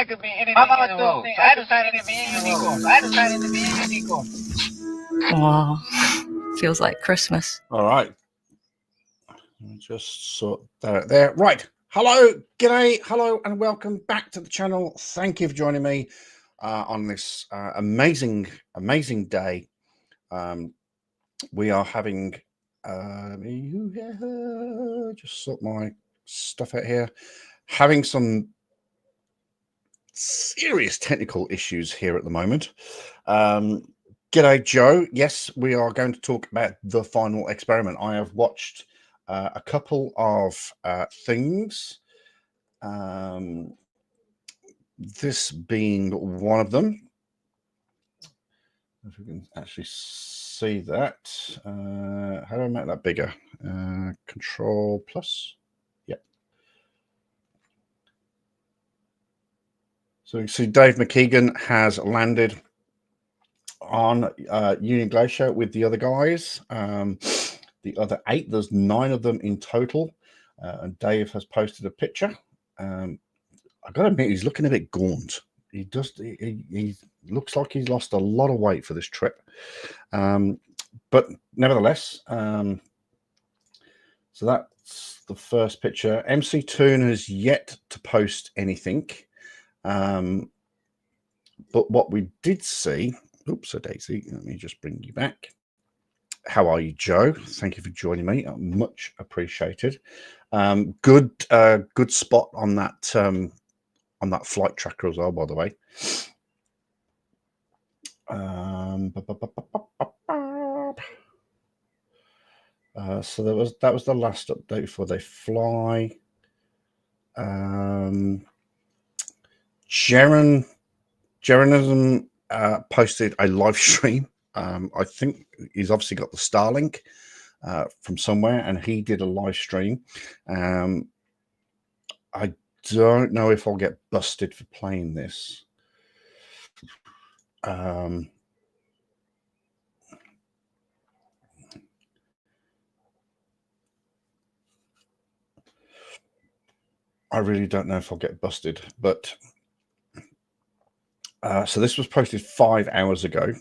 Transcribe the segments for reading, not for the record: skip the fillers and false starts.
I could be anything in the world. I decided to be a unicorn. I decided to be a unicorn. Wow. Feels like Christmas. All right. Just sort that there. Right. Hello, g'day, hello, and welcome back to the channel. Thank you for joining me on this amazing day. We are having just sort my stuff out here, having some serious technical issues here at the moment. G'day, Joe. Yes, we are going to talk about The Final Experiment. I have watched a couple of things, this being one of them. If we can actually see that. How do I make that bigger? Control plus. Yep. So you can see Dave McKeegan has landed on Union Glacier with the other guys. The other 8, there's 9 of them in total. And Dave has posted a picture. I've got to admit, he's looking a bit gaunt. He looks like he's lost a lot of weight for this trip. But nevertheless, so that's the first picture. MC Toon has yet to post anything. But what we did see, oops, so Daisy, let me just bring you back. How are you, Joe? Thank you for joining me. Much appreciated. Good spot on that flight tracker as well, by the way. So that was the last update before they fly. Jerenism posted a live stream. I think he's obviously got the Starlink from somewhere, and he did a live stream. I don't know if I'll get busted for playing this. I really don't know if I'll get busted, but so this was posted 5 hours ago.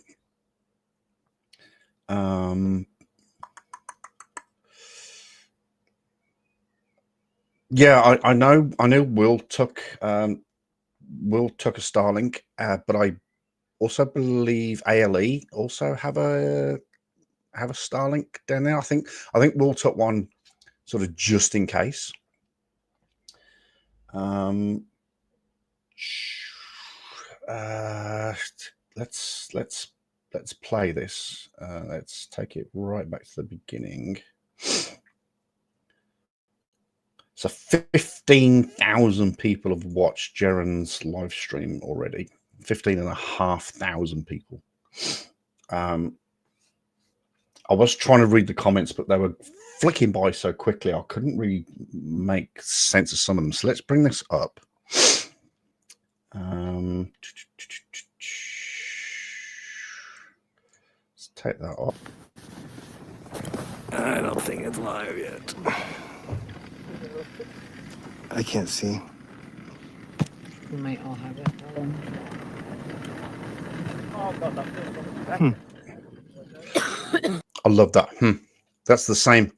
Yeah, I know Will took a Starlink, but I also believe ALE also have a Starlink down there. I think Will took one sort of just in case. Let's play this. Let's take it right back to the beginning. So 15,000 people have watched Jeren's live stream already. 15,500 people. I was trying to read the comments, but they were flicking by so quickly I couldn't really make sense of some of them. So let's bring this up. Let's take that off. I don't think it's live yet. I can't see. We might all have it. I love that. That's the same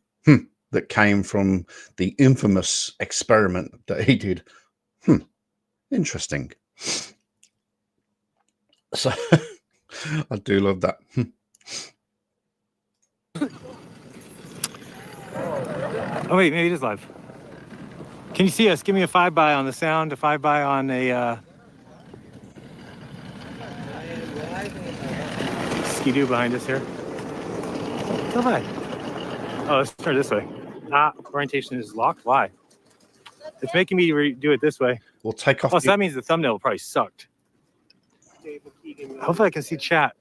that came from the infamous experiment that he did. Interesting. So I do love that. Oh wait, maybe it is live. Can you see us? Give me a 5x on the sound, a 5x on a Ski-Doo behind us here. Go by. Oh, let's turn this way. Orientation is locked. Why? It's making me do it this way. We'll take off. Oh, so that means the thumbnail probably sucked. Hopefully I can see chat.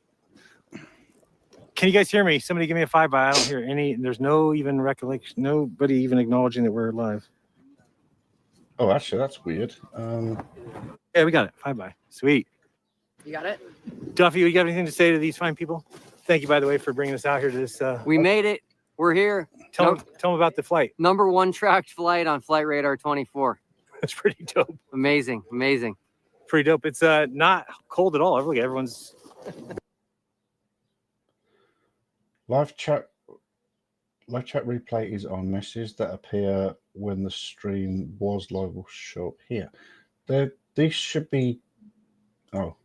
Can you guys hear me? Somebody give me a 5x. I don't hear any. There's no even recollection. Nobody even acknowledging that we're live. Oh, actually, that's weird. Yeah, we got it. 5x. Sweet. You got it? Duffy, you got anything to say to these fine people? Thank you, by the way, for bringing us out here to this. We made it. We're here. Tell them about the flight. #1 tracked flight on Flight Radar 24. That's pretty dope. Amazing. pretty dope. It's not cold at all. Look, everyone's Live chat replay is on messages that appear when the stream was live will show up here. These should be. Oh,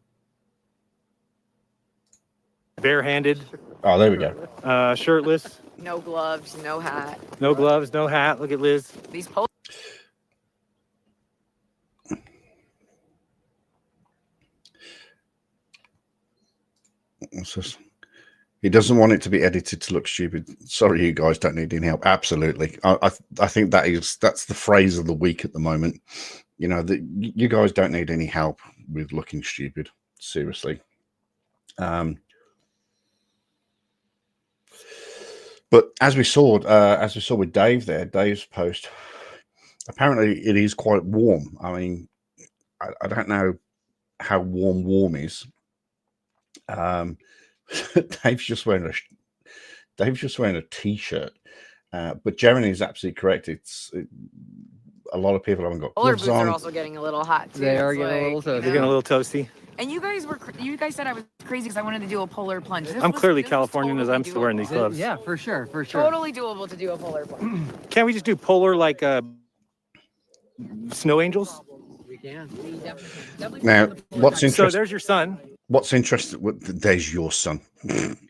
barehanded, there we go. shirtless, No gloves, no hat. no gloves, no hat. Look at Liz. These poles. What's this? He doesn't want it to be edited to look stupid. Sorry, you guys don't need any help. Absolutely, I think that's the phrase of the week at the moment. You know, that you guys don't need any help with looking stupid. Seriously. But as we saw with Dave there, Dave's post, apparently it is quite warm. I mean, I don't know how warm is. Dave's just wearing a t-shirt. But Jeremy is absolutely correct. A lot of people haven't got Polar gloves boots are on. also getting a little hot too. They are It's getting a little like, toasty. They're getting a little toasty. And you guys said I was crazy because I wanted to do a polar plunge. I'm clearly Californian as I'm still wearing these gloves. Yeah, for sure, for sure. Totally doable to do a polar plunge. Can't we just do polar like snow angels? We can. Now, what's So interesting? there's your son. What's interesting? There's your son.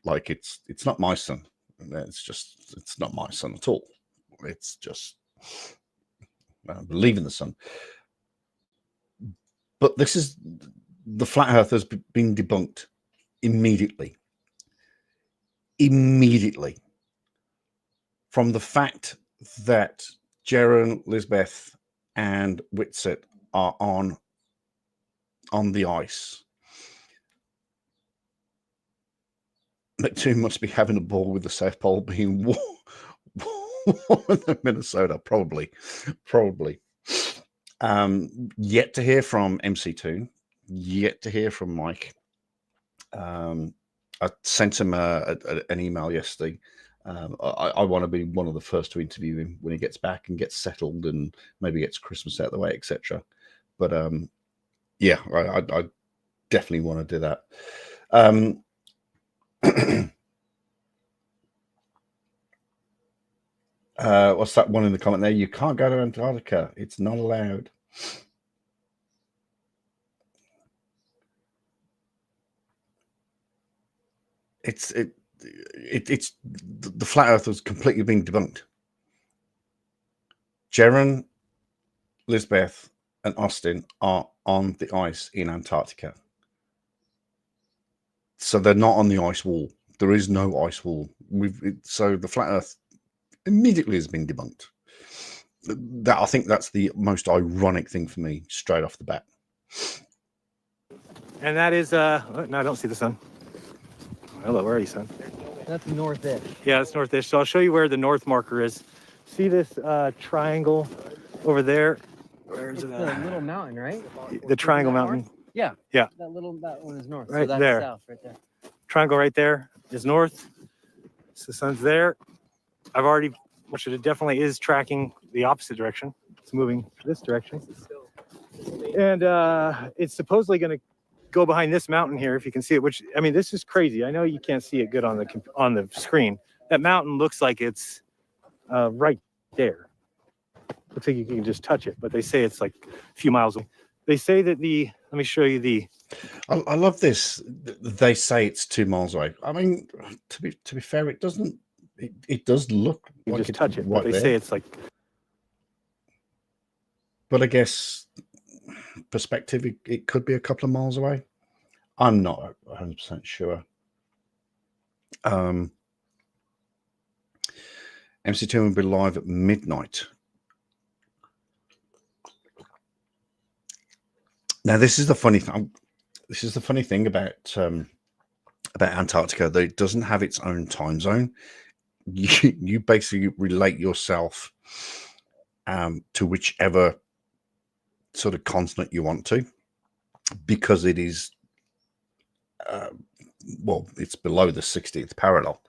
Like it's not my son. It's not my son at all. It's just believe in the sun. But this is the flat earth has been debunked immediately from the fact that Jaron, Lisbeth, and Whitsett are on the ice. McToon must be having a ball with the South Pole being warm in Minnesota, probably. Yet to hear from MC2, yet to hear from Mike. I sent him an email yesterday. I want to be one of the first to interview him when he gets back and gets settled and maybe gets Christmas out of the way, etc. But yeah, I definitely want to do that. What's that one in the comment there? You can't go to Antarctica. It's not allowed. It's the flat earth has completely been debunked. Jaron, Lisbeth, and Austin are on the ice in Antarctica. So they're not on the ice wall. There is no ice wall. So the flat earth immediately has been debunked. I think that's the most ironic thing for me straight off the bat. And that is no, I don't see the sun. Hello, where are you, son? That's north-ish. Yeah, it's north-ish. So I'll show you where the north marker is. See this triangle over there? Where's It's the little mountain, right? The triangle mountain. Yeah. Yeah. That one is north. Right so that's there. south right there. Triangle right there is north. So the sun's there. I've already, which it definitely is tracking the opposite direction. It's moving this direction. And it's supposedly going to go behind this mountain here, if you can see it, which, I mean, this is crazy. I know you can't see it good on the screen. That mountain looks like it's right there. Looks like you can just touch it, but they say it's like a few miles away. They say that let me show you I love this. They say it's 2 miles away. I mean, to be fair, it doesn't. It does look you like just it's touch it, right but they there. say it's like. But I guess perspective, it could be a couple of miles away. I'm not 100% sure. MC2 will be live at midnight. Now, this is the funny thing. This is the funny thing about Antarctica. That it doesn't have its own time zone. You basically relate yourself to whichever sort of continent you want to, because it is well, it's below the 60th parallel,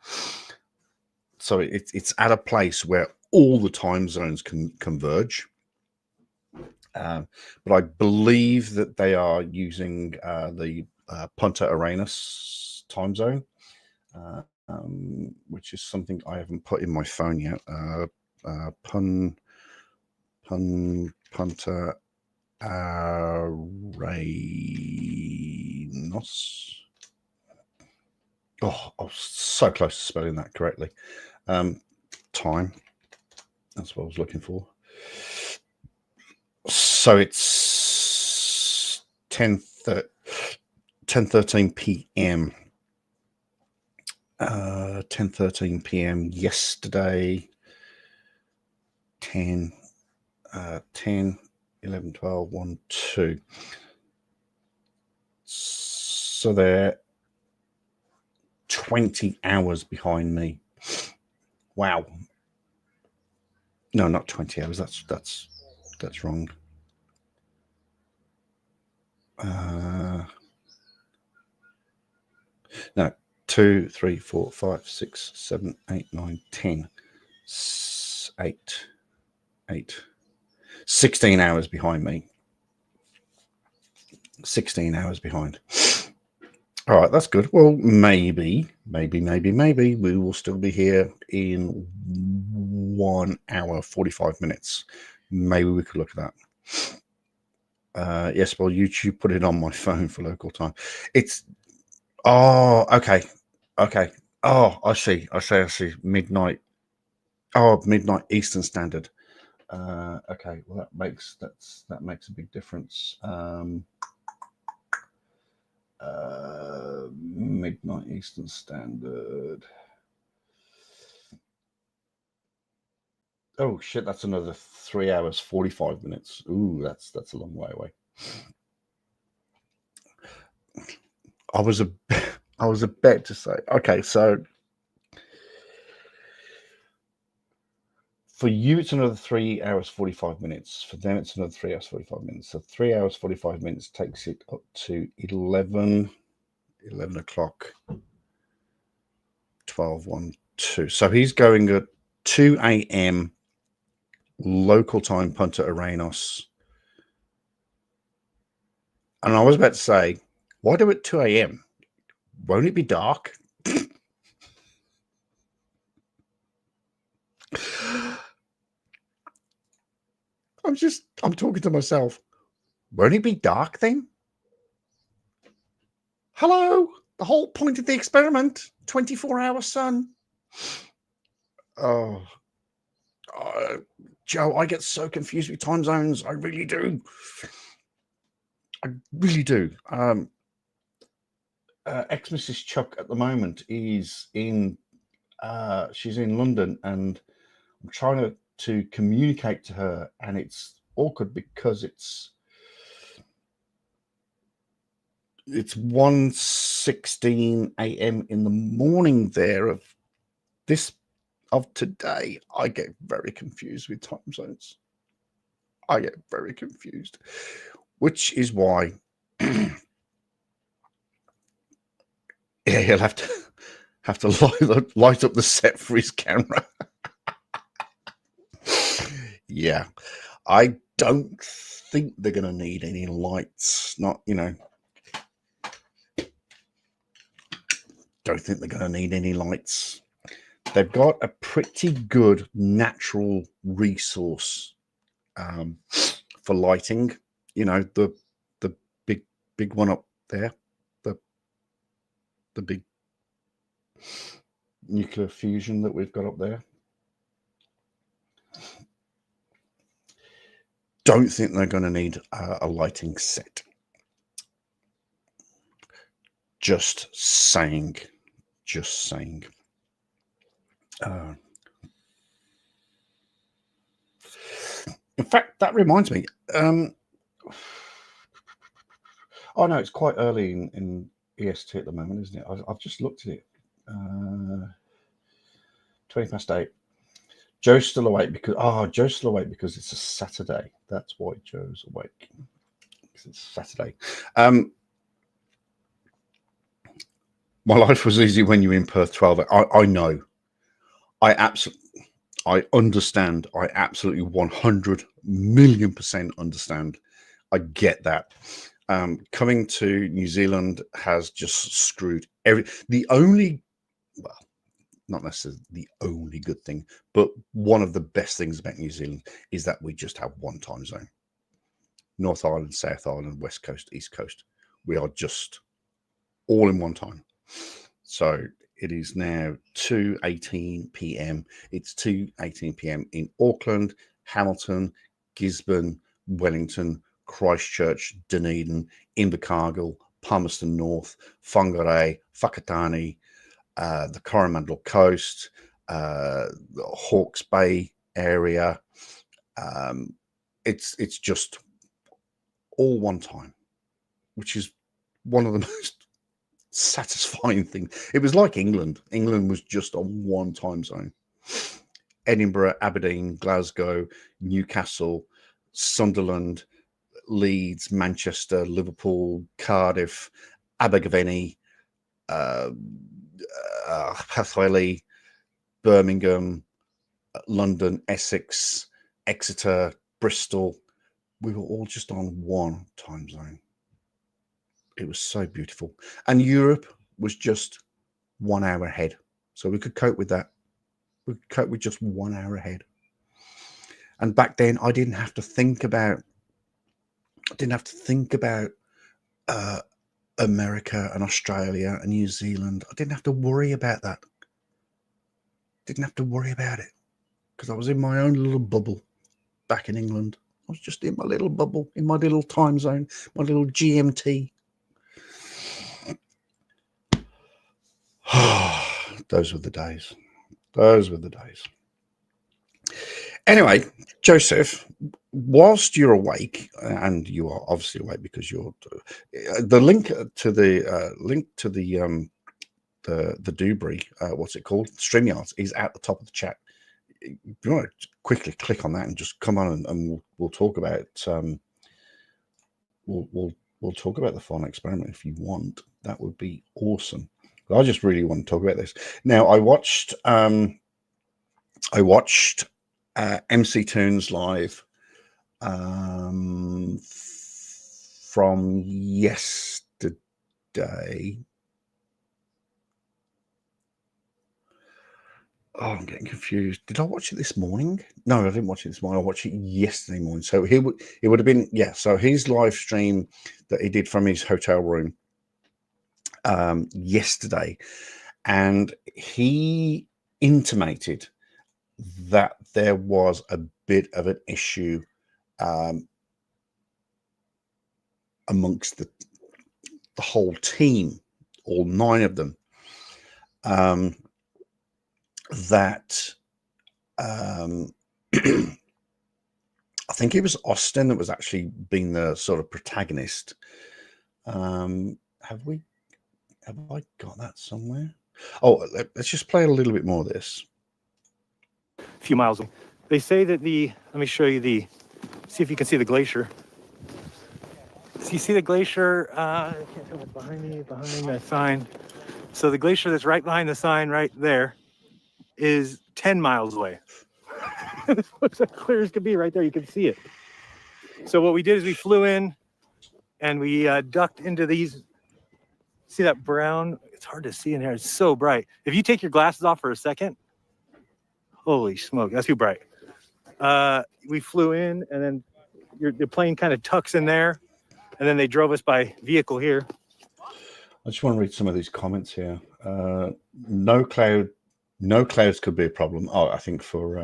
so it's at a place where all the time zones can converge. But I believe that they are using the Punta Arenas time zone, which is something I haven't put in my phone yet. Punta Arenas. Oh, I was so close to spelling that correctly. Time. That's what I was looking for. So it's 10:13 p.m. 10:13 p.m. yesterday. 10, 11, 12, 1, 2. So they're 20 hours behind me. Wow. No, not 20 hours. That's wrong. No, 2, 3, 4, 5, 6, 7, 8, 9, 10. 16 hours behind me. 16 hours behind. All right, that's good. Well, maybe we will still be here in 1 hour, 45 minutes. Maybe we could look at that. Yes, well, YouTube put it on my phone for local time. It's, oh, okay. Oh, I see. Midnight. Oh, midnight Eastern Standard. Okay, well, that makes a big difference. Midnight Eastern Standard. Oh shit, that's another 3 hours 45 minutes. Ooh, that's a long way away. I was about to say, okay, so for you it's another 3 hours 45 minutes. For them it's another 3 hours 45 minutes. So 3 hours 45 minutes takes it up to 11 o'clock, 12, 1, 2. So he's going at 2 a.m. local time, Punta Arenas. And I was about to say, why do it 2 a.m.? Won't it be dark? I'm talking to myself. Won't it be dark then? Hello, the whole point of the experiment, 24-hour sun. Oh, Joe, I get so confused with time zones. I really do. Ex-Mrs. Chuck at the moment is in, she's in London, and I'm trying to communicate to her, and it's awkward because it's 1:16 a.m. in the morning there of today. I get very confused with time zones. I get very confused, which is why yeah, he'll have to light up the set for his camera. Yeah, I don't think they're going to need any lights. Not, don't think they're going to need any lights. They've got a pretty good natural resource for lighting. The big one up there, the big nuclear fusion that we've got up there. Don't think they're going to need a lighting set. Just saying. In fact, that reminds me. Oh no, it's quite early in EST at the moment, isn't it? I've just looked at it. 8:20. Joe's still awake because it's a Saturday. That's why Joe's awake. Because it's Saturday. My life was easy when you were in Perth 12. I know. I I understand. I absolutely 100 million% understand. I get that. Coming to New Zealand has just screwed the only, well, not necessarily the only good thing, but one of the best things about New Zealand is that we just have one time zone. North Island, South Island, West Coast, East Coast. We are just all in one time. So it is now 2:18 p.m. It's 2:18 p.m. in Auckland, Hamilton, Gisborne, Wellington, Christchurch, Dunedin, Invercargill, Palmerston North, Whangarei, Whakatane, the Coromandel Coast, the Hawke's Bay area. It's just all one time, which is one of the most satisfying things. It was like England. England was just on one time zone. Edinburgh, Aberdeen, Glasgow, Newcastle, Sunderland, Leeds, Manchester, Liverpool, Cardiff, Abergavenny, Hathaway, Birmingham, London, Essex, Exeter, Bristol. We were all just on one time zone. It was so beautiful. And Europe was just 1 hour ahead. So we could cope with that. We could cope with just 1 hour ahead. And back then I didn't have to think about America and Australia and New Zealand. I didn't have to worry about that. Didn't have to worry about it because I was in my own little bubble back in England. I was just in my little bubble, in my little time zone, my little GMT. Those were the days. Those were the days. Anyway, Joseph, whilst you're awake, and you are obviously awake because you're the link to the Dubry, what's it called? StreamYards is at the top of the chat. If you want to quickly click on that and just come on and we'll talk about we'll talk about the fun experiment if you want. That would be awesome. But I just really want to talk about this. Now I watched MC Toons live from yesterday. Oh, I'm getting confused. Did I watch it this morning? No, I didn't watch it this morning. I watched it yesterday morning. So it would have been, yeah. So his live stream that he did from his hotel room yesterday, and he intimated that there was a bit of an issue amongst the whole team, all 9 of them. That I think it was Austin that was actually being the sort of protagonist. Have I got that somewhere? Oh, let's just play a little bit more of this. A few miles away. They say that let me show you see if you can see the glacier. So you see the glacier, I can't tell what's behind that sign. So the glacier that's right behind the sign right there is 10 miles away. This looks as clear as could be right there. You can see it. So what we did is we flew in and we ducked into these. See that brown? It's hard to see in here. It's so bright. If you take your glasses off for a second, holy smoke, that's too bright. We flew in and then the plane kind of tucks in there and then they drove us by vehicle here. I just want to read some of these comments here. No clouds could be a problem. Oh, I think for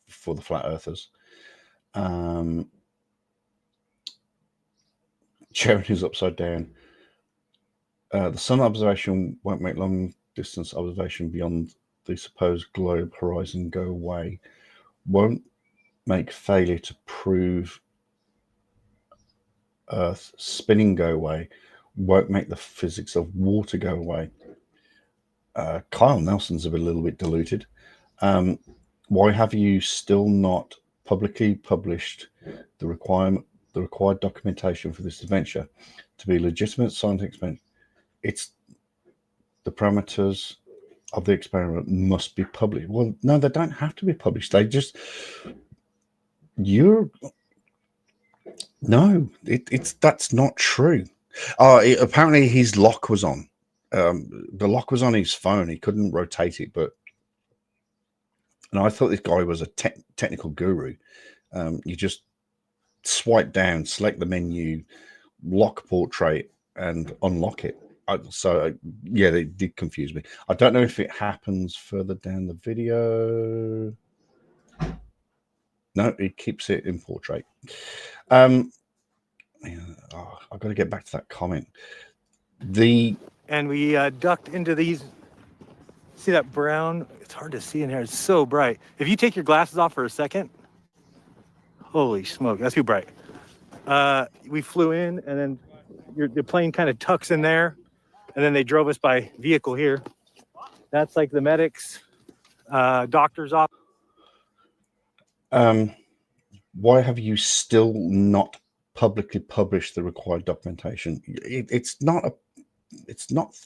the flat earthers. Sharon is upside down. The sun observation won't make long distance observation beyond the supposed globe horizon go away. Won't make failure to prove Earth spinning go away. Won't make the physics of water go away. Kyle Nelson's a little bit diluted. Why have you still not publicly published the required documentation for this adventure to be legitimate scientific experiment? It's the parameters of the experiment must be published. Well, no, they don't have to be published. They just that's not true. Apparently his lock was on. The lock was on his phone. He couldn't rotate it, and I thought this guy was a technical guru. You just swipe down, select the menu, lock portrait, and unlock it. Yeah, they did confuse me. I don't know if it happens further down the video. No, it keeps it in portrait. I've got to get back to that comment. And we ducked into these. See that brown? It's hard to see in here. It's so bright. If you take your glasses off for a second, holy smoke, that's too bright. We flew in, and then the plane kind of tucks in there, and then they drove us by vehicle here. That's like the medics, doctor's office. Why have you still not publicly published the required documentation? It's not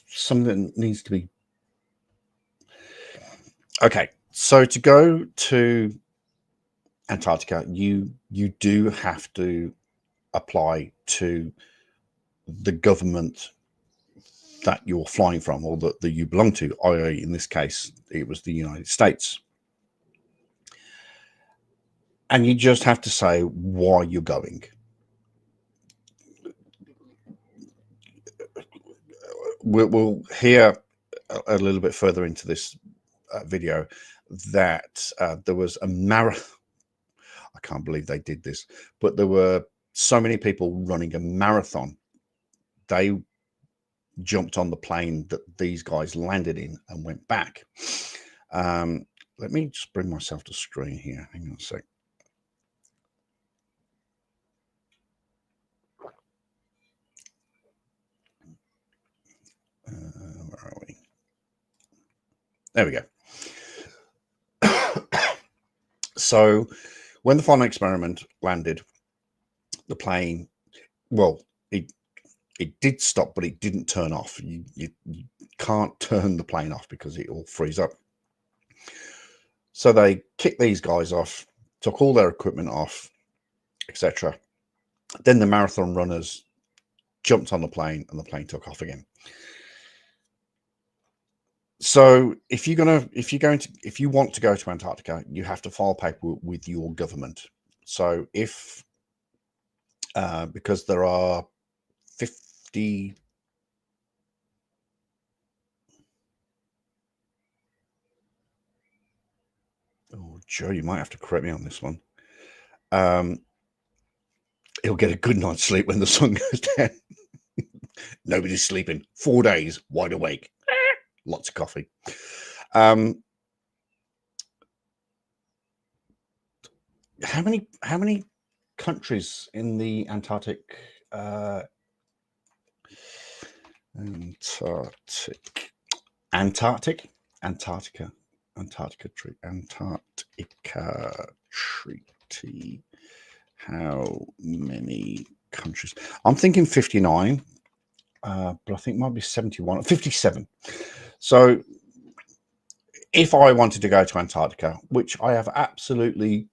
something that needs to be. Okay, so to go to Antarctica, you do have to apply to the government that you're flying from, or that you belong to, i.e. in this case, it was the United States. And you just have to say why you're going. We'll hear a little bit further into this video that there was a marathon. I can't believe they did this, but there were so many people running a marathon. They jumped on the plane that these guys landed in and went back. Let me just bring myself to screen here. Hang on a sec. Where are we? There we go. So when the final experiment landed, the plane, well, it did stop, but it didn't turn off. You can't turn the plane off because it will freeze up. So they kicked these guys off, took all their equipment off, etc. Then the marathon runners jumped on the plane, and the plane took off again. So if you want to go to Antarctica, you have to file paperwork with your government. So if because there are 50. Oh, Joe, you might have to correct me on this one. He'll get a good night's sleep when the sun goes down. Nobody's sleeping. 4 days, wide awake. Lots of coffee. How many countries in the Antarctica Treaty? How many countries? I'm thinking 59, but I think it might be 71, 57. So if I wanted to go to Antarctica, which I have absolutely,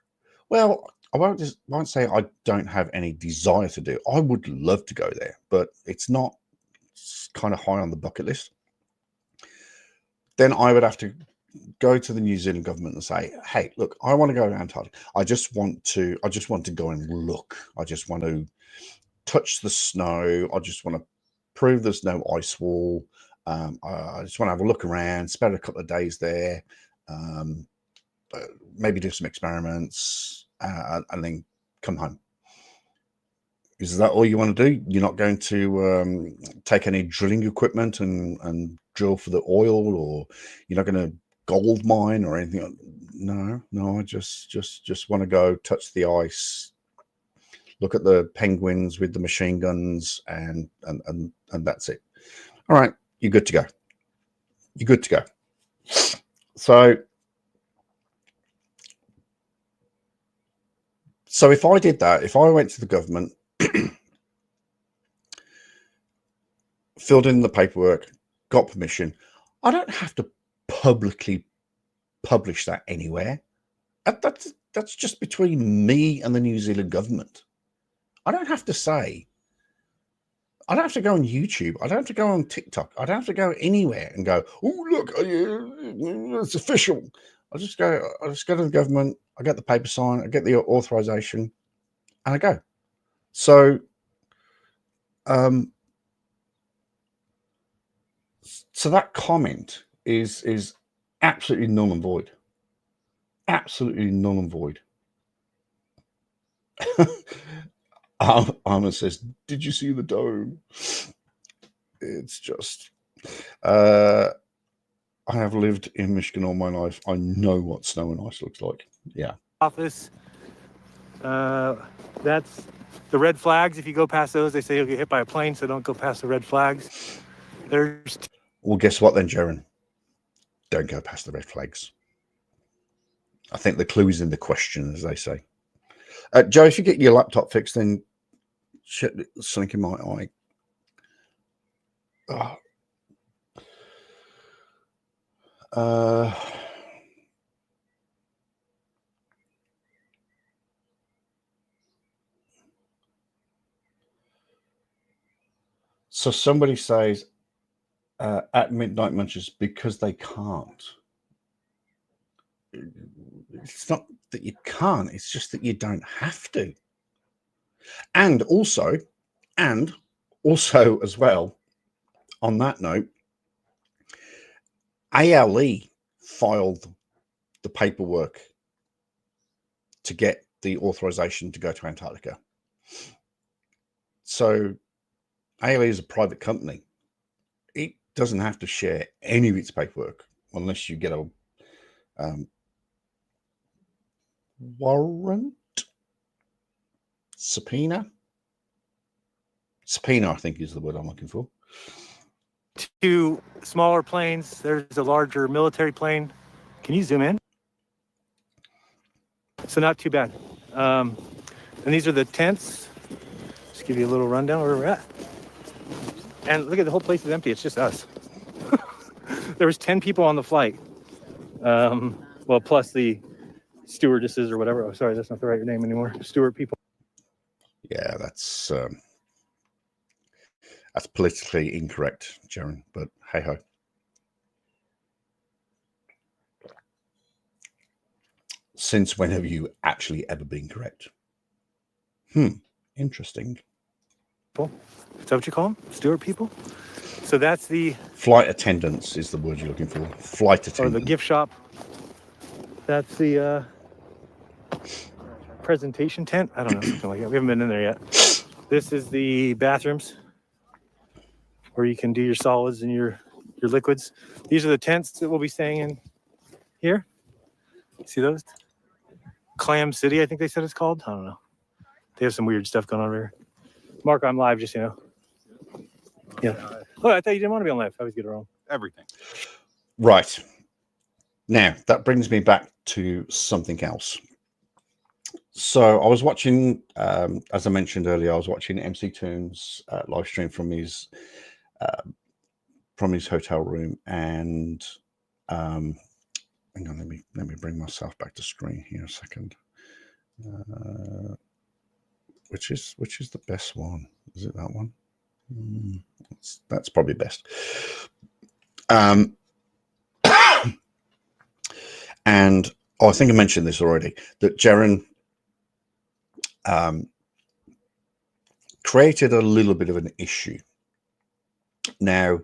well, I won't say I don't have any desire to do. I would love to go there, but it's not kind of high on the bucket list. Then I would have to go to the New Zealand government and say, hey, look, I want to go to Antarctica. I just want to go and look. I just want to touch the snow. I just want to prove there's no ice wall. I just want to have a look around, spend a couple of days there, maybe do some experiments, and then come home. Is that all you want to do? You're not going to take any drilling equipment and drill for the oil, or you're not going to gold mine or anything? No, I just want to go touch the ice, look at the penguins with the machine guns, and that's it. All right. You're good to go. You're good to go. So if I did that, if I went to the government, filled in the paperwork, got permission, I don't have to publicly publish that anywhere. That's just between me and the New Zealand government. I don't have to say. I don't have to go on YouTube. I don't have to go on TikTok. I don't have to go anywhere and go, oh, look, it's official. I just go to the government. I get the paper signed. I get the authorization, and I go. So, so that comment is absolutely null and void. Absolutely null and void. Arma says, did you see the dome? It's just, I have lived in Michigan all my life. I know what snow and ice looks like. Yeah. Office. That's the red flags. If you go past those, they say you'll get hit by a plane, so don't go past the red flags. There's. Well, guess what then, Jaron? Don't go past the red flags. I think the clue is in the question, as they say. Joe, if you get your laptop fixed, then shit, something in my eye. So somebody says at Midnight Munches because they can't. It's not that you can't, it's just that you don't have to. And also as well, on that note, ALE filed the paperwork to get the authorization to go to Antarctica. So ALE is a private company. It doesn't have to share any of its paperwork unless you get a warrant, subpoena, I think is the word I'm looking for. 2 smaller planes. There's a larger military plane. Can you zoom in? So not too bad. And these are the tents. Just give you a little rundown where we're at. And look at the whole place is empty. It's just us. There was 10 people on the flight. Well, plus the stewardesses or whatever. Oh, sorry, that's not the right name anymore. Steward people. Yeah, that's politically incorrect, Jaron, but hey ho. Since when have you actually ever been correct? Interesting. Is that what you call them? Steward people? So that's the flight attendants is the word you're looking for. Flight attendant. Or the gift shop. That's the presentation tent. I don't know, something like that. We haven't been in there yet. This is the bathrooms where you can do your solids and your liquids. These are the tents that we'll be staying in here. See those? Clam City, I think they said it's called. I don't know. They have some weird stuff going on over here. Mark, I'm live, just, you know. Yeah. Oh, I thought you didn't want to be on live. I always get it wrong. Everything. Right. Now, that brings me back to something else. So I was watching, as I mentioned earlier, I was watching MC Toon's live stream from his hotel room, and hang on, let me bring myself back to screen here a second. Which is the best one? Is it that one? That's probably best. And I think I mentioned this already, that Jaron created a little bit of an issue. Now,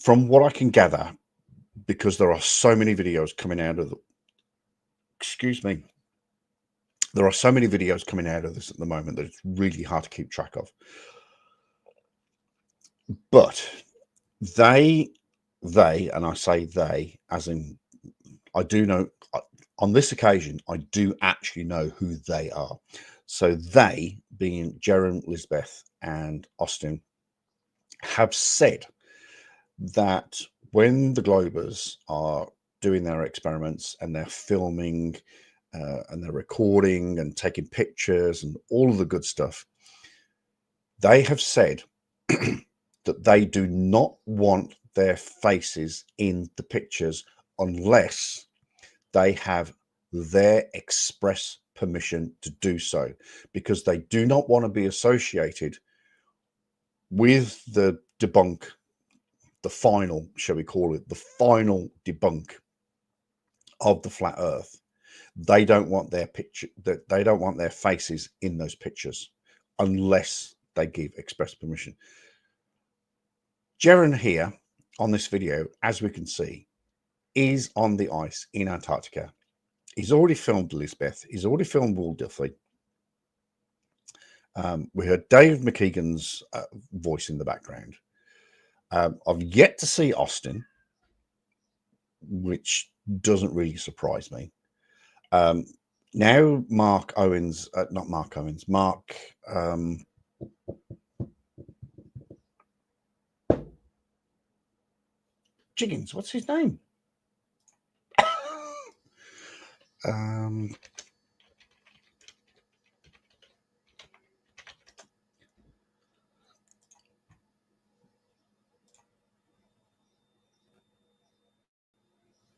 from what I can gather, because there are so many videos coming out of there are so many videos coming out of this at the moment that it's really hard to keep track of. But they, and I say they, as in, I do know, on this occasion, I do actually know who they are. So they, being Jaron, Lisbeth, and Austin, have said that when the Globers are doing their experiments and they're filming and they're recording and taking pictures and all of the good stuff, they have said that they do not want their faces in the pictures unless they have their express permission to do so, because they do not want to be associated with the debunk, the final, shall we call it, the final debunk of the flat earth. They don't want their picture, that they don't want their faces in those pictures unless they give express permission. Jeran here on this video, as we can see, is on the ice in Antarctica. He's already filmed Elizabeth. He's already filmed Will Duffy. We heard Dave McKeegan's voice in the background. I've yet to see Austin, which doesn't really surprise me. Now Mark Owens, not Mark Owens, Mark Jiggins, what's his name?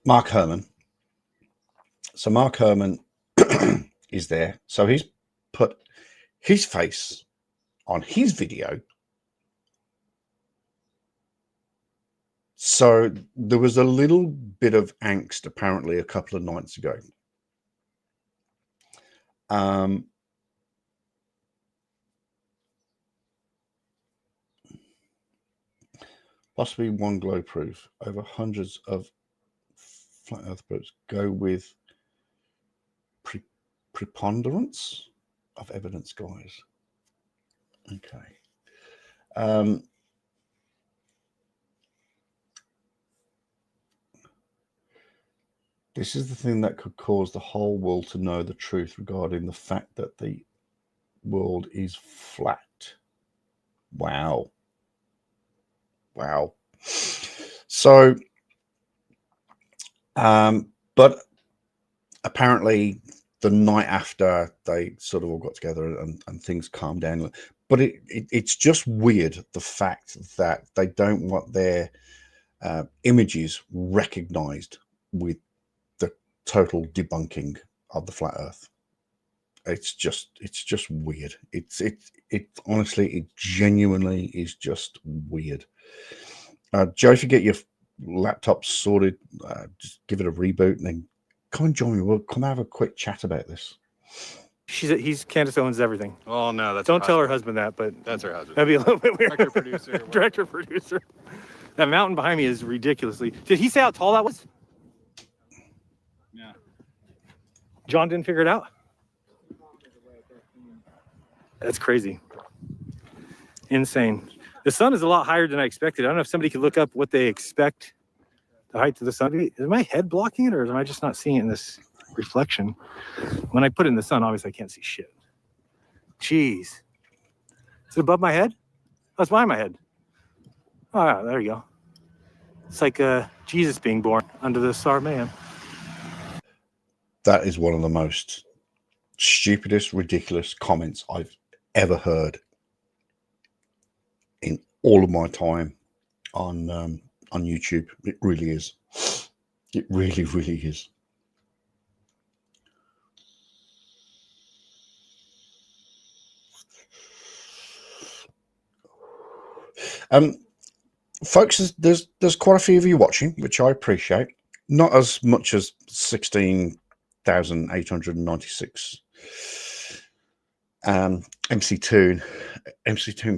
Mark Herman. So Mark Herman is there. So he's put his face on his video. So there was a little bit of angst apparently a couple of nights ago. Possibly one glow proof. Over hundreds of flat earth groups go with preponderance of evidence, guys. Okay. This is the thing that could cause the whole world to know the truth regarding the fact that the world is flat. Wow. Wow. So, but apparently the night after they sort of all got together and things calmed down. But it's just weird, the fact that they don't want their images recognized with the total debunking of the flat earth. It's just weird. It honestly, it genuinely is just weird. Joe, if you get your laptop sorted, just give it a reboot and then come and join me. We'll come have a quick chat about this. He's Candace owns everything. Oh no, that's Don't tell her husband that, but that's her husband. that'd be a little bit weird. Director, producer. Director, producer. That mountain behind me is ridiculously. Did he say how tall that was? Yeah. John didn't figure it out. That's crazy. Insane. The sun is a lot higher than I expected. I don't know if somebody could look up what they expect the height of the sun to be. Is my head blocking it, or am I just not seeing it in this reflection? When I put it in the sun, obviously I can't see shit. Jeez. Is it above my head? Oh, it's behind my head. Oh, yeah, there you go. It's like Jesus being born under the Star of Mayhem. That is one of the most stupidest, ridiculous comments I've ever heard in all of my time on YouTube. It really is. It really, really is. Folks, there's quite a few of you watching, which I appreciate. Not as much as 16,896. MC Toon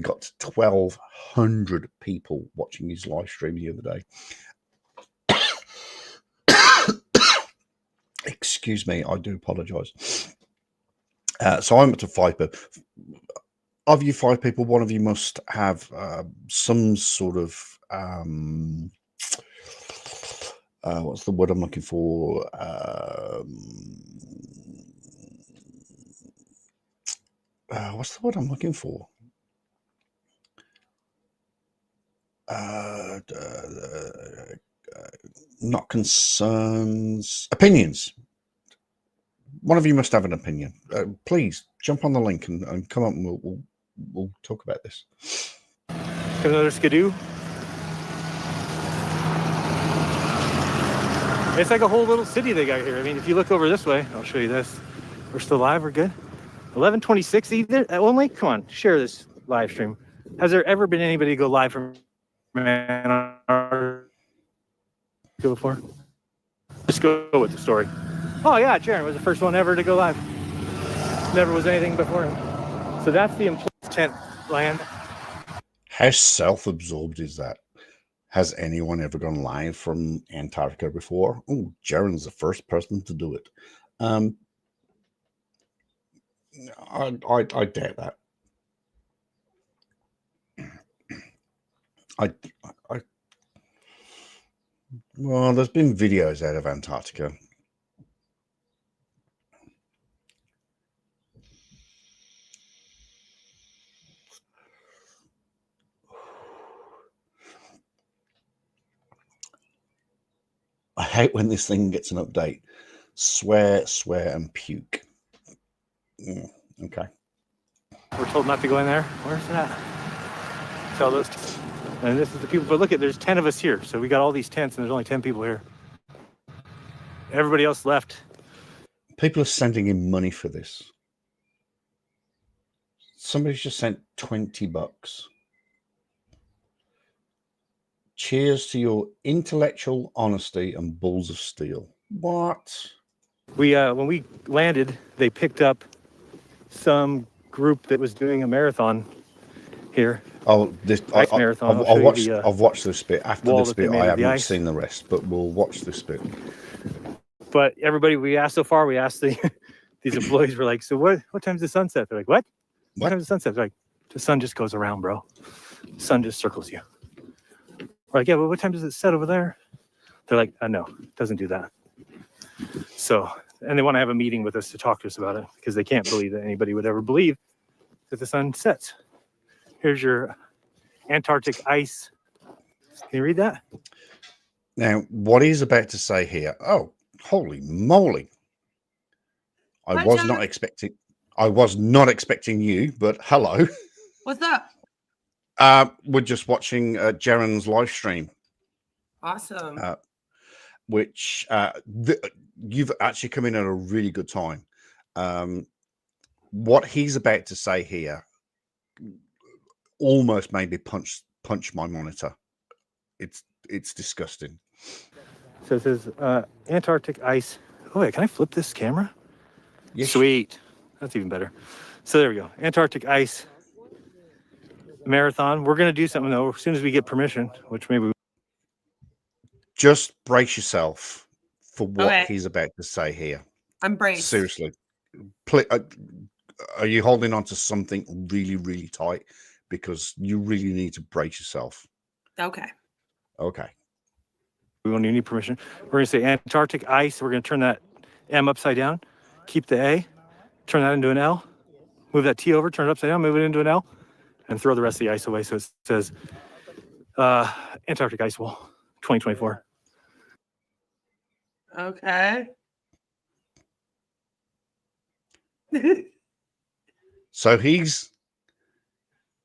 got 1,200 people watching his live stream the other day. Excuse me, I do apologize. So I'm up to 5 people. Of you 5 people, one of you must have some sort of what's the word I'm looking for? What's the word I'm looking for? Not concerns, opinions. One of you must have an opinion. Please jump on the link and come up, and we'll talk about this. Got another skidoo. It's like a whole little city they got here. I mean, if you look over this way, I'll show you this. We're still live. We're good. 11:26 either only. Come on, share this live stream. Has there ever been anybody go live from Antarctica before? Just go with the story. Oh yeah, Jaron was the first one ever to go live. Never was anything before him. So that's the employee tent land. How self-absorbed is that? Has anyone ever gone live from Antarctica before? Oh, Jaron's the first person to do it. I doubt that. Well, there's been videos out of Antarctica. I hate when this thing gets an update. Swear, and puke. Okay. We're told not to go in there. Where's that? So those, and this is the people. But look at, there's 10 of us here. So we got all these tents, and there's only 10 people here. Everybody else left. People are sending in money for this. Somebody's just sent $20. Cheers to your intellectual honesty and balls of steel. What? We when we landed, they picked up some group that was doing a marathon here. Oh, this Ice marathon. I've watched this bit. After wall this that they bit, made I of the haven't ice. seen the rest, but we'll watch this bit. But everybody we asked so far, we asked these employees were like, so what time's the sunset? They're like, what time's the sunset? They're like, the sun just goes around, bro. The sun just circles you. We're like, yeah, well, what time does it set over there? They're like, no, it doesn't do that. So, and they want to have a meeting with us to talk to us about it because they can't believe that anybody would ever believe that the sun sets. Here's your Antarctic ice. Can you read that? Now, what he's about to say here, oh, holy moly. I was not expecting you, but hello. What's up? We're just watching Jaron's live stream. Awesome. Which you've actually come in at a really good time. What he's about to say here almost made me punch my monitor. It's disgusting. So it says Antarctic ice. Oh wait, can I flip this camera? Yes. Sweet. That's even better. So there we go. Antarctic ice marathon. We're gonna do something though as soon as we get permission, which maybe. Just brace yourself for what Okay. he's about to say here. I'm braced. Seriously. Are you holding on to something really, really tight? Because you really need to brace yourself. Okay. Okay. We won't need permission. We're gonna say Antarctic ice. We're gonna turn that M upside down, keep the A, turn that into an L, move that T over, turn it upside down, move it into an L, and throw the rest of the ice away. So it says Antarctic Ice Wall 2024. Okay. So he's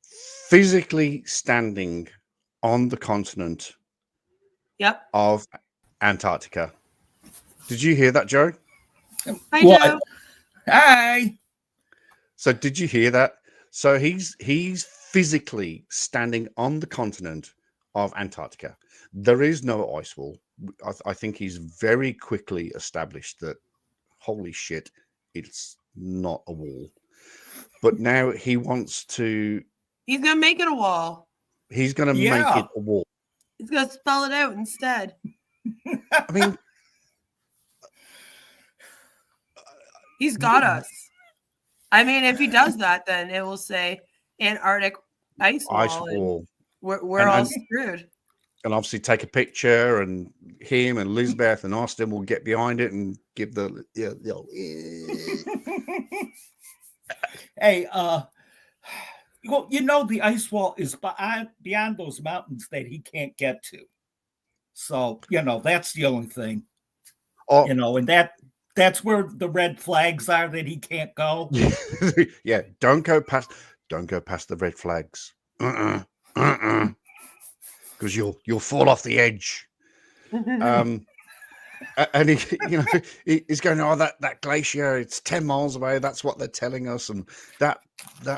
physically standing on the continent Yep. of Antarctica. Did you hear that, Joe? Hi, What? Joe. Hi. So did you hear that? So he's physically standing on the continent of Antarctica. There is no ice wall. I think he's very quickly established that, holy shit, it's not a wall. But now he wants to, He's gonna make it a wall. he's going to Yeah. make it a wall. He's gonna spell it out instead. I mean, He's got us. I mean, if he does that, then it will say Antarctic ice wall. ice and wall. We're And- all and- screwed. And obviously take a picture, and him and Lisbeth and Austin will get behind it and give the, Hey, well, you know, the ice wall is beyond those mountains that he can't get to. So, you know, that's the only thing, oh, you know, and that's where the red flags are that he can't go. yeah, don't go past the red flags. Because you'll fall off the edge. And he's going, oh, that glacier, it's 10 miles away. That's what they're telling us. And that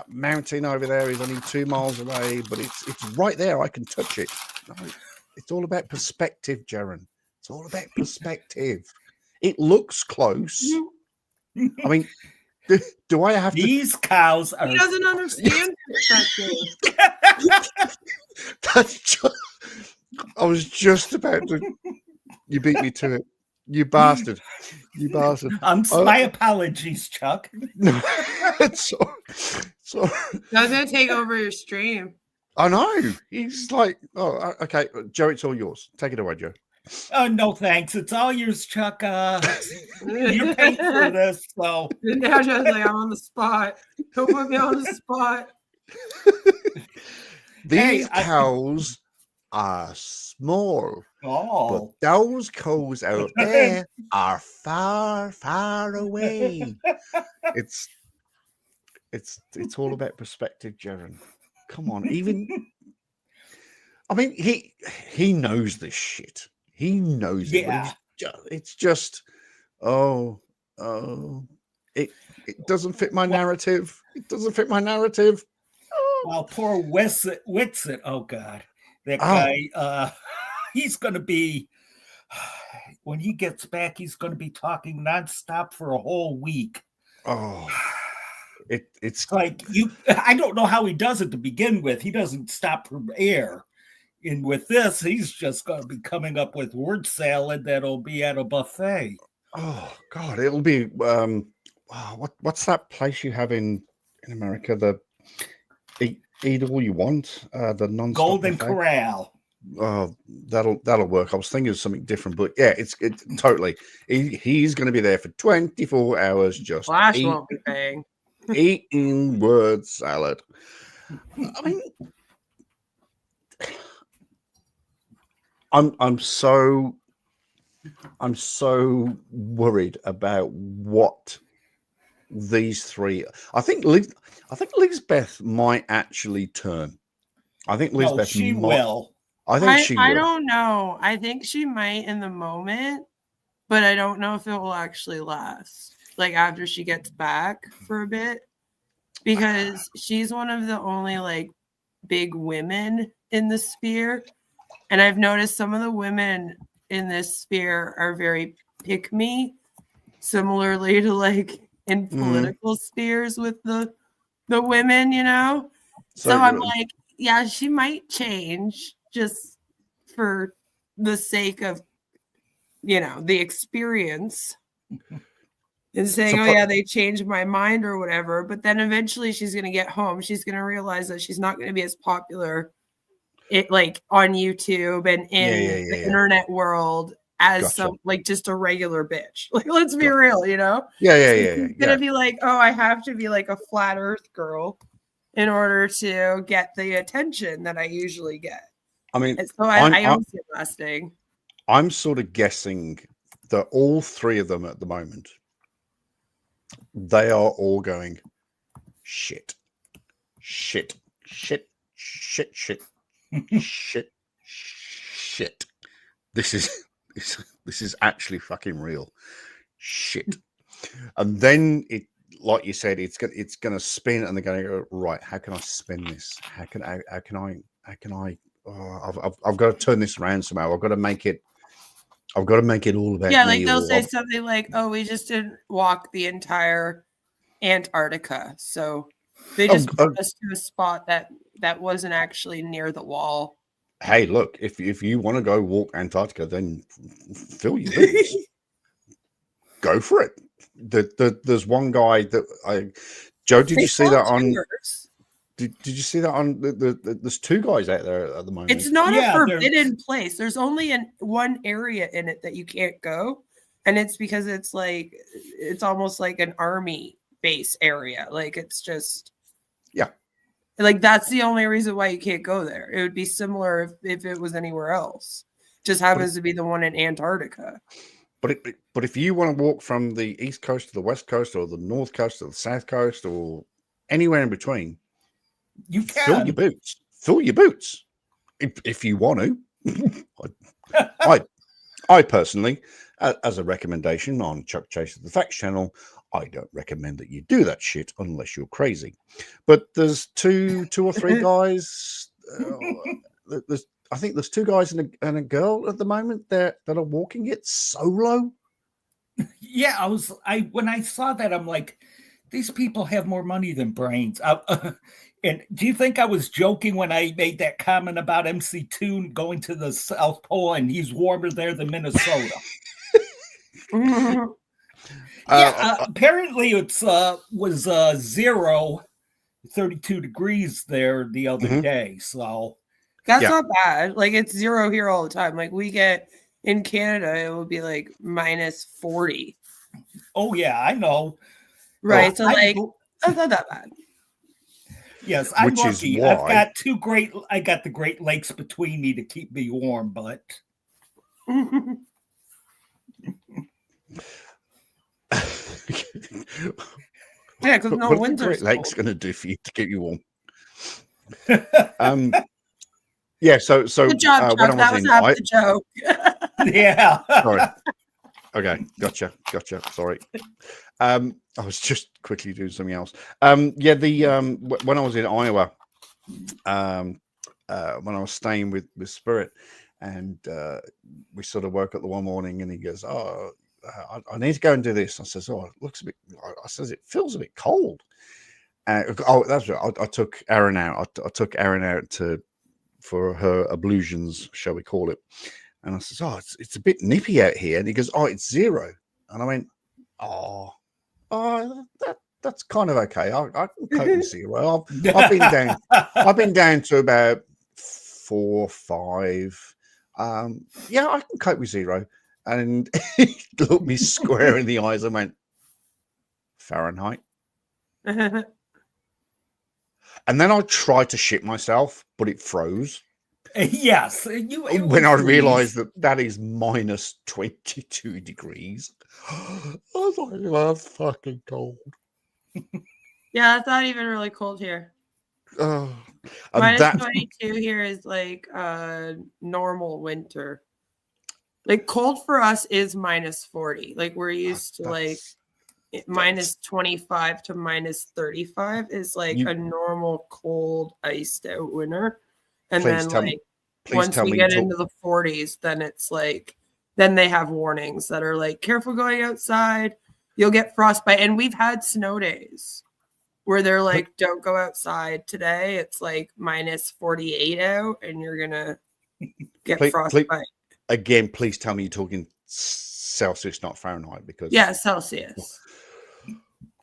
mountain over there is only 2 miles away, but it's right there. I can touch it. No, it's all about perspective, Jaron. It's all about perspective. It looks close. I mean, do I have to? These cows are. He doesn't understand perspective. That's just, I was just about to. You beat me to it. You bastard. You bastard. My apologies, Chuck. No, so That's gonna take over your stream. I know. He's like, oh, okay, Joe, it's all yours. Take it away, Joe. Oh, no, thanks. It's all yours, Chuck. You're paid for this, so. And now Joe's like, I'm on the spot. Don't put me on the spot. These cows are small, but Oh. those cows out there are far, far away. It's all about perspective, Jaron. Come on, I mean, he knows this shit. He knows it. Yeah. But it's just, it doesn't fit my narrative. It doesn't fit my narrative. Well, poor Witsit. Oh, God. That guy, he's going to be, when he gets back, he's going to be talking nonstop for a whole week. Oh, it's Like, I don't know how he does it to begin with. He doesn't stop from air. And with this, he's just going to be coming up with word salad that'll be at a buffet. oh God, it'll be what's that place you have in America? The eat all you want, the non Golden Corral. Oh, that'll work. I was thinking of something different, but yeah, it's totally. He's going to be there for 24 hours, just Flash won't be paying. eating word salad. I mean, I'm so worried about what these three. I think Lisbeth might actually turn. I think No, Lisbeth she might, will. I think she will. I don't know. I think she might in the moment, but I don't know if it will actually last. Like after she gets back for a bit, because she's one of the only like big women in the sphere. And I've noticed some of the women in this sphere are very pick me, similarly to like in political spheres with the women, you know? So I'm like, yeah, she might change just for the sake of, you know, the experience. And saying, oh yeah, they changed my mind or whatever. But then eventually she's going to get home. She's going to realize that she's not going to be as popular like on YouTube and in the internet world as some like just a regular bitch. Like, let's be real, you know? She's gonna be like, oh, I have to be like a flat earth girl in order to get the attention that I usually get. I mean, and so I don't see it lasting. I'm sort of guessing that all three of them at the moment, they are all going shit. This is actually fucking real shit. And then it, like you said, it's gonna spin, and they're going to go, right, how can I spin this? How can I I've got to turn this around somehow. I've got to make it all about yeah, me, like they'll say something like, oh, we just didn't walk the entire Antarctica, so they just brought us to a spot that wasn't actually near the wall. Hey, look, if you want to go walk Antarctica, then fill your boots. Go for it. There's one guy that Joe, did you see that on? Did you see that on? There's two guys out there at the moment. It's not a forbidden place. There's only one area in it that you can't go, and it's because it's almost like an army base area. Like it's just like that's the only reason why you can't go there. It would be similar if it was anywhere else. Just happens to be the one in Antarctica. But if you want to walk from the east coast to the west coast, or the north coast to the south coast, or anywhere in between, you can fill your boots if you want to. I personally as a recommendation on Chuck Chaser the Facts channel, I don't recommend that you do that shit unless you're crazy. But there's two or three guys. I think there's 2 guys and a girl at the moment that are walking it solo. Yeah, when I saw that, I'm like, these people have more money than brains. And do you think I was joking when I made that comment about MC Toon going to the South Pole and he's warmer there than Minnesota? Apparently it's was 32 degrees there the other day. So That's not bad. Like it's 0 here all the time. Like we get in Canada, it would be like minus 40. Oh yeah, I know. Right. So like that's not that bad. Yes, I'm Which is lucky. why- I got the Great Lakes between me to keep me warm, but Yeah, because no what winter. Great Lakes going to do for you to keep you warm? Yeah. So Good job, when Chuck. I That was was in, half the joke. yeah. sorry. Okay, gotcha. Sorry. I was just quickly doing something else. Yeah, when I was in Iowa, when I was staying with Spirit, and we sort of woke up the one morning, and he goes, "Oh, I need to go and do this." I says, "Oh, it looks a bit." I says, "It feels a bit cold." That's right. I took Erin out. I took Erin out for her ablutions, shall we call it? And I says, "Oh, it's a bit nippy out here." And he goes, "Oh, it's 0." And I went, "Oh, that's kind of okay. I can cope with 0. I've been down to about 4 or 5. Yeah, I can cope with 0." And he looked me square in the eyes and went, "Fahrenheit." And then I tried to shit myself, but it froze. Yes. When I realized that is minus 22 degrees. I was like, that's fucking cold. Yeah, it's not even really cold here. Oh, Minus 22 here is like normal winter. Like cold for us is minus 40. Like we're used to like minus 25 to minus 35 is like a normal cold iced out winter. And then like once we get into the 40s, then it's like then they have warnings that are like careful going outside, you'll get frostbite. And we've had snow days where they're like, don't go outside today. It's like minus 48 out and you're gonna get frostbite. Again, please tell me you're talking Celsius, not Fahrenheit, because Celsius.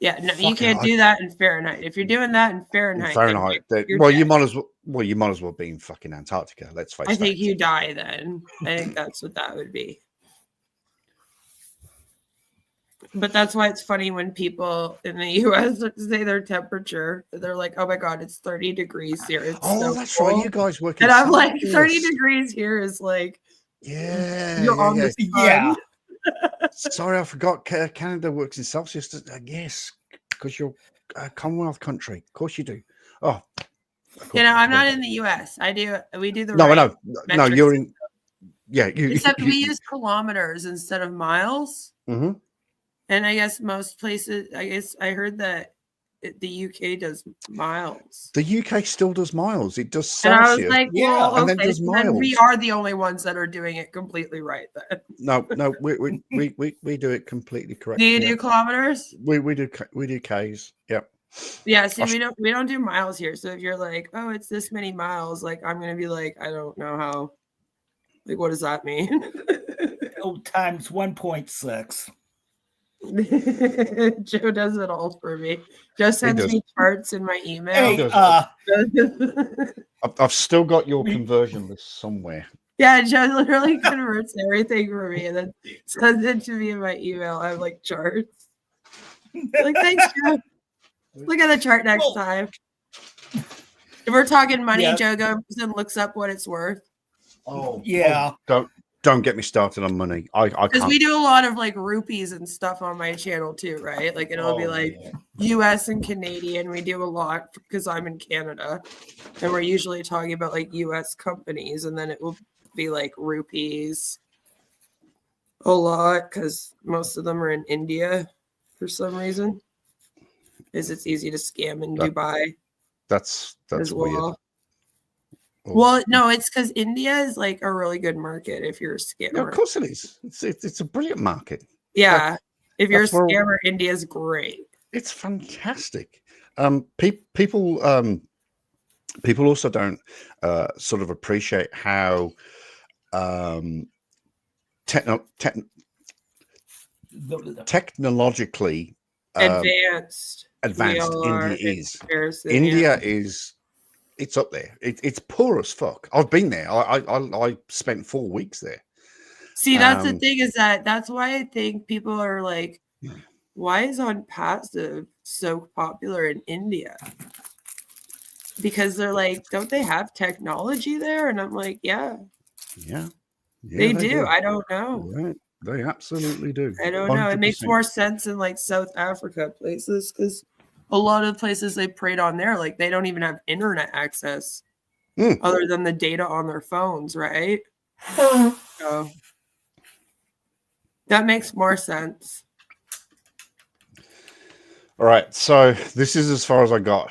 Yeah, no, you can't do that in Fahrenheit. If you're doing that in Fahrenheit, you might as well be in fucking Antarctica. Let's face it. I think you die then. I think that's what that would be. But that's why it's funny when people in the US say their temperature, they're like, "Oh my god, it's 30 degrees here." It's that's cold. Right. You guys work. And I'm like, 30 degrees here is like, you're on the sun. Yeah. Sorry, I forgot. Canada works in Celsius. Yes, because you're a Commonwealth country. Of course you do. Oh, I'm not in the US. We do the no. You're in. Yeah, except we use kilometers instead of miles. Mm-hmm. And I guess most places. I guess I heard that the UK does miles. The UK still does miles. It does Celsius. And I was like, well, and then does miles. We are the only ones that are doing it completely right then. No, we do it completely correct. Do you do kilometers? We do Ks. Yep. Yeah, see, we don't do miles here. So if you're like, oh, it's this many miles, like I'm gonna be like, I don't know how. Like, what does that mean? Times 1.6. Joe does it all for me. Joe sends me charts in my email. Hey, I've still got your conversion list somewhere. Yeah, Joe literally converts everything for me and then sends it to me in my email. I have like charts. Like, thanks, Joe. Look at the chart next time. If we're talking money, Joe goes and looks up what it's worth. Oh, yeah. Don't get me started on money. I can't. Because we do a lot of like rupees and stuff on my channel too, right? Like it'll be like US and Canadian. We do a lot because I'm in Canada. And we're usually talking about like US companies, and then it will be like rupees. a lot because most of them are in India for some reason. Is it's easy to scam in That- Dubai That's as weird. well. Oh, Well, no, it's because India is like a really good market if you're a yeah, scammer. of course it is. It's a brilliant market. Yeah. If you're a that's where- scammer, India's great. It's fantastic. People people also don't sort of appreciate how technologically Advanced. advanced we are India in is. comparison, India yeah. is it's up there. It's poor as fuck. I've been there. I spent 4 weeks there. See, that's the Um, thing is that's why I think people are like, why is On Passive so popular in India? Because they're like, don't they have technology there? And I'm like, yeah, Yeah, they do. I don't know. Right. They absolutely do. I don't know. It makes 100%. more sense in like South Africa places because a lot of places they preyed on there, like they don't even have internet access other than the data on their phones, right? So that makes more sense. All right, so this is as far as I got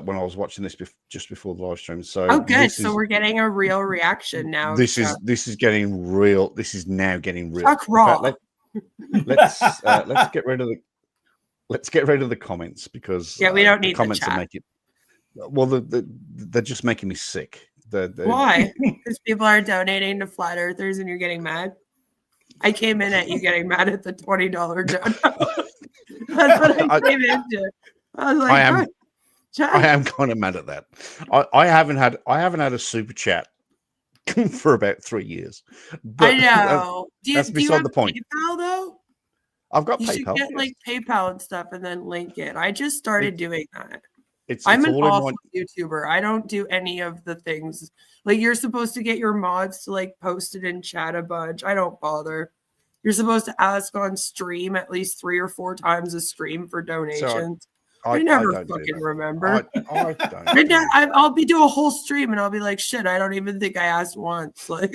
when I was watching this just before the live stream. So Oh, good. this So is, we're getting a real reaction now. this is getting real. This is now getting real. Fuck In raw. fact, let's get rid of the comments because Yeah, we don't the need the comments are chat. making. Well, they're just making me sick. Why? Because people are donating to flat earthers and you're getting mad. I came in at you getting mad at the $20 donut. That's what I came into. I was like, I am- "Good, chat." I am kind of mad at that. I haven't had a super chat for about 3 years. But I know. Do you that's do you beside have the point. PayPal though? I've got You should PayPal. get yes. like PayPal and stuff and then link it. I just started doing that. It's I'm an all in awful one. YouTuber. I don't do any of the things. Like you're supposed to get your mods to like post it in chat a bunch. I don't bother. You're supposed to ask on stream at least 3 or 4 times a stream for donations. I never don't do fucking that. remember. I don't. And do then that. I'll be doing a whole stream and I'll be like, shit, I don't even think I asked once. Like,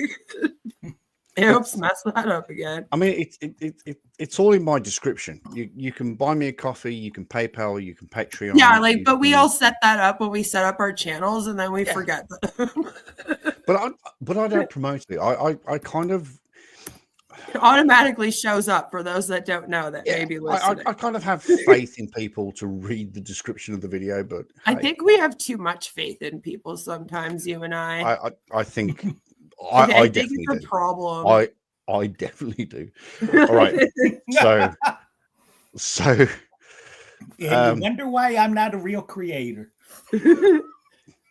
it helps mess that up again. I mean, it's all in my description. You can buy me a coffee. You can PayPal. You can Patreon. Yeah, like, you but we can- all set that up when we set up our channels and then we forget them. But I don't promote it. I kind of. It automatically shows up for those that don't know that Yeah, maybe listening. I kind of have faith in people to read the description of the video, but I hey, think we have too much faith in people sometimes, you and I. I think I I think definitely it's a do. problem. I definitely do. All right. So And you wonder why I'm not a real creator.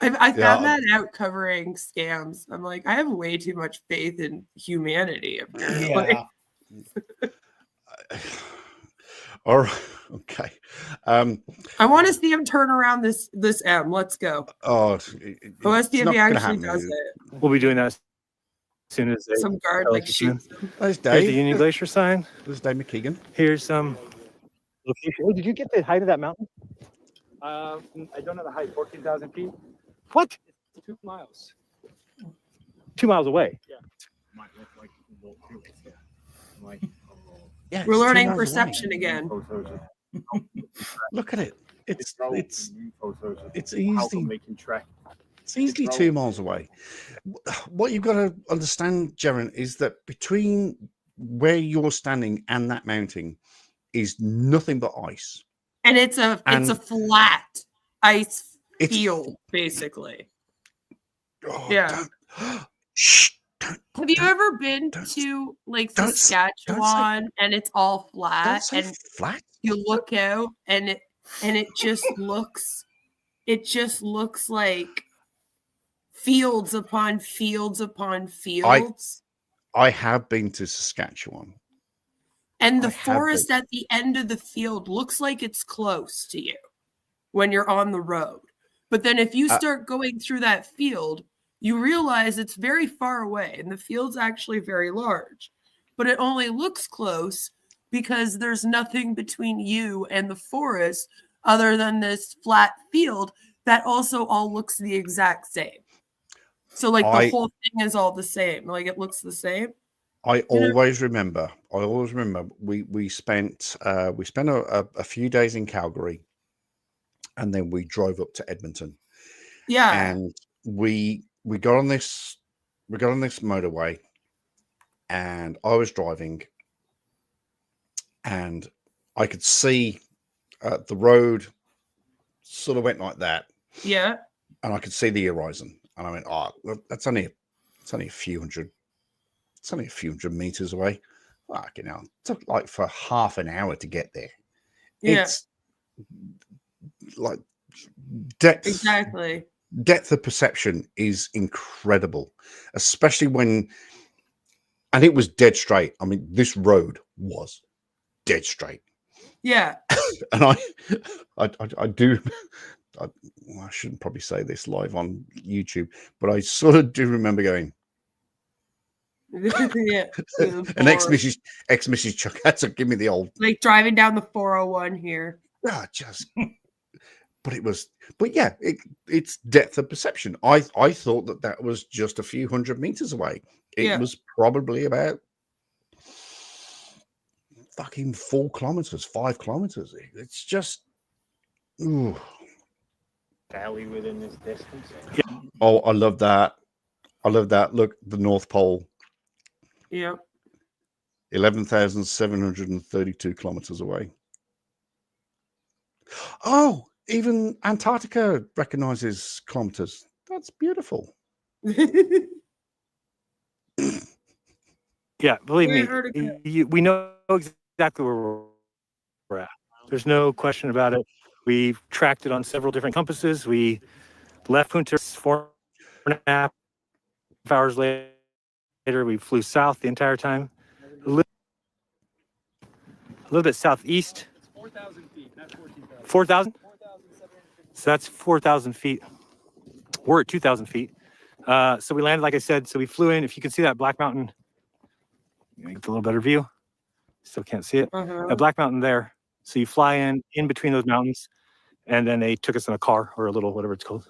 I found that out covering scams. I'm like, I have way too much faith in humanity, apparently. Yeah. all right. Okay. I want to see him turn around this M. Let's go. Let's I want to see if he actually does it. We'll be doing that as soon as they Some guard tell like us to send. shoots him. There's Here's the Dave. Union Glacier sign. There's Dave McKeegan. Here's some location. Oh, did you get the height of that mountain? I don't know the height. 14,000 feet. What? 2 miles. 2 miles away. Yeah, We're it's 2 learning miles away. perception again. Look at it. It's easy. Making track. It's easily 2 miles away. What you've got to understand, Jaren, is that between where you're standing and that mountain is nothing but ice. And it's a flat ice It's field, basically. oh, Yeah. Shh. Have you ever been to like don't say- Saskatchewan and it's all Don't flat say and flat. you look out and it just looks like fields upon fields upon fields. I have been to Saskatchewan. And I the have forest at the end of the field looks like it's close to you when you're on the road. But then if you start going through that field, you realize it's very far away and the field's actually very large. But it only looks close because there's nothing between you and the forest other than this flat field that also all looks the exact same. So like the whole thing is all the same. Like it looks the same. I always remember. We spent a few days in Calgary, and then we drove up to Edmonton. Yeah. And we got on this motorway, and I was driving, and I could see the road sort of went like that, Yeah. and I could see the horizon, and I went, "Oh, that's only a few hundred meters away." Fucking hell, it took like for half an hour to get there. Yeah. It's like depth. Exactly. Depth of perception is incredible, especially when, and it was dead straight. I mean, this road was dead straight. Yeah. And I do, well, I shouldn't probably say this live on YouTube, but I sort of do remember going, Yeah. and ex-Mrs. Chuck had to give me the old, Like driving down the 401 here. but yeah, it's depth of perception. I thought that was just a few hundred meters away. It was probably about fucking 4 kilometers, 5 kilometers. It's just, ooh. Valley within this distance. Yeah. Oh, I love that. Look, the North Pole, Yep. 11,732 kilometers away. Oh, even Antarctica recognizes kilometers. That's beautiful. Yeah, believe me, Antarctica. we know exactly where we're at. There's no question about it. We've tracked it on several different compasses. We left Punta 4.5 hours later. We flew south the entire time. A little bit southeast. 4,000 feet, not 14,000. 4,000? So that's 4,000 feet. We're at 2,000 feet. So we landed, like I said, so we flew in. If you can see that Black Mountain, get a little better view. Still can't see it. That Black Mountain there. So you fly in between those mountains, and then they took us in a car or a little, whatever it's called,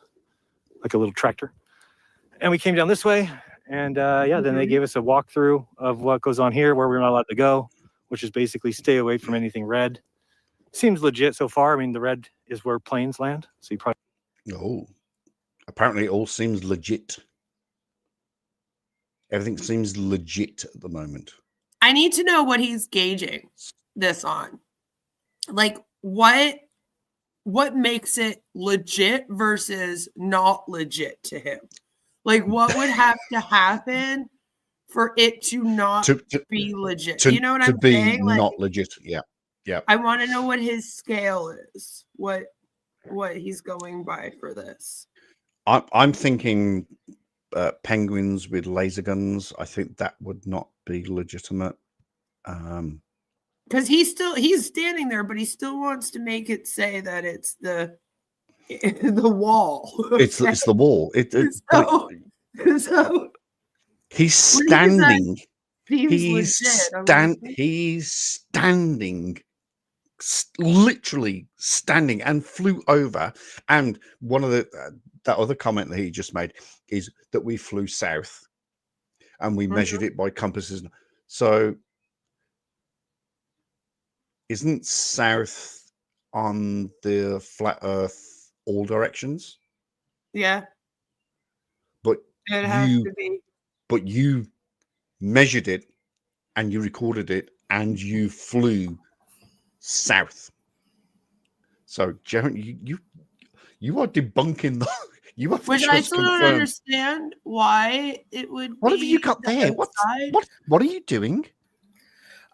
like a little tractor. And we came down this way, and then they gave us a walkthrough of what goes on here, where we're not allowed to go, which is basically stay away from anything red. Seems legit so far. I mean, the red is where planes land. So you probably. Oh, apparently it all seems legit. Everything seems legit at the moment. I need to know what he's gauging this on. Like what makes it legit versus not legit to him? Like what would have to happen for it to not be legit? You know what I'm saying? To be not legit. Yeah. Yeah. I want to know what his scale is. What he's going by for this. I'm thinking penguins with laser guns. I think that would not be legitimate. Because he's standing there, but he still wants to make it say that it's the wall. It's the wall. So he's standing. He's standing, literally standing, and flew over. And one of that other comment that he just made is that we flew south, and we measured it by compasses. So, isn't south on the flat Earth all directions? Yeah, but it has to be. But you measured it, and you recorded it, and you flew south. So, Jeremy, you are debunking the. You have Which just I still confirmed. don't understand why it would. What have be you got there? outside. What are you doing?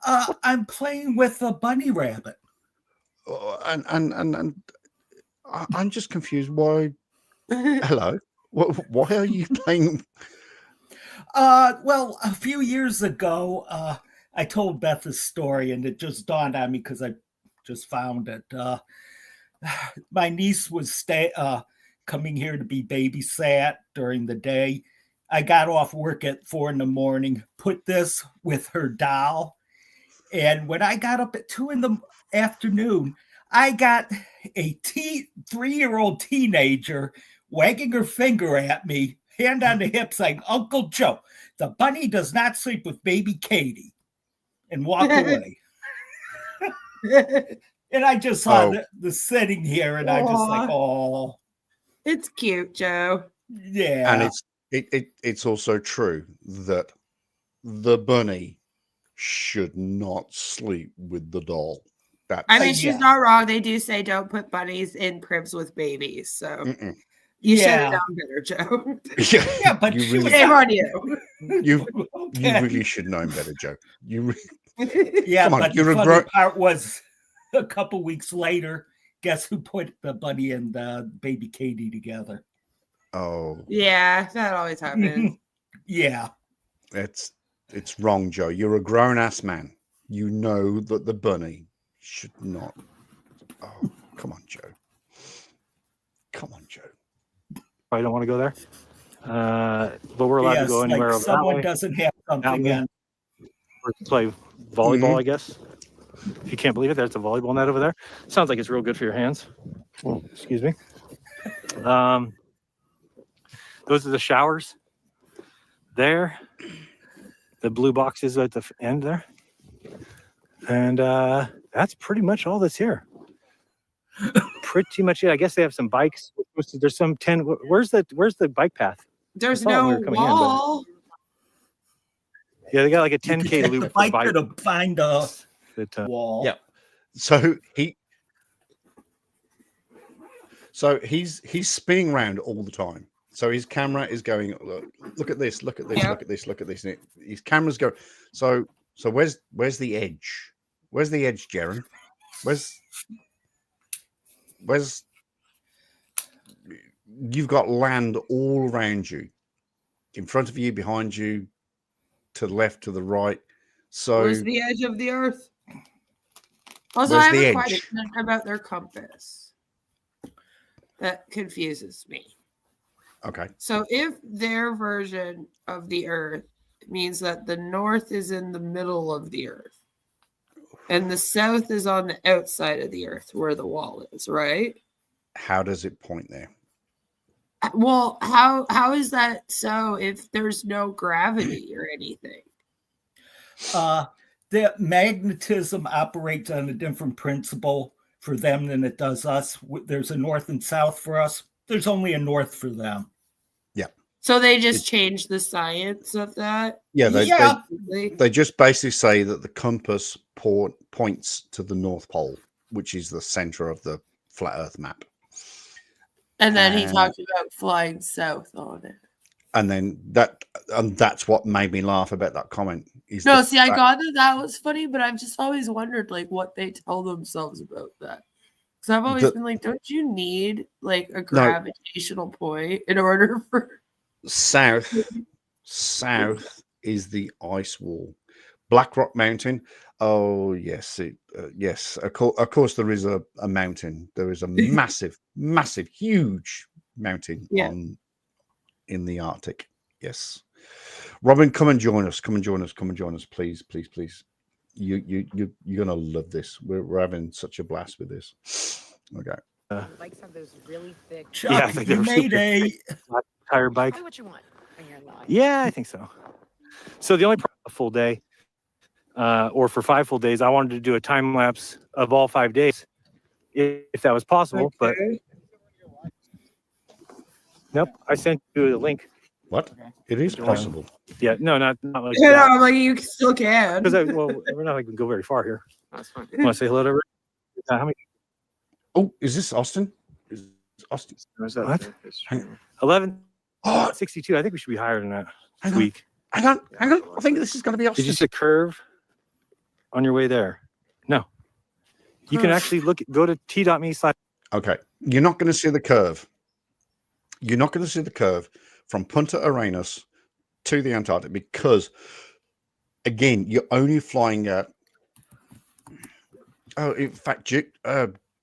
I'm playing with a bunny rabbit. And I'm just confused. Why? Hello. Why are you playing? Well, a few years ago, I told Beth a story, and it just dawned on me because I just found it. My niece was coming here to be babysat during the day. I got off work at 4 a.m, put this with her doll. And when I got up at 2 p.m, I got a 3-year-old teenager wagging her finger at me hand on the hip, saying, "Uncle Joe, the bunny does not sleep with baby Katie," and walked away. And I just saw the sitting here, and I just like, oh, It's cute, Joe. yeah. And it's also true that the bunny should not sleep with the doll. I mean, she's yeah. not wrong. They do say don't put bunnies in cribs with babies. So you should Yeah. have done better, Joe. Yeah, but you she really, was Shame on you. you okay. really should know better, Joe. Yeah, Come on, but the you're a funny grown- part was a couple weeks later, guess who put the bunny and the baby Katie together? Oh, Yeah, that always happens. Yeah. it's wrong, Joe. You're a grown ass man. You know that the bunny should not. Oh, come on, Joe. Come on, Joe. I don't want to go there. But we're allowed Yes, to go anywhere like over that someone way. doesn't have something Mountain. and Or play volleyball, Mhm. I guess. If you can't believe it, there's a volleyball net over there. Sounds like it's real good for your hands. Oh, excuse me. Those are the showers there. The blue boxes at the end there. And that's pretty much all that's here. Pretty much it. I guess they have some bikes. There's some 10. Where's the bike path? There's I thought we no were coming in, but- wall. Yeah, they got like a you could 10K take the loop for bike bike. to find a That, wall. Yeah. So he's spinning around all the time. So his camera is going, look at this, look at this, Yeah. look at this, look at this. And his camera's going. So where's the edge? Where's the edge, Jaron? Where's you've got land all around you, in front of you, behind you, to the left, to the right. So Where's the edge of the earth? Also, Where's I have the a edge? question about their compass. That confuses me. okay. So if their version of the earth means that the north is in the middle of the earth and the south is on the outside of the earth where the wall is, right? How does it point there? Well, how is that so if there's no gravity or anything? The magnetism operates on a different principle for them than it does us. There's a north and south for us. There's only a north for them. So they just changed the science of that? Yeah, Yeah. they just basically say that the compass points to the North Pole, which is the center of the flat Earth map. And then he talked about flying south on it. And then that's what made me laugh about that comment. Is No, the see, I fact- got that was funny, but I've just always wondered like what they tell themselves about that. Because I've always been like, don't you need like a gravitational point in order for south is the ice wall. Black Rock Mountain. Oh yes, yes. Of course, there is a mountain. There is a massive, huge mountain in the Arctic. Yes, Robin, come and join us. Come and join us, please. You're gonna love this. We're having such a blast with this. Okay. Bikes have those really thick. Chuck, Yeah, I think they you were made super tire bike. Probably what you want when you're alive. Yeah, I think so. So the only problem a full day, or for 5 full days, I wanted to do a time lapse of all 5 days, if that was possible. But nope, I sent you the link. What? It is possible. Yeah, no, not like you know, that. I'm like you still can. Because we're not going to go very far here. That's fine. Want to say hello to everyone? How many? Oh, is this Austin? Is Austin? What? Hang- 11. Oh, 62. I think we should be higher than that hang on. week. Hang on. I think this is going to be Did Austin. you see a curve on your way there? No. You can actually go to t.me/. Okay, you're not going to see the curve. You're not going to see the curve from Punta Arenas to the Antarctic because, again, you're only flying at. Oh, in fact,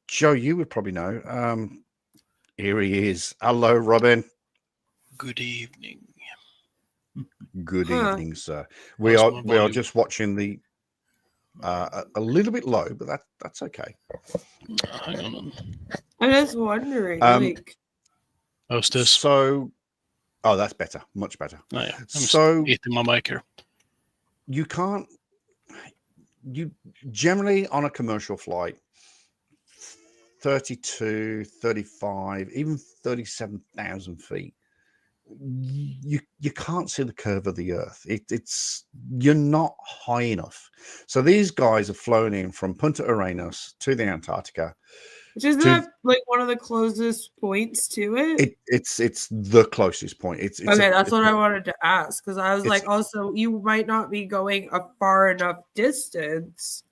Joe, you would probably know. Here he is. Hello, Robin. Good evening. Good Huh. evening, sir. We How's are my we are volume? just watching the a little bit low, but that's okay. Hang on. I'm just wondering, Um, like Hostess. So Oh, that's better. Much better. Oh, yeah. I'm So eating my mic here. you can't. You generally on a commercial flight, 32, 35, even 37,000 feet. You can't see the curve of the Earth. It's you're not high enough. So these guys have flown in from Punta Arenas to the Antarctica. Which is to- that like one of the closest points to it? It's the closest point. It's Okay, that's it's what I wanted to ask because I was it's- like, also, you might not be going a far enough distance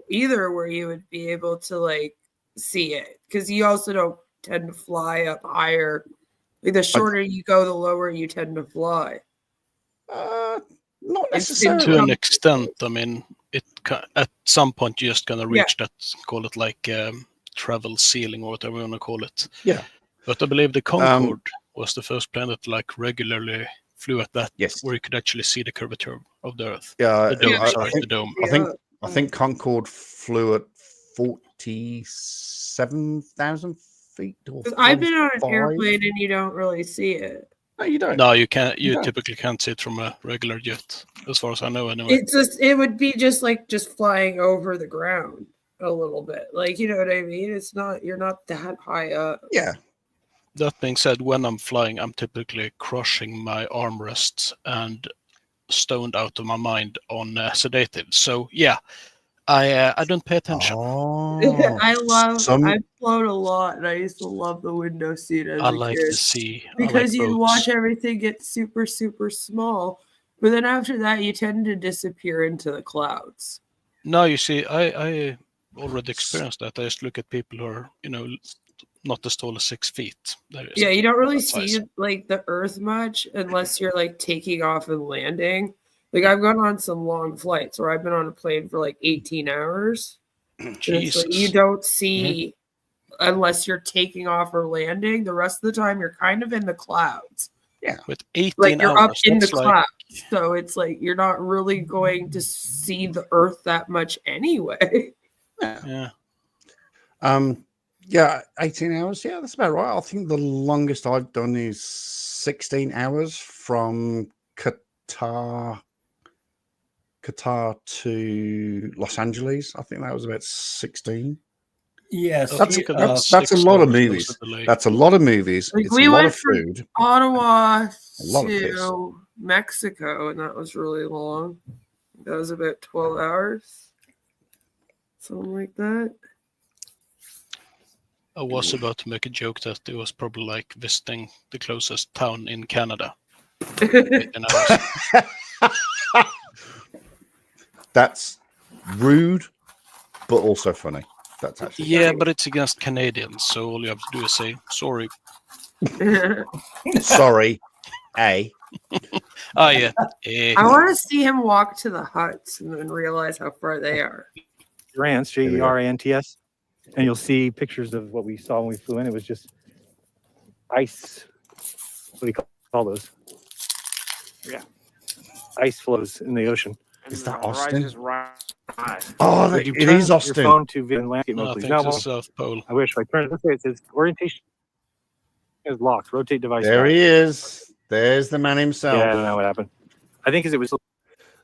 either where you would be able to like see it because you also don't tend to fly up higher. Like the shorter you go, the lower you tend to fly. not It's necessarily. To an Um, extent, I mean, at some point you're just gonna Yeah. reach that, call it like travel ceiling or whatever you want to call it. Yeah. But I believe the Concorde was the first plane that like regularly flew at that, Yes. where you could actually see the curvature of the Earth. Yeah, The dome, Yeah. sorry, the dome. I think Concorde flew at 47,000 feet. Or 'Cause I've been on an 45. airplane and you don't really see it. No, you don't. No, you can't. You No. typically can't see it from a regular jet, as far as I know. Anyway. It would be just flying over the ground a little bit. Like, you know what I mean? It's not, you're not that high up. Yeah. That being said, when I'm flying, I'm typically crushing my armrests and stoned out of my mind on sedatives. So yeah, I don't pay attention. Oh, I've flown a lot and I used to love the window seat as I a like kid. to see Because you boats. watch everything get super, super small. But then after that, you tend to disappear into the clouds. No, you see, I already experienced that. I just look at people who are, not as tall as 6 feet. Yeah, you don't really that size. see like the earth much unless you're like taking off and landing. Like I've gone on some long flights where I've been on a plane for like 18 hours. And it's Jesus. like you don't see unless you're taking off or landing. The rest of the time you're kind of in the clouds. With 18 Like you're hours, up in the that's like- clouds. So it's like you're not really going to see the earth that much anyway. Yeah. Yeah, 18 hours. Yeah, that's about right. I think the longest I've done is 16 hours from Qatar to Los Angeles. I think that was about 16. Yes, That's look at a that, lot of 6 hours movies. close to the lake. That's a lot of movies. Like, It's we a lot went of from- food. Ottawa lot of piss. to Mexico, and that was really long. That was about 12 hours. Something like that. I was about to make a joke that it was probably like visiting the closest town in Canada. 18 hours. That's rude, but also funny. That's actually Yeah, but it's against Canadians, so all you have to do is say sorry. sorry. Ah, yeah. I want to see him walk to the huts and then realize how far they are. Jerants, we go. Jerants, and you'll see pictures of what we saw when we flew in. It was just ice. What do you call those? Yeah, ice flows in the ocean. Is that Austin? Rise. Oh, Would you it turn is your Austin. phone to video and landscape No, mode, I please? think No, it's the well, South Pole. I wish. If I turn it this way, it says orientation is locked. Rotate device. There back. he is. There's the man himself. Yeah, I don't know what happened. I think because it was.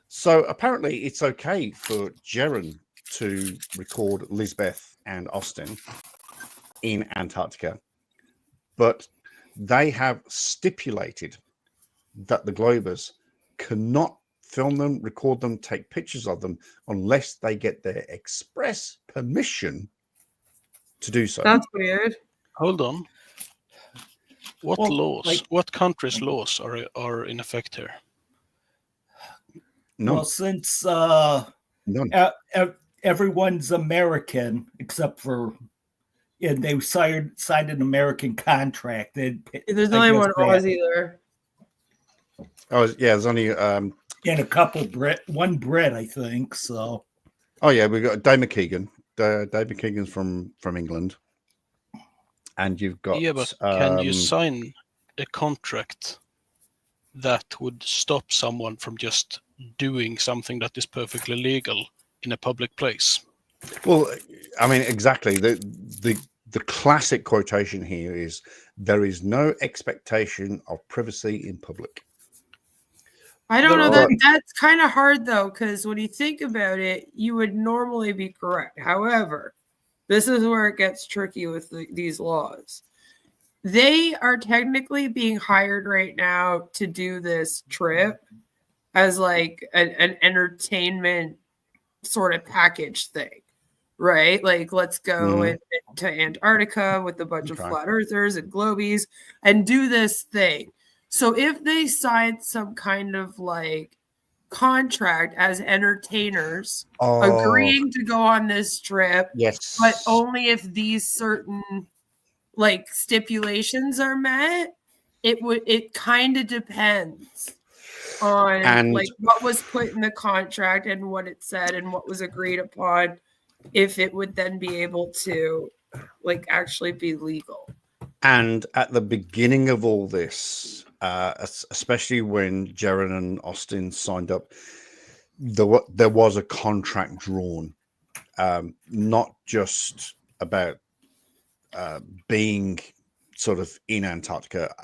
So apparently it's okay for Jaren to record Lisbeth and Austin in Antarctica, but they have stipulated that the Globers cannot film them, record them, take pictures of them unless they get their express permission to do so. That's weird. Hold on. What Well, laws? like- What countries' laws are in effect here? No, well, since none. everyone's American except for they signed an American contract. There's I only guess one that- Aussie there. Oh yeah, there's only and a couple one Brit, I think. So oh yeah, we've got Dave McKeegan. Dave McKeegan's from England. And you've got Yeah, but can you sign a contract that would stop someone from just doing something that is perfectly legal in a public place? well, I mean, exactly. The the classic quotation here is, "There is no expectation of privacy in public." I don't know There that are- that's kind of hard though, because when you think about it, you would normally be correct. However, this is where it gets tricky with these laws. They are technically being hired right now to do this trip as like an entertainment sort of package thing, right? Like, let's go to Antarctica with a bunch of Okay. flat earthers and globies and do this thing. So if they sign some kind of like contract as entertainers agreeing to go on this trip, Yes, but only if these certain like stipulations are met, it kind of depends on And- like what was put in the contract and what it said and what was agreed upon, if it would then be able to like actually be legal. And at the beginning of all this, especially when Jaron and Austin signed up, there was a contract drawn, not just about being sort of in Antarctica,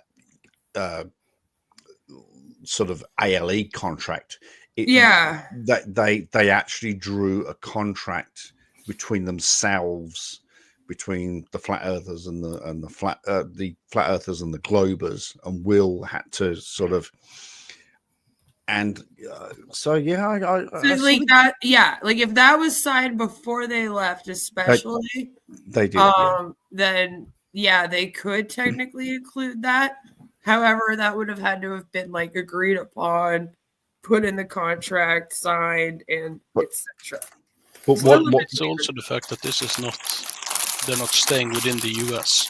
sort of ALE contract. Yeah. That they actually drew a contract between themselves, between the flat earthers and the flat earthers and the globers, and Will had to sort of, and so yeah, I So like that, yeah, like if that was signed before they left, especially they did, yeah. then yeah, they could technically include that. However, that would have had to have been like agreed upon, put in the contract, signed, and etc. But what It's also the fact that this is not, they're not staying within the US.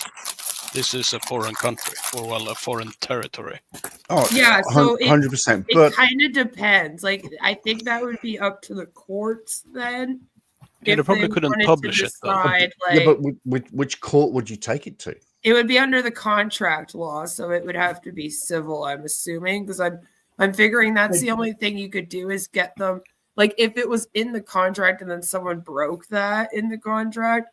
This is a foreign country, or well, a foreign territory. Oh Yeah, so 100%. it But kind of depends. Like I think that would be up to the courts then. Yeah, they if probably they couldn't wanted to publish it, though. decide, yeah, like, but which court would you take it to? it would be under the contract law, so it would have to be civil, I'm assuming, because I'm figuring that's the only thing you could do is get them. Like if it was in the contract and then someone broke that in the contract,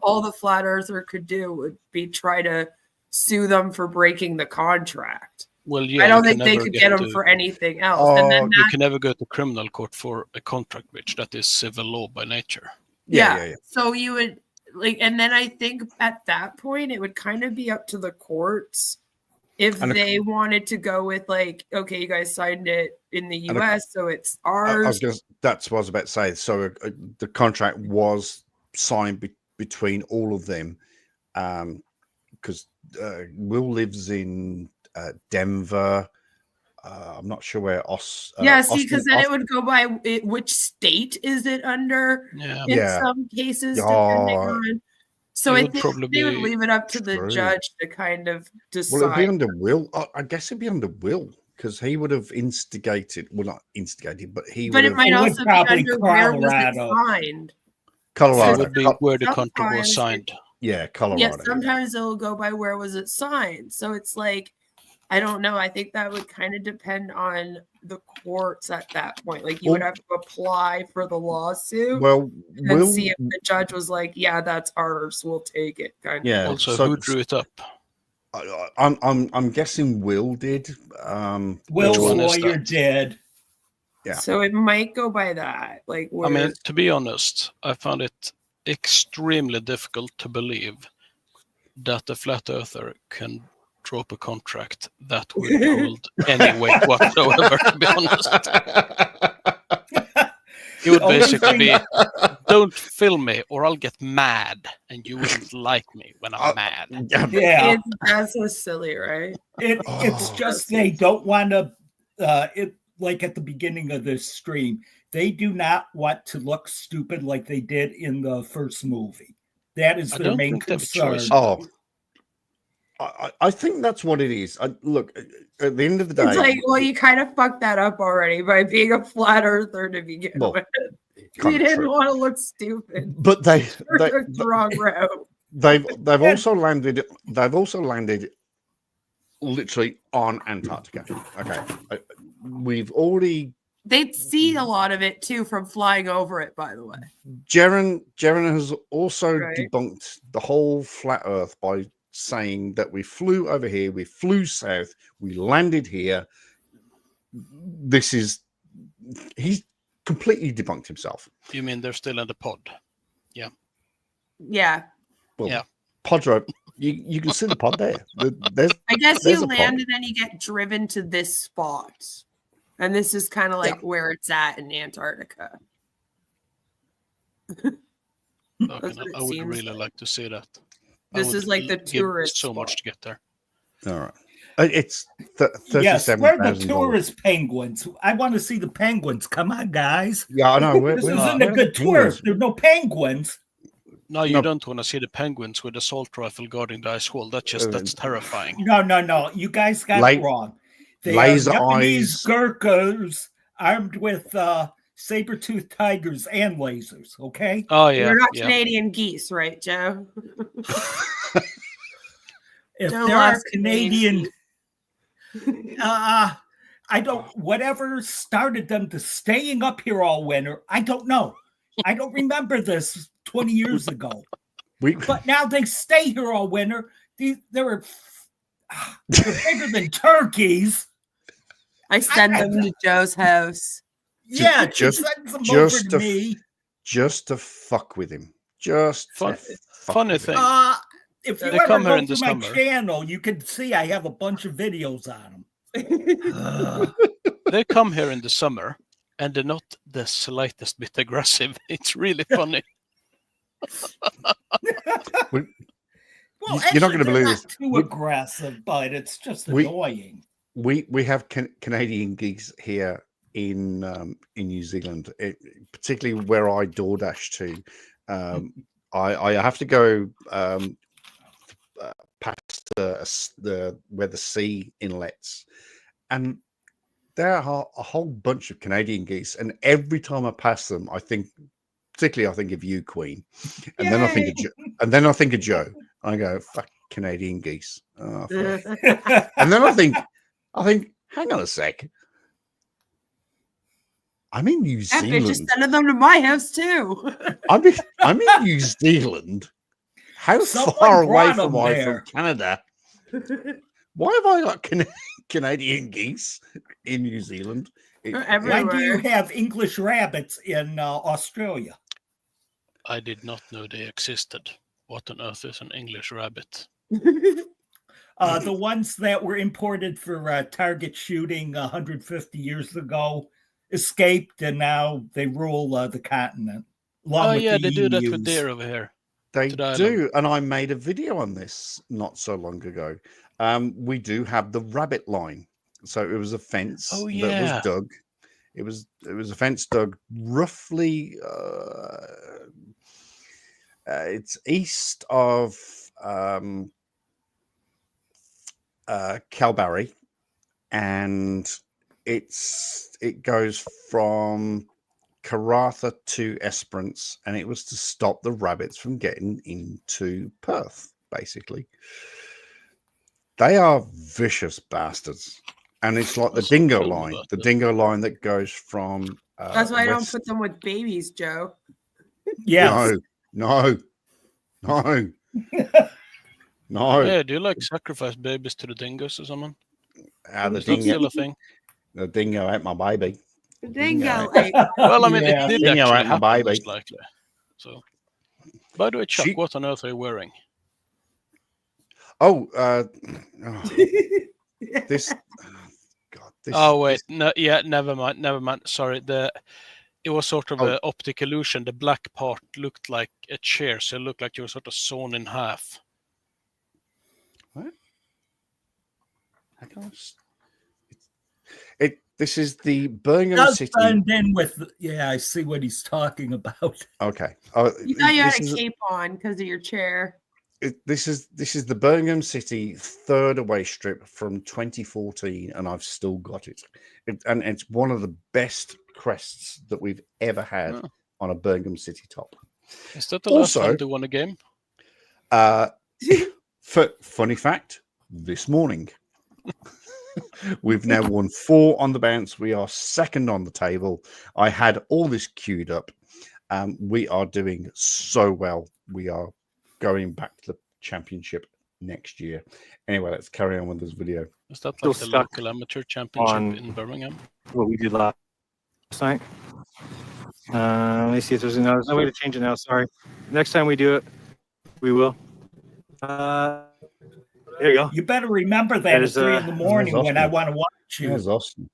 all the flat earther could do would be try to sue them for breaking the contract. Well, yeah, I don't you think can they never could get get them to- for anything else. And then You that, can never go to criminal court for a contract breach. That is civil law by nature. yeah. So you would like, and then I think at that point it would kind of be up to the courts if And they wanted to go with like, okay, you guys signed it in the And US, so it's I ours. was just, that's what I was about to say. So the contract was signed between all of them, because Will lives in Denver. I'm not sure where Yeah, see, because Austin- then it would go by which state is it under Yeah. in Yeah. some cases, depending Oh, on. So It I would think probably they would be leave it up to the true. judge to kind of decide. Well, it'd be under Will. I guess it'd be under Will, because he would have instigated. Well, not instigated, but he but would it have. might It would also be probably under where was it Colorado. signed. Colorado. It would be where the contract sometimes was signed. Yeah, Colorado. Yeah, sometimes it'll go by where was it signed. So it's like, I don't know. I think that would kind of depend on the courts at that point. Like you would Well- have to apply for the lawsuit Well, and Will. see if the judge was like, yeah, that's ours. We'll take it. Kind of. Yeah. Also, so- who drew it up? I'm guessing Will did. Will's Which one is lawyer that? did. Yeah. So it might go by that. Like, I mean, where- to be honest, I found it extremely difficult to believe that a flat earther can draw up a contract that would hold any weight whatsoever, to be honest. It would Only basically be, thing- don't film me or I'll get mad and you wouldn't like me when I'm mad. Yeah, that's so silly, right? it's Oh. just they don't want to. It like at the beginning of this stream, they do not want to look stupid like they did in the first movie. That is I their don't main think they have a concern. choice. Oh, I think that's what it is. Look, at the end of the day, It's like, well, you kind of fucked that up already by being a flat earther to begin Well, with. kind You of didn't true. want to look stupid. but they You took the wrong route. they've also landed. They've also landed literally on Antarctica. Okay, we've already they'd see a lot of it too from flying over it, by the way. Jaren has also Right. debunked the whole flat Earth by saying that we flew over here, we flew south, we landed here. He's completely debunked himself. You mean they're still in the pod? Yeah. Well, Yeah. Podro, you can see the pod there. There's I guess There's you a pod. land and then you get driven to this spot. And this is kind of like where it's at in Antarctica. Okay, That's what it I would seems really like to see that. I This would is like the give tourist so much spot. to get there. all right. It's Yes, we're the $37,000. tourist penguins. I want to see the penguins. Come on, guys. Yeah, I know. This we're isn't we're a good the tour. penguins. There's no penguins. No, you No. don't want to see the penguins with assault rifle guarding the ice wall. That's terrifying. No. You guys got Light- it wrong. They laser are Japanese eyes. Gurkhas armed with saber-toothed tigers and lasers. Okay. Oh yeah, You're not yeah. Canadian geese, right, Joe? If Joe there are loves Canadian, I don't. Whatever started them to staying up here all winter, I don't know. I don't remember this 20 years ago. But now they stay here all winter. They're bigger than turkeys. I send them to Joe's house. Yeah, just- send them over just to to me. just to fuck with him. Just to Fun- fuck funny with him. thing. If you They ever come here go in to the my summer. channel, you can see I have a bunch of videos on them. They come here in the summer, and they're not the slightest bit aggressive. It's really funny. Well, You're not actually, gonna they're believe not this. Too We- aggressive, but it's just we- annoying. We have Canadian geese here in New Zealand, particularly where I DoorDash to. I have to go past the where the sea inlets, and there are a whole bunch of Canadian geese. And every time I pass them, I think of you, Queen, and then I think of Joe. I go, fuck Canadian geese. Oh, fuck. And then I think, hang on a sec. I'm in New That bitch is Zealand. sending them to my house too. I'm in New Zealand. How Someone far away brought 'em from I there. from Canada? Why have I got Canadian geese in New Zealand? They're Why everywhere. do you have English rabbits in Australia? I did not know they existed. What on earth is an English rabbit? The ones that were imported for target shooting 150 years ago escaped, and now they rule the continent. along Oh with yeah, the they do that with EUs. deer over here. They to the island. do, and I made a video on this not so long ago. We do have the rabbit line, so it was a fence Oh, that yeah. was dug. It was a fence dug roughly. It's east of Kalbarri, and it goes from Karratha to Esperance, and it was to stop the rabbits from getting into Perth. Basically, they are vicious bastards, and it's like the What's so dingo cool line, about the them? dingo line that goes from. That's why I don't west- put them with babies, Joe. Yes. No. No. Yeah, do you like sacrifice babies to the dingoes or something? The Is that still dingo, a thing? the dingo ate my baby. Dingo. Well, I mean, Yeah. it did Dingo actually ate my happen, baby. most likely. So, by the way, Chuck, She- what on earth are you wearing? Oh, this. God, this. Oh wait, no, yeah, never mind. Sorry, it was sort of Oh. an optic illusion. The black part looked like a chair, so it looked like you were sort of sawn in half. How can I this is the Birmingham Does City. blend in with. Yeah, I see what he's talking about. Okay. You thought you had this a is- cape on because of your chair. This is the Birmingham City third away strip from 2014, and I've still got it. And it's one of the best crests that we've ever had Oh. on a Birmingham City top. Is that the last Also- time they won a game? Funny fact: this morning. We've now won 4 on the bounce. We are second on the table. I had all this queued up. We are doing so well. We are going back to the championship next year. Anyway, let's carry on with this video. Is that Still like the stuck local amateur championship on- in Birmingham? What we did last night. Let me see if there's no way to change it now. Sorry. Next time we do it, we will. There you go. You better remember that There's, at 3 in the morning there's when I Austin. want to watch you. Here's Austin.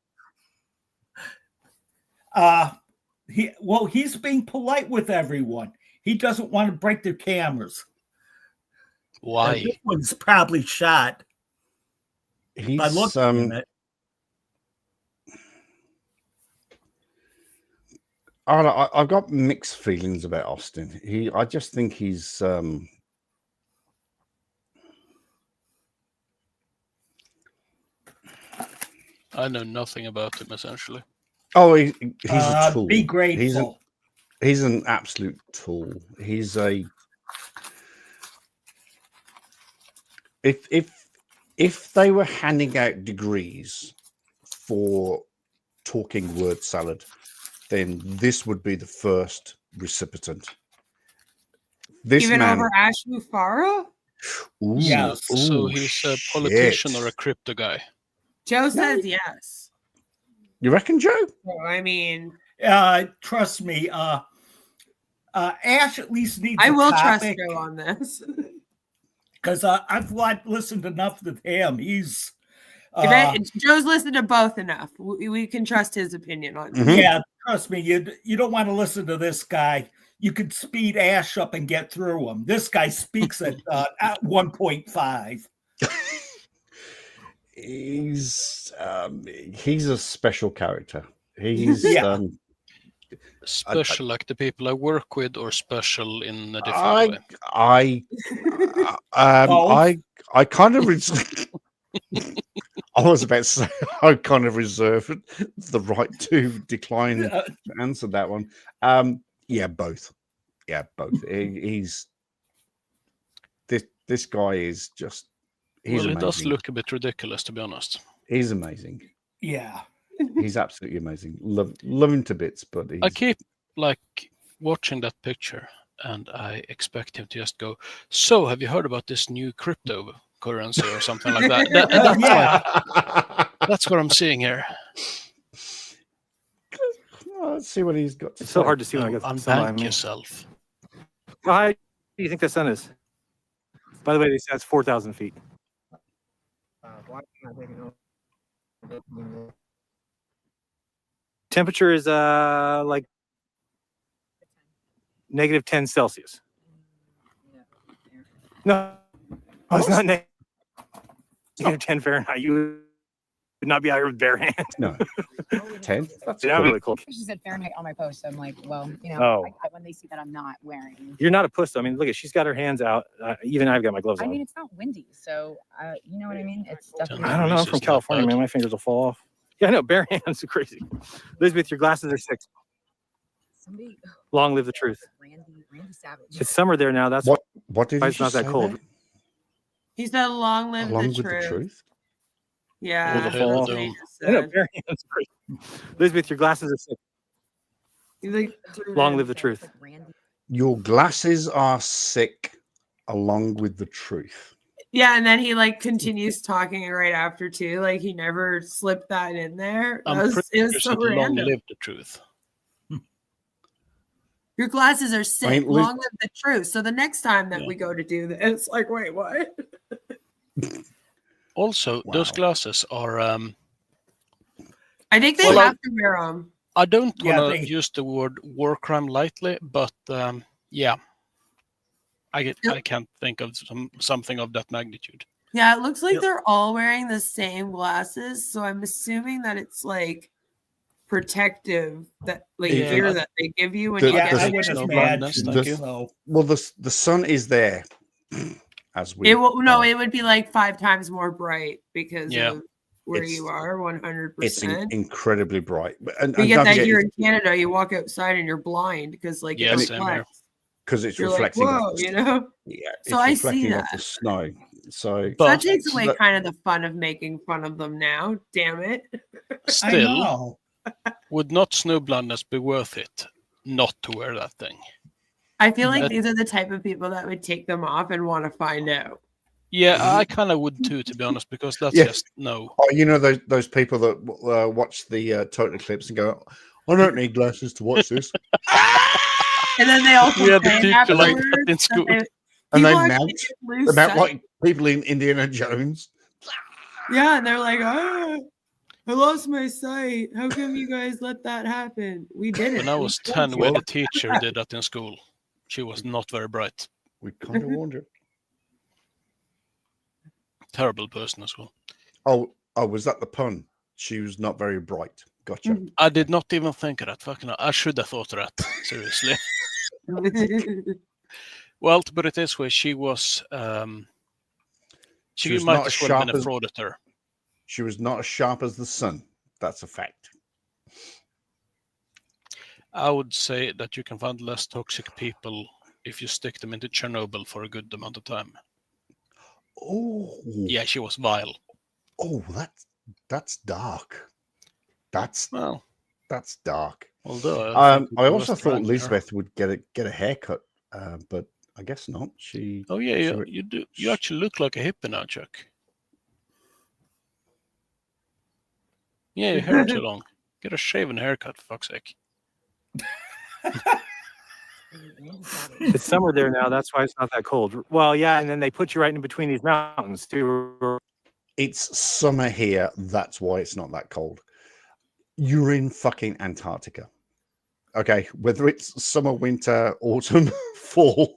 He's being polite with everyone. He doesn't want to break their cameras. Why? This one's probably shot. By He's looking at it. I've got mixed feelings about Austin. I just think he's I know nothing about him essentially. oh he's a tool. Be grateful. He's an absolute tool. He's a if they were handing out degrees for talking word salad, then this would be the first recipient. This Even man, over Ash Mufara? ooh, Yes. So ooh, he's a politician or a shit. crypto guy. Joe says yes. You reckon, Joe? So, I mean, Trust me. Ash at least needs. I a will trust topic, Joe on this. because I've listened enough to him. He's Joe's listened to both enough. We can trust his opinion on Mhm. it. yeah. Trust me. You don't want to listen to this guy. You could speed Ash up and get through him. This guy speaks at 1.5. He's a special character. He's Yeah. Special like the people I work with, or special in a different way. I kind of I was about to say I kind of reserve the right to decline to answer that one. Yeah, both. Yeah, both. He's this guy is just he's Well, it amazing. does look a bit ridiculous, to be honest. He's amazing. Yeah. He's absolutely amazing. Love him to bits, but I he's, keep like watching that picture, and I expect him to just go, "So, have you heard about this new cryptocurrency or something like that?" That's what I'm seeing here. Well, let's see what he's got. To It's so say. hard to see when I get Unbank yourself. How high do you think the sun is? By the way, they say it's 4,000 feet. Temperature is like negative 10 Celsius. No, it's not negative 10 Fahrenheit. You would not be out here with bare hands. No, 10. That's Yeah, cool. really cool. She said Fahrenheit on my post. So I'm like, well, Oh. when they see that I'm not wearing. You're not a puss. I mean, look at she's got her hands out. Even I've got my gloves I on. mean, it's not windy, so you know what I mean. It's definitely. I don't know. I'm from California, man. My fingers will fall off. Yeah, I know. Bare hands are crazy. Elizabeth, your glasses are 6. Somebody. Long live the truth. Randy Savage. It's summer there now. That's What did why you it's not say that cold. there? He said, "Long live Along the with truth." the truth. Yeah, Will the that's hell what do. he just I know. said. Bare hands are crazy. Elizabeth, your glasses are 6. He's like, threw it Long in. live the truth. Your glasses are sick, along with the truth. Yeah, and then he like continues talking right after too. Like he never slipped that in there. I'm It pretty was sure so it's long random. live the truth. Your glasses are sick. mean, Liz- Long live the truth. So the next time that Yeah. we go to do this, like, wait, what? Also, those Wow. glasses are. I think they Well, have to wear them. I don't Yeah, want to they- use the word war crime lightly, but yeah, I can't think of something of that magnitude. Yeah, it looks like Yep. they're all wearing the same glasses. So I'm assuming that it's like protective that like Yeah. gear that they give you when The- you Yeah, get I the- would no imagine blindness, thank you. so. Well, the sun is there, as we. it will no, it would be like 5 times more bright because Yeah. of where It's- you are, It's 100%. incredibly bright. And We get don't that forget, here in Canada. You walk outside and you're blind because like Yeah, it same here. reflects. because it's You're like, reflecting whoa, off the, you know? yeah, So it's I see reflecting off that. the snow. So But That takes away that- kind of the fun of making fun of them now. Damn it. I still, know. would not snow blindness be worth it not to wear that thing? I feel like That- these are the type of people that would take them off and want to find out. Yeah, I kind of would too, to be honest, because that's Yeah. just no. Oh, you know those people that watch the total eclipse and go, "I don't need glasses to watch this," And then they all We had the complain teacher like afterwards that in that school. and people they actually mount lose about sight. like people in Indiana Jones. Yeah, and they're like, I lost my sight. How come you guys let that happen? We didn't. When I We was told 10, you." we had a teacher did that in school. She was not very bright. We kind of wonder. Terrible person as well. Oh, was that the pun? She was not very bright. Gotcha. I did not even think of that. Fucking hell. I should have thought of that. Seriously. Well, to put it this way, she was. She was might not as as well sharp have been a as- fraud at her. She was not as sharp as the sun. That's a fact. I would say that you can find less toxic people if you stick them into Chernobyl for a good amount of time. Oh, Yeah, she was vile. Oh, that's dark. That's Well, dark. although I think it also was thought dragging her. Elizabeth would get a haircut, but I guess not. She. Oh yeah, she- you do. You actually look like a hippie now, Chuck. Yeah, your hair too long. Get a shaven haircut, for fuck's sake. It's summer there now. That's why it's not that cold. Well, yeah, and then they put you right in between these mountains too. It's summer here. That's why it's not that cold. You're in fucking Antarctica. Okay, whether it's summer, winter, autumn, fall,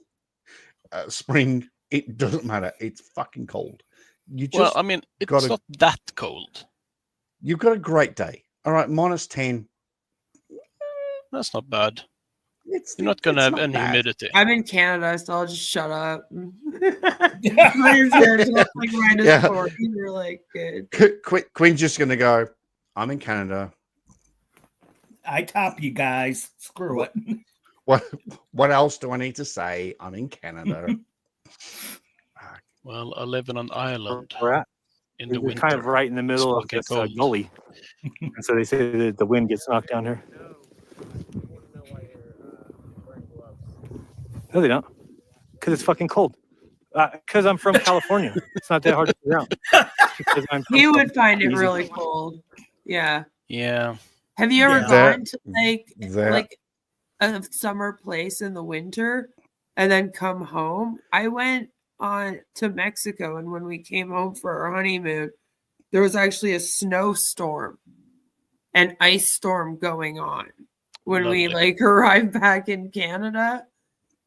spring, it doesn't matter. It's fucking cold. You just Well, I mean, it's gotta- not that cold. you've got a great day. All right, -10. That's not bad. It's You're not gonna it's have not any bad. humidity. I'm in Canada, so I'll just shut up. Players here just like right as Yeah. forward. You're like good. Queen's just gonna go. I'm in Canada. I top you guys. Screw it. What else do I need to say? I'm in Canada. Well, I live in an island We're at. in the We're winter. kind of right in the middle of fucking this cold. gully, and so they say that the wind gets knocked down here. No, they don't, because it's fucking cold. Because I'm from California, it's not that hard to figure out. Because I'm from He would find it Easy. really cold. Yeah. Yeah. Have you ever Yeah. gone to There- like a summer place in the winter and then come home? I went on to Mexico, and when we came home for our honeymoon, there was actually a snowstorm, an ice storm going on when we Lovely. like arrived back in Canada.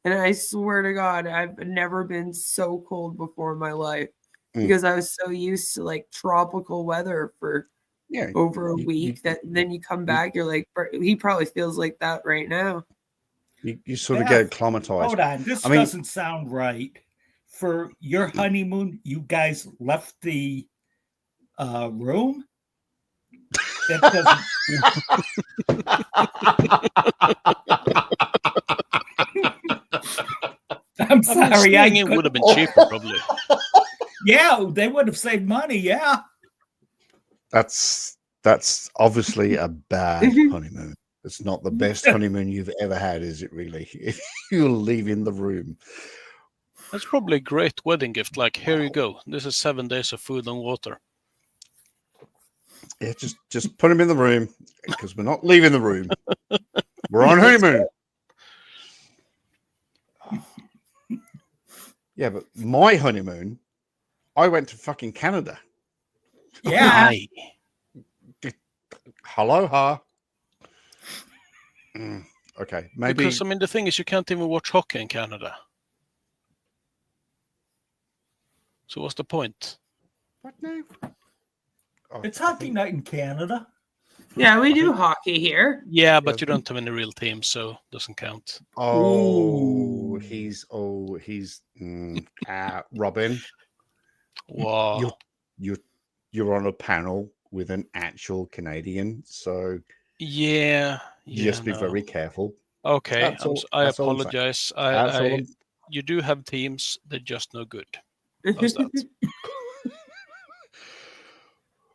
And I swear to God, I've never been so cold before in my life Mm. because I was so used to like tropical weather for Yeah, over a you- week you- that then you come back, you're like, he probably feels like that right now. you sort of Yeah. get acclimatized. Hold on. This I mean- doesn't sound right. For your honeymoon, you guys left the room? That doesn't. I'm sorry. I it would have been cheaper, probably. Yeah, they would have saved money. Yeah. That's obviously a bad honeymoon. It's not the best honeymoon you've ever had, is it really? If you're leaving the room. That's probably a great wedding gift. Like, here you go. This is 7 days of food and water. Yeah, just put him in the room because we're not leaving the room. We're on honeymoon. Yeah, but my honeymoon, I went to fucking Canada. Yeah. Aye. Hello, ha. Okay, maybe. Because, I mean, the thing is, you can't even watch hockey in Canada. So what's the point? What now? Oh, It's I hockey think- night in Canada. Yeah, we do hockey here. Yeah, but you don't have any real teams, so it doesn't count. Oh, Ooh. he's Robin. Wow. You're on a panel with an actual Canadian, so Yeah. just be no. very careful. Okay, That's all- I that's all I'm saying. apologize. That's all I'm- You do have teams, they're just no good. How's that?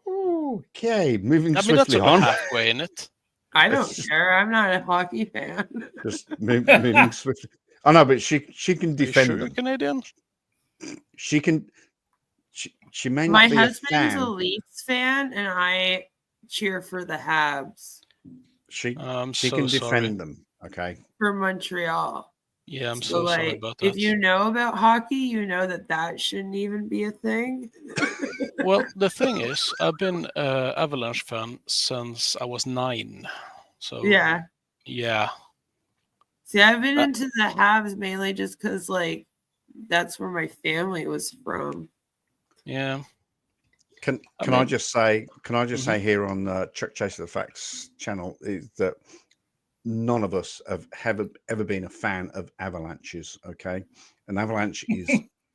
Okay, moving I mean, that's swiftly about on. halfway in it. I don't care. I'm not a hockey fan. Just moving swiftly. Oh no, but she can Are you defend sure you're them. Canadian? She can. She may My not be a husband's a fan. Leafs fan, and I cheer for the Habs She I'm she so can sorry. defend them. Okay. for Montreal. Yeah, I'm So, so sorry like, about if that. you know about hockey, you know that shouldn't even be a thing. Well, the thing is, I've been an Avalanche fan since I was 9. So Yeah. yeah. See, I've been Uh, into the Habs mainly just because, like, that's where my family was from. Yeah. Can I I mean- just say? Can I just Mhm. say here on Chuck Chase of the Facts channel is that none of us have ever been a fan of avalanches. Okay, an avalanche is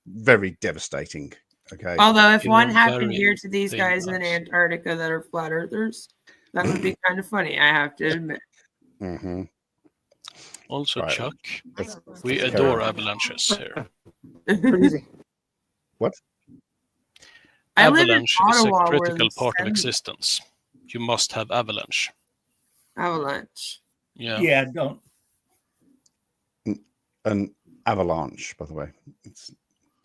very devastating. Okay. Although, if You're one happened very here to these guys in dangerous. Antarctica that are flat earthers, that would be kind of funny, I have to admit. Mm-hmm. Also, Right. Chuck, Let's we carry adore on. avalanches here. What? I live in Avalanche is a Ottawa, where critical the part of sun- existence. You must have avalanche. Avalanche. Yeah. Yeah, don't. An avalanche, by the way. It's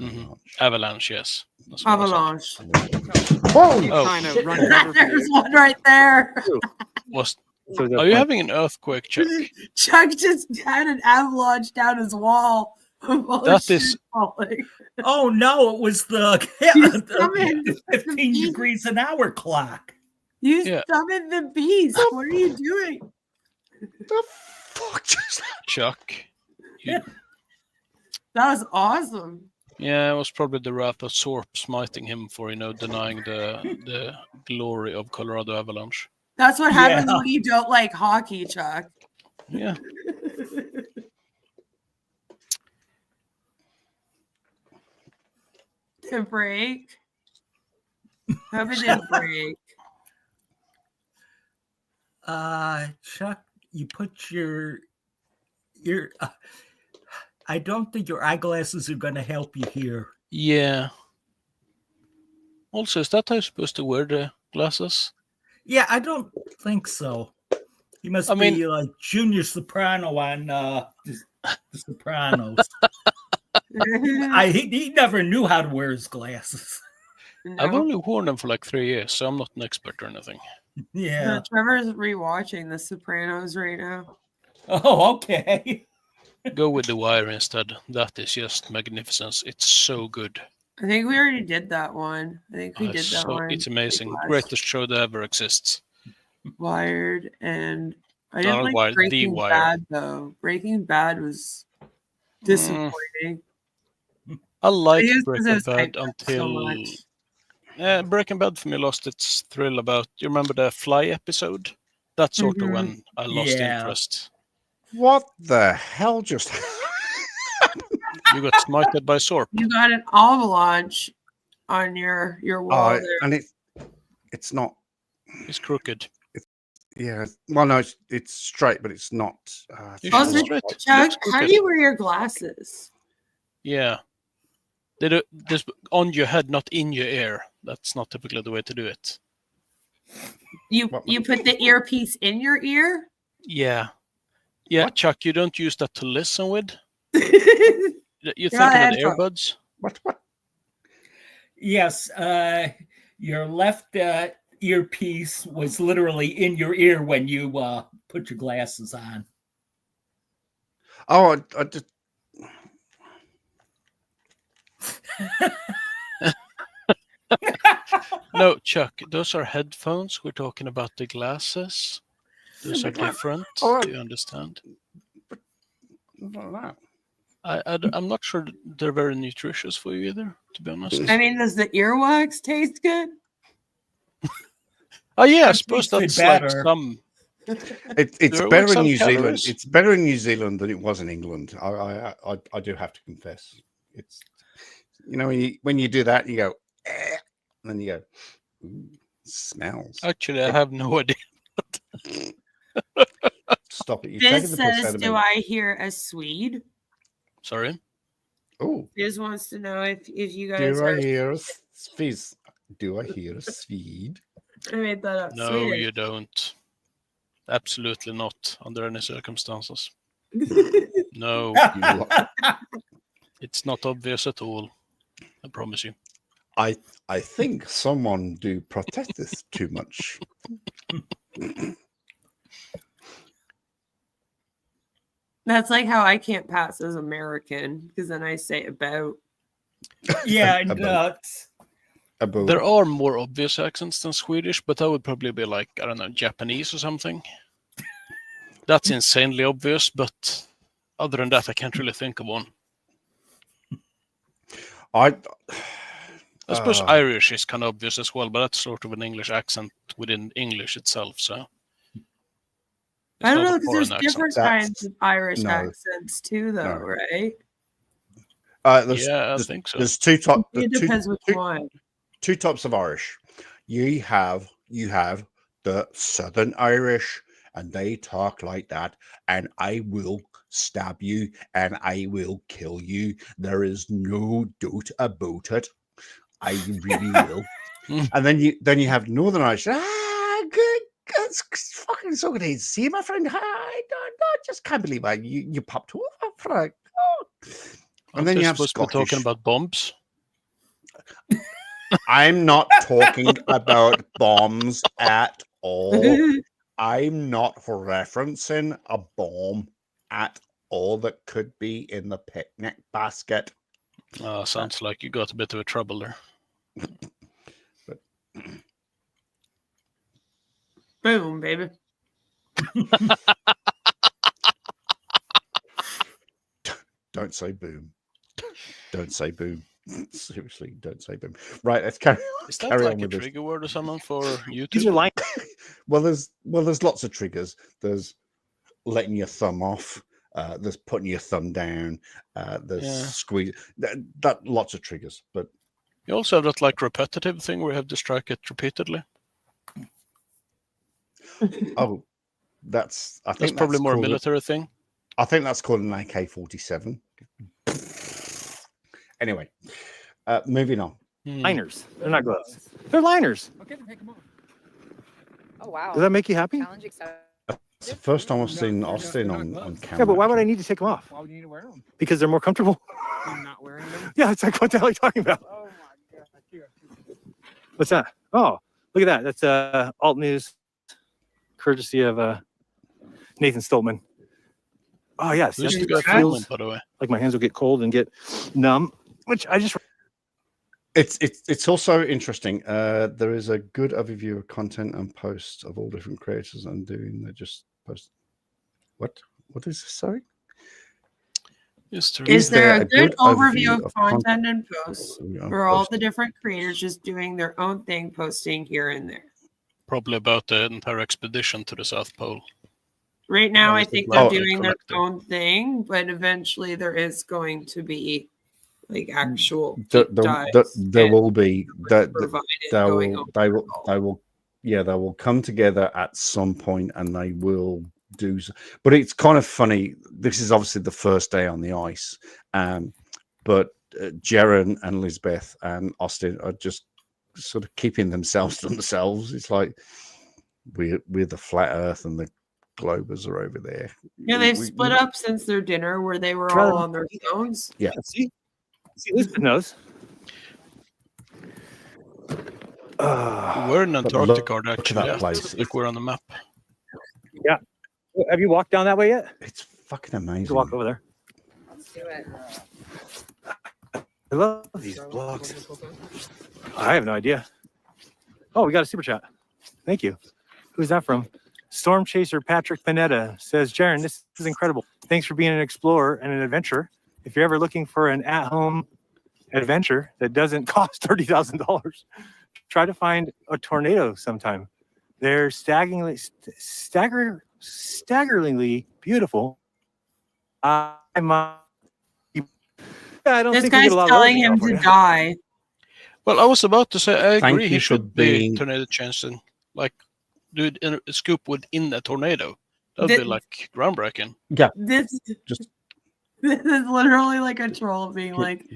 Mhm. avalanche. Avalanche, yes. That's what I said. Avalanche. Oh, Trying to shit. run cover for There's you. one right there. Was, So are you having an earthquake, Chuck? Chuck just had an avalanche down his wall. Of all That shit is- falling. Oh no, it was the, summoned the 15 the degrees an hour clock. You Yeah. summoned the beast. What are you doing? The fuck just Chuck. You- That was awesome. Yeah, it was probably the wrath of Sorp smiting him for, denying the glory of Colorado Avalanche. That's what happens Yeah. when you don't like hockey, Chuck. Yeah. To break. Hope it didn't break. Chuck, you put your I don't think your eyeglasses are going to help you here. Yeah. Also, is that how you're supposed to wear the glasses? Yeah, I don't think so. He must I mean- be like Junior Soprano on the Sopranos. He never knew how to wear his glasses. I've No. only worn them for like 3 years, so I'm not an expert or anything. Yeah. Trevor's rewatching The Sopranos right now. Oh, okay. Go with The Wire instead. That is just magnificence. It's so good. I think we already did that one. I think we did that one. It's amazing. last Greatest show that ever exists. Wired, and I Not didn't like Wired, The Breaking Wire. Bad though. Breaking Bad was disappointing. I liked guess 'cause it Breaking was Bad hyped up so until much. Breaking Bad for me lost its thrill about. You remember the Fly episode? That's sort of Mhm. when I lost Yeah. interest. what the hell just You got smited by Sorp. You got an avalanche on your wall oh, there. and it's not It's crooked. yeah well no it's straight but it's not You Oh, should so straight. Chuck, Looks how crooked. do you wear your glasses? Yeah. They do this on your head, not in your ear. That's not typically the way to do it. You What- put the earpiece in your ear? Yeah. Yeah, Chuck, you don't use that to listen with. You think Yeah, of the headphones. earbuds? what Yes, your left earpiece was literally in your ear when you put your glasses on. oh I just No, Chuck, those are headphones. We're talking about the glasses. Those are different. Oh, Do you understand? no. I'm not sure they're very nutritious for you either, to be honest. I mean, does the earwax taste good? Oh yeah, I It suppose tastes that's like better. some. It's There better was in some New Zealand. calories. It's better in New Zealand than it was in England. I do have to confess. It's when you do that you go and then you go smells. Actually, I have no idea. Stop it. You're taking Fizz the piss says, out of "Do me. I hear a Swede?" Sorry. Oh, Fizz wants to know if you guys do I are. hear a Fizz? Do I hear a Swede? I made that up. No, Swedish. you don't. Absolutely not under any circumstances. No, You are- it's not obvious at all. I promise you. I think someone do protest this too much. That's like how I can't pass as American because then I say about. Yeah, About- nuts. About There are more obvious accents than Swedish, but that would probably be like, I don't know, Japanese or something. That's insanely obvious, but other than that, I can't really think of one. I suppose Irish is kind of obvious as well, but that's sort of an English accent within English itself, so. It's I don't not know a because foreign there's accent. different That's- kinds of Irish no. accents too, though, No. right? Yeah, I think so. There's two types. It depends which one. Two types of Irish. You have the Southern Irish, and they talk like that, and I will stab you and I will kill you. There is no doubt about it. I really will. And then you have Northern Irish. Good. It's fucking so good to see you, my friend. I just can't believe you popped over for it. Oh. And then you have supposed to be Scottish. talking about bombs. I'm not talking about bombs at all. I'm not referencing a bomb at all that could be in the picnic basket. Sounds like you got a bit of a trouble there. But Boom, baby. don't say boom. Don't say boom. Seriously, don't say boom. Right, let's carry Is that carry like on a with this. trigger word or something for These are YouTube? like Well, there's lots of triggers. There's letting your thumb off. There's putting your thumb down. There's Yeah. squeeze. That lots of triggers. But You also have that like repetitive thing where you have to strike it repeatedly. oh, that's I think That's probably more a called military thing. I think that's called an AK-47. Anyway, moving on. liners. They're not gloves. They're liners. Okay, then take them off. Oh wow. Does that make you happy? Challenge accepted. It's the first time I've seen Austin on camera. Yeah, but why would I need to take them off? Why would you need to wear them? Because they're more comfortable. I'm not wearing them. Yeah, it's like what the hell are you talking about? Oh my god. Here. What's that? Oh, look at that. That's alt news, courtesy of Nathan Stoltman. Oh yes, Who's that the guy feels filming, by the way? like my hands will get cold and get numb, which I just It's also interesting. There is a good overview of content and posts of all different creators and doing. They just post. What is this? Sorry. Is there a good overview of content content and posts for all the different creators just doing their own thing, posting here and there? Probably about the entire expedition to the South Pole. Right now, Or I is it think like they're a doing their collective? own thing, but eventually there is going to be like actual There, deep dives there and will be that provided they going will over they it will all. they will yeah they will come together at some point and they will do. But it's kind of funny. This is obviously the first day on the ice, but Jaren and Elizabeth and Austin are just sort of keeping themselves to themselves. It's like we're the flat Earth and the Globers are over there. Yeah, they've split up since their dinner where they were Rather- all on their phones. Yeah. see Elizabeth knows. We're in But Antarctica, look at actually. that Yeah. place. Like we're on the map. Have you walked down that way yet? It's fucking You amazing. can walk over there. Let's do it. I love these blogs. I have no idea. Oh, we got a super chat. Thank you. Who's that from? Storm Chaser Patrick Panetta says, Jaren, this is incredible. Thanks for being an explorer and an adventurer. If you're ever looking for an at-home adventure that doesn't cost $30,000, try to find a tornado sometime. They're staggeringly beautiful. I don't This think we guy's get a lot of telling those in him to California. die. Well, I was about to say, I Thank agree. you He for should be being- tornado chasing, like, do a scoop within a tornado. That'd be like groundbreaking. This Just this is literally like a troll being like,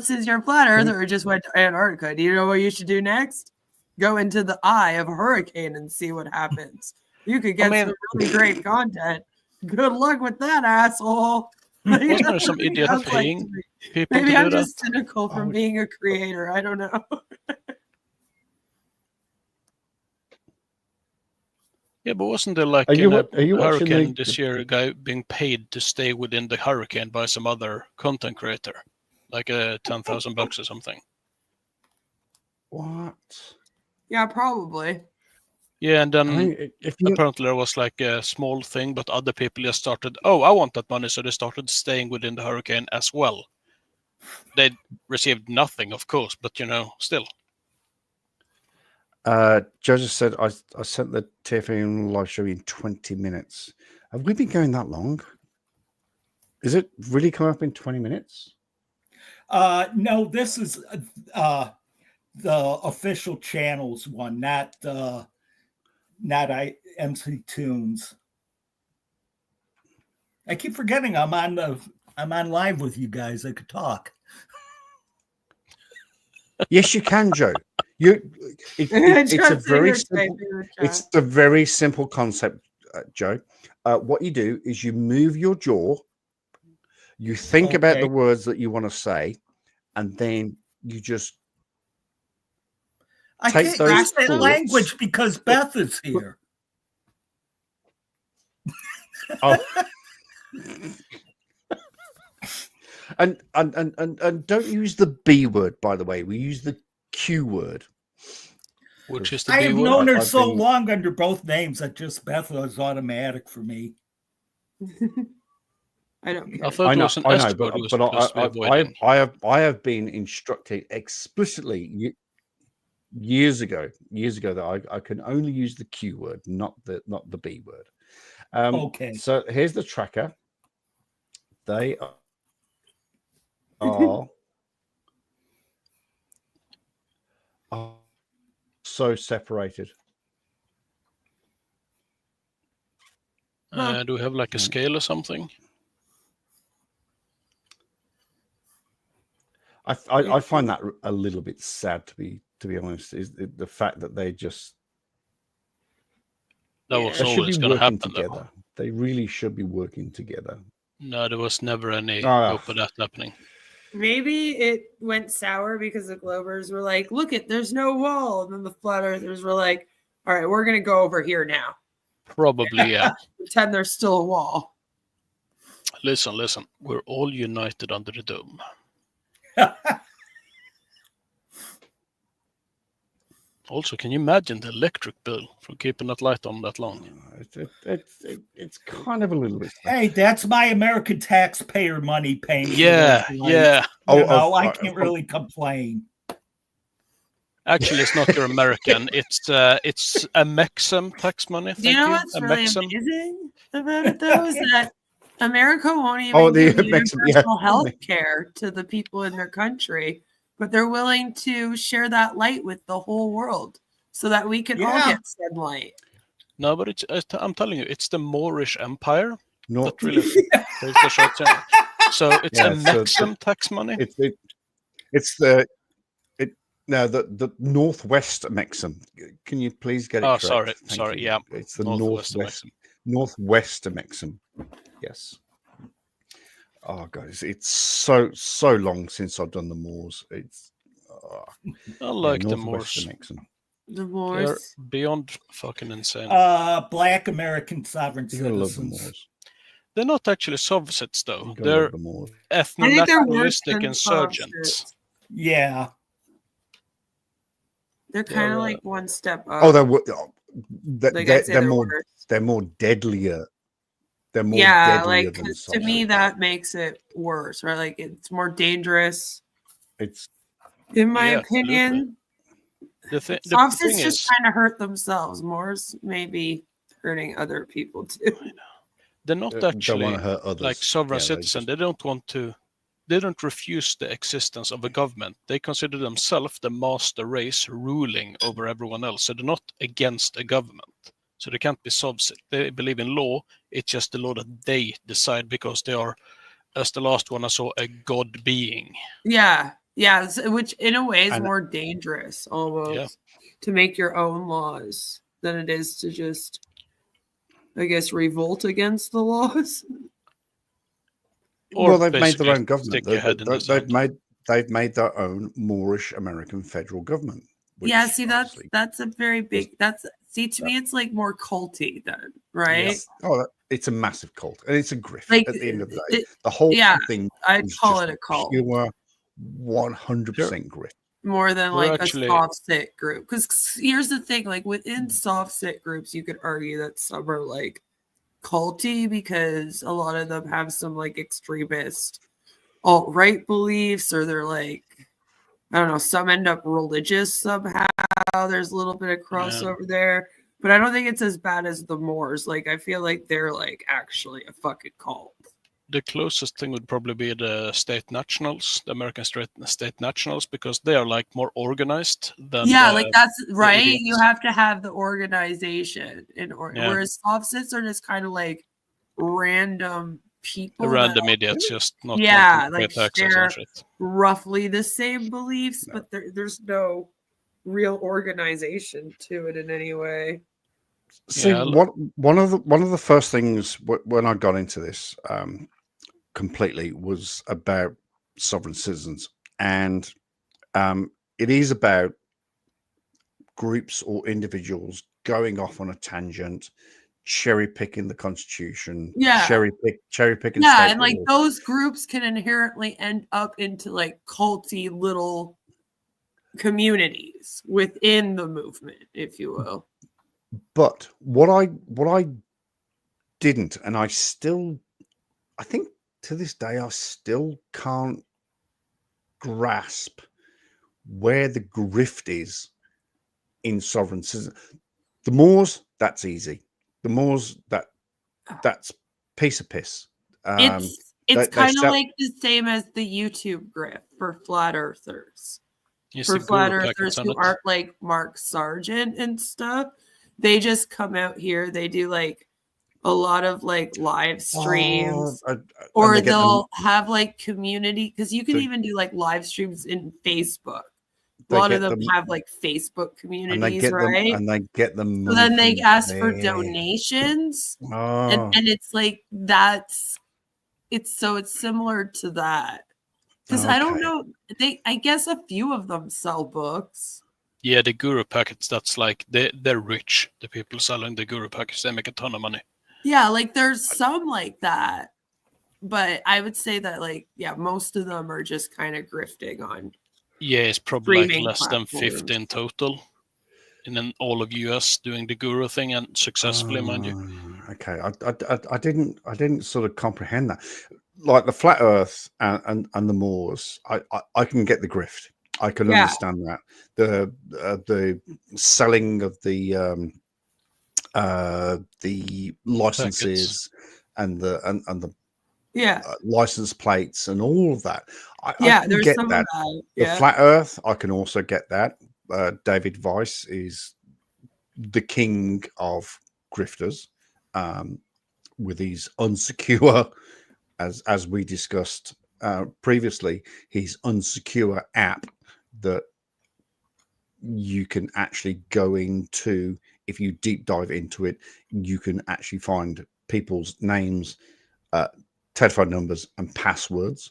since you're a flat earther who just went to Antarctica, do you know what you should do next? Go into the eye of a hurricane and see what happens. You could get some really great content. Good luck with that, asshole. Wasn't there some idiot Sounds like paying to me. people Maybe to I'm do that? just cynical from being a creator. I don't know. Yeah, but wasn't there like Are you in a wa- are you watching hurricane the- this year a guy being paid to stay within the hurricane by some other content creator, like $10,000 or something? What? Yeah, probably. Yeah, and then I mean, if you apparently there was like a small thing, but other people just started, oh, I want that money, so they started staying within the hurricane as well. They received nothing, of course, but still. Joseph said, I sent the TFM live show in 20 minutes. Have we been going that long? Is it really come up in 20 minutes? No, this is the official channels one, not MC Tunes. I keep forgetting I'm on live with you guys. I could talk. Yes, you can, Joe. It's a very simple concept, Joe. What you do is you move your jaw, you think about the words that you want to say, and then you just I take can't those use that thoughts. language because Beth is here. Oh. And don't use the B word, by the way. We use the Q word. Which is the I B have word? known her I've so been- long under both names that just Beth was automatic for me. I don't care. I thought it was an S but word you were supposed to be avoiding. I have been instructed explicitly years ago that I can only use the Q word, not the B word. Okay. So here's the tracker. They are so separated. Do we have like a scale or something? I find that a little bit sad, to be honest. Is the fact that they just That was they should always be going to working happen, together. They really should be working together. No, there was never any Ah. hope of that happening. Maybe it went sour because the Globers were like, look there's no wall. And then the flat earthers were like, all right, we're going to go over here now. Probably, yeah. Pretend there's still a wall. Listen. We're all united under the dome. Also, can you imagine the electric bill for keeping that light on that long? It's kind of a little bit. Hey, that's my American taxpayer money paying. for Yeah, those lights. yeah. I can't really complain. Actually, it's not your American. It's a Maxim tax money. Do you know what's really amazing about it, though, is that America won't even give universal health care to the people in their country, but they're willing to share that light with the whole world so that we can all get sunlight. No, but I'm telling you, it's the Moorish Empire Not that really takes the shot. So it's a Maxim tax money. It's the Northwest Maxim. Can you please get it? Oh, correct? sorry. You. Yeah, it's the Northwest Northwest Maxim. Yes. Oh God, it's so long since I've done the Moors. It's I like the Northwest Moors. Maxim. The They're Moors. beyond fucking insane. Black American sovereign You gotta love the citizens. Moors. They're not actually Soviets, though. You gotta They're love the Moors. I think they're worse ethno-nationalistic than insurgents. Yeah. They're kind of like one step up. Oh, Like I'd say they're they're more worse. they're more deadlier. They're more Yeah, deadlier like than 'cause to me Soviets. that makes it worse, right? Like it's more dangerous, It's in my Yeah, opinion. The thing Soviets just is, trying to hurt themselves. Moors maybe hurting other people too. they're not don't actually want to hurt others. like sovereign Yeah, they citizens. just- They don't want to. They don't refuse the existence of a government. They consider themselves the master race ruling over everyone else. So they're not against a government. So they can't be subs. They believe in law. It's just the law that they decide because they are, as the last one I saw, a god being. Yeah. Yeah. Which in a way is And- more dangerous almost to make your own laws than it is to just, I guess, revolt against the laws. Or Well, they've made basically their own government. stick your head in the They've sand. made their own Moorish American federal government. Yeah, which see, obviously- that's a very big. That's see to me, it's like more culty then, right? Yes. It's a massive cult, and it's a grift. Like, at the end of the day, it- the whole yeah, thing I'd is call just it a cult pure 100% grift. more than We're like actually- a soft sit group. Because here's the thing: like within soft sit groups, you could argue that some are like culty because a lot of them have some like extremist alt-right beliefs, or they're like, I don't know, some end up religious somehow. There's a little bit of crossover there, but I don't think it's as bad as the Moors. Like, I feel like they're like actually a fucking cult. The closest thing would probably be the state nationals, the American state nationals, because they are like more organized than Yeah, the- like that's right. idiots. You have to have the organization in order. Yeah. Whereas soft sits are just kind of like random people. the that random idiots just not Yeah, wanting to pay like taxes share- and shit. roughly the same beliefs, No. but there's no real organization to it in any way. See, Yeah, one of the first things when I got into this completely was about sovereign citizens, and it is about groups or individuals going off on a tangent, cherry picking the Constitution, Yeah. cherry picking. Yeah, state and like laws. those groups can inherently end up into like culty little communities within the movement, if you will. But what I didn't, and I think to this day, I still can't grasp where the grift is in sovereign citizen. The Moors, that's easy. The Moors, that's piece of piss. It's they kind of sell- like the same as the YouTube grift for flat earthers. Is For the flat guru earthers packets on who it? aren't like Mark Sargent and stuff, they just come out here. They do like a lot of like live streams, and or they get them- they'll have like community, because you can They- even do like live streams in Facebook. A they lot of get them have like Facebook and they communities, get right? them, and they get them. So then they money ask from for there. donations, Oh, and it's like it's similar to that. Because I don't Okay. know, I guess a few of them sell books. Yeah, the guru packets. That's like they're rich. The people selling the guru packets, they make a ton of money. Yeah, like there's some like that, but I would say that like most of them are just kind of grifting on. Yeah, it's probably like Streaming less than platforms. 50 in total. And then all of US doing the guru thing and successfully, mind you. Okay, I didn't sort of comprehend that. Like the flat Earth and the Moors, I can get the grift. I can Yeah. understand that. The selling of the licenses and the Yeah, license plates and all of that. I can there's get some that. of that. The Yeah, flat Earth, I can also get that. David Weiss is the king of grifters, with his unsecure, as we discussed previously, his unsecure app that you can actually go into. If you deep dive into it, you can actually find people's names, telephone numbers, and passwords.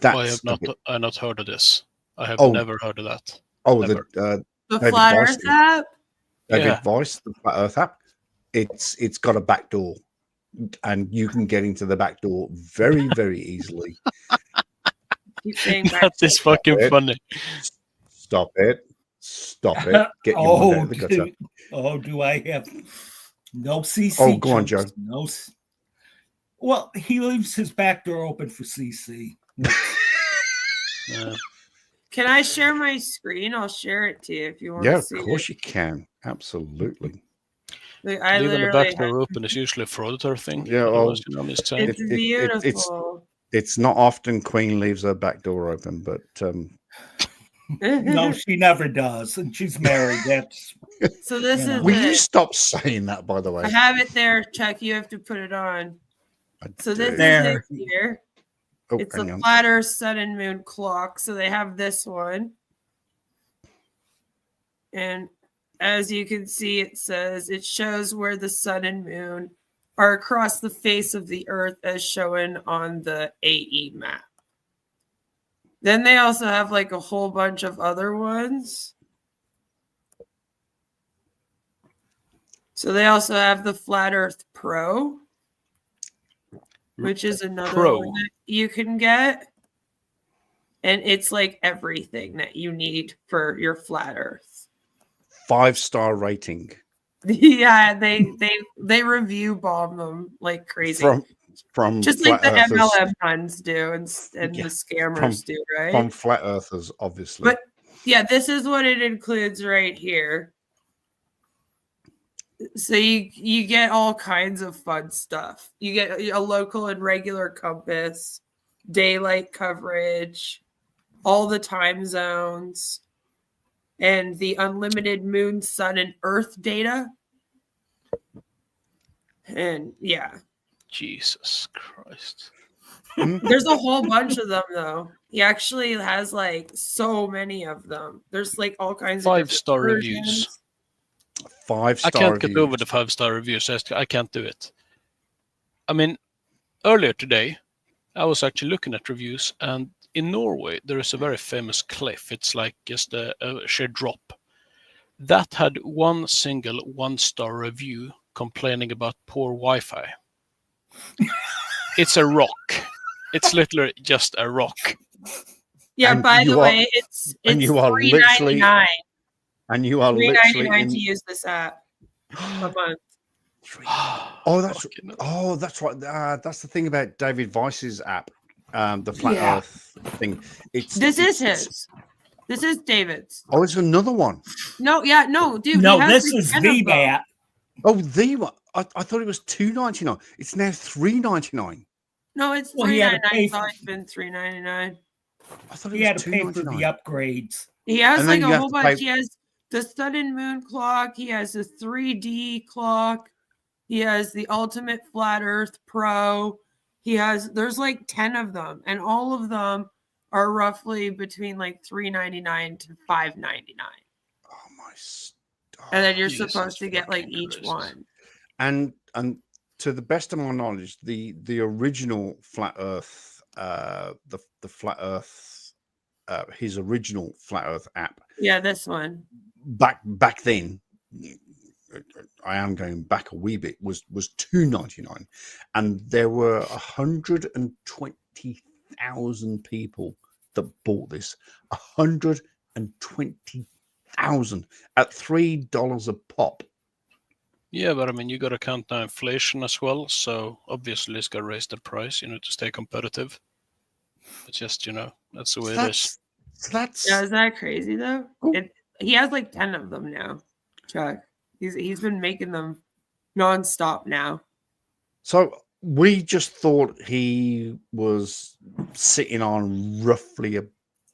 That's I have not heard of this. I have Oh. never heard of that. oh, never. the the David flat Weiss Earth is- app. David Yeah. Weiss, the Flat Earth app. It's got a back door, and you can get into the back door very, very easily. Keep saying back. That is fucking it. funny. Stop it! Stop it! Get your mind out of the gutter. Do I have no CC? Oh, go on, jokes, Joe. No. Well, he leaves his back door open for CC. Can I share my screen? I'll share it to you if you want Yeah, to of see course it. you can. Absolutely. Like, I Leaving the literally back door open is usually a frauditer thing. Yeah, Otherwise, you know, it's saying. it's It- beautiful. It's not often Queen leaves her back door open, but No, she never does, and she's married. That's So this You know. is Will you it. stop saying that, by the way? I have it there, Chuck. You have to put it on. I So do. this There. is it here. Oh, It's hang a on. flat Earth sun and moon clock. So they have this one. And as you can see, it says it shows where the sun and moon are across the face of the Earth as shown on the AE map. Then they also have like a whole bunch of other ones. So they also have the Flat Earth Pro, which is another Pro. one that you can get. And it's like everything that you need for your flat Earth. 5-star rating Yeah, they review bomb them like crazy. from Just like flat the earthers, MLM puns do and Yeah, the scammers do, right? from flat earthers, obviously. But yeah, this is what it includes right here. So you get all kinds of fun stuff. You get a local and regular compass, daylight coverage, all the time zones, and the unlimited moon, sun, and earth data. And yeah, Jesus Christ. there's a whole bunch of them though. He actually has like so many of them. There's like all kinds of different 5-star versions. reviews. 5-star I can't reviews. get over the 5-star reviews. I can't do it. I mean, earlier today, I was actually looking at reviews, and in Norway, there is a very famous cliff. It's like just a sheer drop. That had one single 1-star review complaining about poor Wi-Fi. It's a rock. It's literally just a rock. Yeah, And by you the are- way, it's and you are literally $3.99. And you are literally $3.99 in. to use this app a month. Oh, that's Fucking hell. oh, that's right. That's the thing about David Weiss's app, the Flat Yeah. Earth thing. This is his. This is David's. Oh, it's another one. No, yeah, no, dude. no. he has This like is 10 the of them. map. Oh, the one. I thought it was $2.99. It's now $3.99. No, it's Well, he had to $3.99. pay It's for- always been $3.99. I thought it He had was to pay for the $2.99. upgrades. He has And like then you a have whole to bunch. pay- He has the sun and moon clock. He has the 3D clock. He has the ultimate flat Earth Pro. There's like 10 of them, and all of them are roughly between like $3.99 to $5.99. Oh my! And then you're Jesus supposed to get like fucking each Christ. one. And to the best of my knowledge, the original Flat Earth, the Flat Earth, his original Flat Earth app Yeah, this one. back then, I am going back a wee bit, was $2.99, and there were 120,000 people that bought this. 120,000 at $3 a pop. Yeah, but I mean, you got to count now inflation as well. So obviously, it's got to raise the price, to stay competitive. It's just, that's the way it is. That's Yeah, is that crazy though? Oh. He has like 10 of them now, Chuck. He's been making them nonstop now. so. We just thought he was sitting on roughly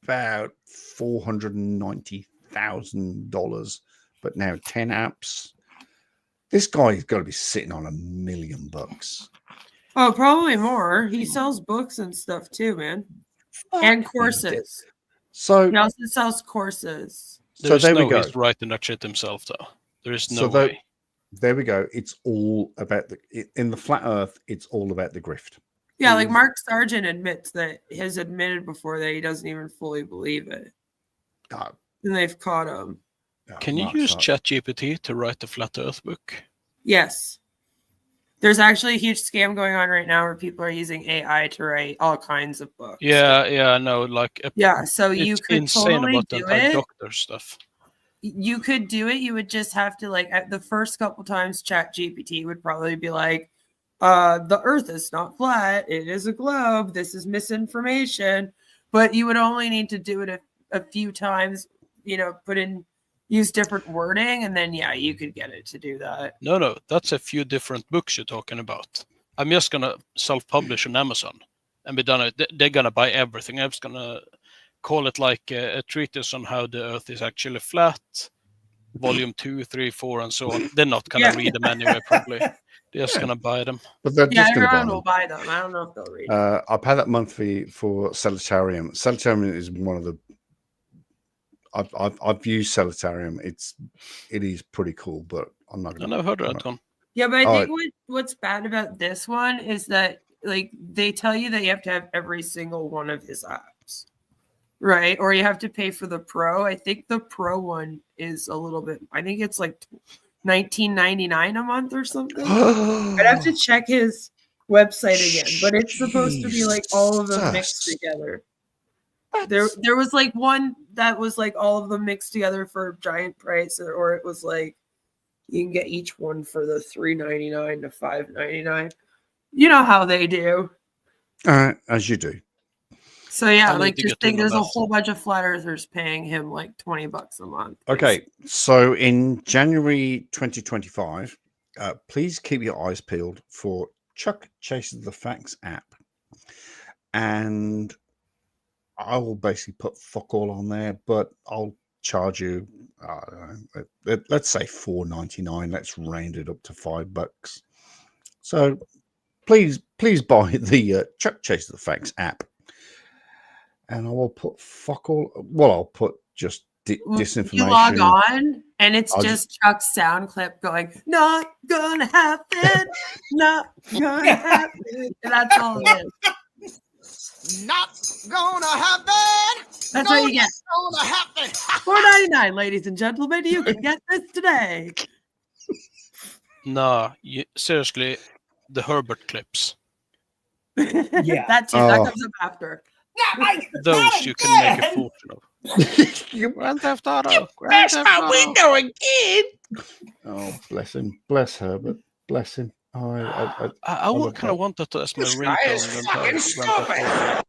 about $490,000, but now 10 apps. This guy's got to be sitting on $1 million. Oh, probably more. He sells books and stuff too, man. And courses. So, He also sells courses. There's there no we go. he's writing that shit himself, though. There is no So way. There we go. It's all about in the Flat Earth. It's all about the grift. Yeah, like Mm. Mark Sargent has admitted before that he doesn't even fully believe it. Uh, And they've caught him. Can you Mark use Sargent. ChatGPT to write the Flat Earth book? Yes. There's actually a huge scam going on right now where people are using AI to write all kinds of books. Yeah, I know. Like, Yeah, so you it's could insane totally about the do entire it. doctor stuff. You could do it. You would just have to at the first couple times ChatGPT would probably be like, the earth is not flat, it is a globe, this is misinformation. But you would only need to do it a few times, use different wording, and then you could get it to do that. No, that's a few different books you're talking about. I'm just gonna self-publish on Amazon and be done. They're gonna buy everything. I'm just gonna call it like a treatise on how the Earth is actually flat, volume 2, 3, 4, and so on. They're not gonna read them anyway, probably. They're just gonna buy them. But they're Yeah, just going to buy everyone them. will buy them. I don't know if they'll read. I pay that monthly for Solitarium. Solitarium is one of the. I've used Solitarium. It is pretty cool, but I'm not I going never heard of that one. Yeah, but I Oh, think what's bad about this one is that like they tell you that you have to have every single one of his apps, right? Or you have to pay for the pro. I think the pro one is a little bit. I think it's like $19.99 a month or something. I'd have to check his website again, but it's supposed to be like all of them mixed Jesus. together. There was like one that was like all of them mixed together for a giant price, or it was like you can get each one for the $3.99 to $5.99. You know how they do. As you do. So yeah, I like need to just get in think on there's a that. whole bunch of flat earthers paying him like $20 a month. Okay, so in January 2025, please keep your eyes peeled for Chuck Chases the Facts app, and I will basically put fuck all on there, but I'll charge you. Let's say $4.99. Let's round it up to $5. So please buy the Chuck Chases the Facts app, and I will put fuck all. Well, I'll put just disinformation. You log on and it's I'll just Chuck's sound clip going, "Not gonna happen, not gonna happen," and that's all it is. Not gonna happen. That's what you get. Gonna happen. $4.99, ladies and gentlemen. You can get this today. Nah, seriously, the Herbert clips. Yeah. That too. That comes up after. Those you can make a fortune of. Grand Theft Auto. Grand Theft Auto. again. Oh, bless him. Bless Herbert. Bless him. I love kind that. of wanted to as my This guy is ringtone. fucking stupid.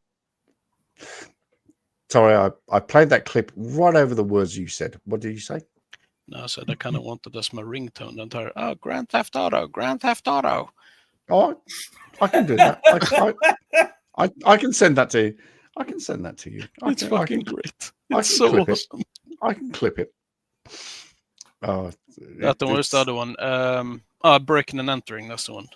Sorry, I played that clip right over the words you said. What did you say? No, I said I kind of wanted as my ringtone. And oh, Grand Theft Auto, Grand Theft Auto. Oh, I can do that. I can send that to you. I can send that to you. It's fucking great. I It's can so clip it. awesome. I can clip it. Oh, That one was the other one. Breaking and Entering. That's the one.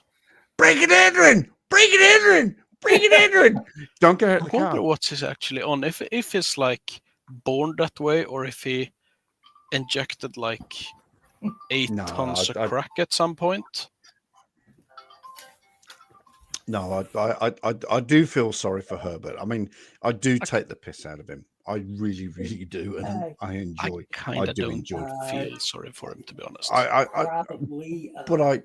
break it, Adrian! Break it, Adrian! Break it, Adrian! Don't get I hurt the wonder car. what he's actually on. If he's like born that way, or if he injected like 8 No, tons I- of crack at some point. No, I do feel sorry for Herbert. I mean, I do take the piss out of him. I really, really do, and I enjoy. I kind of do don't enjoy feel sorry for him, to be honest. Probably, but I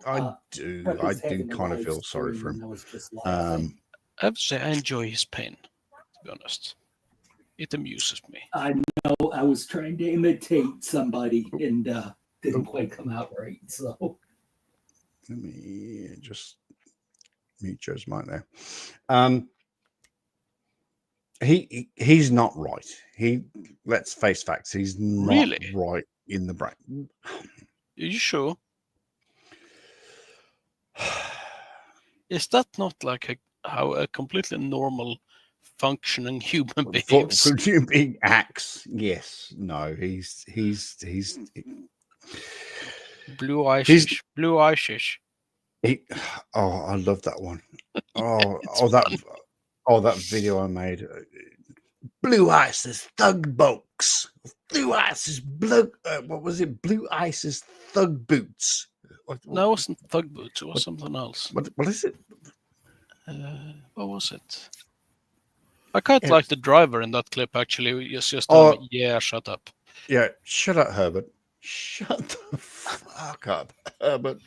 do Herbert's kind having a of live feel sorry for stream, him. and I was just laughing. I have to say I enjoy his pain, to be honest. It amuses me. I know I was trying to imitate somebody and didn't quite come out right. So Let me just mute Joe's mic there. He's not right. Let's face facts. He's not Really? right in the brain. Are you sure? Is that not like how a completely normal functioning human behaves? For you being acts, yes. No, he's Blue eyes, blue eyes. oh, I love that one. That video I made. Blue Ice's Thug Bulks. Blue Ice's what was it? Blue Ice's Thug Boots. No, it wasn't Thug Boots. It was something else. What is it? What was it? I quite like the driver in that clip. Actually, just yeah, shut up. Yeah, shut up, Herbert. Shut the fuck up, Herbert.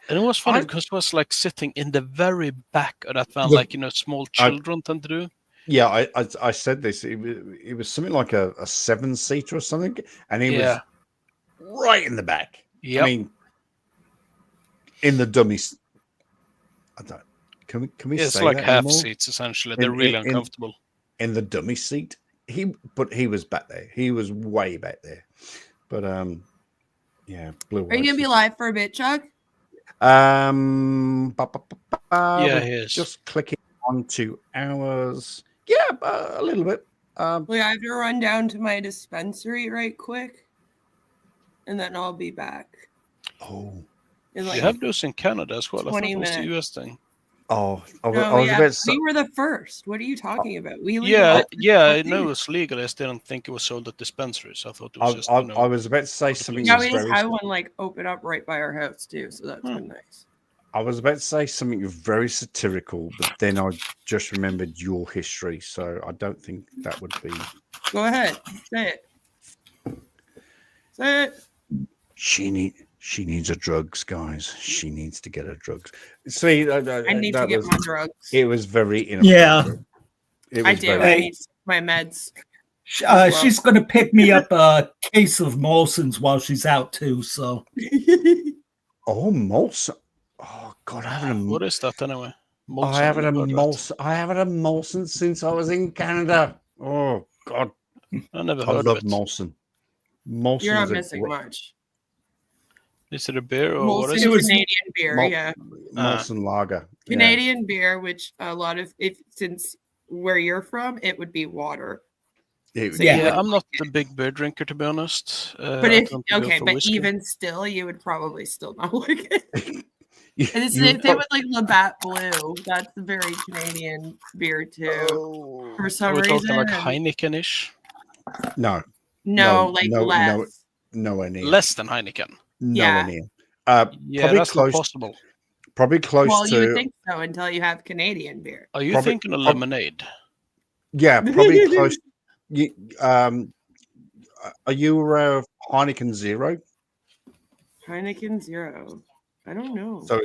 And it was funny because it was like sitting in the very back of that van, like small children tend to do. Yeah, I said this. It was something like a 7-seater or something, and he was right in the back. Yeah, I mean, in the dummies. I don't. Can we? It's say like that half anymore? seats essentially. They're really uncomfortable. In the dummy seat, he was back there. He was way back there. But yeah, blue. Are you gonna be live for a bit, Chuck? Yeah, we're he is. just clicking on 2 hours. Yeah, a little bit. Like, I have to run down to my dispensary right quick, and then I'll be back. Oh, In You like have those in Canada as well. I thought 20 it was the minutes. US thing. oh, I was No, about yeah, to we say, were the first. What are you talking about? We Yeah, legalized it yeah, I before know you. it's legal. I just didn't think it was sold at dispensaries. I thought it was just, you I know, was about to say other something Yeah, places. we just very. had one like open up right by our house too, so that's been nice. I was about to say something very satirical, but then I just remembered your history, so I don't think that would be. Go ahead, say it. Say it. She needs her drugs, guys. She needs to get her drugs. See, I need to that get was my drugs. it was very Yeah. inappropriate. It I was do. very. I Hey. need my meds. well. She's going to pick me up a case of Molson's while she's out too. So Oh, Molson. Oh God, I haven't. What is that anyway? I haven't a never heard of that. Molson. I haven't a Molson since I was in Canada. Oh God, I never I heard of love it. Molson. Molson You're not is a missing great- much. Is it a beer or what Molson is It it? was- Canadian beer, Mol- yeah. Molson lager. Yeah. Canadian beer, which a lot of since where you're from, it would be water. It- So you Yeah, would I'm not like a big beer drinker, to be honest. But I if tend to go okay, for but whiskey. even still, you would probably still not like it. you- And it's you the same prob- with like Labatt Blue. That's a very Canadian beer too. Oh. For Are some we reason, talking like and- Heineken-ish? No, no, no, like no, less. no. Nowhere near. Less than Heineken. Nowhere Yeah. near. Yeah, Probably that's close. not possible. Probably close Well, you would to. think so until you have Canadian beer. Are you Probably- thinking of prob- lemonade? Yeah, probably close. You, are you aware of Heineken Zero? Heineken Zero. I don't know. So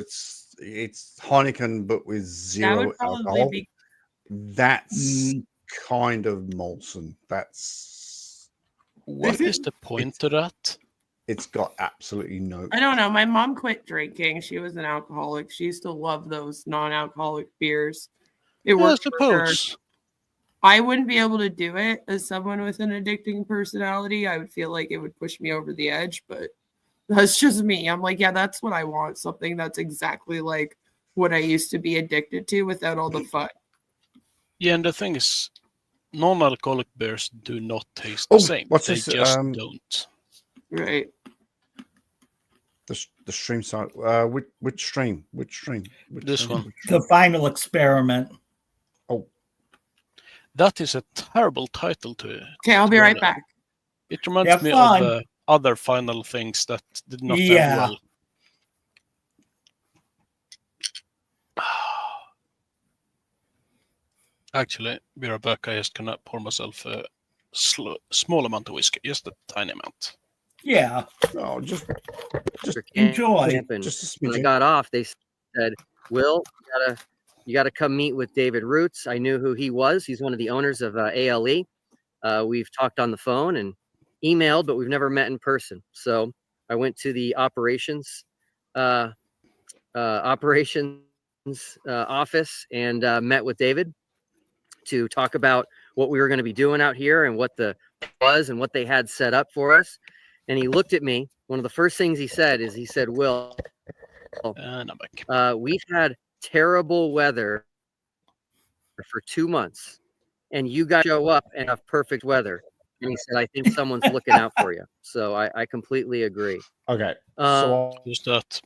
it's Heineken but with that zero would probably alcohol. be That's kind of Molson. That's What is the point to that? it's got absolutely no. I don't know. My mom quit drinking. She was an alcoholic. She used to love those non-alcoholic beers. It Yeah, I worked for her. suppose. I wouldn't be able to do it as someone with an addicting personality. I would feel like it would push me over the edge, but that's just me. I'm like, yeah, that's what I want. Something that's exactly like what I used to be addicted to without all the fun. Yeah, and the thing is, non-alcoholic beers do not taste Oh, the same. what's They this, just don't. Right. The stream side. Which stream? Which stream? Which This stream? one. the final experiment. That is a terrible title to it. Okay, I'll be right back. It reminds Have me fun. of other final things that did not end Yeah. well. Actually, be right back. I just gonna pour myself a small amount of whiskey, just a tiny amount. Yeah, Oh, just enjoy. Camping. just a When I smidgen. got off, they said, "Will, you gotta come meet with David Roots." I knew who he was. He's one of the owners of ALE. We've talked on the phone and emailed, but we've never met in person. So I went to the operations office and met with David to talk about what we were going to be doing out here and what the was and what they had set up for us. And he looked at me. One of the first things he said is, he said, "Will, And I'm back. we've had terrible weather for 2 months, and you guys show up and have perfect weather." And he said, "I think someone's looking out for you." So I completely agree. Okay. Um, So Who's that?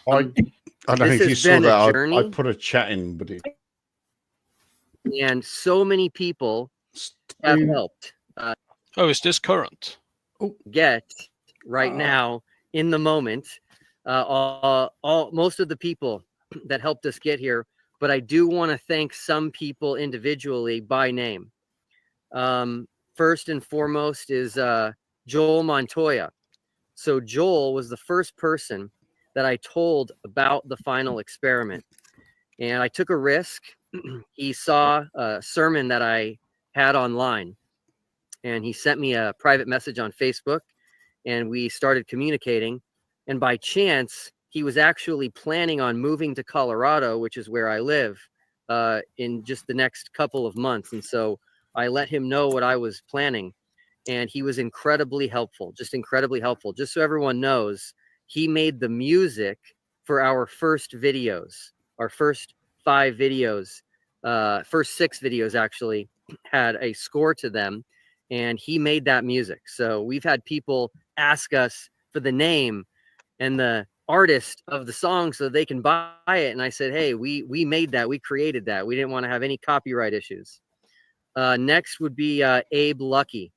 I don't know this if you has saw been a that. I journey. put a chat in, but it and so many people have helped Oh, is this current? get right now in the moment. Most of the people that helped us get here, but I do want to thank some people individually by name. First and foremost is Joel Montoya. So Joel was the first person that I told about the final experiment, and I took a risk. He saw a sermon that I had online, and he sent me a private message on Facebook, and we started communicating. And by chance, he was actually planning on moving to Colorado, which is where I live, in just the next couple of months. And so I let him know what I was planning, and he was incredibly helpful, just incredibly helpful. Just so everyone knows, he made the music for our first videos, our first 5 videos, first 6 videos actually, had a score to them, and he made that music. So we've had people ask us for the name and the artist of the song so they can buy it. And I said, hey, we made that, we created that. We didn't want to have any copyright issues. Next would be Abe Lucky.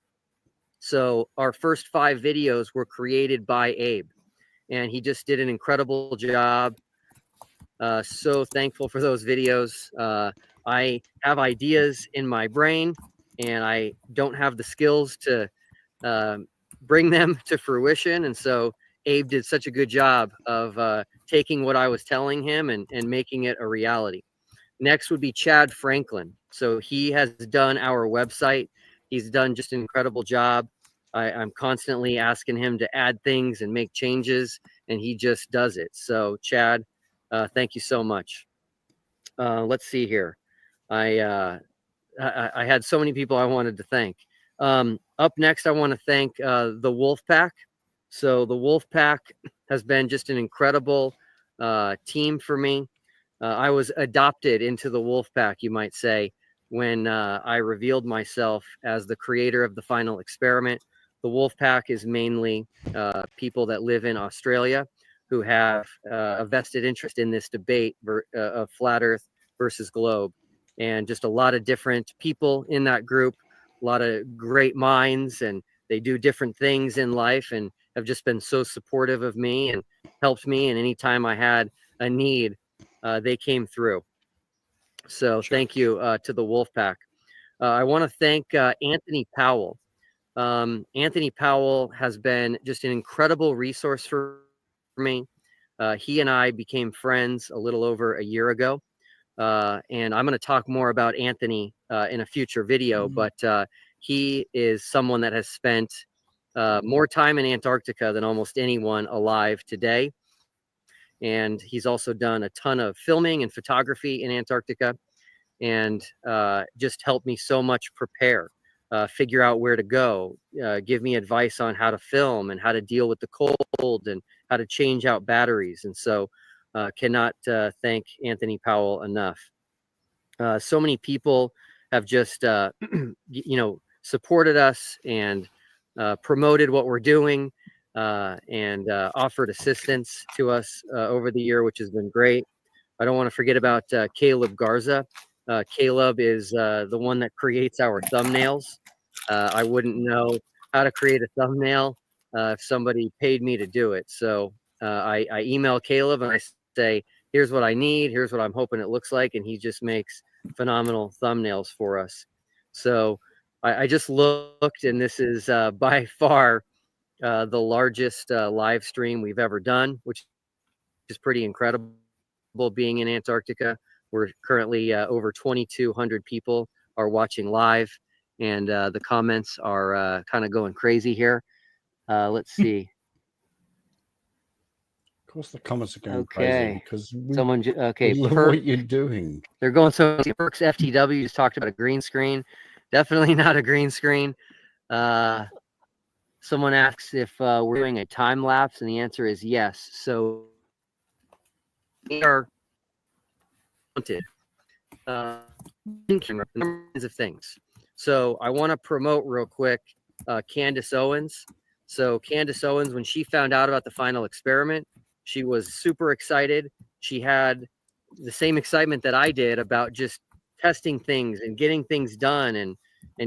So our first 5 videos were created by Abe, and he just did an incredible job. So thankful for those videos. I have ideas in my brain, and I don't have the skills to bring them to fruition. And so Abe did such a good job of taking what I was telling him and making it a reality. Next would be Chad Franklin. So he has done our website. He's done just an incredible job. I'm constantly asking him to add things and make changes, and he just does it. So Chad, thank you so much. Let's see here. I had so many people I wanted to thank. Up next, I want to thank the Wolf Pack. So the Wolf Pack has been just an incredible team for me. I was adopted into the Wolf Pack, you might say, when I revealed myself as the creator of the Final Experiment. The Wolf Pack is mainly people that live in Australia who have a vested interest in this debate of flat Earth versus globe, and just a lot of different people in that group, a lot of great minds, and they do different things in life and have just been so supportive of me and helped me. And anytime I had a need, they came through. So thank you to the Wolf Pack. I want to thank Anthony Powell. Anthony Powell has been just an incredible resource for me. He and I became friends a little over a year ago. And I'm going to talk more about Anthony in a future video, but he is someone that has spent more time in Antarctica than almost anyone alive today. And he's also done a ton of filming and photography in Antarctica, and just helped me so much prepare, figure out where to go, give me advice on how to film and how to deal with the cold and how to change out batteries. And so cannot thank Anthony Powell enough. So many people have just, supported us and promoted what we're doing, and offered assistance to us over the year, which has been great. I don't want to forget about Caleb Garza. Caleb is the one that creates our thumbnails. I wouldn't know how to create a thumbnail if somebody paid me to do it. So I email Caleb and I say, here's what I need, here's what I'm hoping it looks like, and he just makes phenomenal thumbnails for us. So I just looked, and this is by far the largest live stream we've ever done, which is pretty incredible being in Antarctica. We're currently over 2,200 people are watching live, and the comments are kind of going crazy here. Let's see. Of course, the comments are going Okay. crazy because Someone, okay, we love what you're doing. They're going so. Perks FTW just talked about a green screen. Definitely not a green screen. Someone asks if we're doing a time lapse, and the answer is yes. So we are counted in camera, kinds of things. So I want to promote real quick Candace Owens. So Candace Owens, when she found out about the Final Experiment, she was super excited. She had the same excitement that I did about just testing things and getting things done and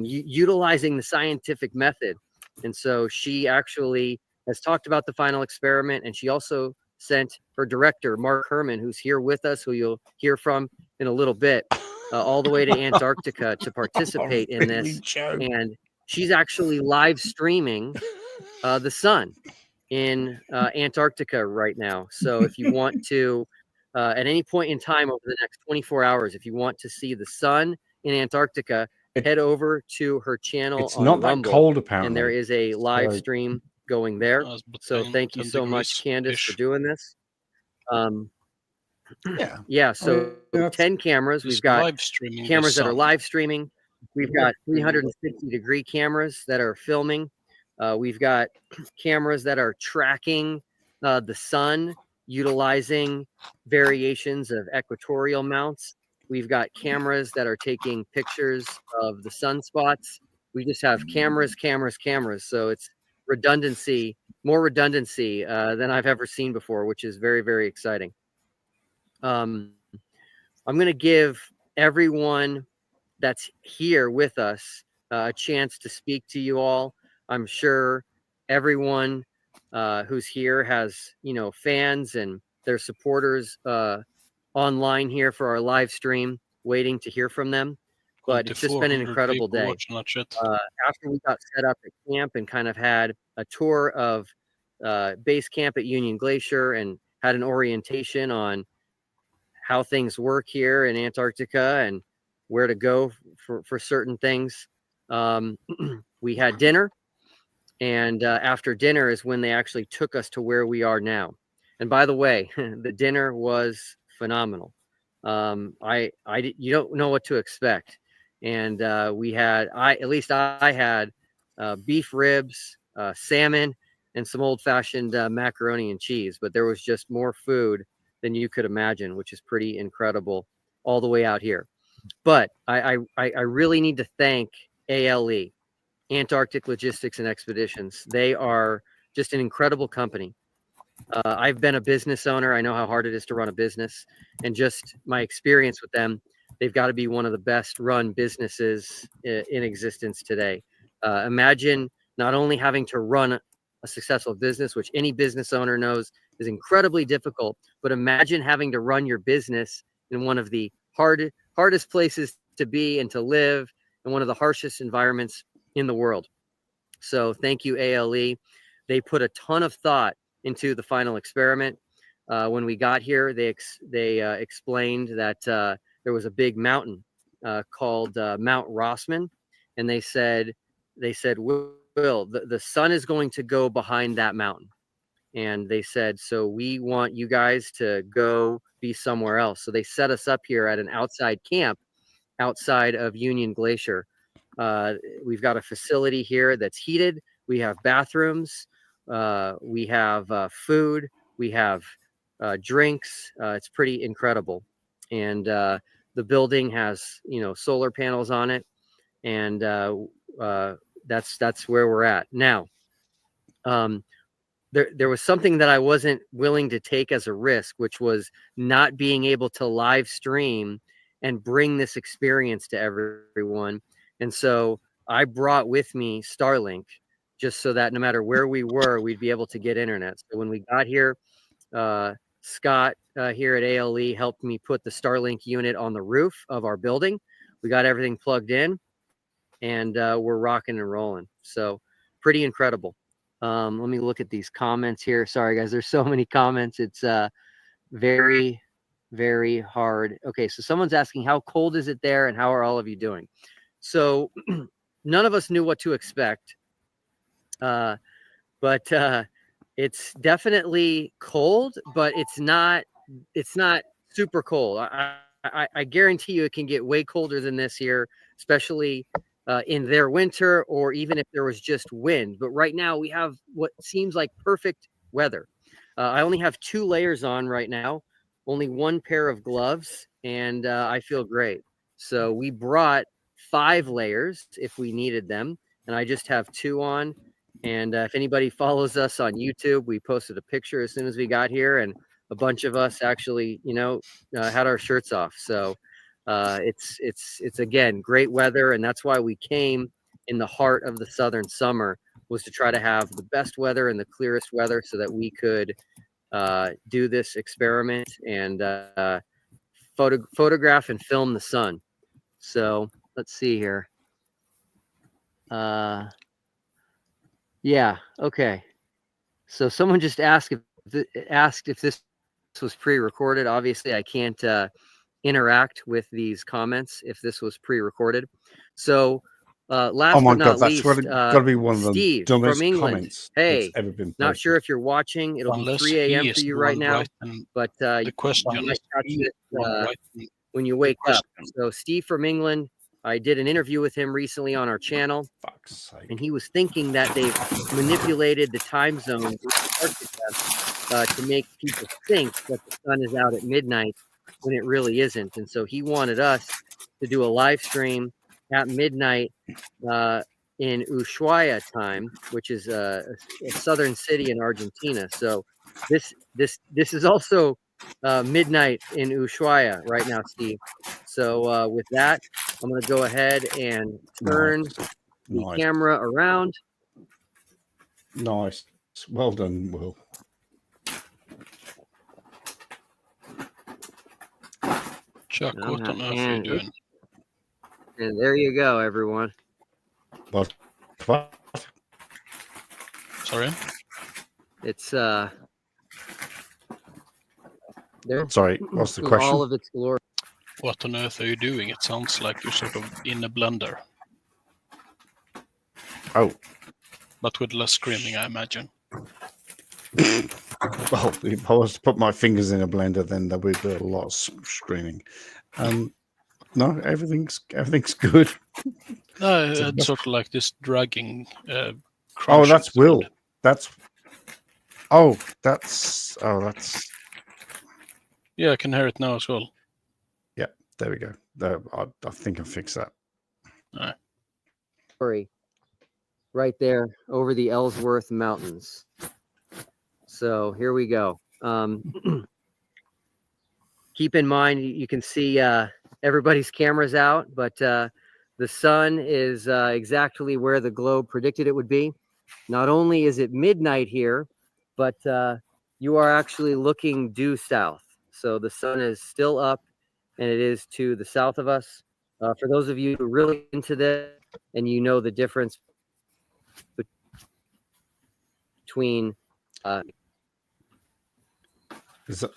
utilizing the scientific method. And so she actually has talked about the Final Experiment, and she also sent her director, Mark Herman, who's here with us, who you'll hear from in a little bit, all the way to Antarctica to participate in this. And she's actually live streaming the sun in Antarctica right now. So if you want to, at any point in time over the next 24 hours, if you want to see the sun in Antarctica, head over to her channel. It's on not that Rumble, cold, apparently. and there is a live stream going there. So thank you so much, Candace, for doing this. Yeah. So 10 cameras. We've got cameras that are live streaming. We've got 360-degree cameras that are filming. We've got cameras that are tracking the sun, utilizing variations of equatorial mounts. We've got cameras that are taking pictures of the sunspots. We just have cameras. So it's redundancy, more redundancy than I've ever seen before, which is very, very exciting. I'm going to give everyone that's here with us a chance to speak to you all. I'm sure everyone who's here has, fans and their supporters online here for our live stream, waiting to hear from them. But it's just been an incredible day. After we got set up at camp and kind of had a tour of base camp at Union Glacier and had an orientation on how things work here in Antarctica and where to go for certain things. We had dinner, and after dinner is when they actually took us to where we are now. And by the way, the dinner was phenomenal. You don't know what to expect. And we had, I had beef ribs, salmon, and some old-fashioned macaroni and cheese. But there was just more food than you could imagine, which is pretty incredible all the way out here. But I really need to thank ALE, Antarctic Logistics and Expeditions. They are just an incredible company. I've been a business owner. I know how hard it is to run a business, and just my experience with them, they've got to be one of the best run businesses in existence today. Imagine not only having to run a successful business, which any business owner knows is incredibly difficult, but imagine having to run your business in one of the hardest places to be and to live, and one of the harshest environments in the world. So thank you, ALE. They put a ton of thought into the final experiment. When we got here, they explained that there was a big mountain called Mount Rossman, and they said, Will, the sun is going to go behind that mountain. And they said, so we want you guys to go be somewhere else. So they set us up here at an outside camp outside of Union Glacier. We've got a facility here that's heated. We have bathrooms. We have food. We have drinks. It's pretty incredible. And the building has, solar panels on it. And that's where we're at now. There was something that I wasn't willing to take as a risk, which was not being able to live stream and bring this experience to everyone. And so I brought with me Starlink, just so that no matter where we were, we'd be able to get internet. So when we got here, Scott here at ALE helped me put the Starlink unit on the roof of our building. We got everything plugged in, and we're rocking and rolling. So pretty incredible. Let me look at these comments here. Sorry, guys, there's so many comments. It's very, very hard. Okay, so someone's asking, how cold is it there, and how are all of you doing? So none of us knew what to expect, but it's definitely cold, but it's not super cold. I guarantee you it can get way colder than this here, especially in their winter, or even if there was just wind. But right now we have what seems like perfect weather. I only have 2 layers on right now, only 1 pair of gloves, and I feel great. So we brought 5 layers if we needed them, and I just have 2 on. And if anybody follows us on YouTube, we posted a picture as soon as we got here, and a bunch of us actually, had our shirts off. So it's again, great weather. And that's why we came in the heart of the Southern summer, was to try to have the best weather and the clearest weather so that we could do this experiment and photograph and film the sun. So let's see here. Yeah. Okay. So someone just asked if this was pre-recorded. Obviously, I can't interact with these comments if this was pre-recorded. So last but not least, got to be one of the Steve dumbest from England. comments Hey, that's ever been not posted. sure if you're watching. It'll be 3 a.m. for you right now, but the question you might catch it when you wake up. So Steve from England, I did an interview with him recently on our channel, and he was thinking that they've manipulated the time zone in Antarctica to make people think that the sun is out at midnight when it really isn't. And so he wanted us to do a live stream at midnight in Ushuaia time, which is a southern city in Argentina. So this is also midnight in Ushuaia right now, Steve. So with that, I'm going to go ahead and turn the Nice. camera around. Nice. Well done, Will. Chuck, what on earth are you And- doing? And there you go, everyone. Well, what? Sorry? It's there Sorry, what's the in question? all of its glory. What on earth are you doing? It sounds like you're sort of in a blender, Oh, but with less screaming, I imagine. well, if I was to put my fingers in a blender, then there would be a lot of screaming. No, everything's good. No, So it's sort of like this dragging. Oh, crunching that's Will. sound. That's. That's. Yeah, I can hear it now as well. There we go. I think I fixed that. Glory right there over the Ellsworth Mountains. So here we go. Keep in mind, you can see everybody's cameras out, but the sun is exactly where the globe predicted it would be. Not only is it midnight here, but you are actually looking due south. So the sun is still up, and it is to the south of us. For those of you who are really into this and you know the difference between Is that?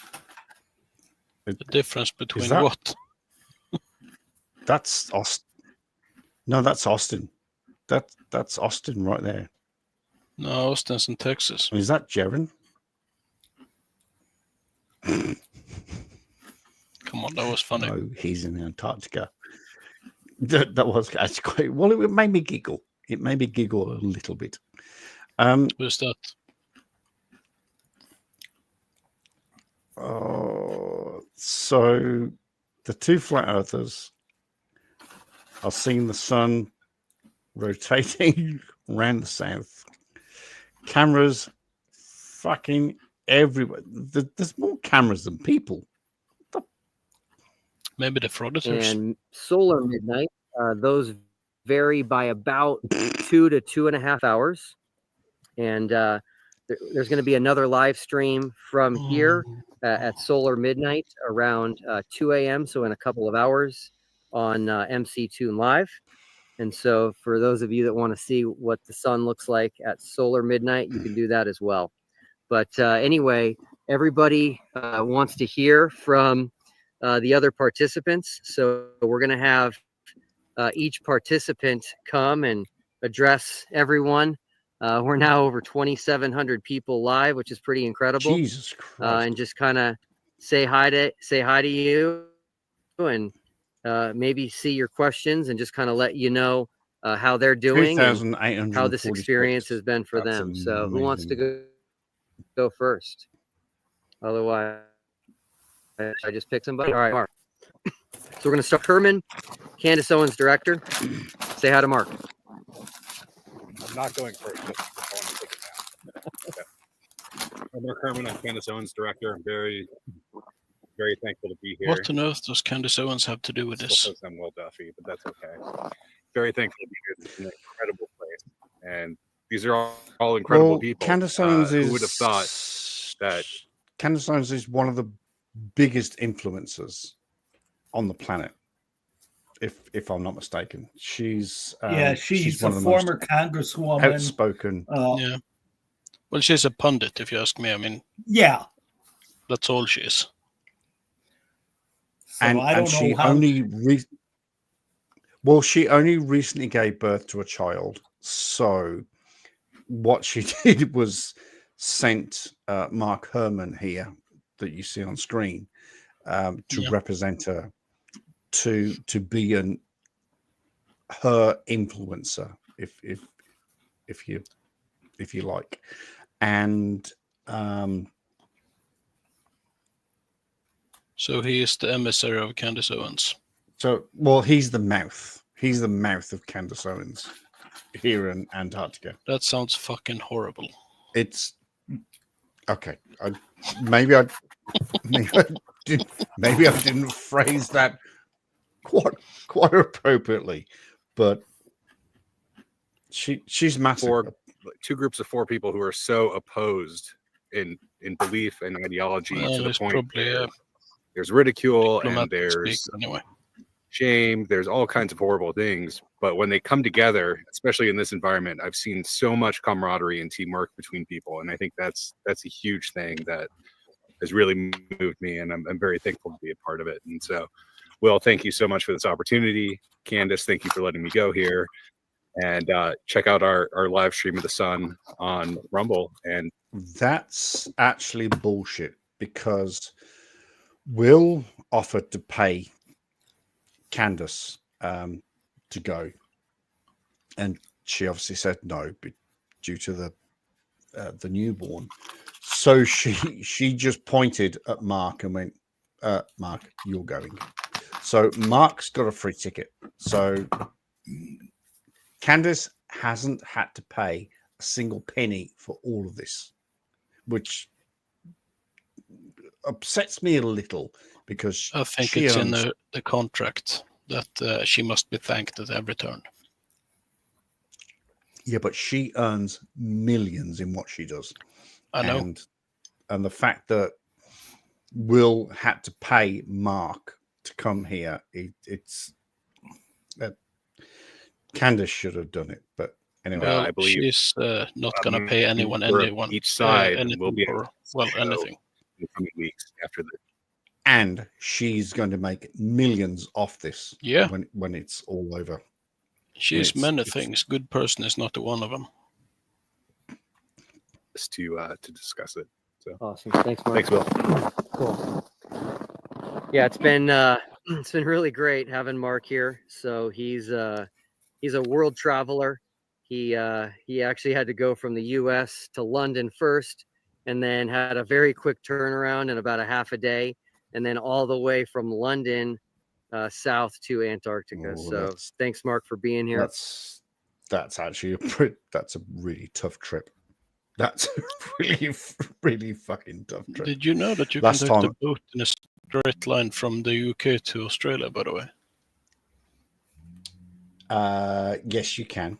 The difference between that- what? That's Austin. No, that's Austin. That's Austin right there. No, Austin's in Texas. Is that Jaren? Come on, that was funny. No, he's in Antarctica. That was actually quite. Well, it made me giggle. It made me giggle a little bit. Who's that? So the two flat earthers are seeing the sun rotating around the south. Cameras fucking everywhere. There's more cameras than people. Maybe the frauditors. and solar midnight. Those vary by about 2 to 2.5 hours. And there's going to be another live stream from here at solar midnight around 2 a.m. So in a couple of hours on MC Tune Live. And so for those of you that want to see what the sun looks like at solar midnight, you can do that as well. But anyway, everybody wants to hear from the other participants. So we're going to have each participant come and address everyone. We're now over 2,700 people live, which is pretty incredible. Jesus Christ. And just kind of say hi to you and maybe see your questions and just kind of let you know how they're doing and how this experience has been for That's them. So who wants to go first? Otherwise, I just pick somebody. All right, Mark. So we're going to start. Herman, Candace Owens, director. Say hi to Mark. I'm not going first. I want to take it now. I'm Mark Herman. I'm Candace Owens, director. I'm very thankful to be here. What on earth does Candace Owens have to do with Still this? says I'm Will Duffy, but that's okay. Very thankful to be here. It's an incredible place, and these are all incredible Well, people. Candace Owens who would have thought that Candace Owens is one of the biggest influencers on the planet, if I'm not mistaken. She's she's one a of the most former congresswoman. outspoken. Yeah. Well, she's a pundit, if you ask me. I mean, Yeah. that's all she is. So I don't she know how. she only recently gave birth to a child. So what she did was sent Mark Herman here that you see on screen to represent her, to be her influencer, if you like. And So he is the emissary of Candace Owens. So, well, he's the mouth. He's the mouth of Candace Owens here in Antarctica. That sounds fucking horrible. It's okay. Maybe I didn't phrase that quite appropriately, but she's massive. Two groups of 4 people who are so opposed in belief and ideology Well, to the there's point probably where there's ridicule and diplomatic there's speak anyway. shame, there's all kinds of horrible things. But when they come together, especially in this environment, I've seen so much camaraderie and teamwork between people, and I think that's a huge thing that has really moved me, and I'm very thankful to be a part of it. And so, Will, thank you so much for this opportunity. Candace, thank you for letting me go here. And check out our live stream of the sun on Rumble. And That's actually bullshit, because Will offered to pay Candace to go, and she obviously said no, but due to the newborn. So she just pointed at Mark and went, "Mark, you're going." So Mark's got a free ticket. So Candace hasn't had to pay a single penny for all of this, which upsets me a little, because I think she it's in owns- the contract that she must be thanked at every turn. Yeah, but she earns millions in what she does. I know. And the fact that Will had to pay Mark to come here, it's Candace should have done it. But anyway, Well, I believe she's not going to pay anyone each side anything will be for, well, anything. in the coming weeks after this. and she's going to make millions off this. Yeah. When it's all over. She's It's- many it's- things. Good person is not one of them. Just to discuss it. So Awesome. Thanks, Mark. thanks, Will. Cool. Yeah, it's been really great having Mark here. So he's a world traveler. He actually had to go from the U.S. to London first, and then had a very quick turnaround in about a half a day, and then all the way from London south to Antarctica. Oh, So thanks, Mark, for being here. That's actually that's a really tough trip. That's a really fucking tough trip. Did you know that you Last can take time- the boat in a straight line from the UK to Australia, by the way? Yes, you can.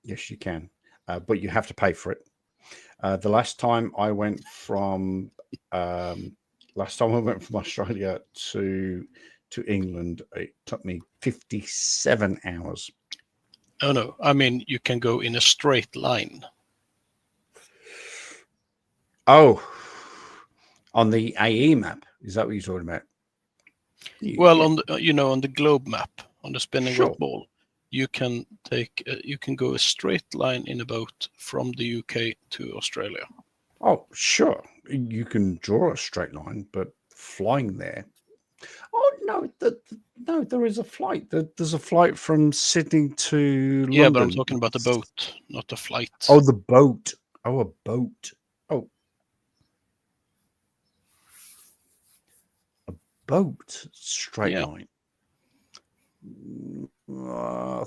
Yes, you can. But you have to pay for it. The last time I went from Australia to England, it took me 57 hours. Oh, no. I mean, you can go in a straight line. Oh, on the AE map, is that what you're talking about? Well, on the on the globe map, on the spinning Sure. wheel ball, you can go a straight line in a boat from the UK to Australia. Oh, sure, you can draw a straight line, but flying there. Oh no, no, there is a flight. There's a flight from Sydney to London. Yeah, but I'm talking about the boat, not the flight. Oh, the boat. Oh, a boat. Oh, a boat straight Yeah. line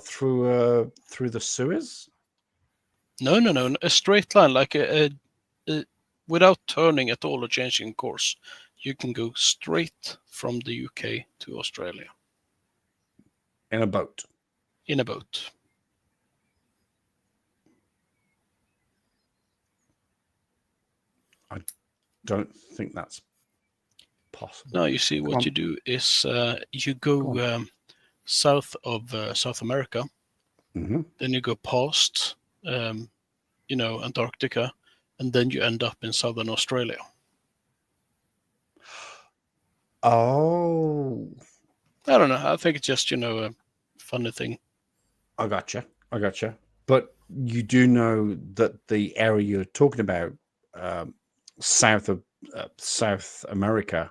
through the Suez. No, a straight line, like a without turning at all or changing course. You can go straight from the UK to Australia In a boat. in a boat. Don't think that's possible. No, you see, Come what on. you do is you go south of South America, Mhm. then you go past, Antarctica, and then you end up in southern Australia. Oh, I don't know. I think it's just a funny thing. I gotcha. But you do know that the area you're talking about, south of South America,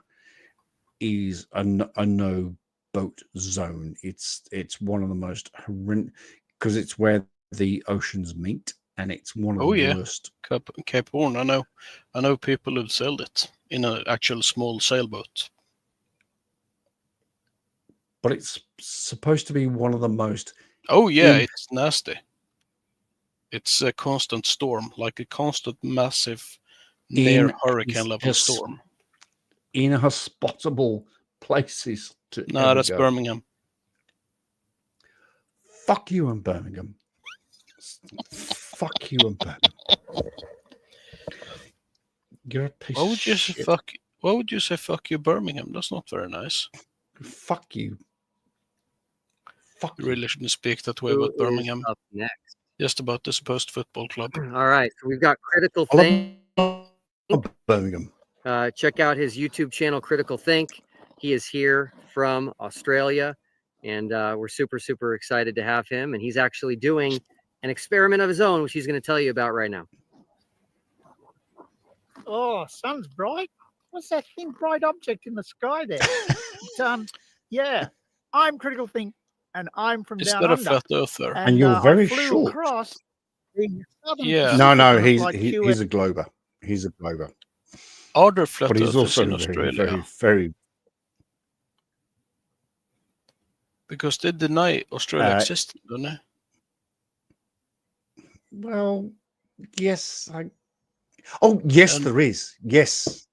is a no boat zone. It's one of the most horrendous, because it's where the oceans meet, and it's one of Oh, the yeah. worst. Cape Horn. I know people who've sailed it in an actual small sailboat. but it's supposed to be one of the most. Oh yeah, in- it's nasty. It's a constant storm, like a constant massive near hurricane level storm. Inhospitable places to. No, ever that's go. Birmingham. Fuck you and Birmingham. Fuck you and Birmingham. You're a piece Why of would you say shit. fuck? Why would you say fuck you, Birmingham? That's not very nice. Fuck you. Fuck You you. really shouldn't speak that way Who about is Birmingham. up next? Just about this post football club. All right, so we've got Critical I Think. love Birmingham. Check out his YouTube channel, Critical Think. He is here from Australia, and we're super, super excited to have him. And he's actually doing an experiment of his own, which he's going to tell you about right now. Oh, sun's bright. What's that thin bright object in the sky there? Yeah, I'm Critical Think, and I'm from Is down that a under. flat earther? And you're I very flew short. across the southern Yeah. No, no, Pacific he's on a flight QS. he's a glober. He's a glober. Are there flat But he's earthers also in very, Australia? very, very. Because they deny Australia Uh, exists, don't they? Well, yes. Oh, yes, And- there is. Yes,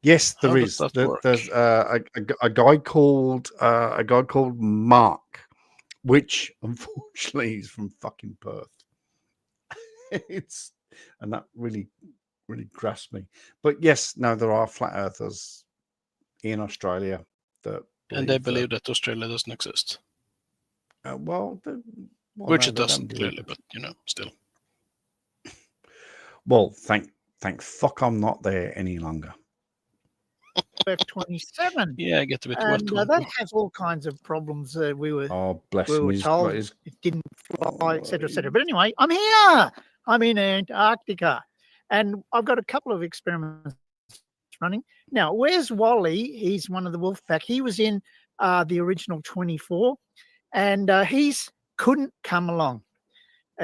yes, How there does is. that work? There's a guy called Mark, which unfortunately is from fucking Perth. And that really grasped me. But yes, no, there are flat earthers in Australia that And they that- believe that Australia doesn't exist. well, Which no, it they don't doesn't, believe clearly, it. but still. Well, thank fuck I'm not there any longer. F-27. Yeah, I get a bit wet. And on that it. has all kinds of problems. We were Oh, bless we him. were He's told got his it didn't fly, etc., etc. But anyway, I'm here. I'm in Antarctica, and I've got a couple of experiments running now. Where's Wally? He's one of the wolf pack. He was in the original 24, and he's couldn't come along.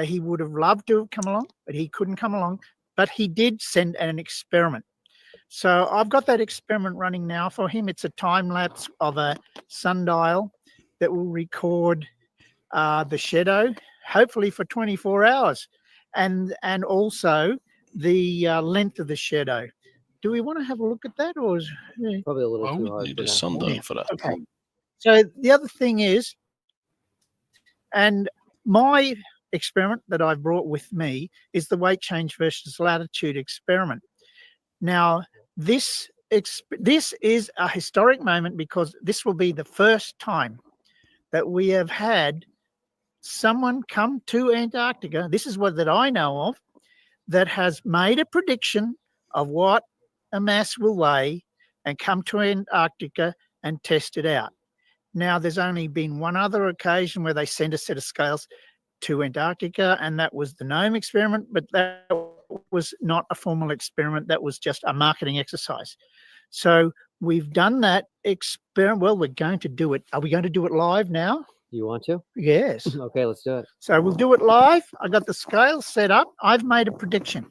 He would have loved to have come along, but he couldn't come along. But he did send an experiment. So I've got that experiment running now for him. It's a time lapse of a sundial that will record the shadow, hopefully for 24 hours, and also the length of the shadow. Do we want to have a look at that, or is Probably a little Why too would hard need for a that. sundial for that? Okay. So the other thing is, and my experiment that I've brought with me is the weight change versus latitude experiment. Now, this is a historic moment because this will be the first time that we have had someone come to Antarctica. This is what that I know of that has made a prediction of what a mass will weigh and come to Antarctica and test it out. Now, there's only been one other occasion where they sent a set of scales to Antarctica, and that was the GNOME experiment, but that was not a formal experiment. That was just a marketing exercise. So we've done that experiment. Well, we're going to do it. Are we going to do it live now? You want to? Yes. Okay, let's do it. So we'll do it live. I got the scale set up. I've made a prediction.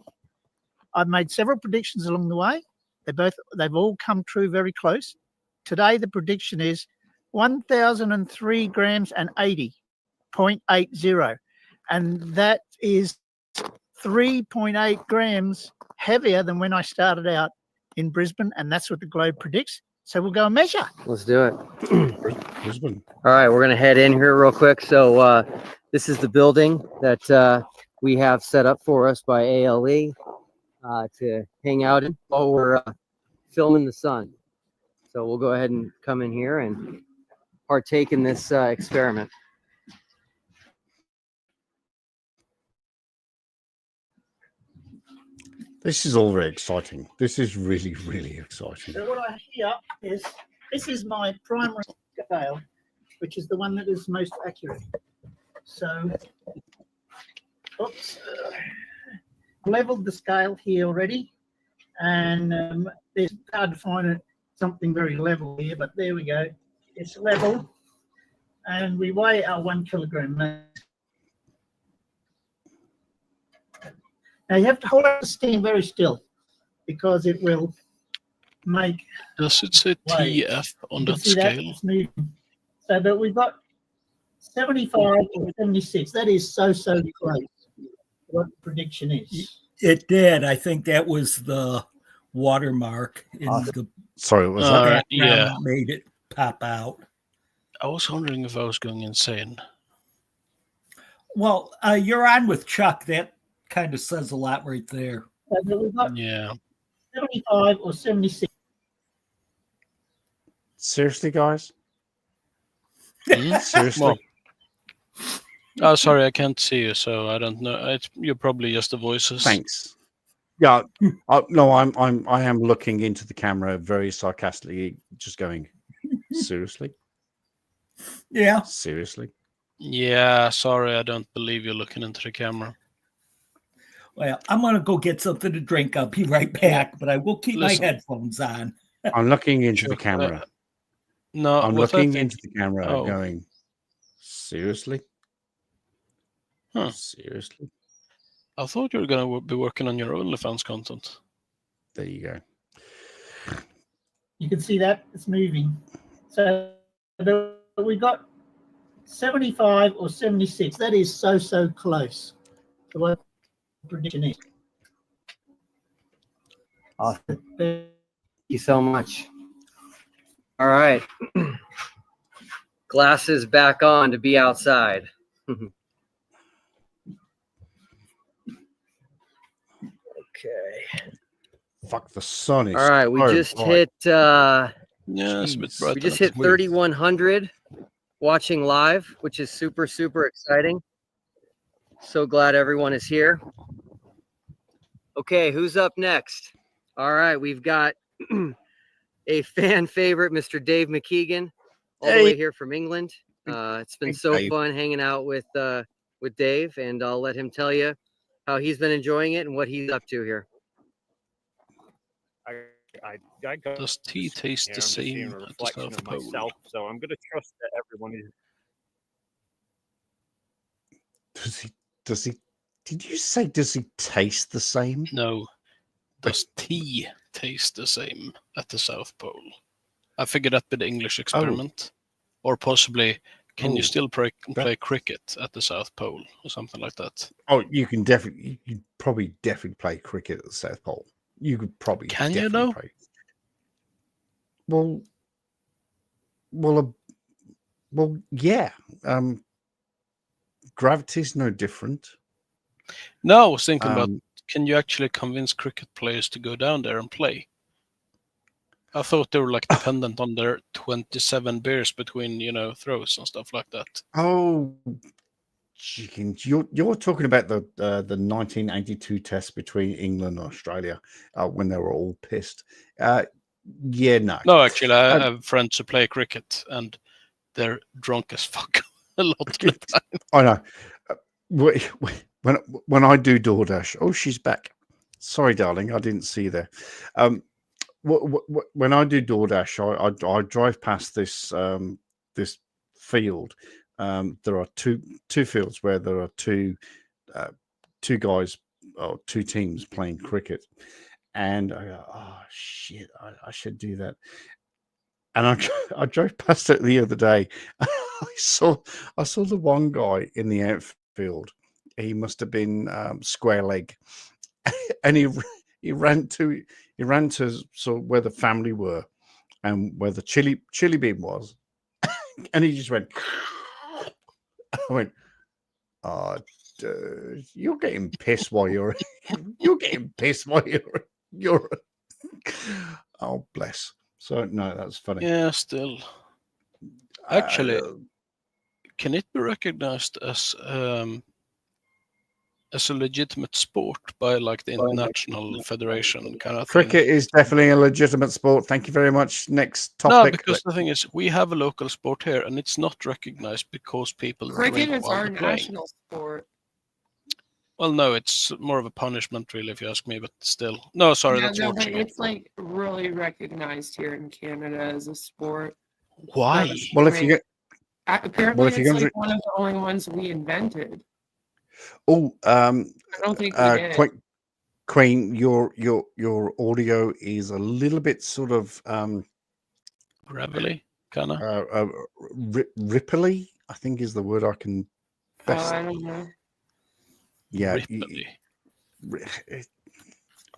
I've made several predictions along the way. They've all come true very close. Today, the prediction is 1,003 grams and 80.80. And that is 3.8 grams heavier than when I started out in Brisbane. And that's what the globe predicts. So we'll go and measure. Let's do it. Brisbane. All right, we're going to head in here real quick. So this is the building that we have set up for us by ALE to hang out in while we're filming the sun. So we'll go ahead and come in here and partake in this experiment. This is all very exciting. This is really, really exciting. So what I hear is, this is my primary scale, which is the one that is most accurate. So, oops, leveled the scale here already, and it's hard to find something very level here, but there we go. It's level, and we weigh our 1 kilogram mass. Now you have to hold the steam very still because it will make. Does it say Wait. TF on You can that see that? scale? It's moving. So, but we've got 75 or 76. That is so close. What the prediction is? It did. I think that was the watermark in the Sorry, what was All that? right, background yeah. made it pop out. I was wondering if I was going insane. Well, you're on with Chuck. That kind of says a lot right there. So, but we've got Yeah. 75 or 76. Seriously, guys? Hmm? Seriously? Well, oh, sorry, I can't see you, so I don't know. You're probably just the voices. Thanks. Yeah. No, I am looking into the camera very sarcastically, just going, seriously? Yeah. Seriously? Yeah, sorry, I don't believe you're looking into the camera. Well, I'm going to go get something to drink. I'll be right back, but I will keep Listen. my headphones on. I'm looking into the Chuck, camera. No, I'm what I looking think- into the camera Oh. going, seriously? Huh. Seriously? I thought you were going to be working on your OnlyFans content. There you go. You can see that it's moving. So we got 75 or 76. That is so close to what the prediction is. Awesome. Thank you so much. All right. Glasses back on to be outside. Okay. Fuck, the sun is. All right, we so just bright. hit Yeah, it's a bit Jeez. bright. we just than hit it is. 3,100 watching live, which is super exciting. So glad everyone is here. Okay, who's up next? All right, we've got a fan favorite, Mr. Dave McKeegan, all the way here from England. It's been Hey, so Dave. fun hanging out with Dave, and I'll let him tell you how he's been enjoying it and what he's up to here. I go, Does tea taste you know, the I'm just seeing same a at the reflection South of Pole? myself, so I'm going to trust that everyone is. Did you say, does he taste the same? No. Does tea taste the same at the South Pole? I figured that'd be the English experiment. Or possibly, can you Oh. still play cricket at the South Pole or something like that? Oh, you probably definitely play cricket at the South Pole. You could probably Can you definitely though? play. Well, yeah. Gravity's no different. No, I was thinking about, Um, can you actually convince cricket players to go down there and play? I thought they were like dependent on their 27 beers between, throws and stuff like that. Oh, chickens! You're talking about the 1982 test between England and Australia when they were all pissed. Yeah, no. No, actually, I have friends who play cricket and they're drunk as fuck a lot of the time. I know. When I do DoorDash, oh, she's back. Sorry, darling, I didn't see you there. When I do DoorDash, I drive past this this field. There are two fields where there are two guys or two teams playing cricket, and I go, oh shit, I should do that. And I drove past it the other day. I saw the one guy in the outfield. He must have been square leg, and he ran to sort of where the family were and where the chili bean was, and he just went. I went, oh, dude, you're getting pissed while you're oh, bless. So no, that's funny. Yeah, still. Actually, can it be recognized as a legitimate sport by like the international federation kind of thing? Cricket is definitely a legitimate sport. Thank you very much. Next No, topic. because the thing is, we have a local sport here, and it's not recognized because people Cricket drink is while our they're playing. national sport. Well, no, it's more of a punishment, really, if you ask me. But still, no, sorry, Yeah, that's no, but watching. it's like really recognized here in Canada as a sport. Why? Well, if you get Apparently, well, if you're it's going like one of the only ones we invented. oh, I don't think we did. Queen, your audio is a little bit sort of Gravelly. Kinda. Ripley, I think is the word I can best. I don't know. Yeah, Ripley.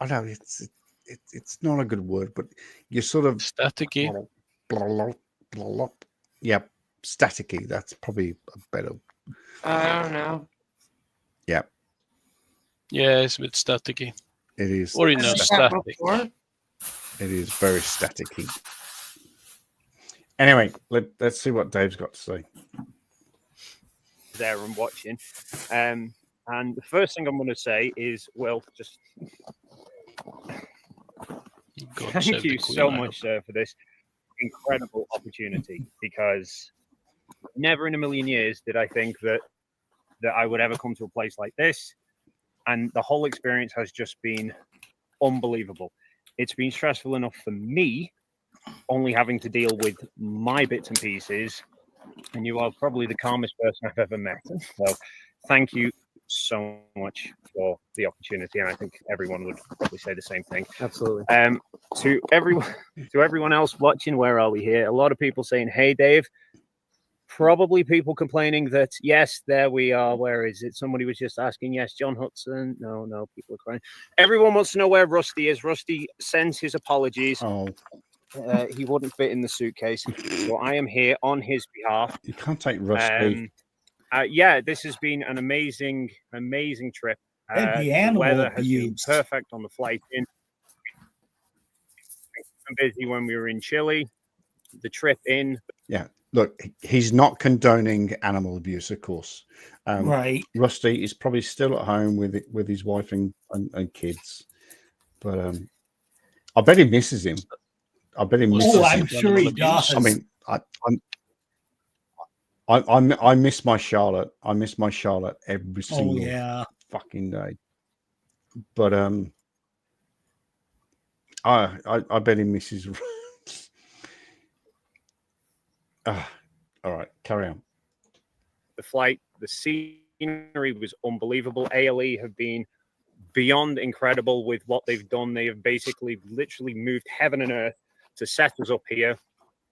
I know it's not a good word, but you're sort of Staticky. Yeah, staticky. That's probably a better. I don't know. Yeah, Yeah, it's a bit staticky. it is. Or you know, Heard that static. before? It is very staticky. Anyway, let's see what Dave's got to say. There and watching. And the first thing I'm going to say is, well, just thank you so much, sir, for this incredible opportunity, because never in a million years did I think that I would ever come to a place like this. And the whole experience has just been unbelievable. It's been stressful enough for me, only having to deal with my bits and pieces. And you are probably the calmest person I've ever met. So thank you so much for the opportunity. And I think everyone would probably say the same thing. Absolutely. To everyone else watching, where are we here? A lot of people saying, hey, Dave. Probably people complaining that, yes, there we are. Where is it? Somebody was just asking, yes, John Hudson. No, people are crying. Everyone wants to know where Rusty is. Rusty sends his apologies. Oh. He wouldn't fit in the suitcase. So I am here on his behalf. You can't take Rusty. Yeah, this has been an amazing trip. And the The animal weather has been abuse. perfect on the flight in. I'm busy when we were in Chile. The trip in. Yeah, look, he's not condoning animal abuse, of course. Right. Rusty is probably still at home with his wife and kids, but I bet he misses him. I bet he misses him. I'm sure he does. I mean, I miss my Charlotte. I miss my Charlotte every single fucking day. But I bet he misses. All right, carry on. The flight, the scenery was unbelievable. ALE have been beyond incredible with what they've done. They have basically literally moved heaven and earth to set us up here.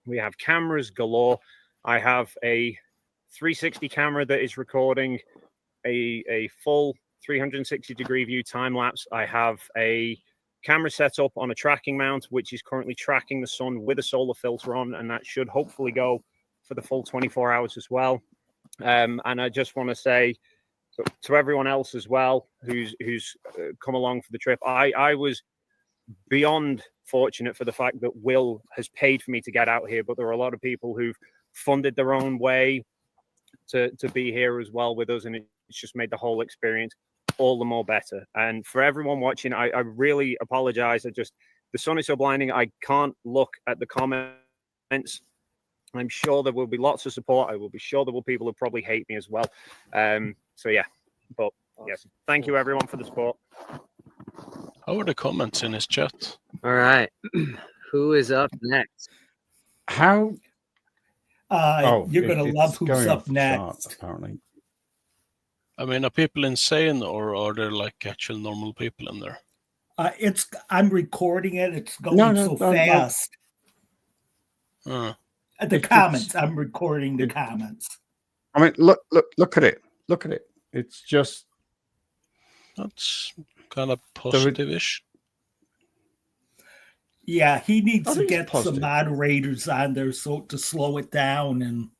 We have cameras galore. I have a 360 camera that is recording a full 360-degree view time lapse. I have a camera set up on a tracking mount, which is currently tracking the sun with a solar filter on, and that should hopefully go for the full 24 hours as well. And I just want to say to everyone else as well who's come along for the trip, I was beyond fortunate for the fact that Will has paid for me to get out here, but there are a lot of people who've funded their own way to be here as well with us, and it's just made the whole experience all the more better. And for everyone watching, I really apologize. The sun is so blinding, I can't look at the comments. I'm sure there will be lots of support. I will be sure there will be people who probably hate me as well. So yeah, but yes, thank you everyone for the support. How are the comments in his chat? All right. Who is up next? How? You're going to love who's going up off the chart, next. apparently. I mean, are people insane or are there like actual normal people in there? I'm recording it. It's going No, fast. Uh, The comments. I'm recording the comments. I mean, look at it. Look at it. It's just that's kind of positive-ish. Yeah, he needs I to think it's get positive. some moderators on there to slow it down. And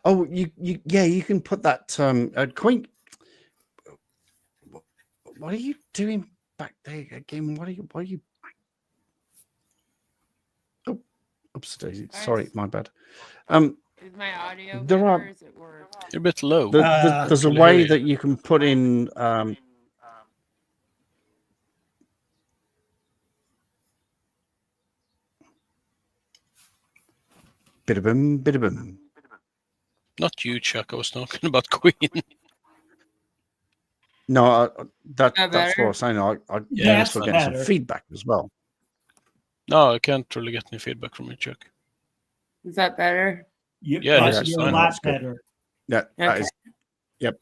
oh, you can put that Queen. What are you doing back there again? What are you? Oh, oops, Daisy. Sorry, my bad. Is my audio There better, are- or is it worse? You're a bit low. There's a Can way hear you. that you can put in. Bit of them. Not you, Chuck. I was talking about Queen. No, that's That what I better? was saying. I Yeah, also that's get some better. feedback as well. No, I can't really get any feedback from you, Chuck. Is that better? Yeah, this is you're a fine. lot That's good. better. Yeah, that Okay. is. Yep,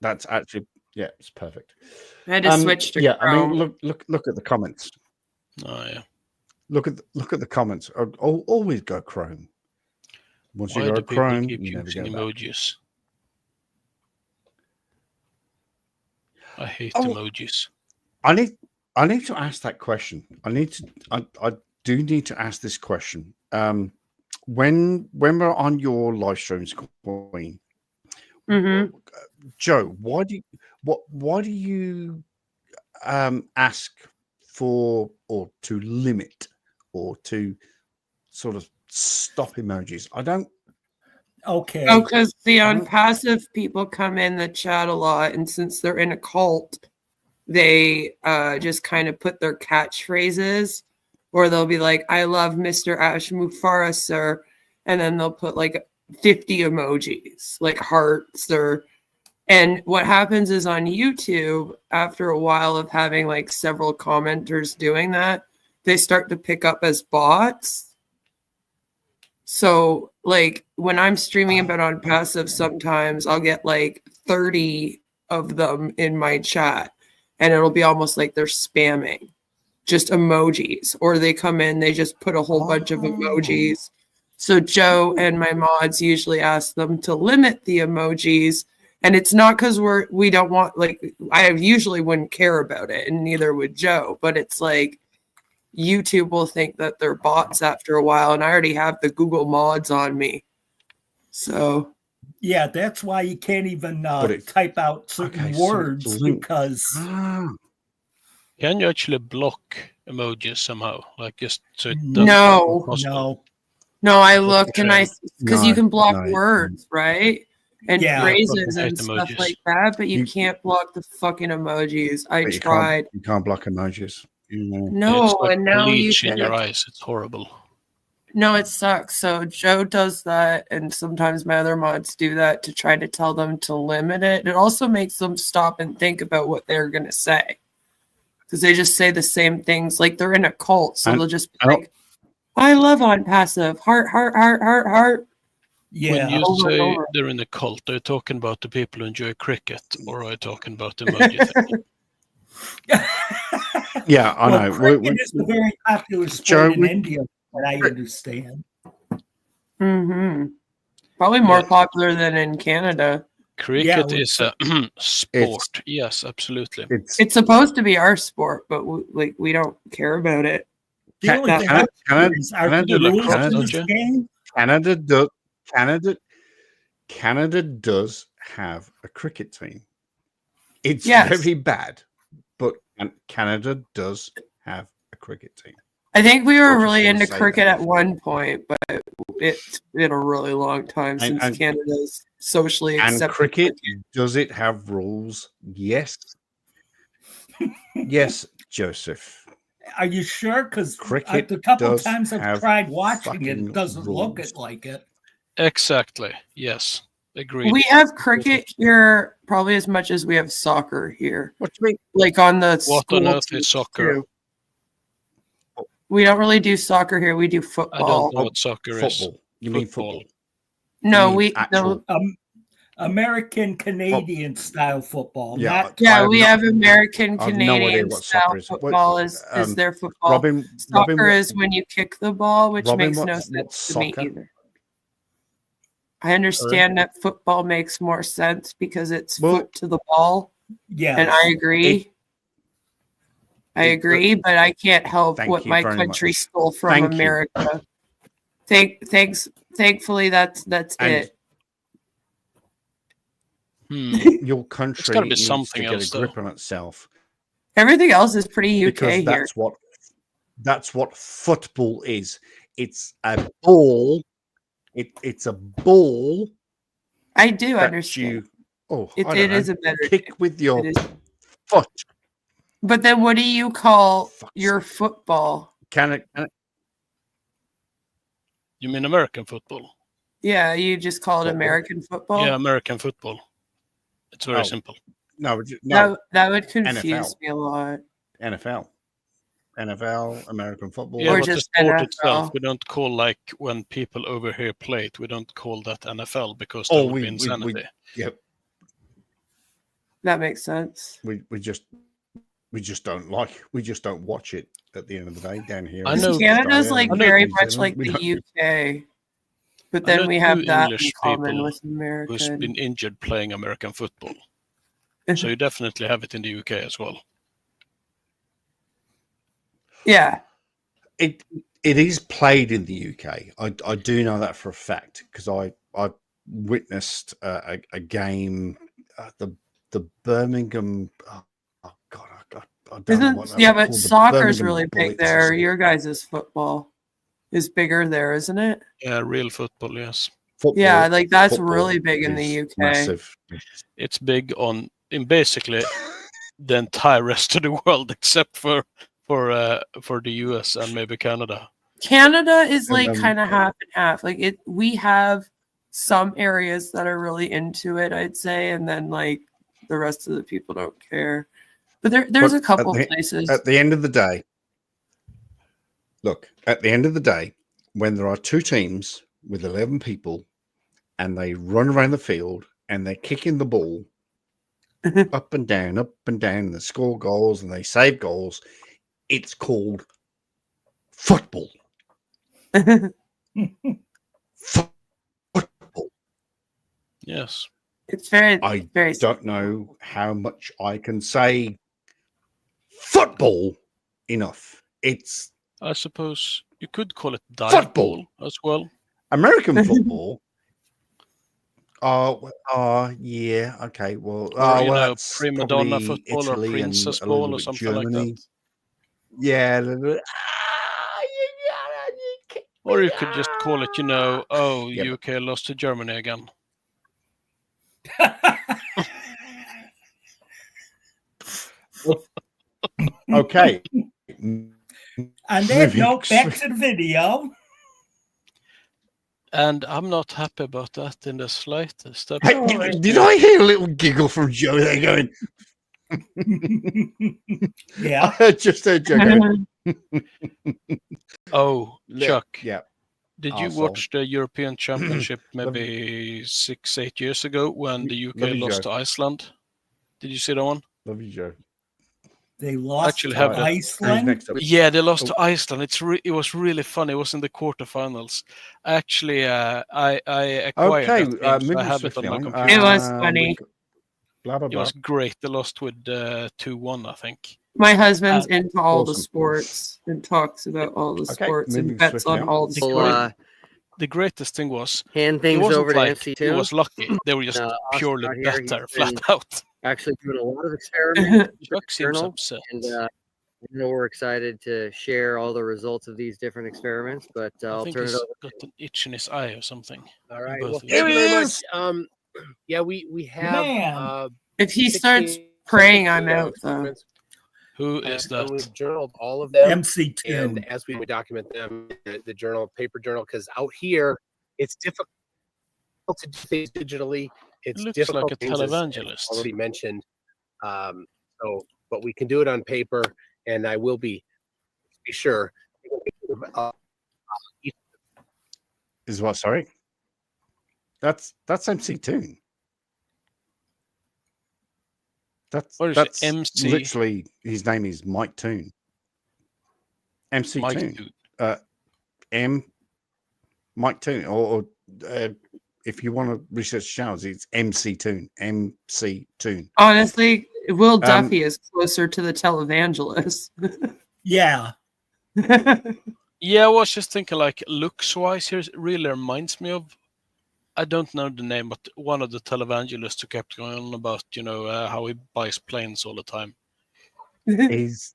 that's actually it's perfect. I had to switch to yeah, I Chrome. mean, look at the comments. Oh, yeah. Look at the comments. Always go Chrome. Once Why you go do people Chrome, keep you never using go back. emojis? I hate Oh. emojis. I need to ask that question. I do need to ask this question. When we're on your live streams, Queen, Mm-hmm. Joe, why do you ask for or to limit or to sort of stop emojis? I don't. Okay. Oh, because the I don't- unpassive people come in the chat a lot, and since they're in a cult, they just kind of put their catchphrases, or they'll be like, "I love Mr. Ash Mufara, sir," and then they'll put like 50 emojis, like hearts or. And what happens is on YouTube, after a while of having like several commenters doing that, they start to pick up as bots. So, like when I'm streaming about on passive, sometimes I'll get like 30 of them in my chat, and it'll be almost like they're spamming just emojis, or they come in, they just put a whole bunch of emojis. So, Joe and my mods usually ask them to limit the emojis. And it's not because we don't want, like, I usually wouldn't care about it, and neither would Joe, but it's like YouTube will think that they're bots after a while, and I already have the Google mods on me. So yeah, that's why you can't even type out certain Okay, so words link. because Can you actually block emojis somehow? Like just so it doesn't No. become possible? no, I looked and because you No, can block no, words, right? And Yeah, phrases but and not stuff emojis. like that, but you You- can't block the fucking emojis. I But tried. You can't block emojis. No, It's like and now you bleach in can. your eyes. It's horrible. No, it sucks. So Joe does that, and sometimes my other mods do that to try to tell them to limit it. It also makes them stop and think about what they're going to say, because they just say the same things. Like they're in a cult, so And- they'll just be and- like, "I love on passive heart, heart, heart, heart, heart." yeah. When you over and say over. they're in the cult, are you talking about the people who enjoy cricket, or are you talking about the emoji thing? Yeah, I Well, know. cricket is a very popular Joe, sport in we- India, that I understand. Mm-hmm. Probably more Yeah. popular than in Canada. Cricket well, is a sport. Yes, absolutely. It's supposed to be our sport, but we don't care about it. The only thing Canada, I'm curious is, are Canada, the rules Canada, in this Joe? game? Canada does have a cricket team. It's Yes. very bad, but Canada does have a cricket team. I think we I were just really wanna into say cricket that. at one point, but it's been a really long time since and- Canada's socially And accepted. cricket, does it have rules? Yes. Yes, Joseph. Are you sure? Because Cricket the couple does times I've have tried watching it, fucking it doesn't look rules. it like it. Exactly. Yes. Agreed. We have cricket here probably as much as we have soccer here. What do you mean? Like on the What school on earth teams, is soccer? too. We don't really do soccer here. We do I football. don't know what soccer is. Football. You mean football? No, mean we actual- no. American Canadian style football. Yeah, not, Yeah, have we no- have American I have no idea Canadian what style soccer is. What- football is their football. Robin, Soccer what- is when you kick the ball, which Robin, makes no what's sense to me soccer? either. I understand that football makes more sense because it's Well, foot to the ball, yeah. and I agree. I agree, but I can't help Thank what you my very country much. stole from Thank you. America. Thankfully, that's And- it. Your country gotta be needs something to get else, a grip though. on itself Everything else is pretty UK because here. that's what football is. It's a ball. It's a ball. I do that understand. You, It, I don't it know, is a better kick game. with your It is. foot. But then, what do you call Fuck's your sake. football? You mean American football? Yeah, you just call it Football. American football. Yeah, American football. It's very Oh. simple. No, no, That would confuse NFL. me a lot. NFL, American football. Yeah, Or but the just sport NFL. itself, we don't call like when people over here play it, we don't call that NFL because that Oh, would we- be we- insanity. yeah, That makes sense. we just we just don't watch it at the end of the day down here. I in know Canada's Australia like and very New much Zealand. like We the don't- UK, but I then know we have two that in English common people with who's American. been injured playing American football. So you definitely have it in the UK as well. Yeah. It is played in the UK. I do know that for a fact because I witnessed a game at the Birmingham. Oh God, I don't know what that Yeah, was but called, the soccer's Birmingham really big Bullets or there. something. Your guys' football is bigger there, isn't it? Yeah, real football, yes. Football, Yeah, like that's football really big in the is UK. Massive. It's big in basically the entire rest of the world except for the US and maybe Canada. Canada is And like then- kind of half and half. Like we have some areas that are really into it, I'd say, and then like the rest of the people don't care. But there's a couple places. At the end of the day, look, at the end of the day, when there are two teams with 11 people and they run around the field and they're kicking the ball up and down, and they score goals and they save goals, it's called football. Football. Yes. It's very, I very don't know how much I can say football enough. It's I suppose you could call it Football. football as well. American football. Yeah, okay. Well, Or, you know, that's prima donna probably football or Italy and princess a ball little or bit something like Germany. that. Yeah. Or you could just call it, Yeah, but- UK lost to Germany again. Okay. On that note, back to the video. And I'm not happy about that in the slightest. Hey, did I hear a little giggle from Joe there going? Yeah. I just heard Joe going. Oh, Chuck. Yeah. Did you Arsehole. watch the European Championship maybe 6-8 years ago when the UK Love you, lost Joe. to Iceland? Did you see that one? Love you, Joe. They lost Actually to have that- Iceland. Next up. Yeah, they lost to Iceland. It was really funny. It was in the quarterfinals. Actually, I acquired Okay, that game, so moving I have it on swiftly my on. computer. It was we've funny. got- Blah blah It blah. was great. They lost with 2-1, I think. My husband's into all the awesome. sports and talks about all the Okay, sports moving and bets swiftly on on. all the Well, sports. The greatest thing was Hand it things wasn't over to like MC2. it was lucky. They were just Oscar purely out here, better, he's been flat out. actually doing a lot of experiments. Chuck seems journal, upset. and we're excited to share all the results of these different experiments. But I I'll think turn it he's over. got an itch in his eye or something. All right. Both Well, of thank you. you Here very he much. Yeah, we have. Man. If he 16 starts praying, I'm subjects, out though. experiments, Who is and that? we've journaled all of them. MC2. And as we would document them, the journal, paper journal, because out here it's difficult to do things digitally. It's Looks difficult. like a things, as televangelist. already mentioned. But we can do it on paper, and I will be sure. Is what? Sorry. That's MC Toon. What is it? That's MC? literally his name is Mike Toon. MC Mike Toon. Toon. Mike Toon, or if you want to research channels, it's MC Toon. MC Toon. Honestly, Will Duffy is closer to the televangelist. Yeah. Yeah, I was just thinking, like, looks-wise, here it really reminds me of, I don't know the name, but one of the televangelists who kept going on about, how he buys planes all the time. He's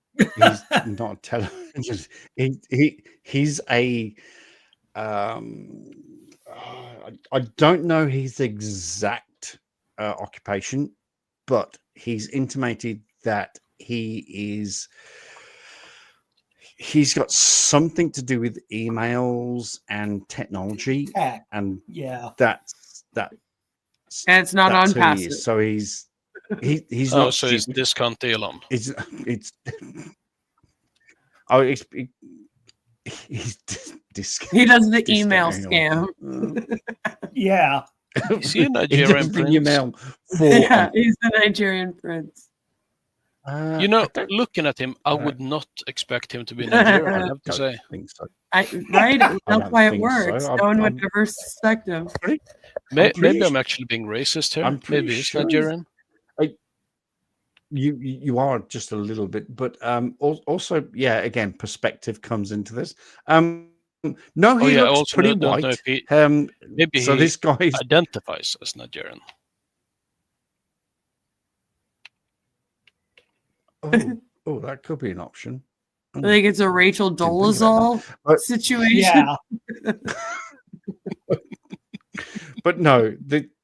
not a television. He's a I don't know his exact occupation, but he's intimated that he's got something to do with emails and technology, Tech. and Yeah. that's And it's not that's on who he passive. is. So he's Oh, not so it's stupid. discount Elon. It's he's He does the email scam. Yeah. Is he a He Nigerian does the prince? email for Yeah, he's the Nigerian prince. You know, I don't, looking at him, I uh, would not expect him to be Nigerian. I have to don't say. think so. Right? I That's don't why it think so. works. I'm- No one would I'm ever suspect him. pretty Maybe su- I'm actually being racist here. I'm pretty Maybe he's sure Nigerian. you are just a little bit, but also, yeah, again, perspective comes into this. No, Oh he yeah. I looks also pretty don't know white. if he maybe So he this guy's identifies as Nigerian. oh, that could be an option. I think it's a Rachel Didn't think about Dolezal that. But situation. Yeah. but no,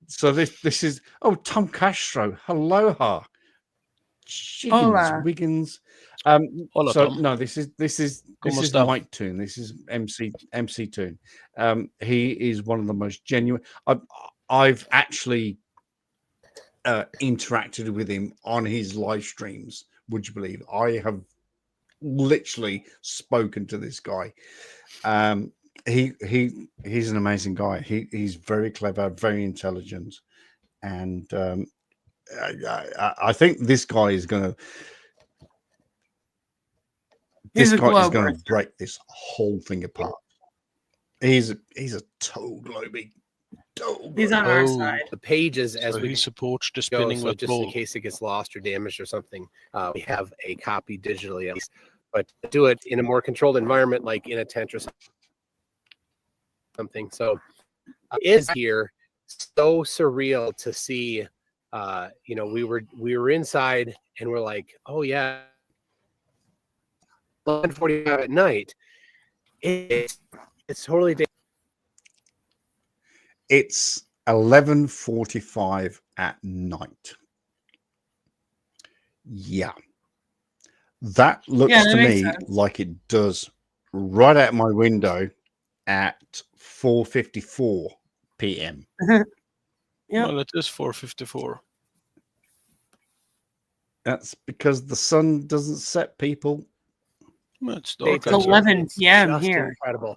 so this is Tom Castro. Aloha. Jeez, Hola. Wiggins. Hola, So Tom. no, this is ¿Cómo está? Mike Toon. This is MC Toon. He is one of the most genuine. I've actually interacted with him on his live streams. Would you believe? I have literally spoken to this guy. He's an amazing guy. He's very clever, very intelligent, and I think this guy is going to. This guy is going to break this whole thing apart. He's a total globy. He's on our side. The pages as So we he supports the go, spinning so with just ball. in case it gets lost or damaged or something, we have a copy digitally at least. But do it in a more controlled environment, like in a tent or something. So is here so surreal to see. You know, we were inside and we're like, oh yeah, 11:45 at night. It's totally. It's 11:45 at night. Yeah. That looks Yeah, that to makes me sense. like it does right out my window at 4:54 p.m. Yeah. Well, it is 4:54. That's because the sun doesn't set, people. Well, it's It's dark outside. 11 p.m. Just here. incredible.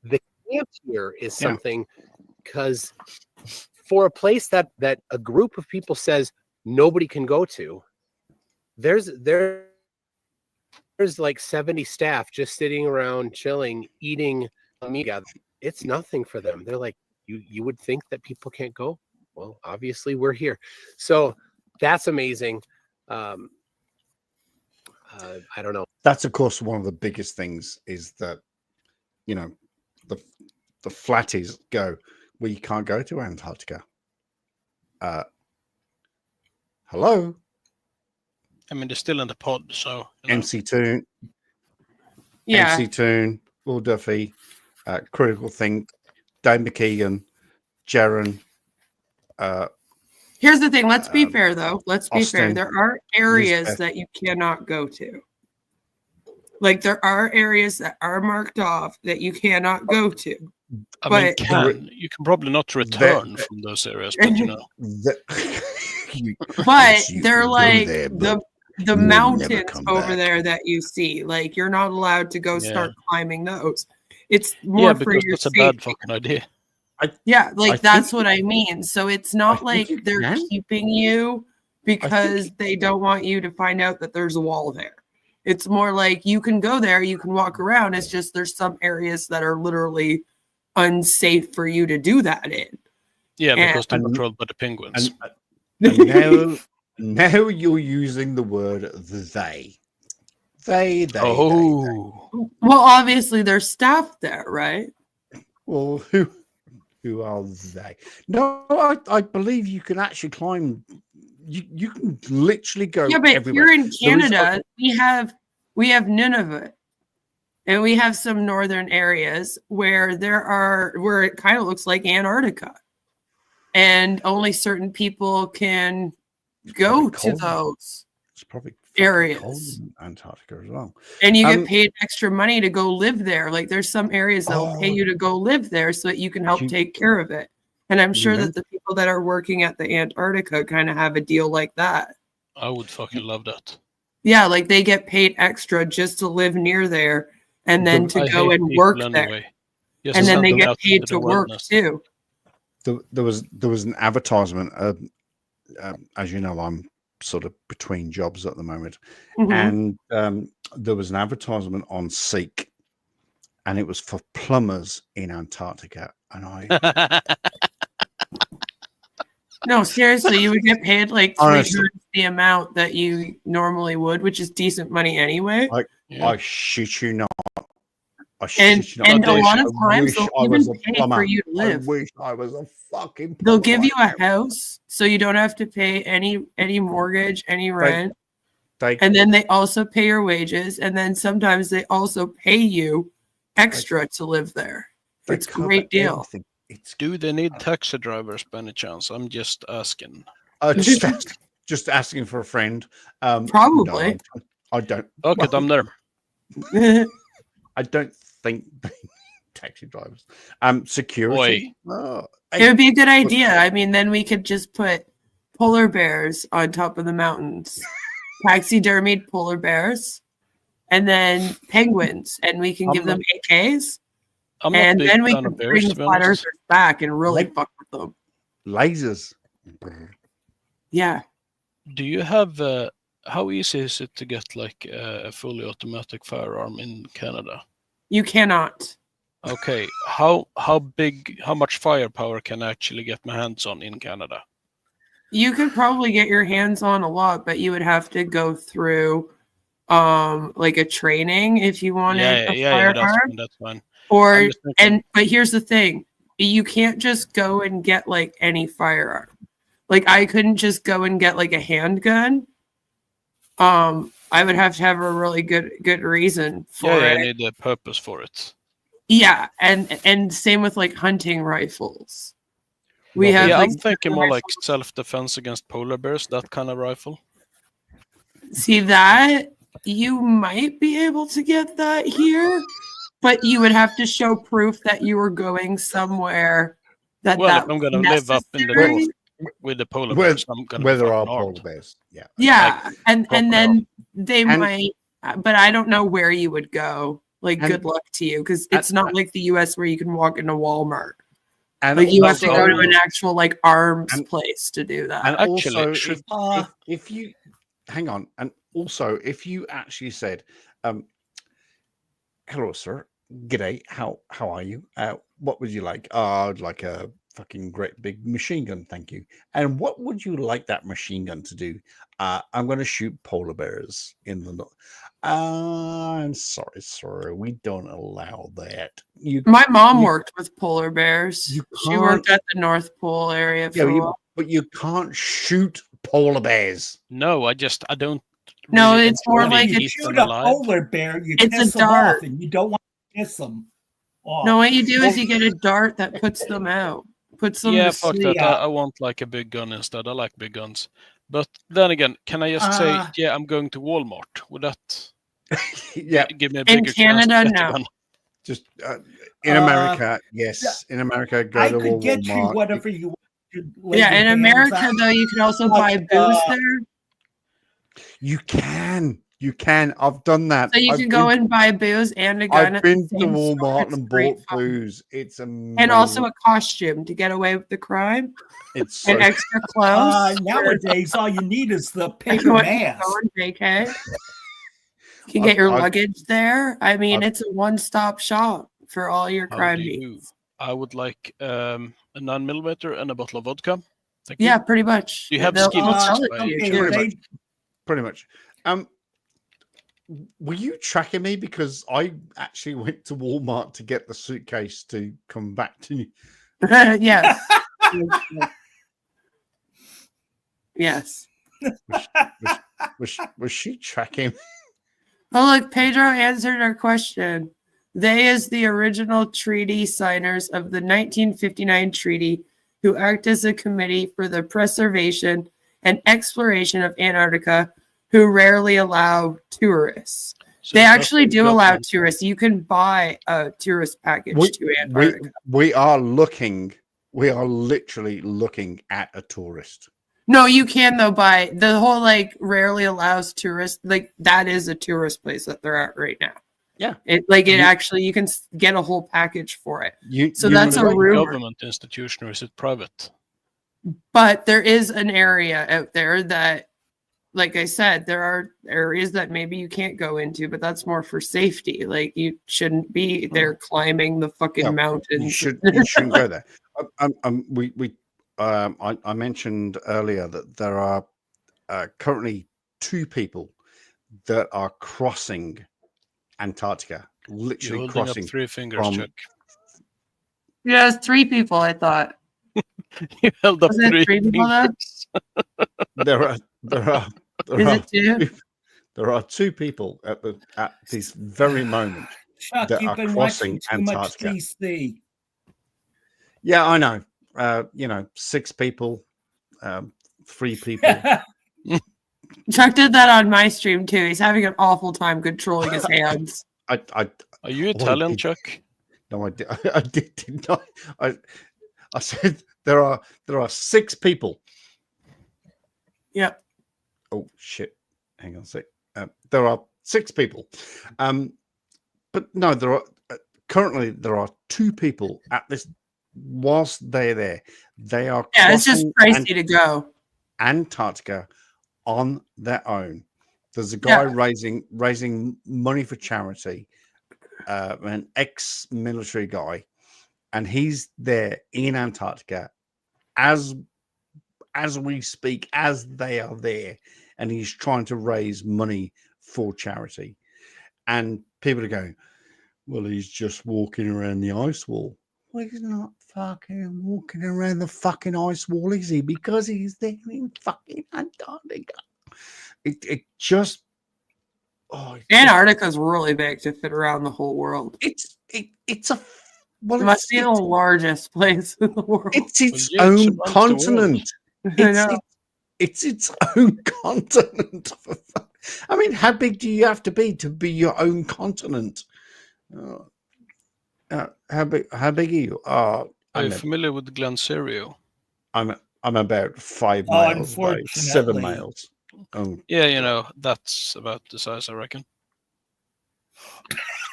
The camp here is Yeah. something because for a place that a group of people says nobody can go to, there's like 70 staff just sitting around chilling, eating amiga. It's nothing for them. They're like, you would think that people can't go. Well, obviously we're here. So that's amazing. I don't know. That's of course one of the biggest things is that, you know, the flatties go, well, you can't go to Antarctica. Hello, I mean, they're still in the pod, so you know. MC Toon, Yeah. MC Toon, Will Duffy, Critical Think, Dave McKeegan, Jaron. Here's the thing. Let's be fair, though. Let's be fair. Austin, There are areas Lisbeth. that you cannot go to. Like there are areas that are marked off that you cannot go to. I mean, But you can probably not return from those areas, but you know. but you they're can go like there, the but the you'll never mountains come over back. there that you see. Like you're not allowed to go Yeah. start climbing those. It's more Yeah, for because your that's a safety. bad fucking idea. Yeah, I like that's think- what I mean. So it's not think like you they're can. keeping you because they don't want you to find out that there's a wall there. It's more like you can go there, you can walk around. It's just there's some areas that are literally unsafe for you to do that in. Yeah, And- because they're controlled by the penguins. And now you're using the word they. They. Oh, Well, obviously there's staff there, right? Well, who are they? No, I believe you can actually climb. You can literally go. Yeah, but everywhere. here in There is Canada, we have Nunavut, and we have some northern areas where it kind of looks like Antarctica, and only certain people can go to cold. those It's probably fucking areas. cold in Antarctica as well. And you Um, get paid extra money to go live there. Like there's some areas that'll pay you to go live there so that you can help You- take care of it. And I'm you sure men- that the people that are working at the Antarctica kind of have a deal like that. I would fucking love that. Yeah, like they get paid extra just to live near there and then to I go hate and people work there. anyway. Just And then send they them get out paid into to the work wilderness. too. There was an advertisement as you know, I'm sort of between jobs at the moment, Mhm. and there was an advertisement on Seek, and it was for plumbers in Antarctica, and I No, seriously, you would get paid like 3 Honestly. times the amount that you normally would, which is decent money anyway. I shit you not. I And shit you not. and a I lot of wish times they'll I even was a pay for plumber. you to I live. wish I was a fucking They'll plumber give you right a house, so you don't have to pay any mortgage, any rent, They and then they also pay your wages, and then sometimes they also pay you extra to live there. they It's a cover great deal. everything. It's Do they need taxi drivers by any chance? I'm just asking. just asking for a friend. No, Probably. I don't. Okay, well, I'm there. I don't think taxi drivers. Security. Oh, It would be a good idea. I mean, then we could just put polar bears on top of the mountains, taxidermied polar bears, and then penguins, and we can give them AKs. I'm not And big then we fan can of bears, bring the to be flat honest. earthers back and really fuck with them. lasers. Yeah. Do you have how easy is it to get like a fully automatic firearm in Canada? You cannot. Okay, how much firepower can I actually get my hands on in Canada? You could probably get your hands on a lot, but you would have to go through like a training if you wanted a firearm. That's fine. Or I'm just thinking- but here's the thing. You can't just go and get like any firearm. Like I couldn't just go and get like a handgun. I would have to have a really good reason for I it. need a purpose for it. Yeah, and same with like hunting rifles. We have yeah, like I'm thinking more rifles. like self-defense against polar bears, that kind of rifle. See that you might be able to get that here, but you would have to show proof that you were going somewhere that Well, that if I'm gonna was live up in the necessary. north with the polar Where, bears, I'm gonna where be there are fucking polar armed. bears. Yeah. Yeah, and then they And- might, but I don't know where you would go. Like, And- good luck to you, because it's not like the U.S. where you can walk into Walmart. And Like you have to go also- to an actual like arms place to do that. And Actually, also, should- if you hang on, and also if you actually said, "Hello, sir. G'day. How are you? What would you like? I'd like a fucking great big machine gun, thank you. And what would you like that machine gun to do? I'm going to shoot polar bears in the north. I'm sorry, sir. We don't allow that. My mom worked with polar bears. You She worked can't- at the North Pole area for Yeah, a while. but you can't shoot polar bears. No, I don't. No, really it's more enjoy like the a heat Shoot and a alive. polar bear, you It's a piss them dart. off, and you don't want to piss them off. No, what you do is you get a dart that puts them out, puts them Yeah, to fuck sleep. that. I want like a big gun instead. I like big guns. But then again, can I just say, yeah, I'm going to Walmart? Would that Yeah. give me a In bigger chance to Canada, get a no. gun? Just in America, yes. In America, go I to could get you Walmart. whatever you want. to lay Yeah, your in hands America on. though, you can also But, buy booze there. You can. You can. I've done that. So you I've can go been- and buy booze and a gun. I've at been the to same store. Walmart It's and great bought fun. booze. It's amazing. And also a costume to get away with the crime. It's so And extra clothes. Nowadays, all you need is the paper Everyone mask. can go and vacay. You can get your I've- luggage there. I mean, I've- it's a one-stop shop for all your How crime do needs. you? I would like a 9mm and a bottle of vodka. Thank you. Yeah, pretty much. Do you have They'll ski all masks sell it by to any you, chance? too. pretty much. Were you tracking me because I actually went to Walmart to get the suitcase to come back to you? Yes. Yes. Was she tracking? Oh, look, Pedro answered our question. They is the original treaty signers of the 1959 treaty who act as a committee for the preservation and exploration of Antarctica who rarely allow tourists. So They it's actually not do the allow government. tourists. You can buy a tourist package to Antarctica. We are looking. We are literally looking at a tourist. No, you can though buy the whole like rarely allows tourists, like that is a tourist place that they're at right now. Yeah. It actually you can get a whole package for it. So you that's know a the rumor. Government institution or is it private? But there is an area out there that, like I said, there are areas that maybe you can't go into, but that's more for safety. Like you shouldn't be there climbing the fucking Yeah, mountains. you shouldn't go there. I mentioned earlier that there are currently 2 people that are crossing Antarctica, You're literally holding crossing up 3 fingers, from. Chuck. Yeah, it's 3 people, I thought. You held up Was it 3 3 people then? There are Is it 2? there are 2 people at this very moment Chuck, that you've are been crossing watching too much Antarctica. DC. Yeah, I know. 6 people, 3 people. Chuck did that on my stream too. He's having an awful time controlling his hands. Are you Italian, Chuck? No, I did not. I said there are 6 people. Yep. Oh shit! Hang on a sec. There are 6 people, but no, there are currently 2 people at this. Whilst they're there, they are. Yeah, it's just pricey to go. Antarctica on their own. There's a guy raising money for charity, an ex-military guy, and he's there in Antarctica as we speak, as they are there, and he's trying to raise money for charity. And people are going, well, he's just walking around the ice wall. Well, he's not fucking walking around the fucking ice wall, is he? Because he's there in fucking Antarctica. It just. Oh, Antarctica's really big to fit around the whole world. It's a. Well, it must be the largest place in the world. It's its own continent. It's its own continent. I mean, how big do you have to be your own continent? How big are you? Are you familiar with Glen Serio? I'm about 5 miles away, 7 miles. Oh. Yeah, you know, that's about the size, I reckon.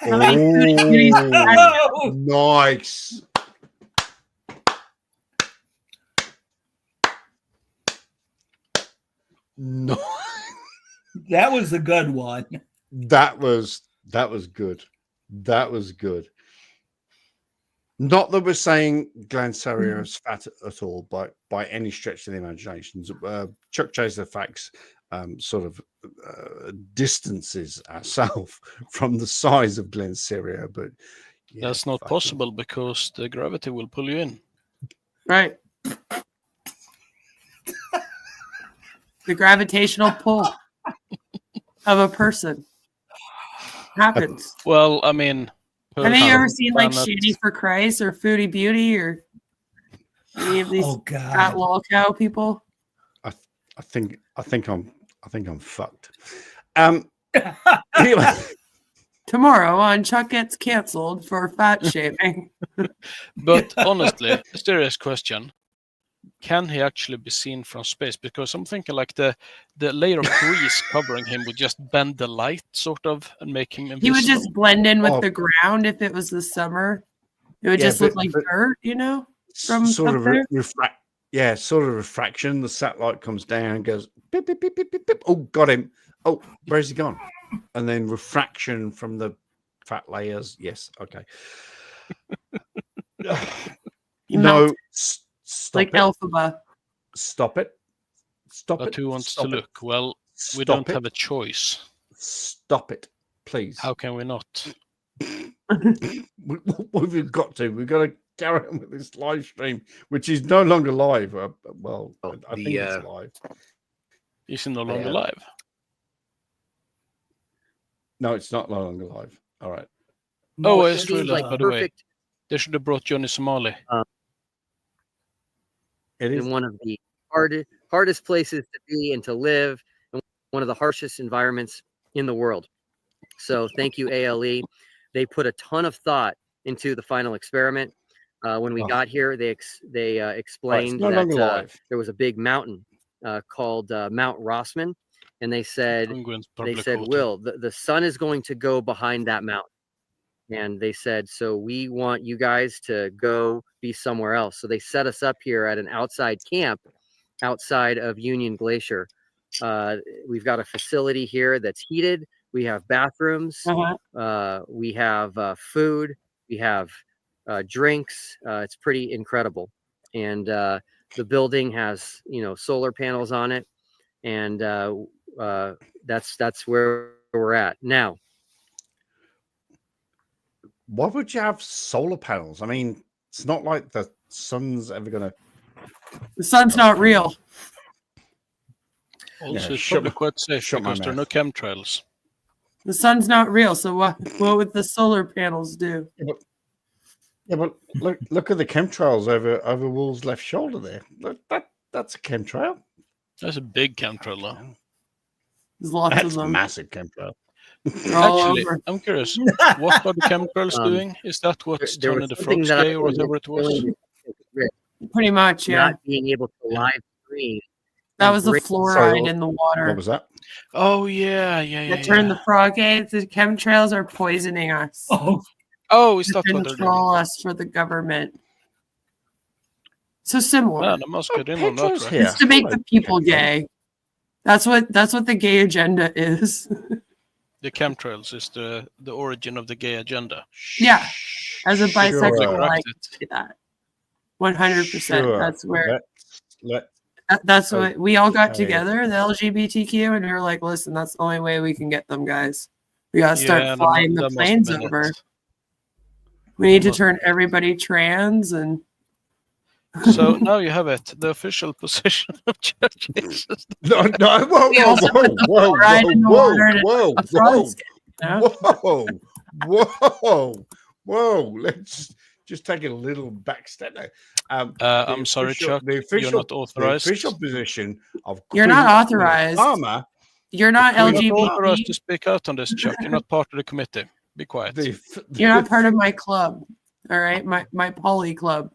Oh, nice. No, that was a good one. That was good. That was good. Not that we're saying Glen Serio is fat at all, by any stretch of the imagination. Chuck Chaser Facts sort of distances ourselves from the size of Glen Serio, but yeah, that's not possible because the gravity will pull you in. Right. The gravitational pull of a person happens. Well, I mean, have you ever seen like Shady for Christ or Foodie Beauty or any of these fat lolcow people? I think I'm fucked. Anyway. Tomorrow on Chuck Gets Cancelled for fat shaming. But honestly, a serious question. Can he actually be seen from space? Because I'm thinking like the layer of grease covering him would just bend the light sort of and make him invisible. He would just blend in with the ground if it was the summer. It would just look like dirt, you know? From sort of refract. Yeah, sort of refraction. The satellite comes down and goes beep, beep, beep, beep, beep, beep. Oh, got him. Oh, where's he gone? And then refraction from the fat layers. Yes, okay. No, stop like it. Elphaba. Stop it. Stop it. But who wants Stop to it. look? Well, we Stop don't it. have a choice. Stop it, please. How can we not? We've got to. We've got to carry on with this live stream, which is no longer live. Well, I think it's live. Is it no longer live? No, it's not no longer live. All right. Oh, it it's seems realized, like by the way. perfect. They should have brought Johnny Somali. It is In one of the hardest places to be and to live, and one of the harshest environments in the world. So thank you, ALE. They put a ton of thought into the final experiment. When we got here, they explained that there was a big mountain called Mount Rossman, and they said, Will, the sun is going to go behind that mountain. and they said, so we want you guys to go be somewhere else. So they set us up here at an outside camp outside of Union Glacier. We've got a facility here that's heated. We have bathrooms. We have food. We have drinks. It's pretty incredible. And the building has, solar panels on it. And that's where we're at now. Why would you have solar panels? I mean, it's not like the sun's ever going to. The sun's not real. Also, it's probably quite safe because there are no chemtrails. The sun's not real, so what would the solar panels do? Yeah, but look at the chemtrails over Wool's left shoulder there. Look, that's a chemtrail. That's a big chemtrail, though. There's lots That's of them. massive chemtrail. Actually, I'm curious. What are the chemtrails doing? Is that what's there turning was the something frogs that I gay or whatever it was? Pretty much, yeah. Not being able to live stream. That was the Great- fluoride in the water. What was that? Oh, yeah. That turned the frog gay. The chemtrails are poisoning us. Oh, is to that what they're doing? control us for the government. So similar. Man, I must get in on that. Right? It's to make the people gay. That's what the gay agenda is. The chemtrails is the origin of the gay agenda. Yeah. As a bisexual, Sure. I can say that. 100%. Sure. That's where Let that's what we all got okay. together, the LGBTQ, and we were like, listen, that's the only way we can get them, guys. We gotta start Yeah, flying that the must planes have been over. it. We need to turn everybody trans and So now you have it. The official position of judges. No, whoa, We also put the fluoride in the water and a frog skin, whoa. Let's just take a little back step there. I'm sorry, Chuck. You're not authorized. The official position of You're not Queen authorized. Farmer, You're not You're not authorized LGBT. to speak out on this, Chuck. You're not part of the committee. Be quiet. You're not part of my club. All right, my poly club.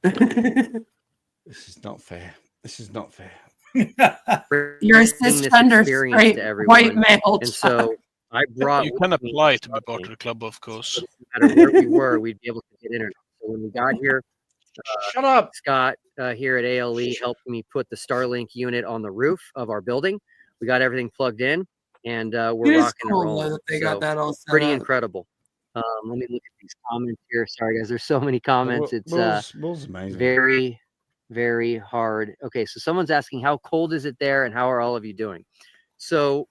This is not fair. This is not fair. You're a Bringing this cisgender, experience straight, to everyone. white male. And so I brought. You with can me apply to be something. part of the club, of course. No matter where we were, we'd be able to get internet. So when we got here, Shut up. Scott here at ALE helped me put the Starlink unit on the roof of our building. We got everything plugged in, and we're It is rocking cool, and though, rolling. that they So, got that all set pretty up. incredible. Let me look at these comments here. Sorry, guys. There's so many comments. It's Will's amazing. very, very hard. Okay, so someone's asking, how cold is it there, and how are all of you doing? So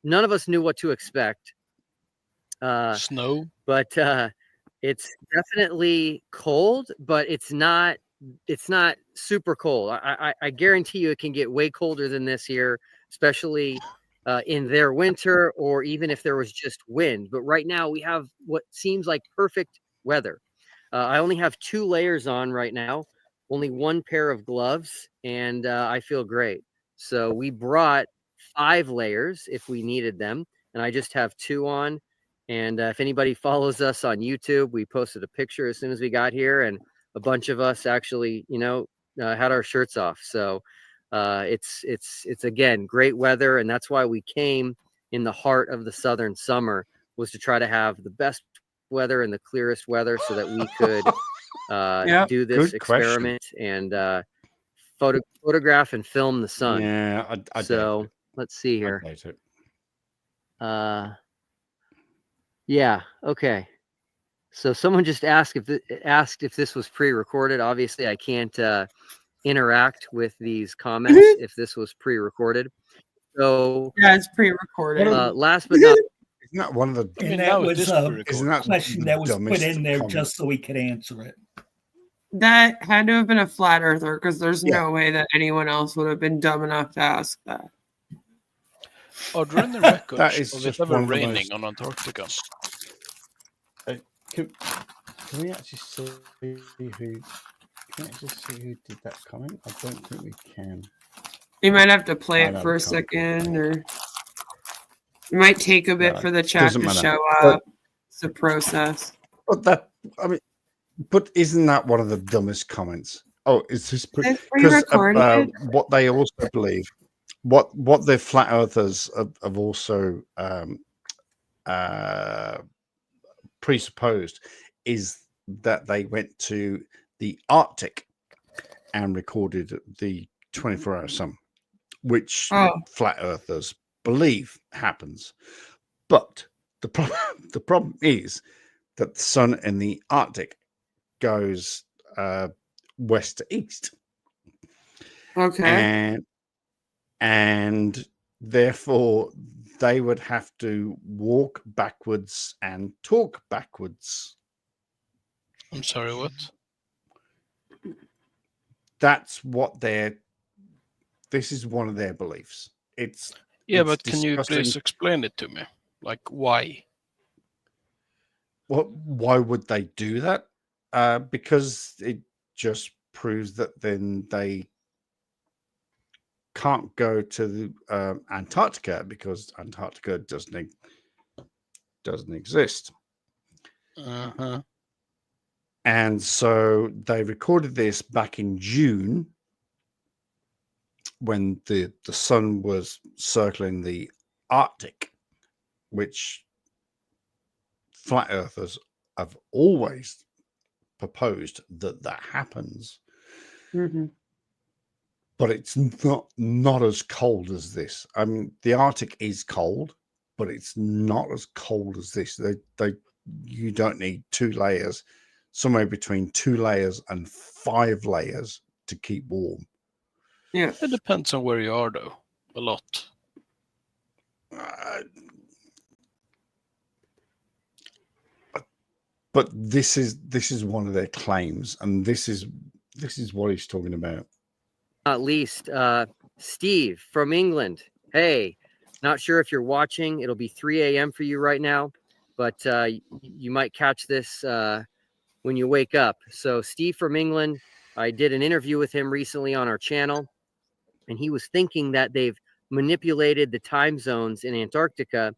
none of us knew what to expect. Snow. But it's definitely cold, but it's not super cold. I guarantee you it can get way colder than this here, especially in their winter, or even if there was just wind. But right now we have what seems like perfect weather. I only have 2 layers on right now, only 1 pair of gloves, and I feel great. So we brought 5 layers if we needed them, and I just have 2 on. And if anybody follows us on YouTube, we posted a picture as soon as we got here, and a bunch of us actually, had our shirts off. So it's again great weather, and that's why we came in the heart of the southern summer, was to try to have the best weather and the clearest weather so that we could do this Good question. experiment and photograph and film the sun. Yeah, I So let's see here. doubt it. Yeah. Okay. So someone just asked if this was pre-recorded. Obviously, I can't interact with these comments if this was pre-recorded. So Yeah, it's pre-recorded. last but not Isn't that one of the? And now that it was is a pretty Isn't that question the that was put dumbest in there comment? just so we could answer it. That had to have been a flat earther, because there's Yeah. no way that anyone else would have been dumb enough to ask that. Are there any records That is of it just ever one of the raining most- on Antarctica? Can we actually see who? Can we actually see who did that comment? I don't think we can. You might have to play I it know, for a can't. second, or it might take a bit No, for the chat doesn't to matter. show But- up. It's a process. But isn't that one of the dumbest comments? Oh, is this It's because pre-recorded. what they also believe? what the flat earthers have also presupposed is that they went to the Arctic and recorded the 24-hour sun, which flat earthers believe happens. But the problem is that the sun in the Arctic goes west to east. Okay. And therefore they would have to walk backwards and talk backwards. I'm sorry, what? That's what this is one of their beliefs. It's but can you please explain it to me? Like, why? Well, why would they do that? Because it just proves that then they can't go to Antarctica because Antarctica doesn't exist. Uh-huh. And so they recorded this back in June when the sun was circling the Arctic, which flat earthers have always proposed that happens. Mm-hmm. But it's not as cold as this. I mean, the Arctic is cold, but it's not as cold as this. You don't need 2 layers, somewhere between 2 layers and 5 layers to keep warm. Yeah, it depends on where you are, though. A lot. But this is one of their claims, and this is what he's talking about. Not least, Steve from England. Hey, not sure if you're watching. It'll be 3 a.m. for you right now, but you might catch this when you wake up. So Steve from England, I did an interview with him recently on our channel, and he was thinking that they've manipulated the time zones in Antarctica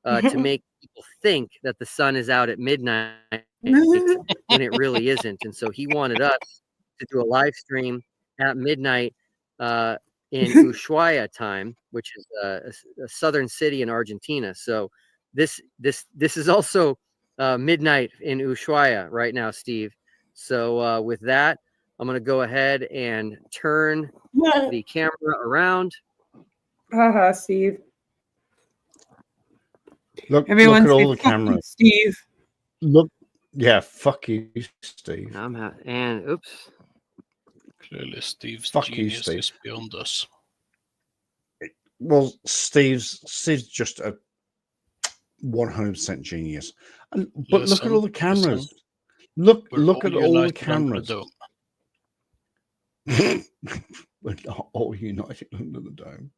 to make people think that the sun is out at midnight when it really isn't. And so he wanted us to do a live stream at midnight in Ushuaia time, which is a southern city in Argentina. So this is also midnight in Ushuaia right now, Steve. So with that, I'm going to go ahead and turn the camera around. Haha, Steve. Look say at all the fuck you, cameras. Steve. Look, yeah, fuck you, Steve. And oops. Clearly, Steve's Fuck you, genius Steve. is beyond us. Well, Steve's just a 100% genius. But look at all the cameras. Look at all the cameras. We're not all united under the dome.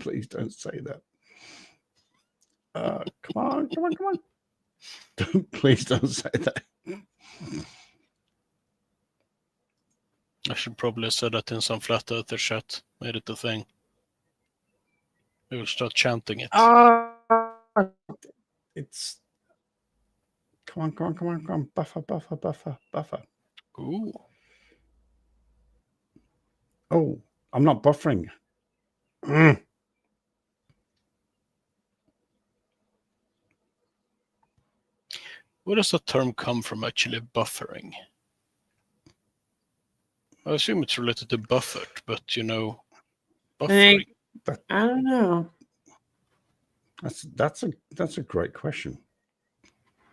Please don't say that. Come on. Please don't say that. I should probably have said that in some flat earther chat. Made it a thing. We will start chanting it. It's come on. Buffer. Ooh. Oh, I'm not buffering. Where does the term come from, actually, buffering? I assume it's related to buffered, but buffering. I don't know. That's a great question.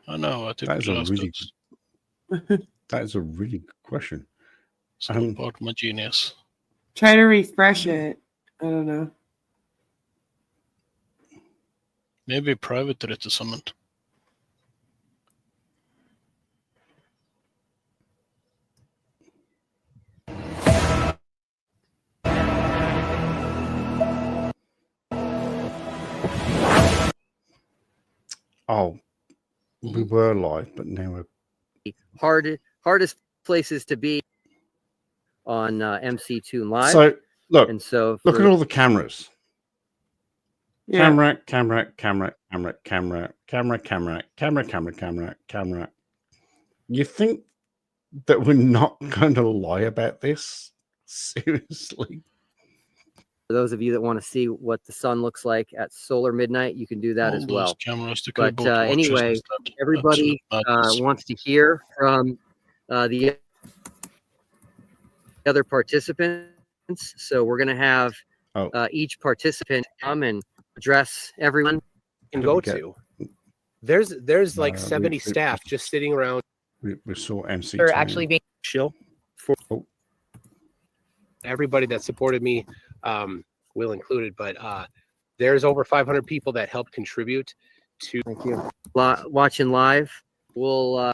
I know. I think that is a really good. That is a really good question. It's all part of my genius. Try to refresh it. I don't know. Maybe private it to someone. Oh, we were live, but now we're hardest places to be on MC2 Live. So look, and so look at all the cameras. Yeah. Camera. You think that we're not going to lie about this? Seriously? For those of you that want to see what the sun looks like at solar midnight, you can do that as All well. those cameras, they could But have bought watches anyway, instead. everybody Absolute madness. wants to hear from the other participants. So we're going to have each participant come and address everyone. Can go to. There's like we- 70 we- staff just sitting around. We saw MC. For actually being Chill for everybody that supported me, Will included. But there's over 500 people that helped contribute to. Thank you. Watching live. We'll. All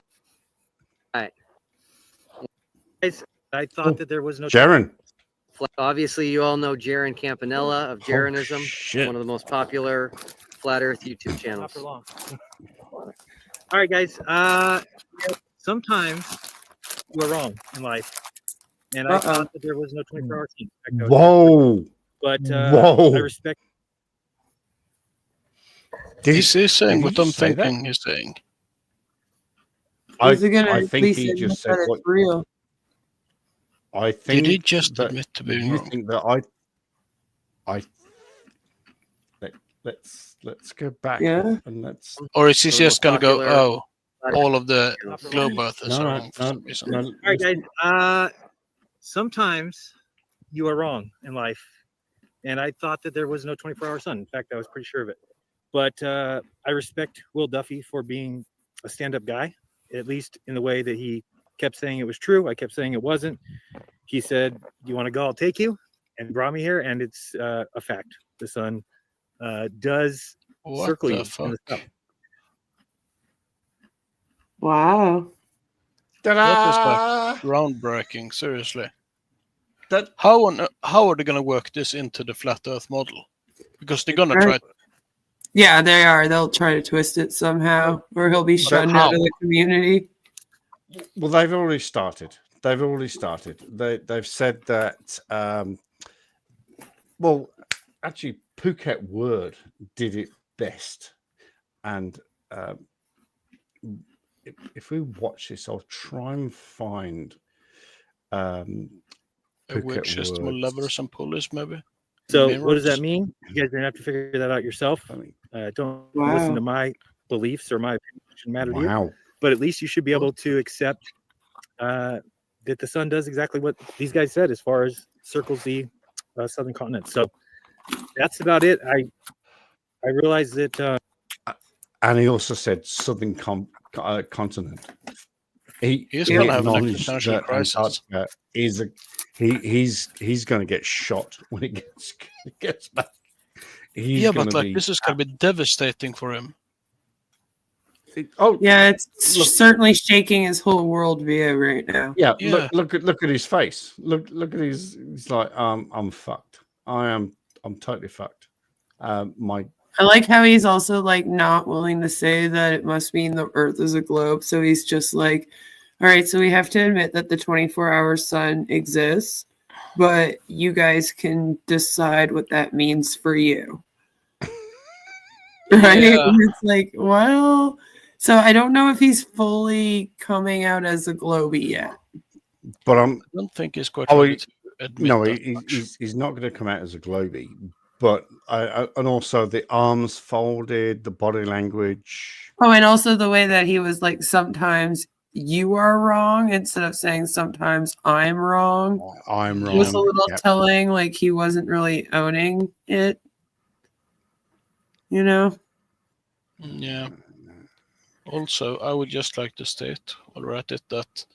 right. Guys, I thought that there was no. Jaron. Obviously, you all know Jaron Campanella of Jaronism, shit. one of the most popular flat Earth YouTube Not channels. for long. All right, guys. Sometimes we're wrong in life, and I thought that there was no 24-hour sun. In fact, I was- Whoa. But Whoa. I respect. He's saying did what he I'm say that? thinking he's saying. I Is it gonna think please he admit just said that it's what real? I think. Did he just that admit to being you wrong? think that let's go back Yeah. and let's. Or is he One of the just going to go, popular oh, all of the Not for globe long. earthers No, are no, wrong for no, some reason? no, All right, guys. Sometimes you are wrong in life, and I thought that there was no 24-hour sun. In fact, I was pretty sure of it. But I respect Will Duffy for being a stand-up guy, at least in the way that he kept saying it was true. I kept saying it wasn't. He said, "You want to go? I'll take you," and brought me here, and it's a fact. The sun does What circle the you in fuck? the south. Wow. That is like groundbreaking, seriously. That How are they going to work this into the flat Earth model? Because they're going to try. Yeah, they are. They'll try to twist it somehow, or he'll be shunned out of the community. Well, they've already started. They've said that. Well, actually, Phuket Word did it best, and if we watch this, I'll try and find. A weird Phuket system of Word's- levers and pulleys, maybe. So Mirrors. what does that mean? You guys are gonna have to figure that out yourself. Don't Wow. listen to my beliefs or my opinion. It shouldn't matter to you. Wow. But at least you should be able to accept that the sun does exactly what these guys said as far as circles the southern continent. So that's about it. I realize that And he also said southern continent. He's He gonna have an acknowledged existential that crisis. Antarctica is he's going to get shot when he gets back. He's Yeah, gonna but like be, this is going to be devastating for him. Oh Yeah, it's certainly shaking his whole worldview right now. yeah. Yeah. Look at his face. Look at his. He's like I'm fucked. I'm totally fucked. My I like how he's also like not willing to say that it must mean the Earth is a globe. So he's just like, all right, so we have to admit that the 24-hour sun exists, but you guys can decide what that means for you. Right? Yeah. And it's like, well, so I don't know if he's fully coming out as a globey yet. but I don't think he's quite Oh, ready he- to admit no, that he, much. he's not going to come out as a globey. But and also the arms folded, the body language. Oh, and also the way that he was like, sometimes you are wrong instead of saying sometimes I'm wrong. I'm It wrong. was a little Yep. telling, like he wasn't really owning it. You know? Yeah. Also, I would just like to state while we're at it that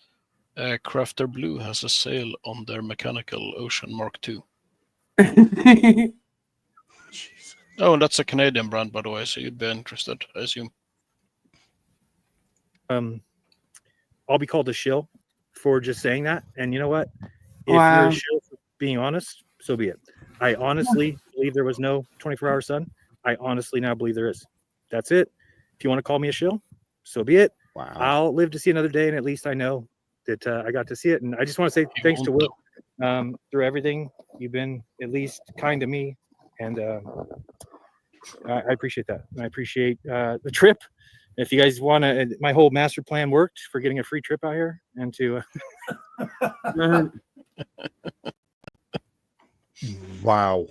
Crafter Blue has a sale on their mechanical Ocean Mark II. Oh, and that's a Canadian brand, by the way, so you'd be interested, I assume. I'll be called a shill for just saying that. And you know what? If Wow. you're a shill for being honest, so be it. I honestly believe there was no 24-hour sun. I honestly now believe there is. That's it. If you want to call me a shill, so be it. Wow. I'll live to see another day, and at least I know that I got to see it. And I just want to say thanks to Will. Through everything, you've been at least kind to me, and I appreciate that. And I appreciate the trip. If you guys want to, my whole master plan worked for getting a free trip out here and to. Wow.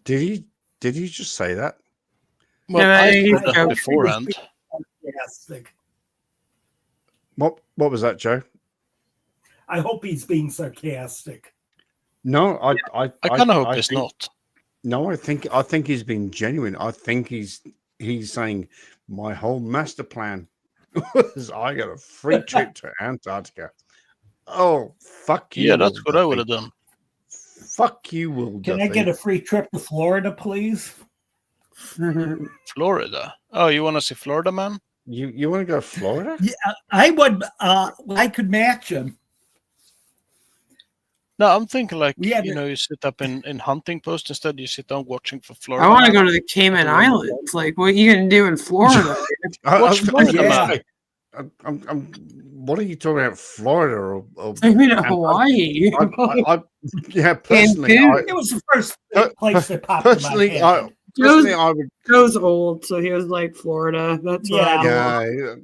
Did he just say that? Well, No, I he's said that joking. beforehand. Sarcastic. What was that, Joe? I hope he's being sarcastic. No, I kind of hope it's think- not. No, I think he's being genuine. I think he's saying my whole master plan was I got a free trip to Antarctica. Oh, fuck you. Yeah, that's Will what I Duffy. would have done. Fuck you, Will Can Duffy. I get a free trip to Florida, please? Florida. Oh, you want to see Florida, man? You want to go to Florida? Yeah, I would. I could match him. No, I'm thinking like, We had you a- know, you sit up in hunting post instead. You sit down watching for Florida. I want to man. go to the Cayman Islands. Like, what are you gonna do in Florida? Watch Florida, yeah. man. What are you talking about, Florida or I mean, and Hawaii. yeah, personally, Cancun. It was the first Per- place that popped in my personally, head. personally, I would. Joe's old, so he was like Florida. That's what I Yeah.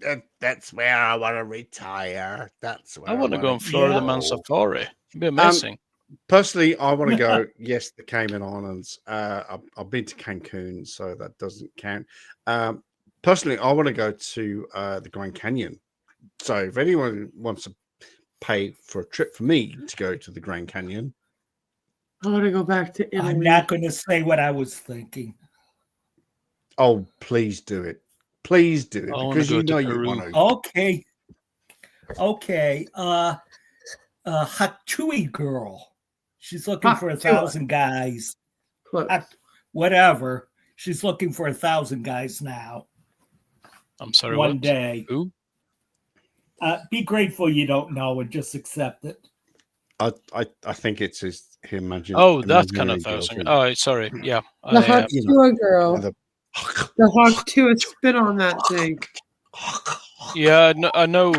Yeah, that's where I want to retire. That's where I want to go on wanna Florida Yeah. man go. safari. It'd be amazing. Personally, I want to go. Yes, the Cayman Islands. I've been to Cancun, so that doesn't count. Personally, I want to go to the Grand Canyon. So, if anyone wants to pay for a trip for me to go to the Grand Canyon, I want to go back to Italy. I'm not going to say what I was thinking. oh, please do it. Please do it I wanna because go you to know you Peru. want to. Okay. Okay. Hatsui girl. She's looking for Hatsui. 1,000 guys. Close. Whatever. She's looking for 1,000 guys now. I'm sorry. One what? day. Who? Be grateful you don't know and just accept it. I think it's him. Imagine. Oh, that kind of imaginary 1,000. girlfriend. Oh, sorry. Yeah. The I, you know, Hatsua girl. the- The Hatsua spit on that thing. yeah, I know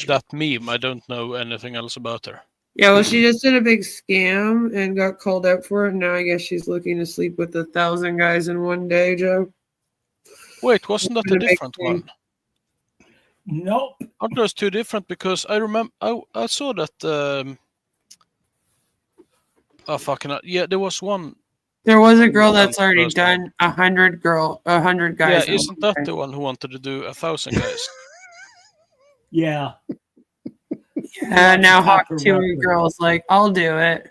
that meme. I don't know anything else about her. Yeah, well, she just did a big scam and got called out for it. And now I guess she's looking to sleep with 1,000 guys in one day, Joe. Wait, wasn't that a Gonna make different thing. one? Nope. Aren't those two different? Because I remember I saw that. Oh fucking hell. Yeah, there was one. There was a girl that's One already person. done 100 guys. Yeah, in isn't one that day. the one who wanted to do 1,000 guys? Yeah. And now Proper Hatsua record. girl's like, I'll do it.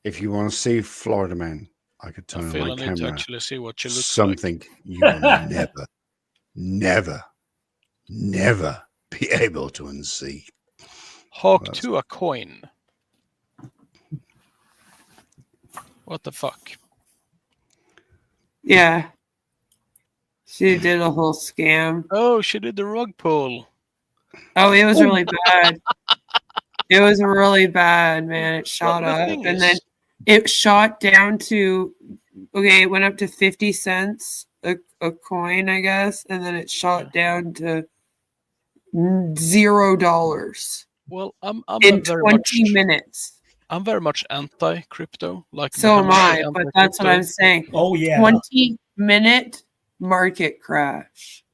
If you want to see Florida Man, I could I turn on feel my I need to camera. actually see what she looks like. Something you will never be able to unsee. Hawk That's- to a coin. What the fuck? Yeah. She did a whole scam. Oh, she did the rug pull. Oh, it was really bad. It was really bad, man. It shot the up thing and then is- it shot down to, okay, it went up to 50 cents a coin, I guess. And then it shot down to $0 Well, I'm in very 20 much, minutes. I'm very much anti crypto. Like So am I, vehemently but that's what I'm anti-crypto. saying. Oh, yeah. 20-minute market crash.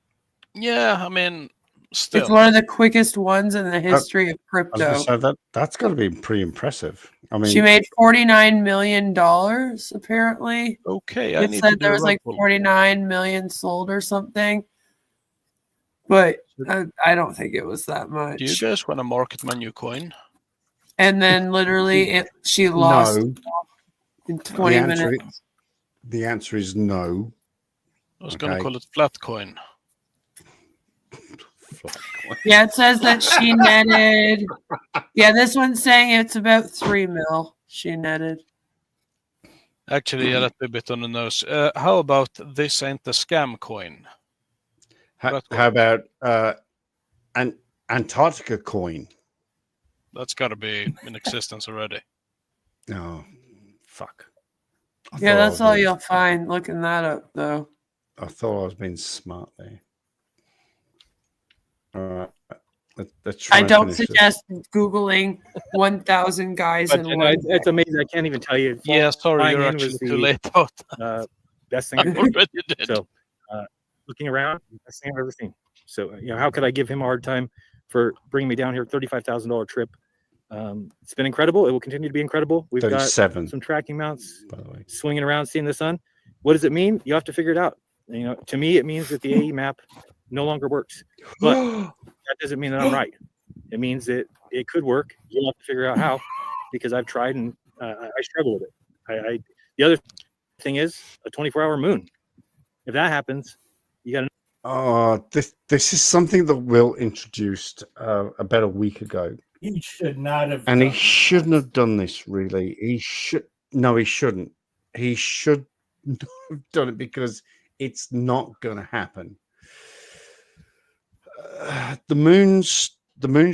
Yeah, I mean, still. It's one of the quickest ones in the history of I was crypto. gonna say that's got to be pretty impressive. I mean, She made $49 million, apparently. Okay, I It need said to do there a was rug like pull. 49 million sold or something. But I don't think it was that much. Do you guys want to market my new coin? And then literally she lost no. in 20 the answer minutes. is- the answer is no. I was gonna Okay. call it flat coin. Yeah, it says that she netted. Yeah, this one's saying it's about 3 mil she netted. Actually, yeah, that's a bit on the nose. How about this ain't the scam coin? How Flat coin. about an Antarctica coin? That's got to be in existence already. No, fuck. I Yeah, thought I that's was all being- you'll find looking that up, though. I thought I was being smart there. All right, let's try. I and don't finish this. suggest Googling 1,000 guys But in you one know, day. it's amazing. I can't even tell you. Yeah, sorry, Flying you're in was actually too the, late out. Best thing I I've already did. So, looking around, best thing I've ever seen. So, you know, how could I give him a hard time for bringing me down here? $35,000 trip. It's been incredible. It will continue to be incredible. We've got 37, some tracking mounts by the way. swinging around, seeing the sun. What does it mean? You have to figure it out. You know, to me, it means that the AE map no longer works. But that doesn't mean that I'm right. It means that it could work. You'll have to figure out how, because I've tried and I struggle with it. The other thing is a 24-hour moon. If that happens, you got to. This is something that Will introduced about a week ago. He should not have. And he done shouldn't have done this, really. He shouldn't. He should not have done it because it's not going to happen. The moon's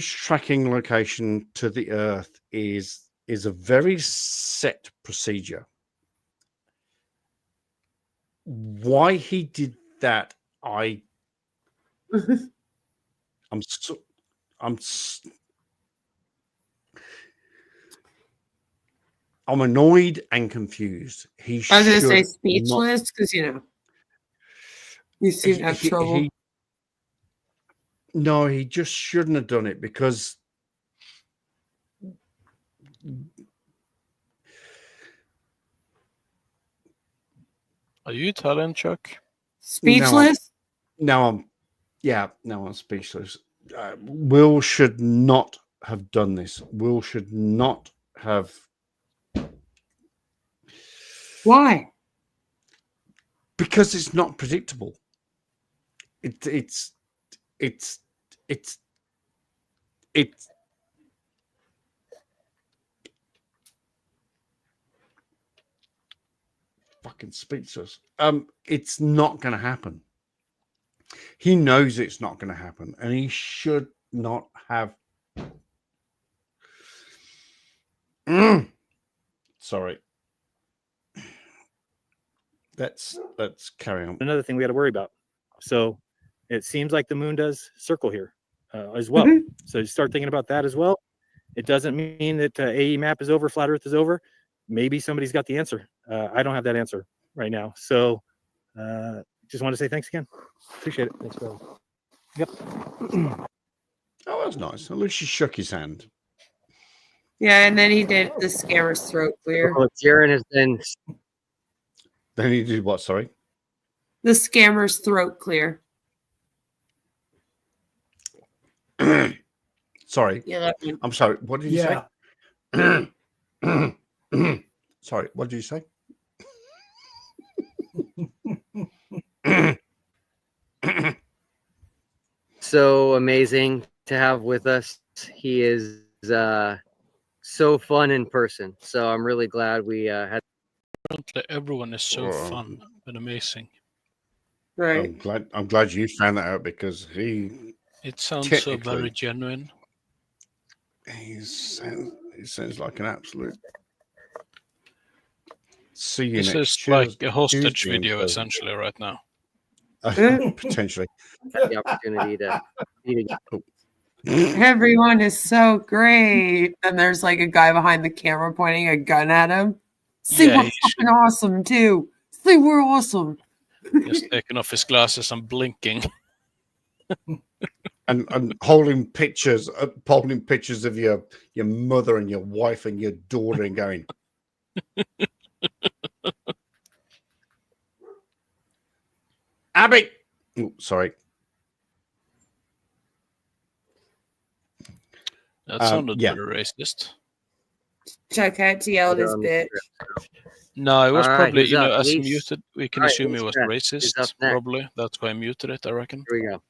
tracking location to the Earth is a very set procedure. Why he did that, I'm annoyed and confused. I was going to say should not- speechless because, you know, you seem to have trouble. No, he just shouldn't have done it because Are you Italian, Chuck? Speechless? now I'm speechless. Will should not have done this. Will should not have. Why? Because it's not predictable. It's fucking speechless. It's not going to happen. He knows it's not going to happen, and he should not have. Sorry. Let's carry on. Another thing we got to worry about. So it seems like the moon does circle here as well. So you start thinking about that as well. It doesn't mean that AE map is over, flat Earth is over. Maybe somebody's got the answer. I don't have that answer right now. So just want to say thanks again. Appreciate it. Thanks, bro. Yep. Oh, that's nice. At least she shook his hand. Yeah, and then he did the scammer's throat clear. Oh, Jaren has been. Then he did what? Sorry. The scammer's throat clear. Sorry. Yeah, that one. I'm sorry. What did you say? Sorry. What did you say? So amazing to have with us. He is so fun in person. So I'm really glad we had. Apparently everyone is so fun and amazing. Right. I'm glad you found that out because he. It sounds so very technically- genuine. He sounds like an absolute. See you This next is like Tuesday- a hostage Tuesday, video so- essentially right now. Potentially. the opportunity to meet again. Everyone is so great. And there's like a guy behind the camera pointing a gun at him. See, Yeah, we're he fucking awesome too. See, we're awesome. Just taking off his glasses and blinking. and holding pictures of your mother and your wife and your daughter and going. Abby. Oh, sorry. That sounded yeah. very racist. Chuck had to yell at his bitch. No, it was All right, probably, who's you know, up? as Least- muted, we can All right, assume he least was Chris. Who's up racist, next? probably. That's why I muted it, I reckon. Here we go.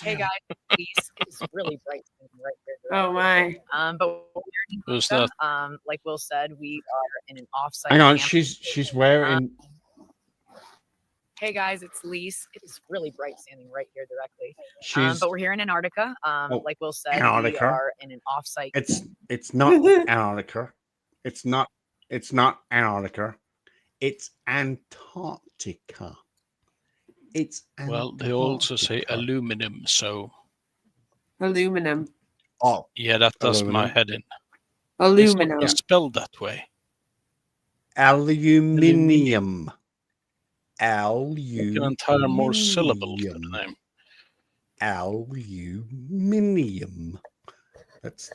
Hey guys, it's really bright right there. Oh my. But we're in Who's Florida. that? Like Will said, we are in an offsite. Hang on, camp. she's wearing. Hey guys, it's Lise. It's really bright standing right here directly. She's But we're here in Antarctica. Like Will said, we Antarctica. are in an offsite. It's not Antarctica. It's not Antarctica. It's Antarctica. It's Well, they also say Antarctica. aluminum, so Aluminum. Oh, yeah, that does my Aluminum. head in. Aluminum. It's spelled that way. aluminium. Like an entire more syllable to the Aluminium. name. Aluminium. Let's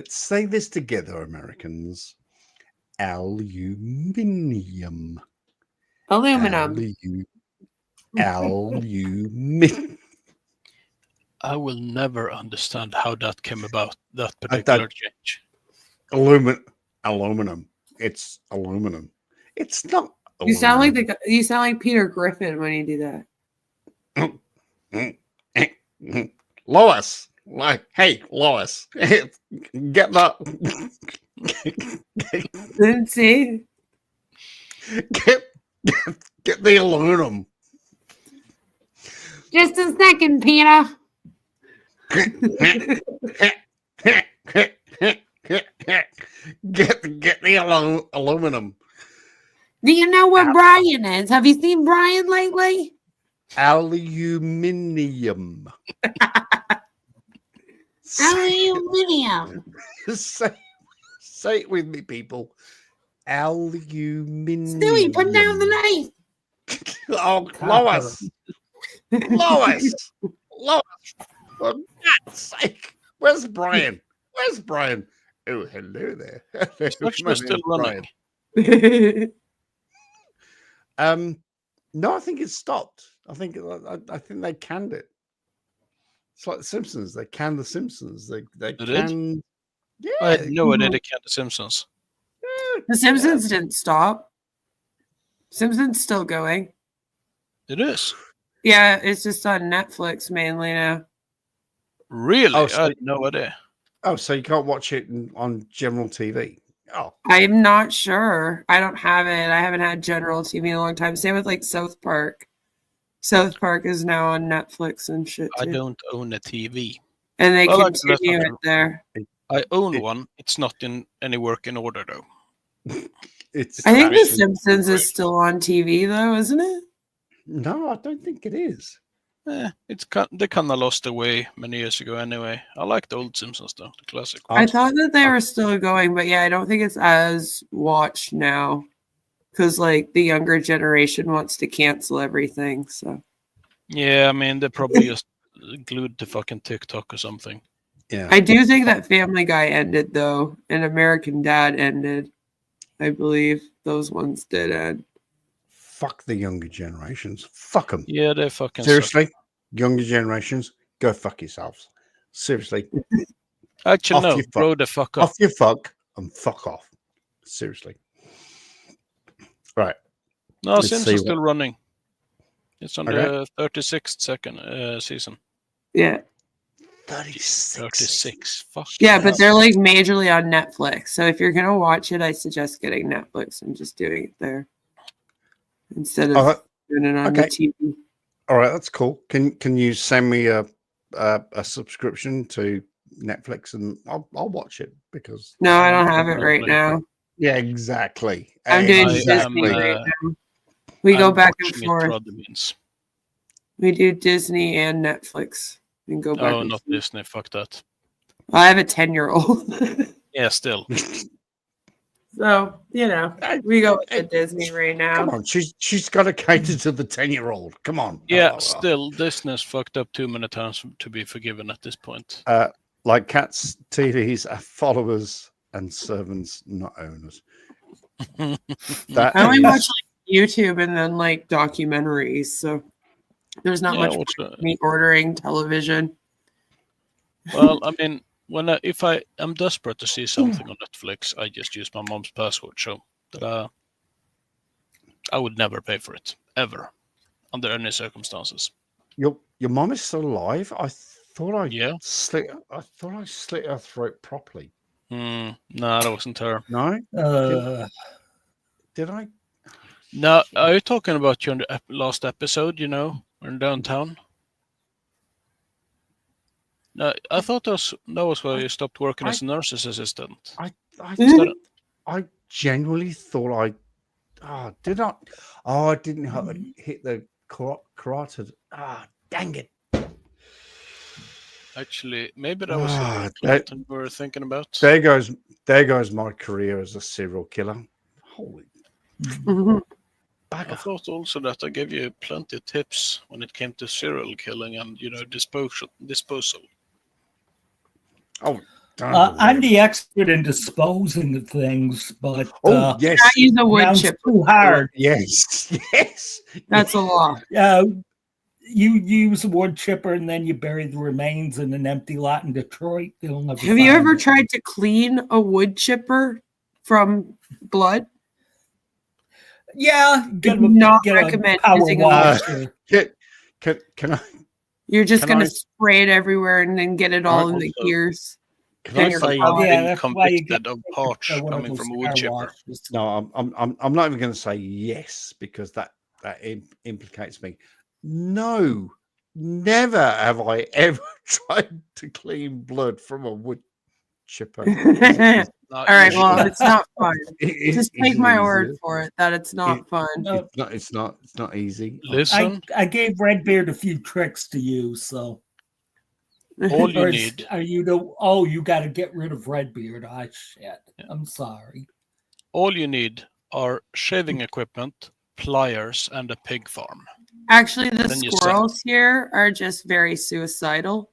say this together, Americans. Aluminium. Aluminum. Aluminum. I will never understand how that came about, that particular change. Aluminum. It's aluminum. It's not. You sound like Peter Griffin when you do that. Lois, hey, Lois, get that. Didn't see. Get the aluminum. Just a second, Peter. Get the aluminum. Do you know where Brian is? Have you seen Brian lately? Aluminium. Aluminium. Say it with me, people. Aluminium. Stewie, put down the knife. Oh, Lois. Lois. For God's sake. Where's Brian? Oh, hello there. Actually still running. No, I think it stopped. I think they canned it. It's like the Simpsons. They canned the Simpsons. They canned. Yeah, I had no idea they canned the Simpsons. The Simpsons didn't stop. Simpsons still going. It is. Yeah, it's just on Netflix mainly now. Really? Oh, so, I had no idea. Oh, so you can't watch it on general TV? Oh, I'm not sure. I don't have it. I haven't had general TV in a long time. Same with like South Park. South Park is now on Netflix and shit too. I don't own a TV. And they Well, continue it there. I own one. It's not in any working order though. I think The Simpsons is still on TV though, isn't it? No, I don't think it is. They kind of lost their way many years ago anyway. I like the old Simpsons though, the classic. I thought that they were still going, but yeah, I don't think it's as watched now because like the younger generation wants to cancel everything. So yeah, I mean they're probably just glued to fucking TikTok or something. Yeah, I do think that Family Guy ended though, and American Dad ended. I believe those ones did end. Fuck the younger generations. Fuck them. Yeah, they fucking seriously. suck. Younger generations, go fuck yourselves. Seriously. Actually, no. Grow the fuck up. Off your fuck and fuck off. Seriously. Right. No, Sims is still running. It's on the 36th season. Yeah. 36. Fuck. Yeah, but they're like majorly on Netflix. So if you're gonna watch it, I suggest getting Netflix and just doing it there instead of doing it on the TV. All right, that's cool. Can you send me a subscription to Netflix and I'll watch it because no, I don't have it right now. Yeah, exactly. I'm doing Disney right now. We go back and forth. We do Disney and Netflix and go back. Oh, and not forth. Disney. Fuck that. Well, I have a 10-year-old. Yeah, still. So, you know, we go with Disney right now. Come on, she's got to cater to the 10-year-old. Come on. Yeah, still, Disney's fucked up too many times to be forgiven at this point. Like cats, TVs are followers and servants, not owners. I only watch like YouTube and then like documentaries, so there's not much me ordering television. Well, I mean, if I am desperate to see something on Netflix, I just use my mom's password. So that I would never pay for it ever, under any circumstances. Your mom is still alive? I thought I slit her throat properly. No, that wasn't her. No. Did I? No, are you talking about your last episode? You know, in downtown. No, I thought that was where you stopped working as a nurse's assistant. I genuinely thought I did not. Oh, I didn't hit the carotid. Dang it. Actually, maybe that was what we were thinking about. There goes my career as a serial killer. Holy. I thought also that I gave you plenty of tips when it came to serial killing and disposal. Oh, I'm the expert in disposing of things, but Oh yes, Not use a wood round's chip. too hard. yes, yes. That's a lot. You use a wood chipper and then you bury the remains in an empty lot in Detroit. They'll never Have you find ever it. tried to clean a wood chipper from blood? Yeah, Would not get recommend a power using a washer. Can I? You're just Can gonna I- spray it everywhere and then get it all in the Also, gears. Can And I your say? car. Yeah, been that's why you convicted get of parts one of coming those from a wood car chipper. washers. No, I'm not even going to say yes because that implicates me. No, never have I ever tried to clean blood from a wood chipper. All right, well, it's not fun. It Just is take my word easy. for it that it's not fun. It's not easy. Listen, I gave Redbeard a few tricks to use, so all you Or is- need. Are you the? Oh, you got to get rid of Redbeard. Ah, shit. I'm sorry. All you need are shaving equipment, pliers, and a pig farm. Actually, the Then you set. squirrels here are just very suicidal.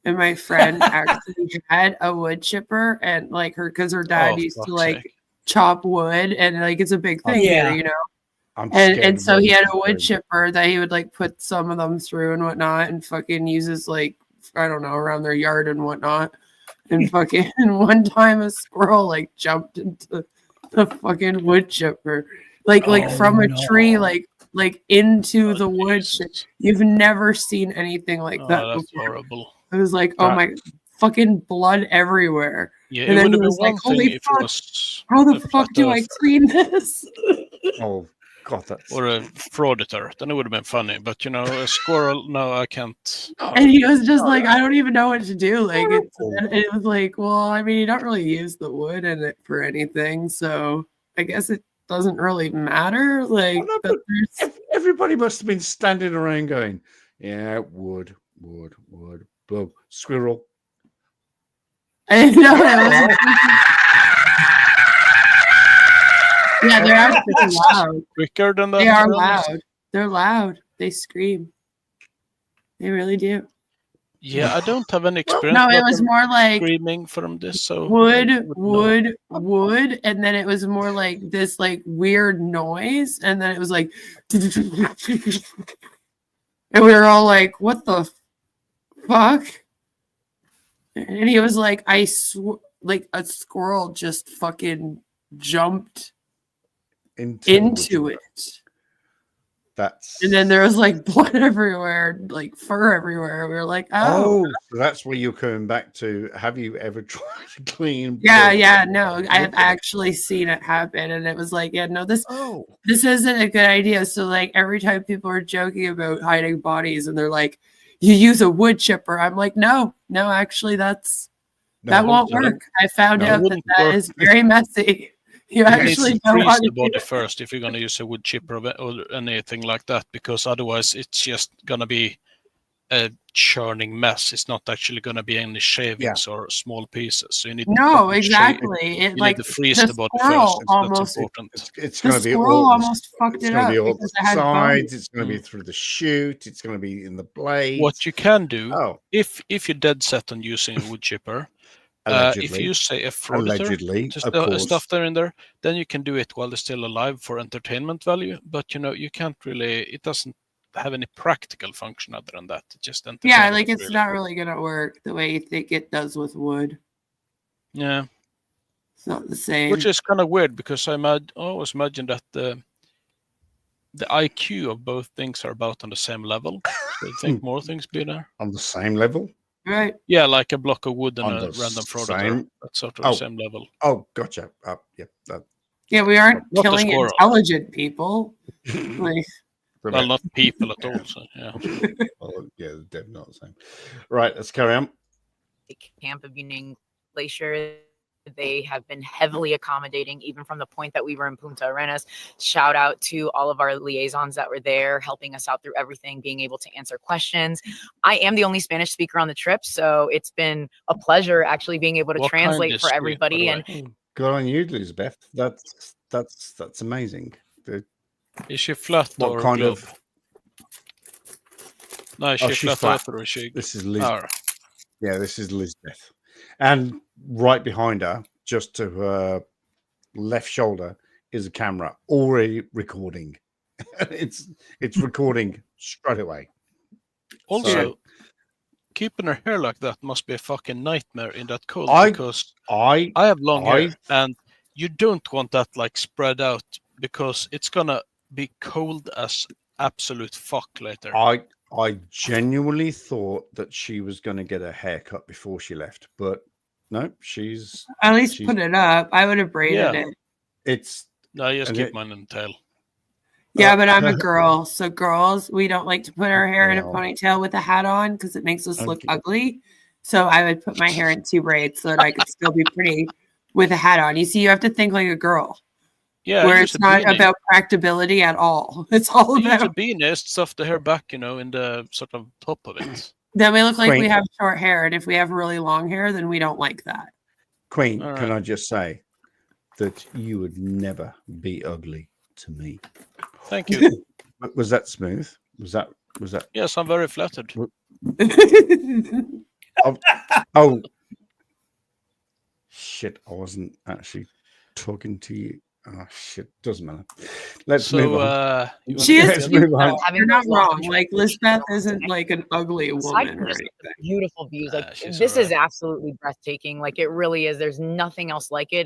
And my friend actually had a wood chipper, and like because her dad Oh, used to fuck's like sake. chop wood, and like it's a big thing Yeah. here, you know. I'm And scared and of so he had a wood wood chipper that he would like put some of them through and whatnot, and fucking uses like I don't know around their yard and whatnot. And fucking and one time a squirrel like jumped into the fucking wood chipper, like Oh, from a tree, no. like into the wood. You've never seen anything like Oh, that that's before. horrible. I was like, oh That- my fucking blood everywhere. Yeah, And it then would he have been was like, one thing holy if it fuck, was how the a fuck flat do I earther clean this? Oh God, that's or a frauditor. Then it would have been funny. But you know, a squirrel, no, I can't. And he was just like, I don't even know what to do. Like, it was like, well, I mean, you don't really use the wood in it for anything. So I guess it doesn't really matter. Like, no, but but everybody must have been standing around going, "Yeah, wood, blow, squirrel." I know. Yeah, they're actually loud. Quicker than that. They are to be honest. loud. They're loud. They scream. They really do. Yeah, I don't have any experience. No, it with was them more like screaming from this. So I wood, wouldn't know. wood, and then it was more like this like weird noise, and then it was like, and we were all like, "What the fuck?" And he was like, like a squirrel just fucking jumped into it. That's And then there was like blood everywhere, like fur everywhere. We were like, oh. so that's where you're coming back to. Have you ever tried to clean? Yeah, blood? yeah, no, I've actually seen it happen, and it was like, yeah, no, this isn't a good idea. So like every time people are joking about hiding bodies, and they're like, you use a wood chipper, I'm like, no, actually, that won't work. I found No, it out that wouldn't that work. is very messy. You You need actually to don't freeze want the to do body it. first if you're going to use a wood chipper or anything like that, because otherwise it's just going to be a churning mess. It's not actually going to be any shavings or small pieces. So you need to No, properly exactly. you It need like to freeze the the body squirrel first. That's almost important. It's the going to be squirrel all. almost fucked It's it going up to be all because the it had sides. bones. It's going to be through the chute. It's going to be in the blade. What you can do, Oh. if you're dead set on using a wood chipper, if Allegedly. you say a frauditor Allegedly, to of course. stuff there in there, then you can do it while they're still alive for entertainment value. But you know, you can't really. It doesn't have any practical function other than that. It's just Yeah, entertainment. like it's really. not really gonna work the way you think it does with wood. Yeah, It's not the same. which is kind of weird because I always imagine that the IQ of both things are about on the same level. So I think more things be there. On the same level. Right. Yeah, like a block of wood and On a the random frauditor. same- That's sort of Oh. the same level. Oh, gotcha. Yeah. That, Yeah, we aren't Not the killing squirrel. intelligent people. Like, Well, not people at all. So yeah. well, yeah, they're definitely not the same. Right, let's carry on. Camp of Union Glacier. They have been heavily accommodating, even from the point that we were in Punta Arenas. Shout out to all of our liaisons that were there, helping us out through everything, being able to answer questions. I am the only Spanish speaker on the trip, so it's been a pleasure actually being able to What kind translate is for she, by everybody. the And way? Good on you, Elizabeth. That's amazing. Is she flat What or kind globe? of? No, is Oh, she she's flat flat. Earth or is she? This is Liz. Oh. Yeah, this is Elizabeth. And right behind her, just to her left shoulder, is a camera already recording. it's recording straight away. Also, keeping her hair like that must be a fucking nightmare in that cold, because I have long hair, and you don't want that like spread out, because it's gonna be cold as absolute fuck later. I genuinely thought that she was going to get a haircut before she left, but no, she's At least put it up. I would have braided it. It's no, I just and keep it- mine in the tail. Yeah, but I'm a girl. So girls, we don't like to put our hair in a No. ponytail with a hat on because it makes us look Okay. ugly. So I would put my hair in 2 braids so that I could still be pretty with a hat on. You see, you have to think like a girl. Yeah, Where use it's a not beanie. about practicability at all. It's all Use a about beanie, stuff the hair back, in the sort of top of it. then we look like we Queen. have short hair. And if we have really long hair, then we don't like that. Queen, All can right. I just say that you would never be ugly to me? Thank you. Was that smooth? Was that Yes, I'm very flattered. oh shit, I wasn't actually talking to you. Oh shit, doesn't matter. Let's move on. You She wanna- is Let's cute, move on. though. Having You're not those long wrong. Like Lisbeth isn't like an ugly Aside woman from or just anything. the beautiful views, like she's this is alright. absolutely breathtaking. Like it really is. There's nothing else like it.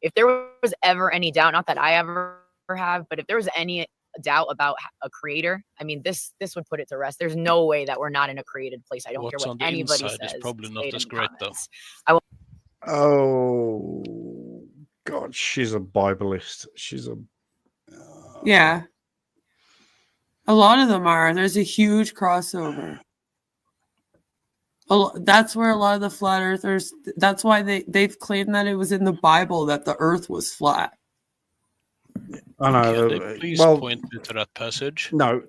If there was ever any doubt, not that I ever have, but if there was any doubt about a creator, I mean, this would put it to rest. There's no way that we're not in a created place. I don't What's care on what the anybody inside is says. probably not say it as in the great, though. comments. Oh God, she's a Bibleist. She's a Yeah. A lot of them are. There's a huge crossover. That's where a lot of the flat earthers, that's why they've claimed that it was in the Bible that the earth was flat. I know. Can they please well, point me to that passage? no,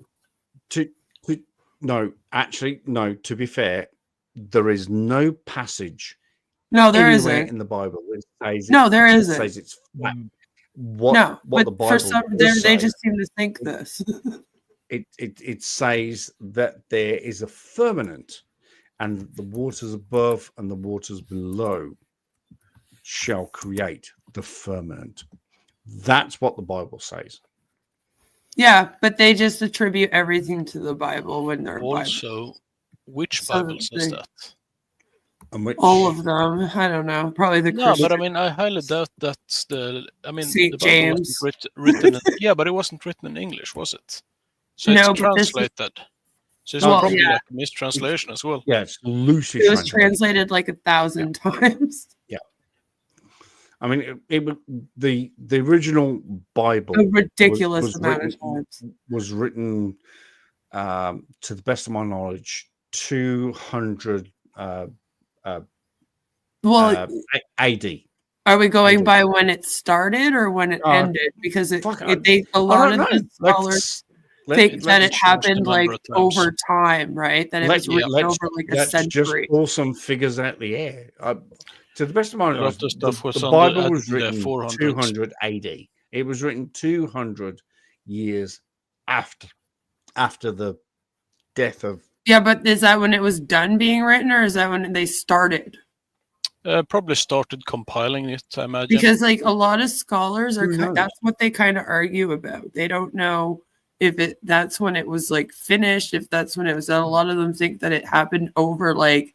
no. Actually, no. To be fair, there is no passage. No, there anywhere isn't. in the Bible that says No, there it isn't. says it's flat. What No, what but the Bible for some, does they say, just seem to think this. it says that there is a firmament, and the waters above and the waters below shall create the firmament. That's what the Bible says. Yeah, but they just attribute everything to the Bible when they're Also, which So Bible says they- that? And which, all of them. I don't know. Probably the No, Christian. but I mean, I highly doubt that's the. I mean, St. the Bible James. wasn't written. Yeah, but it wasn't written in English, was it? So No, it's but this is- translated. So it's Well, probably yeah. like a mistranslation as well. yeah, it's loosely It was translated. translated like 1,000 times. I mean, the original Bible A ridiculous was amount written, of times. was written, to the best of my knowledge, 200 Well, AD. are we going AD. by when it started or when it ended? Because a lot of the scholars think that it happened like over time, right? That it was written over like a let's just century. pull some figures out the air. To the best of my A lot knowledge, of stuff was the on the- Bible at was the written 400s. 200 AD. It was written 200 years after the death of. Yeah, but is that when it was done being written or is that when they started? Probably started compiling it, I imagine. Because like a lot of scholars are Who knows? that's what they kind of argue about. They don't know if that's when it was like finished, if that's when it was done. A lot of them think that it happened over like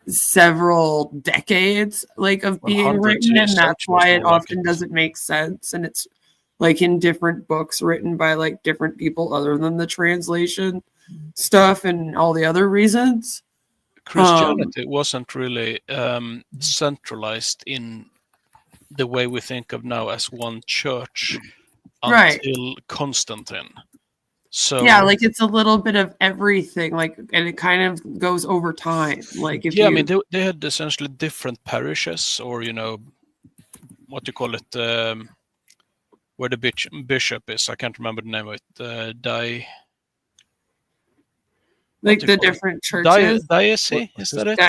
several decades like of being 100 written, and years, that's why it more like often doesn't make sense, and it's like in different books written by like different people other than the translation stuff and all the other reasons. Christianity wasn't really centralized in the way we think of now as one church Right. until Constantine. So Yeah, like it's a little bit of everything, like, and it kind of goes over time. Like if yeah, you, I mean they had essentially different parishes, or what you call it, where the bishop is. I can't remember the name of it. like what do the you call it? different churches, Diocese, is that it?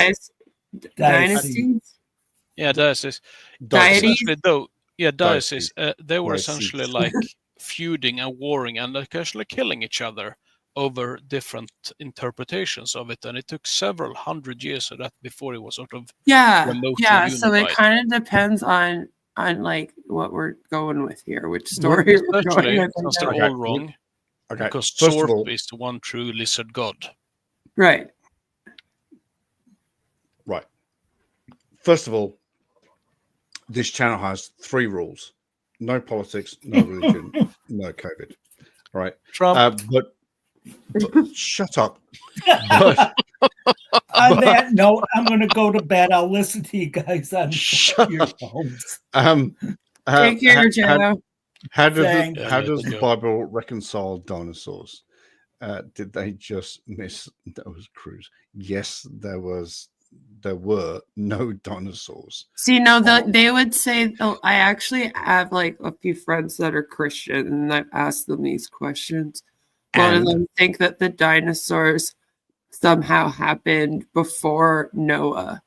dynasties. Yeah, diocese. Deities? Essentially, though, yeah, diocese. Diocese. They were Diocese. essentially like feuding and warring and occasionally killing each other over different interpretations of it, and it took several hundred years of that before it was sort of remotely Yeah. So it unified. kind of depends on like what we're going with here, which story we're going Especially with. since they're Okay. all wrong, Okay. because First of Sorp all, is the one true lizard god. Right. right. First of all, this channel has 3 rules: no politics, no religion, no COVID. Right. Trump. But shut up. But, On that note, I'm going to go to bed. I'll listen to you guys on your phones. Take care, Joe. How does Thanks. the Bible reconcile dinosaurs? Did they just miss those crews? Yes, there were no dinosaurs. See, no, they would say, I actually have like a few friends that are Christian, and I've asked them these questions. One of them think that the dinosaurs somehow happened before Noah,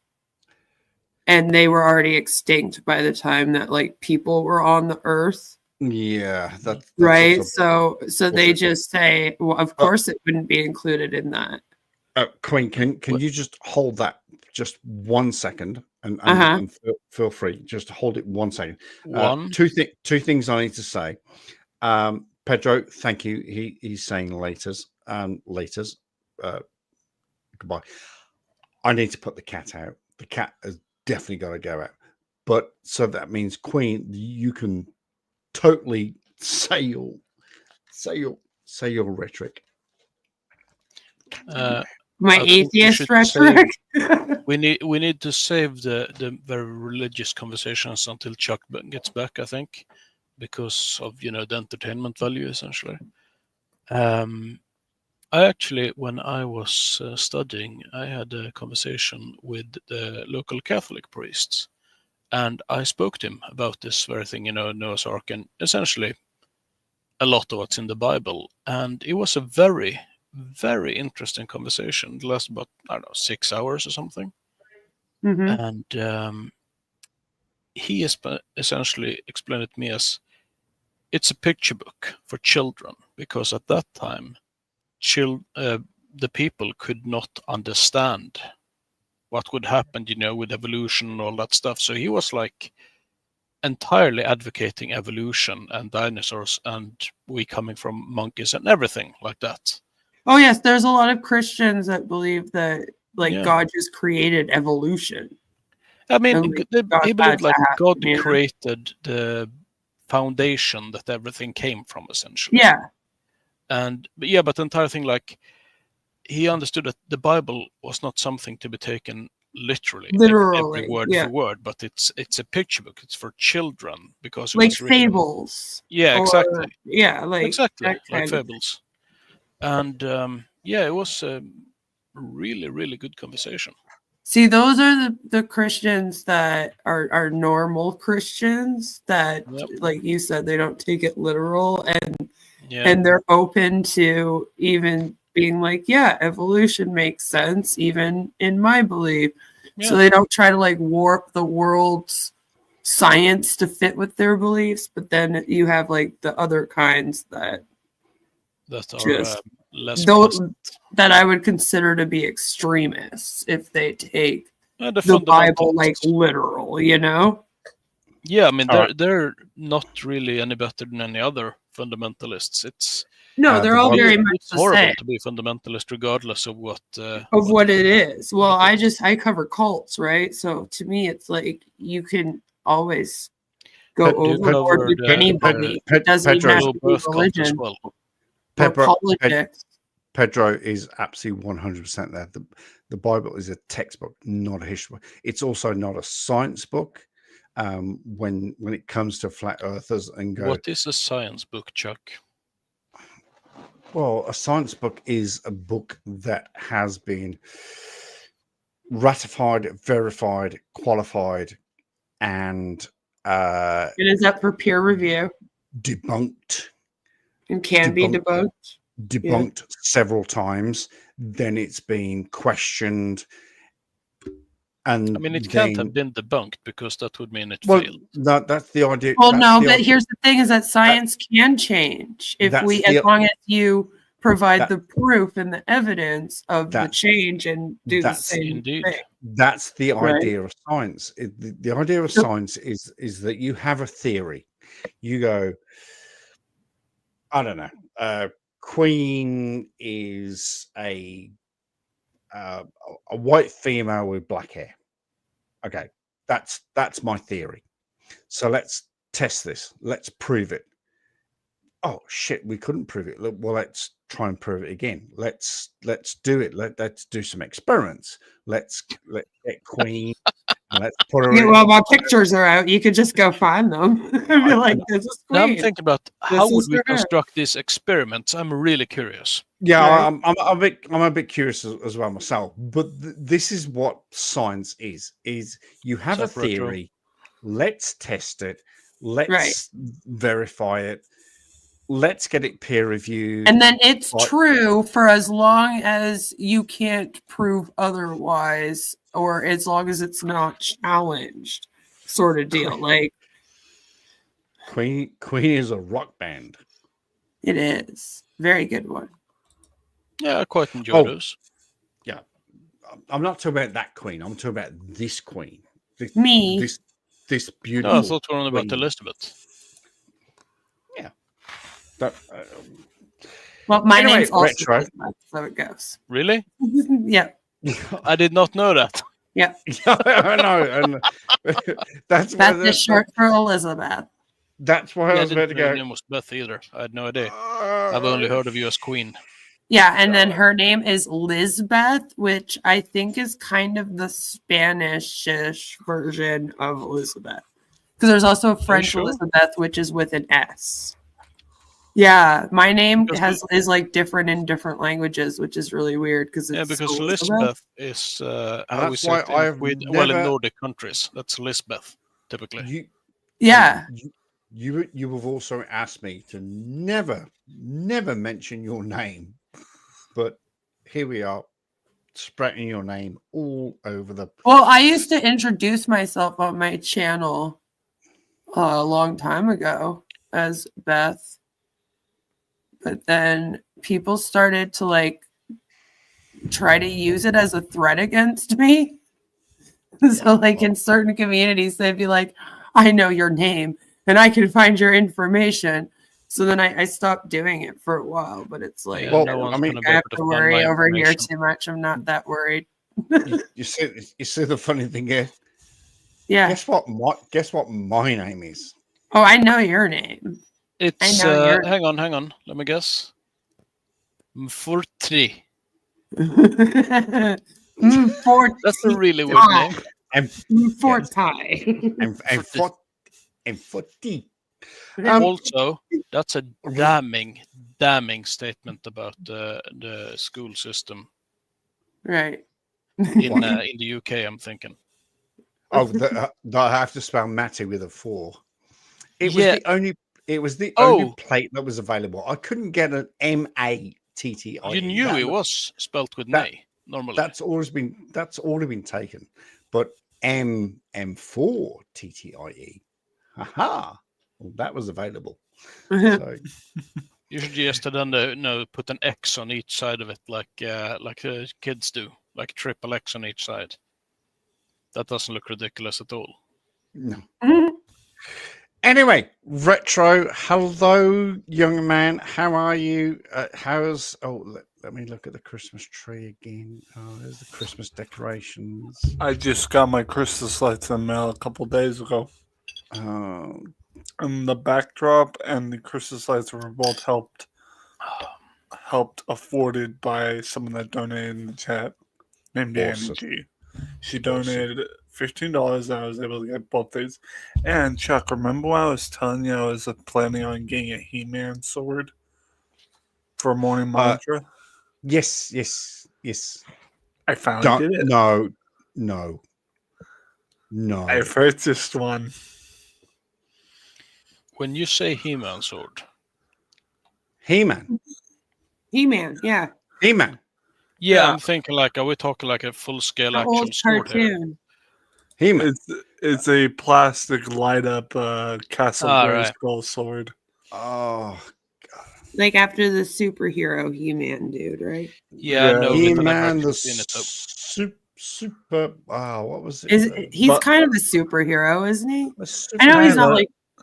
and they were already extinct by the time that like people were on the earth. Yeah, that's Right. also- So they just say, well, of course it wouldn't be included in that. Queen, can you just hold that just 1 second and feel free, just hold it 1 second. Two things I need to say. Pedro, thank you. He's saying laters. Goodbye. I need to put the cat out. The cat has definitely got to go out. But so that means, Queen, you can totally say your rhetoric. My atheist rhetoric. We need to save the very religious conversations until Chuck gets back, I think, because of the entertainment value essentially. I actually, when I was studying, I had a conversation with the local Catholic priests, and I spoke to him about this very thing, Noah's Ark, and essentially a lot of what's in the Bible. And it was a very, very interesting conversation. It lasted about, 6 hours or something. Mm-hmm. And he essentially explained it to me as it's a picture book for children, because at that time, the people could not understand what would happen, with evolution and all that stuff. So he was like entirely advocating evolution and dinosaurs and we coming from monkeys and everything like that. Oh yes, there's a lot of Christians that believe that God just created evolution. I mean, he believed like God happen, created the foundation that everything came from, essentially. Yeah. But the entire thing, like, he understood that the Bible was not something to be taken literally every word for word, but it's a picture book. It's for children because it was fables. Yeah, exactly. Exactly like fables. And it was a really, really good conversation. See, those are the Christians that are normal Christians that, like you said, they don't take it literal and they're open to even being like, evolution makes sense, even in my belief. Yeah. So they don't try to warp the world's science to fit with their beliefs. But then you have the other kinds that are just less those that I would consider to be extremists if they take the Bible literal, Yeah, I mean they're not really any better than any other fundamentalists. They're all very much it's the horrible same. to be fundamentalist regardless of what what it is. Well, I cover cults, right? So to me, it's like you can always go overboard with anybody. It doesn't even have to be religion or politics. Pedro is absolutely 100% there. The Bible is a textbook, not a history book. It's also not a science book. When it comes to flat earthers and go, what is a science book, Chuck? Well, a science book is a book that has been ratified, verified, qualified, and it is up for peer review, debunked, and can be debunked several times. Then it's been questioned. And I mean, it can't have been debunked because that would mean it failed. That's the idea. Well, no, but here's the thing: is that science can change as long as you provide That- the proof and the evidence of the That- change and do the that's same Indeed. thing. That's the Right. idea of science. The idea of So- science is that you have a theory. You go, I don't know. Queen is a white female with black hair. Okay, that's my theory. So let's test this. Let's prove it. Oh shit, we couldn't prove it. Well, let's try and prove it again. Let's do it. Let's do some experiments. Let's get Queen. And let's put her. Yeah, in. well, while pictures are out, you could just go find them and be like, "This is Now I'm Queen." thinking about This how would is we her. construct these experiments. I'm really curious. Yeah, Right. I'm a bit curious as well myself. But this is what science is: you have a Except retro. theory. Let's test it. Let's verify it. Let's get it peer reviewed. And then it's But- true for as long as you can't prove otherwise, or as long as it's not challenged, sort of deal. Like Queen is a rock band. it is. Very good one. Yeah, I quite enjoy Oh. those. Yeah, I'm not talking about that Queen. I'm talking about this Queen. Me. This No, beautiful. I thought we were on about Queen. Elizabeth. That, Well, my Anyway, name's also retro. Elizabeth, so it goes. Really? Yeah. I did not know that. Yeah. I know, and that's why That's just short for Elizabeth. That's why I Yeah, I was about didn't to know her go. name was Beth either. I had no idea. I've only heard of you as Queen. Yeah, and then her name is Lizbeth, which I think is kind of the Spanish-ish version of Elizabeth. Because there's also a French sure? Elizabeth, which is with an S. Yeah, my name Because is like different in different languages, which is really weird because it's Yeah, because Elizabeth. Lisbeth is how we that's say why it in I've Sweden. Well, in never- Nordic countries, that's Lisbeth typically. Yeah. You have also asked me to never mention your name, but here we are, spreading your name all over the. Well, I used to introduce myself on my channel a long time ago as Beth, but then people started to like try to use it as a threat against me. So, like in certain communities, they'd be like, "I know your name and I can find your information." So then I stopped doing it for a while, but it's like, Yeah, Well, no one's I mean- gonna be I have able to to find worry my over here information. too much. I'm not that worried. You see the funny thing is, Yeah. guess what my name is. Oh, I know your name. It's know your- hang on. Let me guess. Mfurtri. Fort That's a really weird Ah. name. And Forti. and footy. Also, that's a damning statement about the school system Right. in the UK. I'm thinking. Oh, I have to spell Matty with a 4. It was Yeah. the only. It was the Oh. only plate that was available. I couldn't get an MATTI. You knew it was spelt with that- nay normally. That's always been. That's already been taken. But M4 TTIE. Haha. Well, that was available. So You should just have done put an X on each side of it, like kids do, like triple X on each side. That doesn't look ridiculous at all. no. Anyway, retro. Hello, young man. How are you? How's? Oh, let me look at the Christmas tree again. Oh, there's the Christmas decorations. I just got my Christmas lights in the mail a couple days ago. Oh, And the backdrop and the Christmas lights were both helped afforded by someone that donated in the chat named Awesome. Angie G. She donated $15 and I was able to get both these. And Chuck, remember when I was telling you I was planning on getting a He-Man sword for morning mantra? yes. I finally did it. No. I purchased one. When you say He-Man sword, He-Man. He-Man, yeah. He-Man. yeah, I'm thinking like, are we talking like a full-scale The actual old sword here? cartoon. He-Man. It's a plastic light up Castle All right. Grayskull sword. Oh, Like after the superhero He-Man dude, right? Yeah, no, but I never He-Man, the actually seen it though. super. What was it? He's kind of a superhero, isn't he? I know Superman, he's not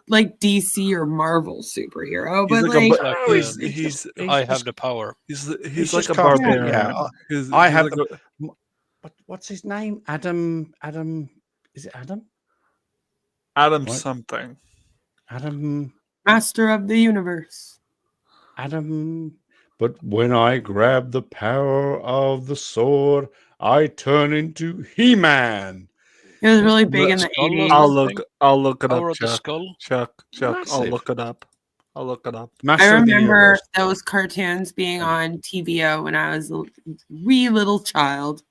like DC or Marvel superhero, He's but like a like, bar- he's I have the power. he's He's like just a cartoon, barbarian. yeah. He's I have like the. What's his name? Adam. Is it Adam? Adam What? something. Adam. Master of the Universe. Adam. But when I grab the power of the sword, I turn into He-Man. It was really big in the Skull or 80s. something? I'll look it Power up, of the Chuck. Skull? Chuck. I'll Massive. look it up. I'll look it up. I Master of the remember Universe. those cartoons being on TVO when I was a wee little child.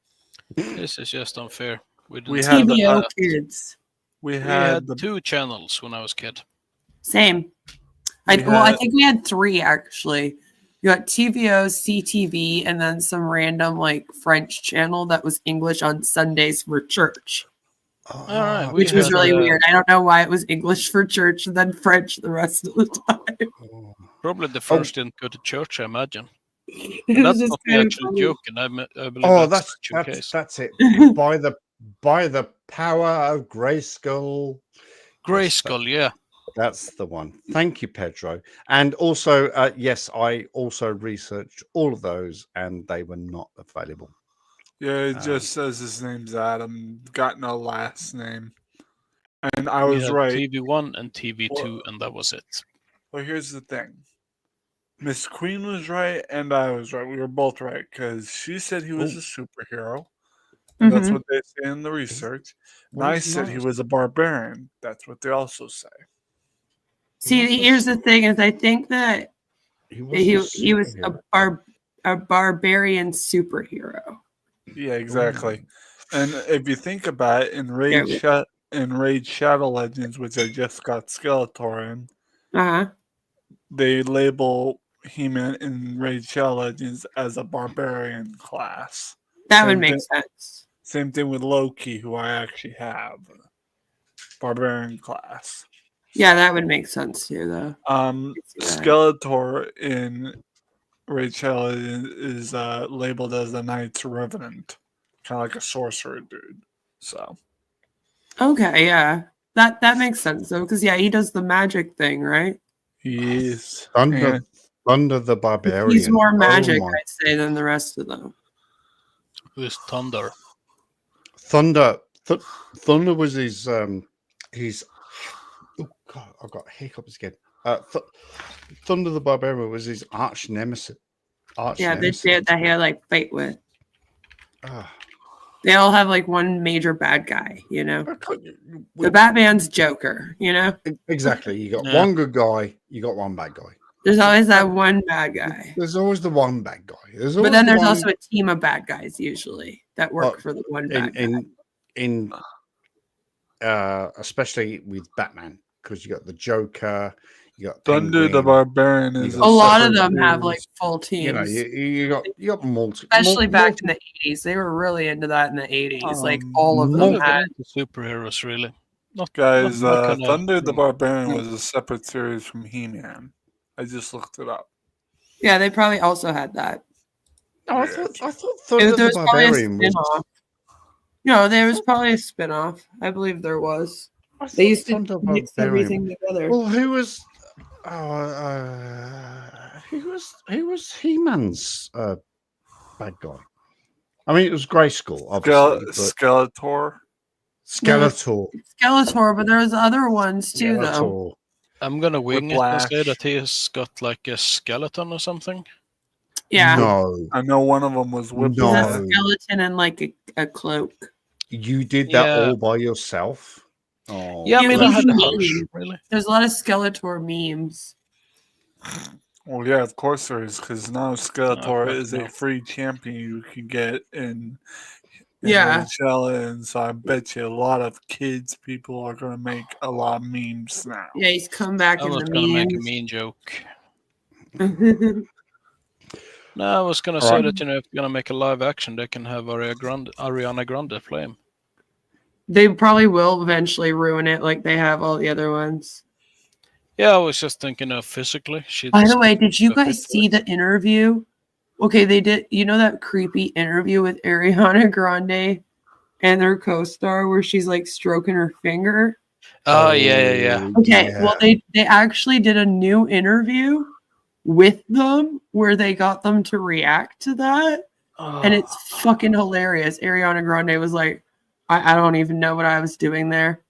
This is just unfair. We didn't had have the- TVO that. kids. We We had had the 2 channels when I was a kid. Same. I think we had 3 actually. You got TVO, CTV, and then some random like French channel that was English on Sundays for church. All right, Which was really weird. I don't know why it was English for church and then French the rest of the time. Probably the first didn't go to church, I imagine. It And was that's just not me kind of actually funny. joking. I believe Oh, that's the actual case. that's it. by the power of Grayskull. Grayskull, yeah. That's the one. Thank you, Pedro. And also, yes, I also researched all of those, and they were not available. Yeah, it just says his name's Adam. Got no last name. And I We was had right. TV1 and TV2, and that was it. Well, here's the thing. Miss Queen was right, and I was right. We were both right because she said he was a superhero. And that's Mhm. what they say in the research. And Well, I he's said not. he was a barbarian. That's what they also say. See, here's the thing: is I think that he was a barbarian superhero. Yeah, exactly. And if you think about it, in Yeah. Raid Shadow Legends, which I just got Skeletor in, Uh huh. they label He-Man in Raid Shadow Legends as a barbarian class. That would make sense. Same thing with Loki, who I actually have. Barbarian class. Yeah, that would make sense too, though. Skeletor in Raid Shadow is labeled as the Knight's Revenant. Kind of like a sorcerer dude. So Okay, yeah, that makes sense though, because yeah, he does the magic thing, right? he is Thunder the Barbarian. He's more Oh magic, my- I'd say, than the rest of them. Who's Thunder? Thunder was his oh god, I've got hiccups again. Thunder the Barbarian was his arch nemesis. Yeah, they did that he had like fight with. Ah. They all have like one major bad guy, you know. The Batman's Joker, you know. Exactly. You got Yeah. one good guy, you got one bad guy. There's always that one bad guy. There's always the one bad guy. There's But always then the there's one- also a team of bad guys usually that work for the one bad guy. in especially with Batman, because you got the Joker, you got Thunder the Penguin, Barbarian you is got A lot of separate them have rules. like full teams. You know, you got multi, Especially back in the 80s. They were really into that in the 80s. Like all of them Never been had. into superheroes, really. Not Guys, not my kinda Thunder the thing. Barbarian was a separate series from He-Man. I just looked it up. Yeah, they probably also had that. No, I thought Thunder There the was probably a Barbarian was. spin-off. No, there was probably a spin-off. I believe there was. They used to Thunder mix Barbarian. everything together. Well, who was He-Man's bad guy? I mean, it was Grayskull, obviously. but Skeletor. Skeletor. Skeletor, but there was other ones too, though. Skeletor. I'm gonna wing it and say Whiplash. that he has got like a skeleton or something. Yeah. No, I know one of them was He's Whiplash. a skeleton and like a cloak. you did that Yeah. all by yourself. Oh, Yeah, I mean, I had a Usually- hunch, really. There's a lot of Skeletor memes. Well, yeah, of course there is, because now Skeletor fuck is no. a free champion you can get in Yeah. Shella, and so I bet you a lot of kids, people are going to make a lot of memes now. Yeah, he's come back I in was the gonna make a memes. mean joke. No, I was gonna say Alright. that, you know, if you're gonna make a live action, they can have Ariana Grande play him. They probably will eventually ruin it like they have all the other ones. Yeah, I was just thinking of physically. By the way, did you guys see the interview? Okay, they did. You know that creepy interview with Ariana Grande and their co-star where she's like stroking her finger? Oh, yeah. Okay, well they actually did a new interview with them where they got them to react to that, and it's fucking hilarious. Ariana Grande was like, I don't even know what I was doing there.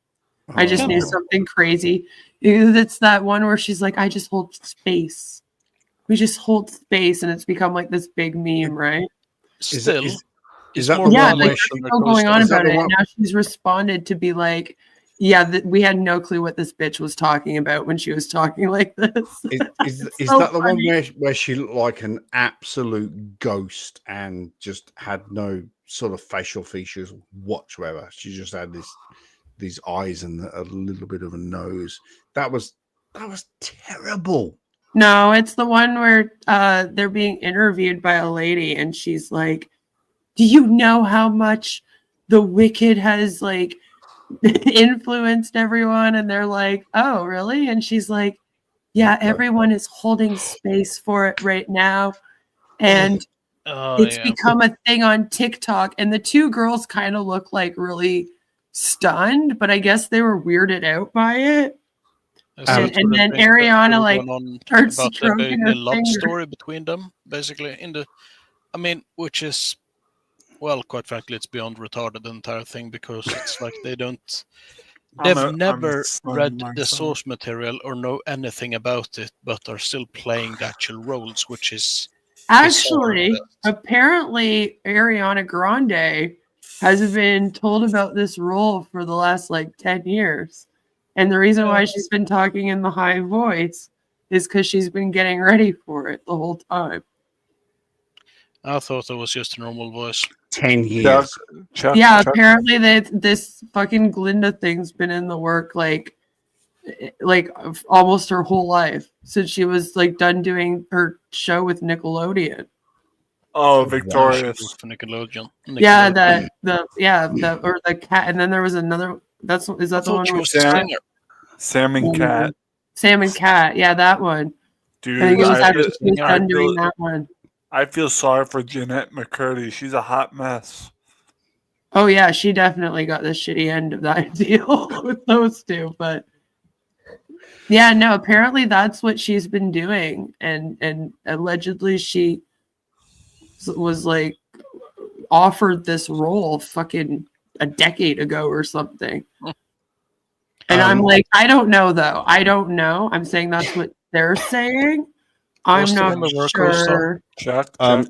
I just knew something crazy. It's that one where she's like, I just hold space. We just hold space, and it's become like this big meme, right? Still, is that more the Yeah, one like where they're she, still going on is that about the it. one- Now she's responded to be like, yeah, we had no clue what this bitch was talking about when she was talking like this. Is so that the one funny. where she looked like an absolute ghost and just had no sort of facial features whatsoever? She just had these eyes and a little bit of a nose. That was terrible. No, it's the one where they're being interviewed by a lady, and she's like, do you know how much the Wicked has like influenced everyone? And they're like, oh, really? And she's like, yeah, everyone is holding space for it right now. And it's become a thing on TikTok. And the two girls kind of look like really stunned, but I guess they were weirded out by it. And then Ariana like starts about stroking her a love finger. story between them, basically. Which is, well, quite frankly, it's beyond retarded, the entire thing, because it's like they've never read the source material or know anything about it, but are still playing the actual roles, which is Actually, apparently Ariana Grande has been told about this role for the last like 10 years. And the reason why she's been talking in the high voice is because she's been getting ready for it the whole time. I thought it was just a normal voice. 10 years. Apparently this fucking Glinda thing's been in the work like almost her whole life since she was like done doing her show with Nickelodeon. Oh, Victorious. For Nickelodeon. Yeah, the cat, and then there was another. Is that the one? She was the singer. Sam and Cat. Sam and Cat, yeah, that one. Dude, I think it was after she was done doing that one. I feel sorry for Jeanette McCurdy. She's a hot mess. Oh yeah, she definitely got the shitty end of that deal with those two. But yeah, no, apparently that's what she's been doing, and allegedly she was like offered this role fucking a decade ago or something. And I'm like, I don't know though. I don't know. I'm saying that's what they're saying. I'm not sure. Check. I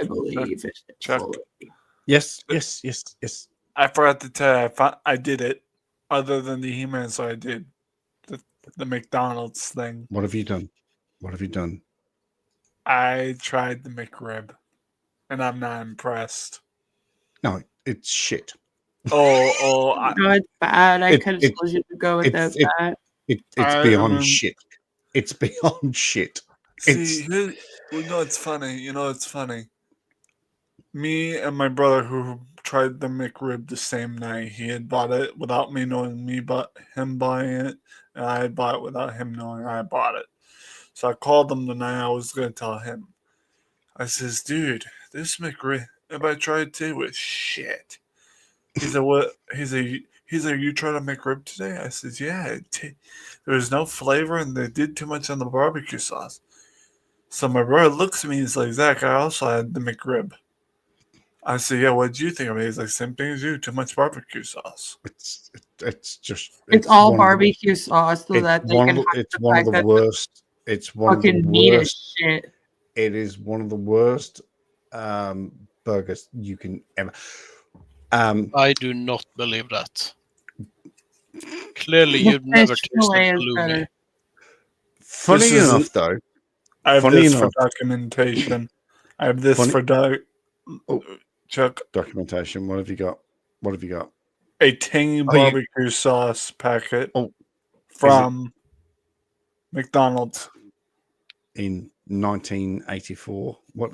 believe it. Check. Yes. I forgot to tell you, I did it. Other than the He-Man, so I did the McDonald's thing. What have you done? I tried the McRib, and I'm not impressed. No, it's shit. No, it's bad. I could have told you to go without that. It's beyond shit. It's beyond shit. See, it's funny. Me and my brother who tried the McRib the same night, he had bought it without me knowing him buying it, and I had bought it without him knowing I bought it. So I called him the night I was going to tell him. I says, dude, this McRib, if I tried to, was shit. He said, what? He said, you tried a McRib today? I said, yeah. There was no flavor, and they did too much on the barbecue sauce. So my brother looks at me and he's like, Zach, I also had the McRib. I said, yeah, what did you think of it? He's like, same thing as you, too much barbecue sauce. It's all barbecue sauce so that they can it's one of the worst. It's one of the worst. Shit. It is one of the worst burgers you can ever. I do not believe that. Clearly, you've never tasted halloumi. Funny enough, though. I have this for documentation. I have this for Chuck. Documentation. What have you got? A tangy barbecue sauce packet from McDonald's in 1984. What?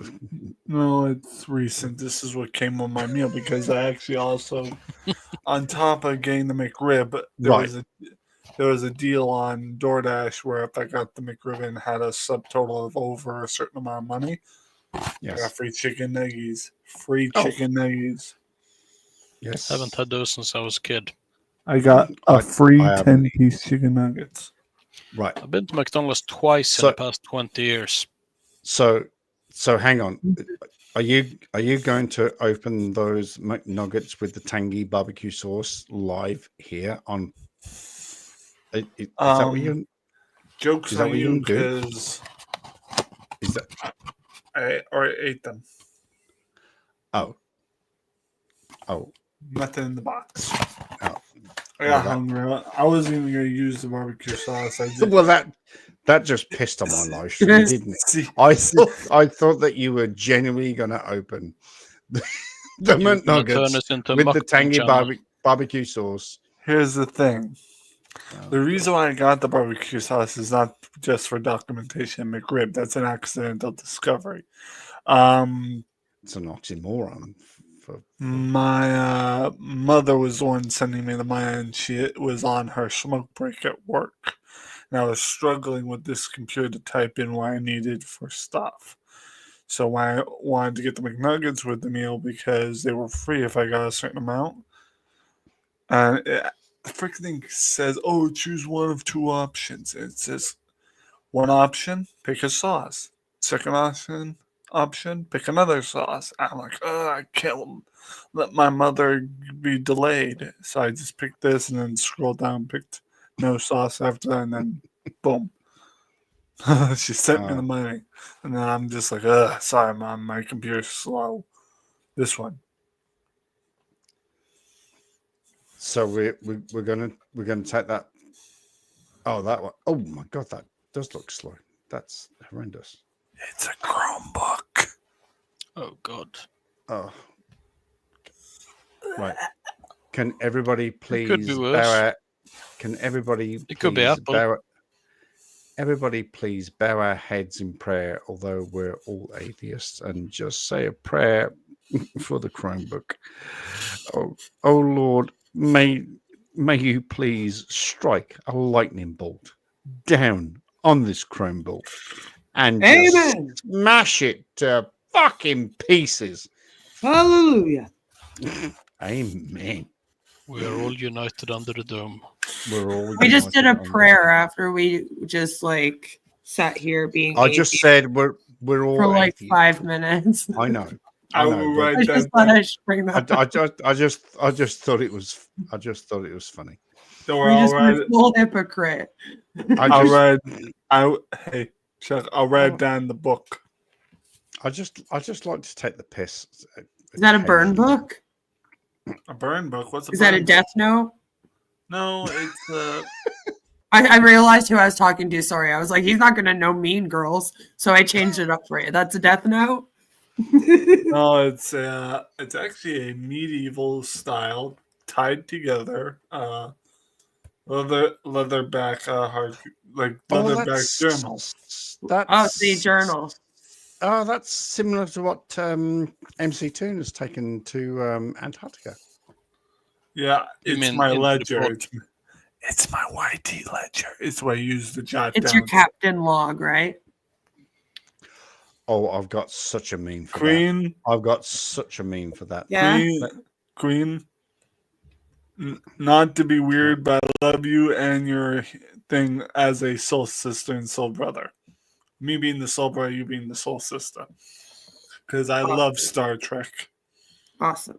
No, it's recent. This is what came on my meal because I actually also, on top of getting the McRib, there was there was a deal on DoorDash where if I got the McRib and had a subtotal of over a certain amount of money, I got free chicken nuggies. Free chicken nuggies. Yes. Haven't had those since I was a kid. I got a free I haven't 10-piece chicken nuggets. Right. I've been to McDonald's twice in the past 20 years. So hang on. Are you going to open those McNuggets with the tangy barbecue sauce live here on? Is that what you? Jokes is that on what you you do? because Is that? I already ate them. Oh. Nothing in the box. Oh. I got hungry. I wasn't even going to use the barbecue sauce. I did. Well, that just pissed on my life, didn't it? I thought that you were genuinely going to open the McNuggets with the tangy barbecue sauce. Here's the thing. The reason why I got the barbecue sauce is not just for documentation McRib. That's an accidental discovery. It's an oxymoron. My mother was the one sending me the money, and she was on her smoke break at work. And I was struggling with this computer to type in what I needed for stuff. So I wanted to get the McNuggets with the meal because they were free if I got a certain amount. And the freaking thing says, oh, choose one of two options. And it says, one option, pick a sauce. Second option, pick another sauce. I'm like, oh, I can't let my mother be delayed. So I just picked this and then scrolled down, picked no sauce after that, and then boom. She sent me the money. And then I'm just like, sorry, Mom, my computer's slow. This one. So we're gonna take that. Oh, that one. Oh my god, that does look slow. That's horrendous. It's a Chromebook. Oh god. Oh. Right. Can everybody please could be worse. Can everybody It could be Apple. Everybody please bow our heads in prayer, although we're all atheists, and just say a prayer for the Chromebook. Oh Lord, may you please strike a lightning bolt down on this Chromebook and just smash it to fucking pieces. Hallelujah. Amen. We are all united under the dome. We just did a prayer after we just like sat here being. I just said we're all for like atheists. 5 minutes. I know. I will write I just thought I should bring that up. I just thought it was funny. Don't We worry, just were full hypocrite. Hey Chuck, I'll write down the book. I just like to take the piss. Is that a burn book? A burn book? What's a Is burn that a book? death note? No, it's I realized who I was talking to. Sorry, I was like, he's not gonna know Mean Girls, so I changed it up for you. That's a death note. no, it's actually a medieval style tied together leatherback hard leatherback journal. The journal. Oh, that's similar to what MC Toon has taken to Antarctica. Yeah, You it's mean my into the ledger. book? It's my YT ledger. It's where I use the jot It's down. your captain log, right? Oh, I've got such a meme for Queen. that. I've got such a meme for that. Yeah. Queen. Not to be weird, but I love you and your thing as a soul sister and soul brother. Me being the soul brother, you being the soul sister. Because I love Star Trek. Awesome.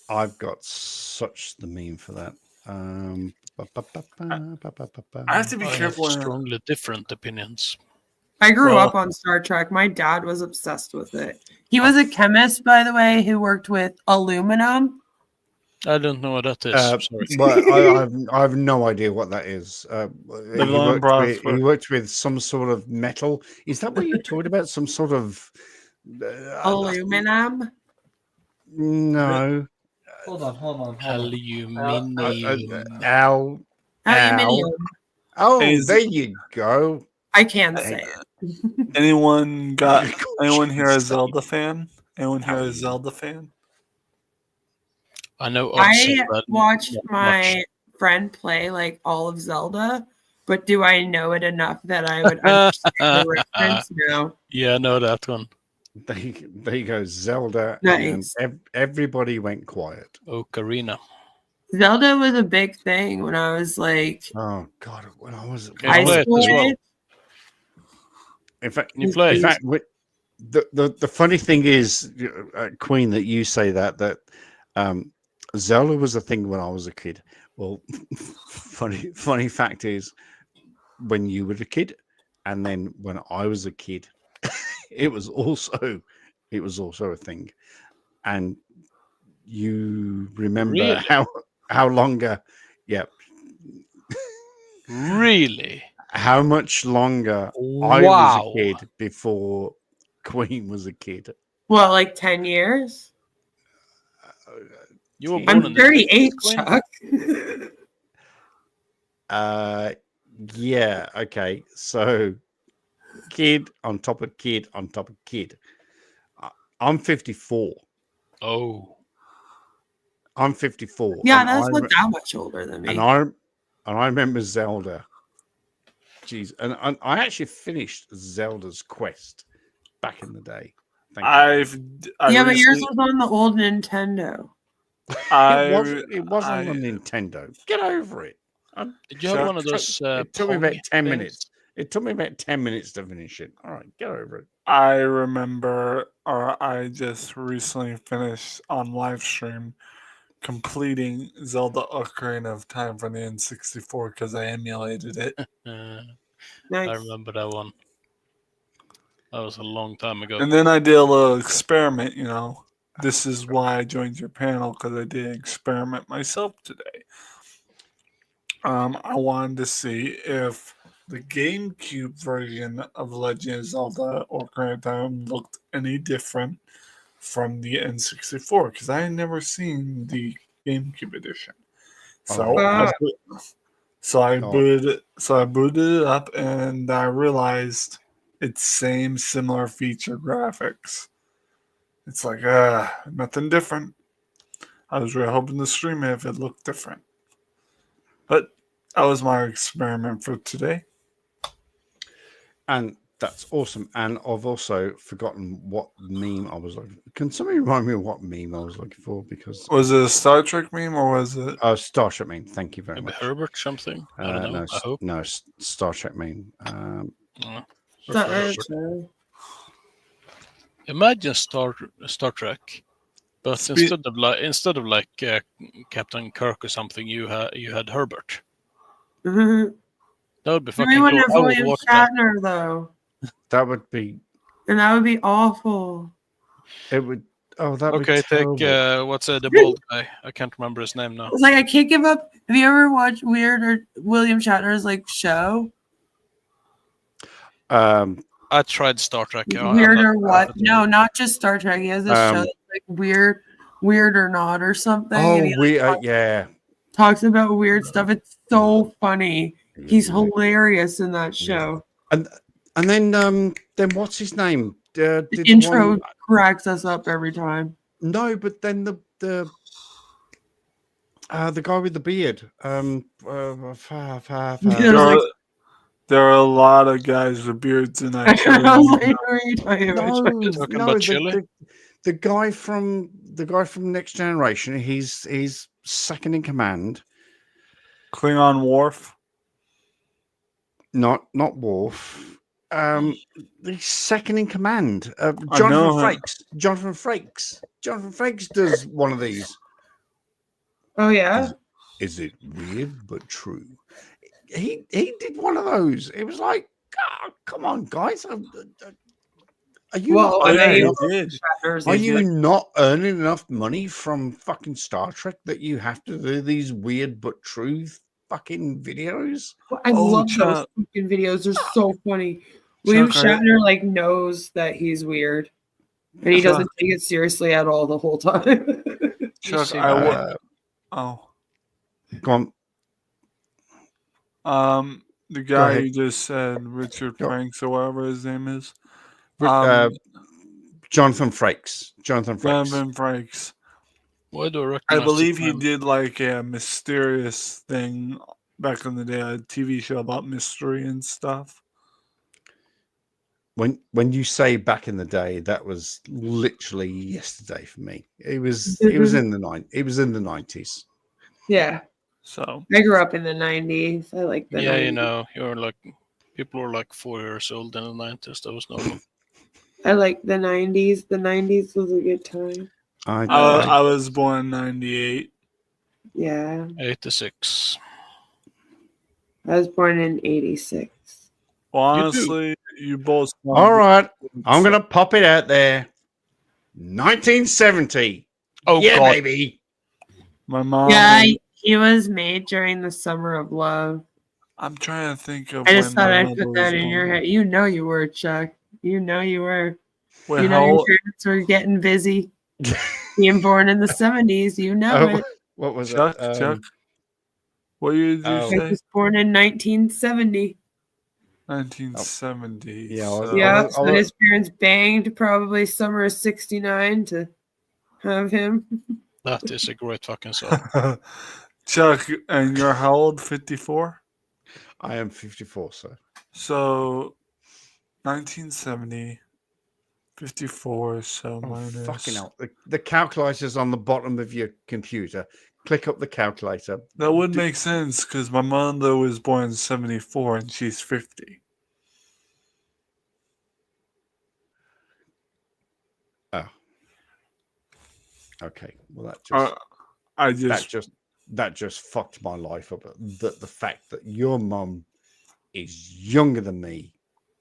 I've got such the meme for that. I have to be I careful. have strongly different opinions. I grew Well- up on Star Trek. My dad was obsessed with it. He was a chemist, by the way, who worked with aluminum. I don't know what that is. Sorry. Well, I have no idea what that is. He worked with some sort of metal. Is that what you're talking about? Some sort of Aluminum? no. Hold on. Aluminium. Aluminium. Oh, Is- there you go. I can't say it. Anyone here a Zelda fan? Anyone here a Zelda fan? I know. I watched not my much. friend play like all of Zelda, but do I know it enough that I would understand the reference? No. Yeah, I know that one. There you go, Zelda, Nice. and everybody went quiet. Ocarina. Zelda was a big thing when I was like Oh God, when I was high play it school as well. age. In fact, You play. in fact, the funny thing is, Queen, that you say that Zelda was a thing when I was a kid. Well, funny fact is, when you were a kid, and then when I was a kid, it was also a thing. And you remember Really? how longer, yeah, Really? how much longer I was Wow. a kid before Queen was a kid. What, like 10 years? You were born I'm in the 38, 60s, Queen? Chuck. Yeah, okay. So kid on top of kid on top of kid. I'm 54. Oh. I'm 54. Yeah, and that's I not re- that much older than me. And I remember Zelda. Jeez, and I actually finished Zelda's Quest back in the day. Yeah, but yours was on the old Nintendo. It wasn't on Nintendo. Get over it. Did you have one of those? It took me about Pong 10 things? minutes. It took me about 10 minutes to finish it. All right, get over it. I remember, or I just recently finished on live stream completing Zelda Ocarina of Time for the N64 because I emulated it. I remember that one. That was a long time ago. And then I did a little experiment, you know. This is why I joined your panel, because I did an experiment myself today. I wanted to see if the GameCube version of Legend of Zelda Ocarina of Time looked any different from the N64, because I had never seen the GameCube edition. So I booted it up, and I realized it's similar feature graphics. It's like nothing different. I was really hoping to stream it if it looked different, but that was my experiment for today. And that's awesome. And I've also forgotten what meme I was looking for. Can somebody remind me of what meme I was looking for? Because Was it a Star Trek meme or was it? Oh, Star Trek meme. Thank you very Maybe much. Herbert something. I don't know. No, I hope. no, Star Trek meme. Imagine Star Trek, but instead of like Captain Kirk or something, you had Herbert. Mhm. That would be I fucking wonder cool. if I would William watch that. Shatner though, That would be. and that would be awful. It would. Oh, that would Okay, be terrible. take what's the bald guy? I can't remember his name now. It's like I can't give up. Have you ever watched Weird or William Shatner's like show? I tried Star Trek. I'm Weird not or what? confident. No, not just Star Trek. He has this show that's like weird or not or something. Oh, and he like, yeah. talks about weird stuff. It's so funny. He's hilarious in that show. And then what's his name? The did intro one- cracks us up every time. No, but then the guy with the beard. There are a lot of guys with beards in that show. I was like, who are you talking about? You're talking about Chile? The guy from Next Generation. He's second in command. Klingon Worf. Not Worf. He's second in command. I Jonathan know him. Frakes. Jonathan Frakes does one of these. Oh yeah. Is it weird but true? He did one of those. It was like, oh, come on, guys. Are you Well, not they- earning Shatner's Are is you like- not earning enough money from fucking Star Trek that you have to do these weird but true fucking videos? I love those fucking videos. They're so funny. William Chuck, I- Shatner like knows that he's weird, and he doesn't take it seriously at all the whole time. Chuck, Go on. The guy ahead. you just said, Richard Franks or whatever his name is. Jonathan Frakes. Jonathan Frakes. Jonathan Frakes. Why do I I recognize believe the he name? did like a mysterious thing back in the day, a TV show about mystery and stuff. When you say back in the day, that was literally yesterday for me. It was in the 90s. Yeah. So I grew up in the 90s. I like the Yeah, 90s. you're like people were like 4 years old in the 90s. That was normal. I like the 90s. The 90s was a good time. I was born in 98. Yeah. 86. I was born in 86. Well, honestly, you both. All right, I'm gonna pop it out there. 1970. Oh yeah, God. baby. My mom. Yeah, he was made during the Summer of Love. I'm trying to think of. I just when thought my I'd mother put was that in your born. head. You know you were, Chuck. You know you were. Wait, you know how your old- parents were getting busy. Being born in the 70s, you know it. What was Chuck? it? Chuck? What year did you I say? was born in 1970. 1970. Yeah, I was- so- Yeah, so his parents banged probably summer of 69 to have him. That is a great fucking song. Chuck, and you're how old? 54? I am 54, sir. So 1970, 54, so minus. Fucking hell. The calculator's on the bottom of your computer. Click up the calculator. That would make sense because my mother was born in 74 and she's 50. Oh. Okay. Well, that just fucked my life up. The fact that your mum is younger than me.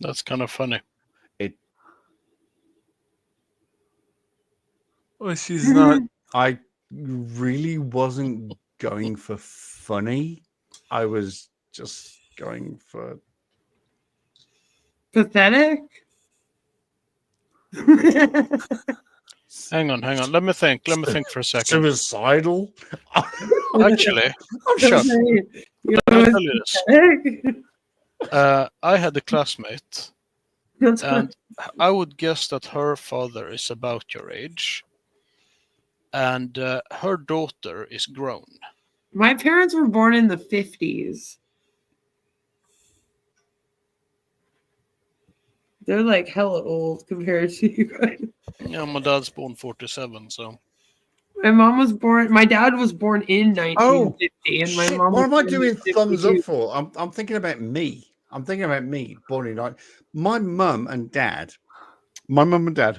That's kind of funny. Well, she's not. I really wasn't going for funny. I was just going for Pathetic? Hang on. Let me think for a second. Suicidal? Actually, Chuck, I'll tell you this. I had a classmate, and I would guess that her father is about your age, and her daughter is grown. My parents were born in the 50s. They're like hella old compared to you guys. Yeah, my dad's born 47, so. My mom was born. My dad was born in 1950, and my shit, mom. what was am I born in doing thumbs 52. up for? I'm thinking about me. Born in my mum and dad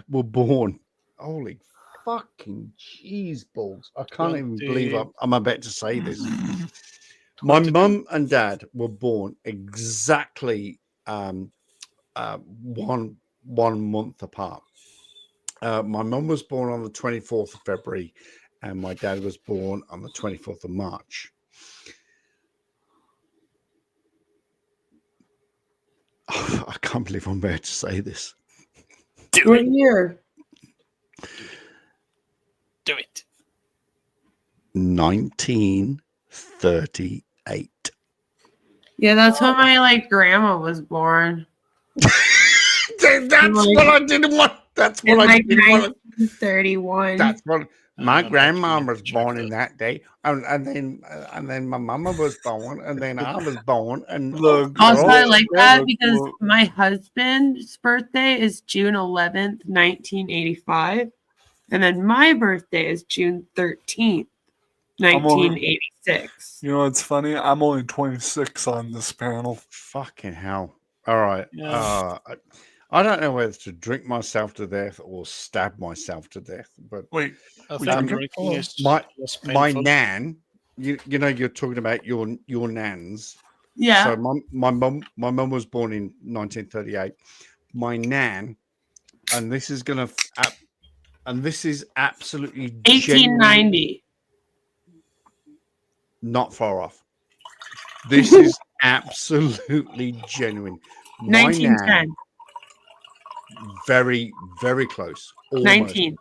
were born. Holy fucking cheese balls. I can't even believe I'm about to say this. My mum and dad were born exactly 1 month apart. My mum was born on the 24th of February and my dad was born on the 24th of March. I can't believe I'm about to say this. What year? Do it. 1938. Yeah, that's when my grandma was born. That's what I didn't want. That's what I didn't want. 1931. That's what my grandma was born in that day, and then my mama was born, and then I was born, and Also, I like that because my husband's birthday is June 11th, 1985. And then my birthday is June 13th, 1986. You know what's funny? I'm only 26 on this panel. Fucking hell. All right. Yeah. I don't know whether to drink myself to death or stab myself to death, but wait, I think drinking is my painful. nan. You know, you're talking about your nans. Yeah. So my mum was born in 1938. My nan, and this is absolutely 1890. not far off. This is absolutely genuine. My 1910. nan, very, very close. Almost 19.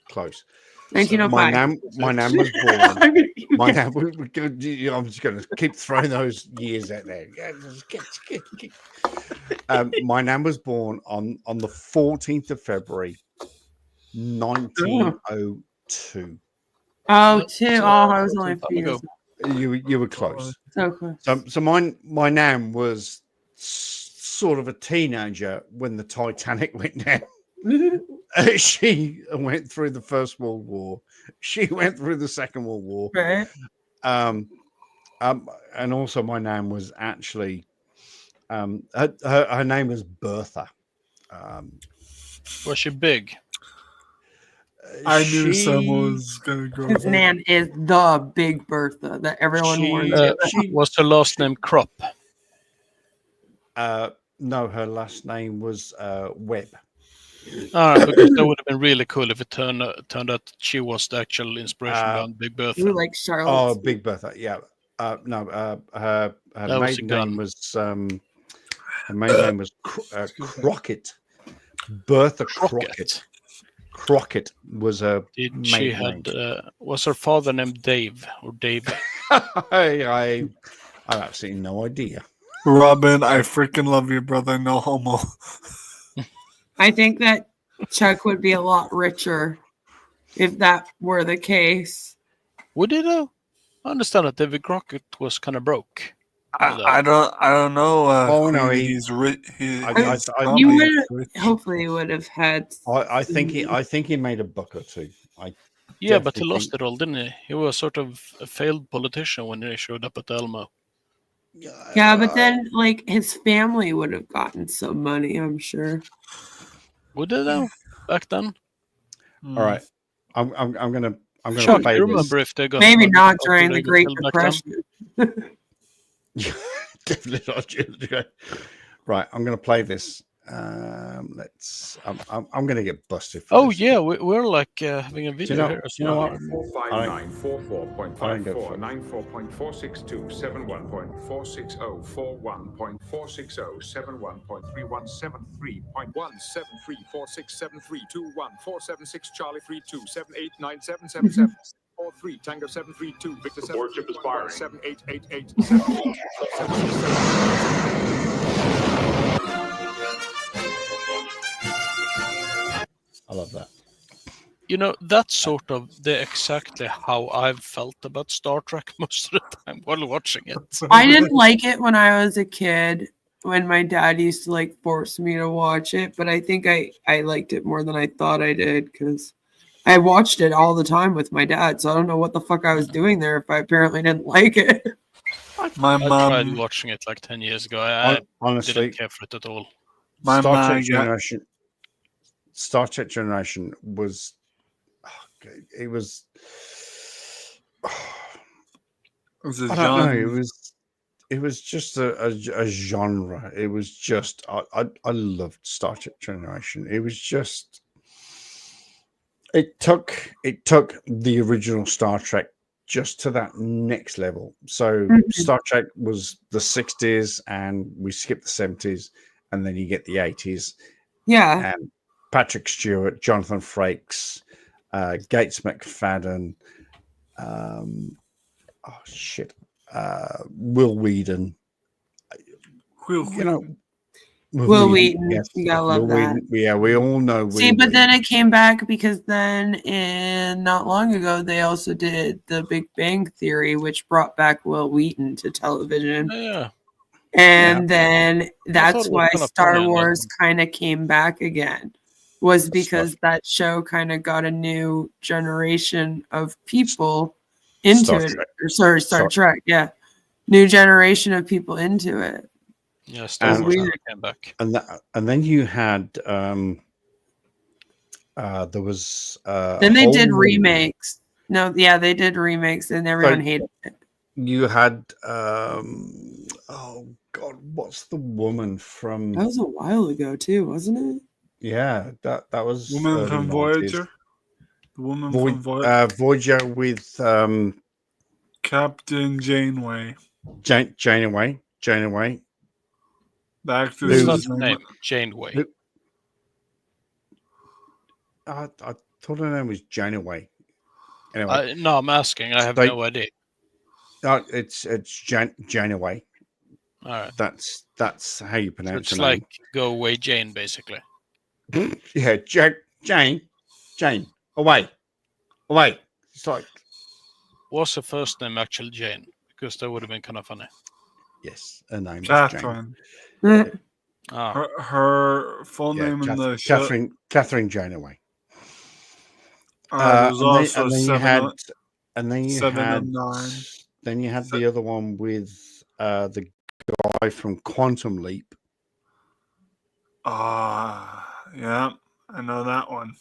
close. 1905. My nan was born. My nan. I'm just going to keep throwing those years out there. My nan was born on the 14th of February, 1902. Oh, two. So, Oh, I was some only time feet. ago. You were close. So close. So my nan was sort of a teenager when the Titanic went down. She went through the First World War. She went through the Second World War. Right. And also my nan was actually her name was Bertha. Was she big? I knew someone was gonna go. His nan is the Big Bertha that everyone warns She was her last name Crop. No, her last name was Webb. All right, because that would have been really cool if it turned out she was the actual inspiration behind Big Bertha. You like Charlotte? Oh, Big Bertha. Yeah. No. Her That was a maiden gun. name was her maiden name was Crockett. Bertha Crockett. Crockett was a Did she maiden had name. was her father named Dave or Dave? I have absolutely no idea. Robin, I freaking love you, brother. No homo. I think that Chuck would be a lot richer if that were the case. Would he though? I understand that David Crockett was kind of broke. I don't know. Oh, no, he's rich. He, You would hopefully would have had. I think he made a buck or two. Yeah, but he definitely lost it all, didn't he? He was sort of a failed politician when he showed up at Elmo. Yeah, but then like his family would have gotten some money, I'm sure. Would they though? Back then? All right, I'm gonna Chuck, play you this. remember if they got Maybe money not after during they the got Great killed back then? Depression. Definitely not during. Right, I'm gonna play this. Let's. I'm gonna get busted. For Oh this. yeah, we're like having a Do video you know? here. Do you know what? 45944.54, 94.462, 71.460, 41.460, 71.3173.173467321 Charlie 32 7897777 43 Tango 732 Victor 7888. I love that. You know, that's sort of exactly how I've felt about Star Trek most of the time while watching it. I didn't like it when I was a kid, when my dad used to like force me to watch it, but I think I liked it more than I thought I did because I watched it all the time with my dad, so I don't know what the fuck I was doing there if I apparently didn't like it. My I mom. tried watching it like 10 years ago. I Honestly, didn't care for it at all. My Star mom Trek got- Generation. Star Trek Generation was. It was. Was I it don't know. John? It was just a genre. It was just. I loved Star Trek Generation. It was just. It took the original Star Trek just to that next level. So Star Trek was the 60s, and we skipped the 70s, and then you get the 80s. Yeah. And Patrick Stewart, Jonathan Frakes, Gates McFadden, Will Whedon. You know, Will Wheaton. Yes, You gotta love Will that. Wheaton. Yeah, we all know. See, Will but then it came back because then not long ago they also did the Big Bang Theory, which brought back Will Wheaton to television. Yeah. And then that's it was why kinda Star funny, Wars kind of came back again, was because that show kind of got a new generation of people into Star it. Trek. Or sorry, Star Trek, yeah. New generation of people into it. Yeah, Star And- Wars never came back. and then you had there was Then they did whole- remakes. No, yeah, they did remakes and everyone hated it. You had oh god, what's the woman from? That was a while ago too, wasn't it? Yeah, that was Woman early from 90s. Voyager. The woman from Voyager. Voyager with Captain Janeway. Janeway. The actress It's is not the name. Janeway. I thought her name was Janeway. Anyway, No, I'm asking. I have They- no idea. it's Janeway. All right. That's how you So pronounce it's her like Go Away Jane, basically. name. Yeah, Jane, away. It's like Was her first name actually Jane? Because that would have been kind of funny. Yes, her name is Catherine. Jane. Her full Yeah, name in the show. Catherine Janeway. There's also and then you seven, had, and then you 7 had, and 9. then you had the other one with the guy from Quantum Leap. Yeah, I know that one.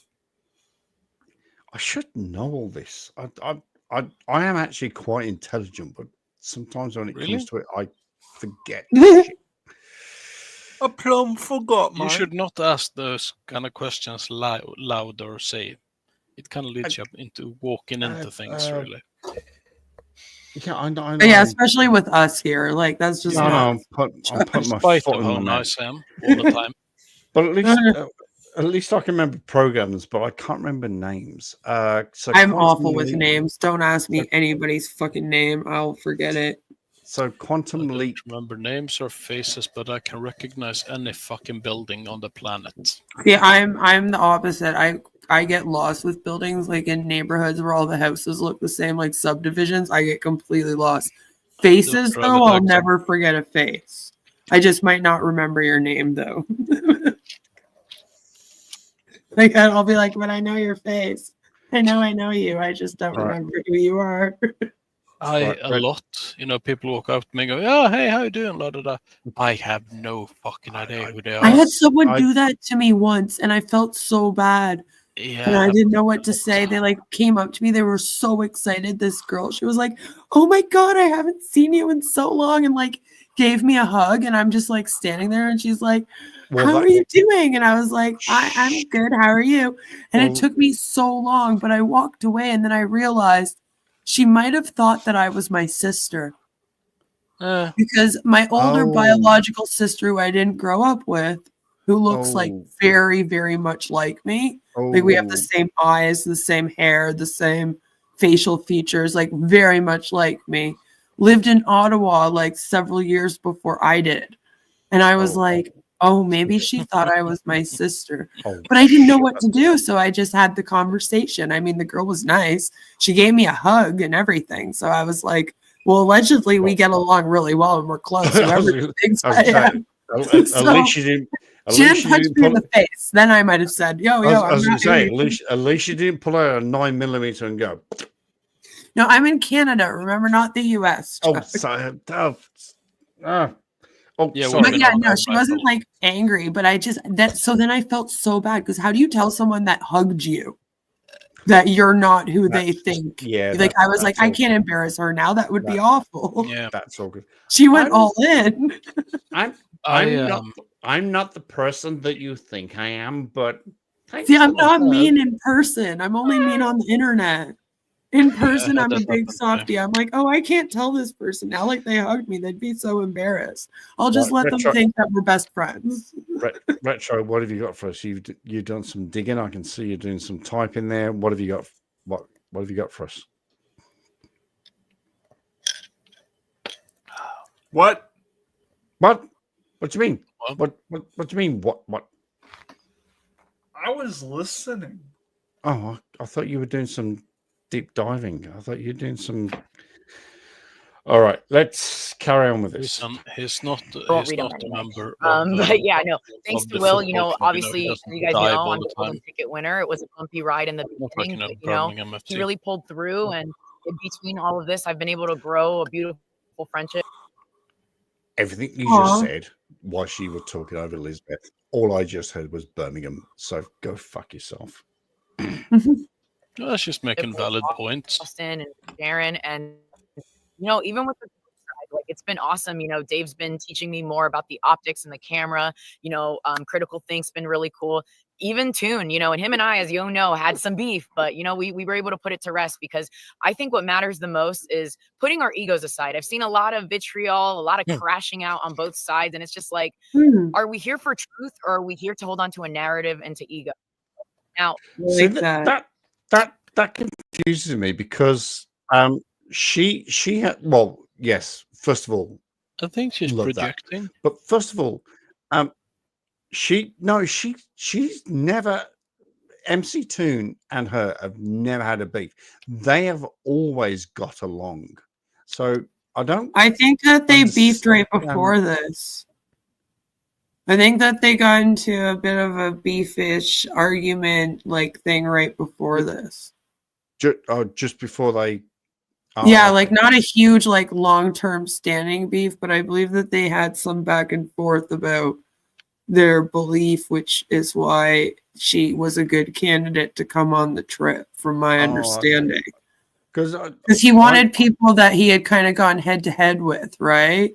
I should know all this. I am actually quite intelligent, but sometimes when it comes to it, I forget. A plum forgot, You should not ask those kind of questions loud or say. It kind of leads you up into walking into things, really. Yeah, I know. Yeah, especially with us here. Like, that's just not. I'm putting my Despite foot of in how my mouth. nice I am all the time. But at least I can remember programs, but I can't remember names. So I'm Quantum awful with Leap- names. Don't ask me anybody's fucking name. I'll forget it. So Quantum Leap. Remember names or faces, but I can recognize any fucking building on the planet. Yeah, I'm the opposite. I get lost with buildings, like in neighborhoods where all the houses look the same, like subdivisions. I get completely lost. Faces, Don't though, I'll traumatize never forget a face. I just might not remember your name, though. Like, I'll be like, but I know your face. I know you. I just don't All right. remember who you are. A lot. People walk up to me and go, "Oh, hey, how you doing?" La, da, da. I have no fucking idea who they are. I had someone do that to me once, and I felt so bad. And I didn't know what to say. They like came up to me. They were so excited. This girl, she was like, "Oh my God, I haven't seen you in so long," and like gave me a hug. And I'm just like standing there, and she's like, "How are you doing?" And I was like, I'm good. How are you? And it took me so long, but I walked away, and then I realized she might have thought that I was my sister. Because my older biological sister, who I didn't grow up with, who looks like very, very much like me. Like we have the same eyes, the same hair, the same facial features, like very much like me. Lived in Ottawa like several years before I did. And I was like, oh, maybe she thought I was my sister. But I didn't know what to do. So I just had the conversation. I mean, the girl was nice. She gave me a hug and everything. So I was like, well, allegedly we get along really well and we're close. So everybody thinks I am. At least you didn't. She didn't punch me in the face. Then I might have said, yo, I was I'm going not to say, really- at least you didn't pull out a 9mm and go. No, I'm in Canada. Remember, not the US. Chuck. Sorry. But Sorry. yeah, no, she wasn't like angry, but I just so then I felt so bad because how do you tell someone that hugged you that you're not who they think? Yeah, like I was like, I can't embarrass her now. That would be awful. Yeah, that's all good. She went all in. I'm not the person that you think I am, but See, I'm not mean in person. I'm only mean on the internet. In person, I'm a big softie. I'm like, oh, I can't tell this person now. Like they hugged me, they'd be so embarrassed. I'll just let them think that we're best friends. Retro, what have you got for us? You've done some digging. I can see you doing some typing there. What have you got? What have you got for us? What? What do you mean? What do you mean? What? I was listening. Oh, I thought you were doing some deep diving. I thought you were doing some. All right, let's carry on with this. He's not Won't read them a anyway. member. But yeah, no. Thanks of to the Will, football club, obviously, doesn't you guys dive know all I'm the the golden time. ticket winner. It was a bumpy ride in the beginning, working but, at Birmingham he FC. really pulled through, and in between all of this, I've been able to grow a beautiful friendship. Everything you Aw. just said while she was talking over Elizabeth, all I just heard was Birmingham. So go fuck yourself. Well, she's making valid points. Austin and Darren, and even with the side, like it's been awesome. Dave's been teaching me more about the optics and the camera. Critical Think's been really cool. Even Toon, and him and I, as you know, had some beef, but we were able to put it to rest because I think what matters the most is putting our egos aside. I've seen a lot of vitriol, a lot of crashing out on both sides, and it's just like, are we here for truth or are we here to hold on to a narrative and to ego? Now, See, that confuses me because she had, well, yes, first of all, I think she's love that. projecting. But first of all, she's never MC Toon and her have never had a beef. They have always got along. So I think that they beefed right before this. I think that they got into a bit of a beefish argument like thing right before this. Just before they. Yeah, like not a huge like long-term standing beef, but I believe that they had some back and forth about their belief, which is why she was a good candidate to come on the trip, from my understanding. Because he wanted people that he had kind of gone head to head with, right?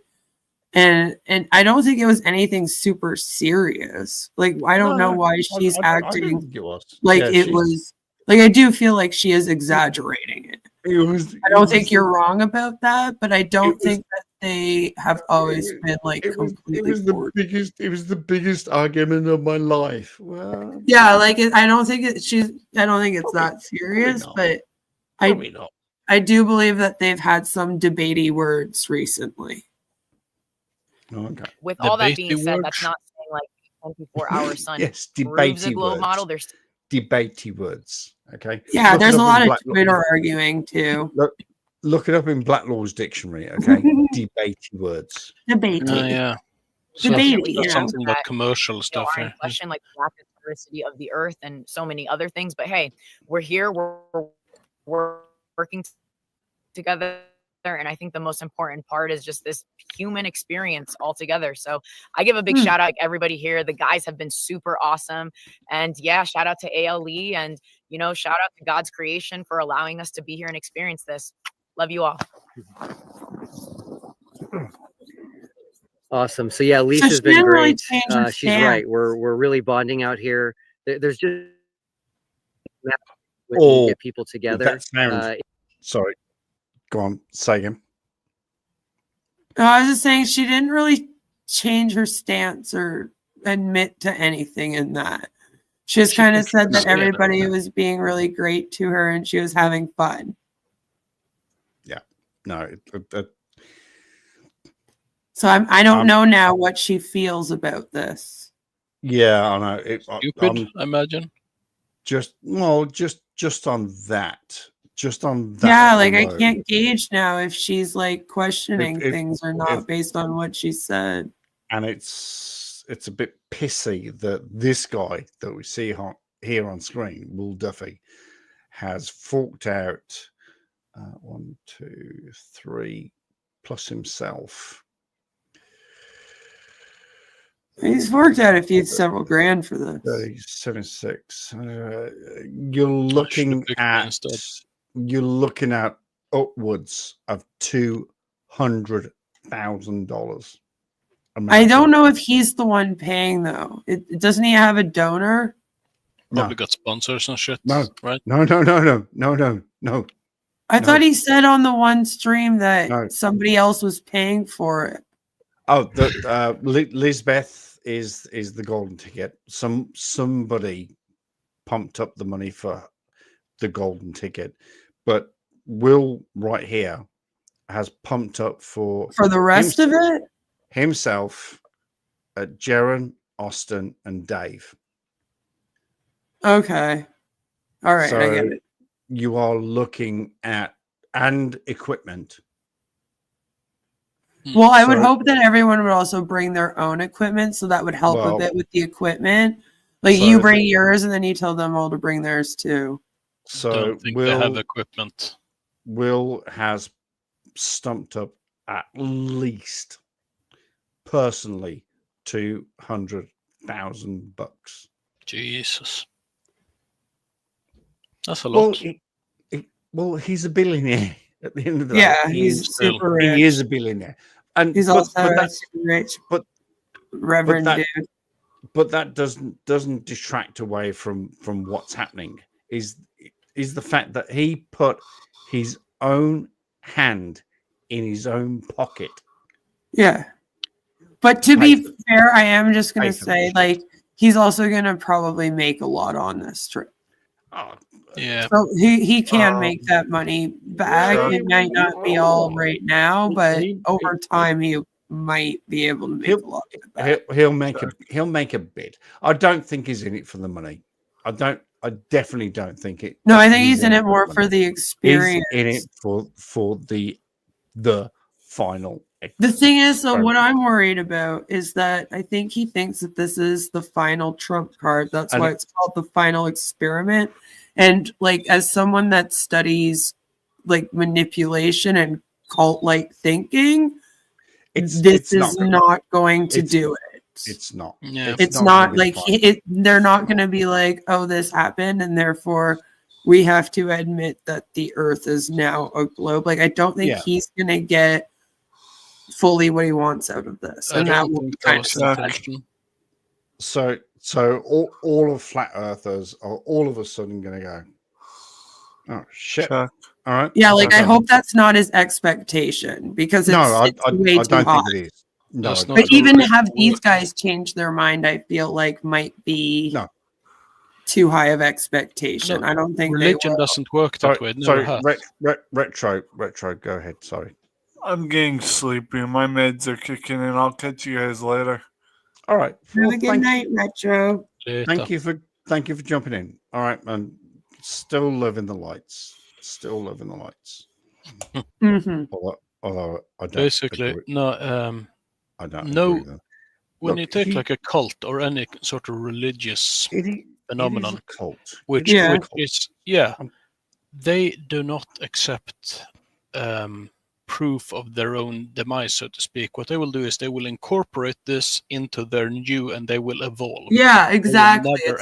And I don't think it was anything super serious. Like I don't know why she's acting think it was. like Yeah, it she's- was. Like I do feel like she is exaggerating it. I don't think you're wrong about that, but I don't think that they have always been like completely. It was the biggest argument of my life. Well, Yeah, like I don't think I don't think it's that serious, but I do believe that they've had some debatey words recently. Okay. With all that being said, that's not saying like 24-hour sun Yes, proves a debatey globe words. model. There's Debatey words. Okay. Yeah, Look it there's a up lot in of Twitter arguing too. Look it up in Blacklaw's dictionary. Okay. Debatey words. Debatey. Yeah. So Debatey, that's you know. something about commercial stuff. are in Yeah. question, like the historicity of the earth and so many other things. But hey, we're here. We're working together. And I think the most important part is just this human experience altogether. So I give a big shout out to everybody here. The guys have been super awesome. And yeah, shout out to ALE and, you know, shout out to God's creation for allowing us to be here and experience this. Love you all. Awesome. So yeah, Lisa's she been didn't really great. change her She's right. stance. We're really bonding out here. There's just when Oh, you get people together. That sounds. Sorry. Go on. Say again. No, I was just saying she didn't really change her stance or admit to anything in that. She just kind of said that everybody was being really great to her and she was having fun. Yeah. No. So I don't know now what she feels about this. Yeah, I know. Stupid, I imagine. Just on that. Just on that. Yeah, like I alone. can't gauge now if she's like questioning If- things or not based on what she said. And it's a bit pissy that this guy that we see here on screen, Will Duffy, has forked out 1, 2, 3 plus himself. He's worked out several grand for this. 76. You're looking at upwards of $200,000. I don't know if he's the one paying though. Doesn't he have a donor? Probably got sponsors and shit. No, right? No. I thought he said on the one stream that somebody else was paying for it. Oh, Lisbeth is the golden ticket. Somebody pumped up the money for the golden ticket, but Will right here has pumped up for the rest of it himself, Jaron, Austin, and Dave. Okay, all right, I get it. You are looking at and equipment. Well, I would hope that everyone would also bring their own equipment, so that would help a Well, bit with the equipment. Like so you if bring yours, and then you tell them all to bring theirs too. So Don't think they have equipment. Will has stumped up at least personally $200,000. Jesus, that's a lot. Well, he's a billionaire at the end of the Yeah, day. he's super rich. He is a billionaire, and He's also a super rich, reverend that, dude. But that doesn't detract away from what's happening. Is the fact that he put his own hand in his own pocket. Yeah. But to be fair, I am just going to say, like, he's also going to probably make a lot on this trip. Yeah. So he can make that money back. Yeah. It might not be all right now, but over time he might be able to make a lot. He'll make a bid. I don't think he's in it for the money. I don't I definitely don't think it. No, I think he's in it more for the experience. He's in it for the final. The thing is, so what I'm worried about is that I think he thinks that this is the final trump card. That's why it's called the final experiment. And like, as someone that studies like manipulation and cult-like thinking, this is not going to do it. It's not. Yeah. It's not like they're not going to be like, oh, this happened, and therefore we have to admit that the Earth is now a globe. Like, I don't think he's going to get fully what he wants out of this, and that will be kind of so all of flat earthers are all of a sudden going to go, oh shit! All right, yeah. Like, I hope that's not his expectation, because it's, I way too don't high. think it is. No, But even have these guys change their mind, I feel like might be too high of expectation. I don't think religion doesn't work that way. It never has. Retro, go ahead. Sorry. I'm getting sleepy. My meds are kicking in. I'll catch you guys later. All right. Have a good night, Retro. Thank you for jumping in. All right, man. Still living the lights. Mm-hmm. Although I don't basically agree. no. I don't. No. Agree, When Look, you take like a cult or any sort of religious phenomenon, it is a cult. which is they do not accept proof of their own demise, so to speak. What they will do is they will incorporate this into their new, and they will evolve. Yeah, They will exactly. never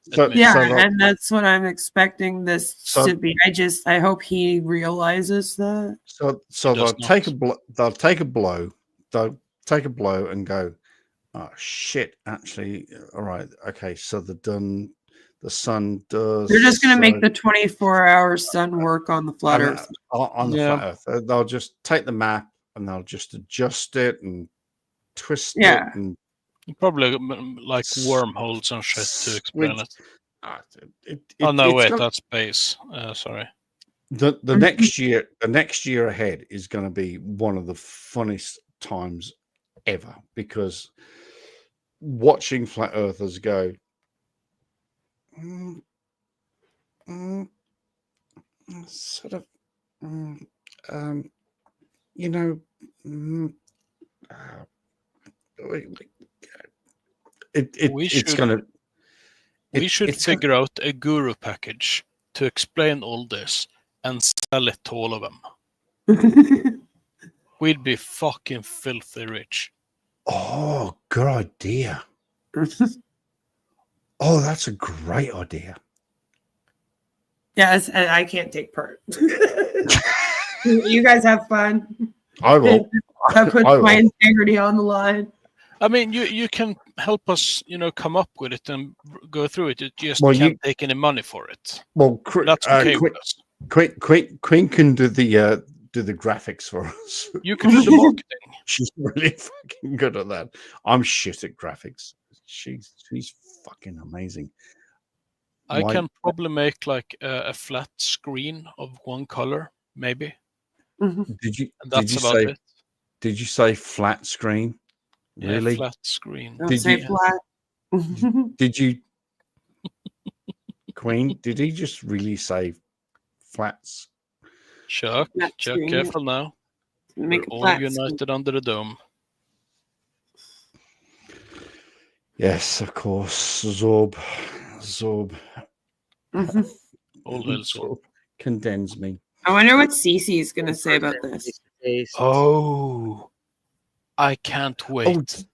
It's like- ever. And that's what I'm expecting this to be. I hope he realizes that. So they'll take a blow. They'll take a blow and go, oh shit! Actually, all right, okay. So the sun does. They're just going to make the 24-hour sun work on the flat Earth. On the flat Earth. They'll just take the map and they'll just adjust it and twist it and Probably like wormholes and shit to explain it. Oh no, it's wait, not- that's space. Sorry. The next year ahead is going to be one of the funniest times ever, because watching flat earthers go sort of you know it's gonna We should figure out a guru package to explain all this and sell it to all of them. We'd be fucking filthy rich. Oh, good idea. Oh, that's a great idea. Yes, and I can't take part. You guys have fun. I will. I put I will. my integrity on the line. I mean, you can help us, come up with it and go through it. You just Well, can't take any money for it. Well, That's okay with us. Queen can do the graphics for us. You can do the marketing. She's really fucking good at that. I'm shit at graphics. She's fucking amazing. I can probably make like a flat screen of one color, maybe. Did you? And that's did you about say? it. Did you say flat screen? Yeah, Really? flat screen. Don't Did say you- flat. Did you? Queen? Did he just really say flats? Chuck, Flat Chuck, screen. careful now. Make We're a all flat united under the dome. Yes, of course. Zorb. All hell Zorb. Condemns me. I wonder what Cece is going to say about this. Oh, I can't wait.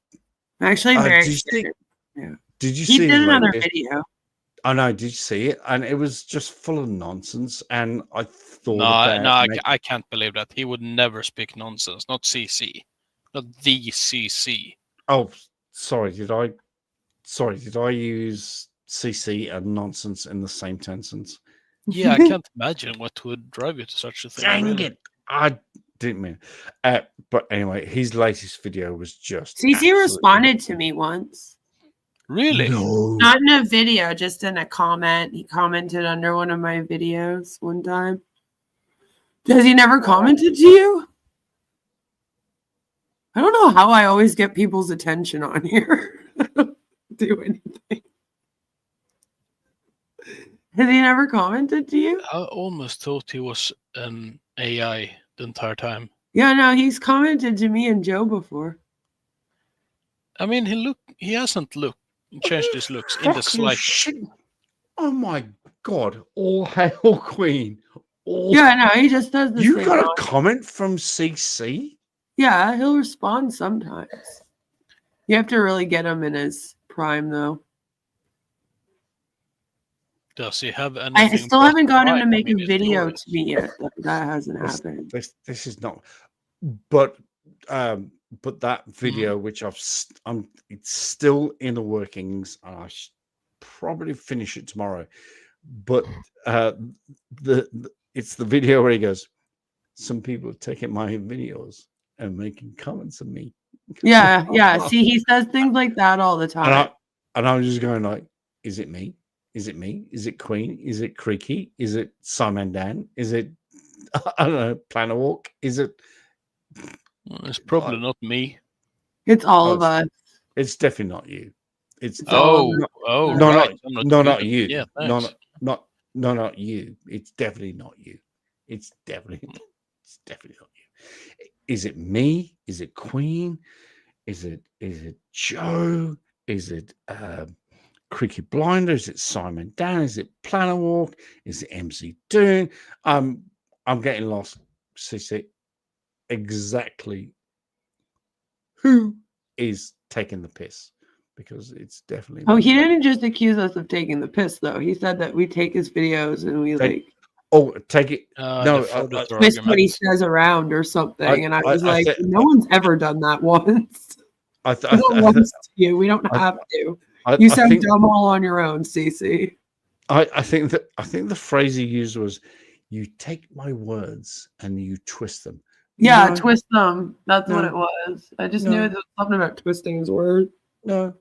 I'm actually very did you excited. Did you He see did his another latest- video. I know. Did you see it? And it was just full of nonsense. And I thought, I can't believe that. He would never speak nonsense. Not CC. Not the CC. Oh, sorry. Did I use CC and nonsense in the same sentence? Yeah, I can't imagine what would drive you to such a thing. Dang really. it! I didn't mean. But anyway, his latest video was just. Cece absolutely- responded to me once. Really? No. Not in a video, just in a comment. He commented under one of my videos one time. Has he never commented to you? I don't know how I always get people's attention on here. I don't do anything. Has he never commented to you? I almost thought he was an AI the entire time. Yeah, no, he's commented to me and Joe before. I mean, he hasn't changed his looks in the Fucking slightest. shit. Oh my god! All hail Queen. All... Yeah, no, he just does the You same got a one. comment from CC? Yeah, he'll respond sometimes. You have to really get him in his prime, though. Does he have anything? I still but haven't got him to pride? make I mean, a it's video glorious. to me yet. That hasn't happened. This is not. But that video, which it's still in the workings, and I should probably finish it tomorrow. But it's the video where he goes, some people are taking my videos and making comments on me. Yeah, yeah. See, he says things like that all the time. And I'm just going like, is it me? Is it me? Is it Queen? Is it Creaky? Is it Simon Dan? Is it, I don't know, Planet Walk? Is it? Well, it's probably not me. It's all of us. It's definitely not you. It's Oh, no, oh, no, right. I'm no, not not good. you. Yeah, no, thanks. not you. It's definitely not you. It's definitely not you. Is it me? Is it Queen? Is it Joe? Is it Creaky Blinder? Is it Simon Dan? Is it Planet Walk? Is it MC Dune? I'm getting lost. CC, exactly who is taking the piss? Because it's definitely. Oh, he didn't just accuse us of taking the piss, though. He said that we take his videos and we Take it. No, twist what he says around or something. And I was like, no one's ever done that once. No one's to you. We don't have to. You sound dumb all on your own, Cece. I think the phrase he used was, "You take my words and you twist them." Yeah, No, twist them. That's what No. it was. I just No. knew there was something about twisting his word. No.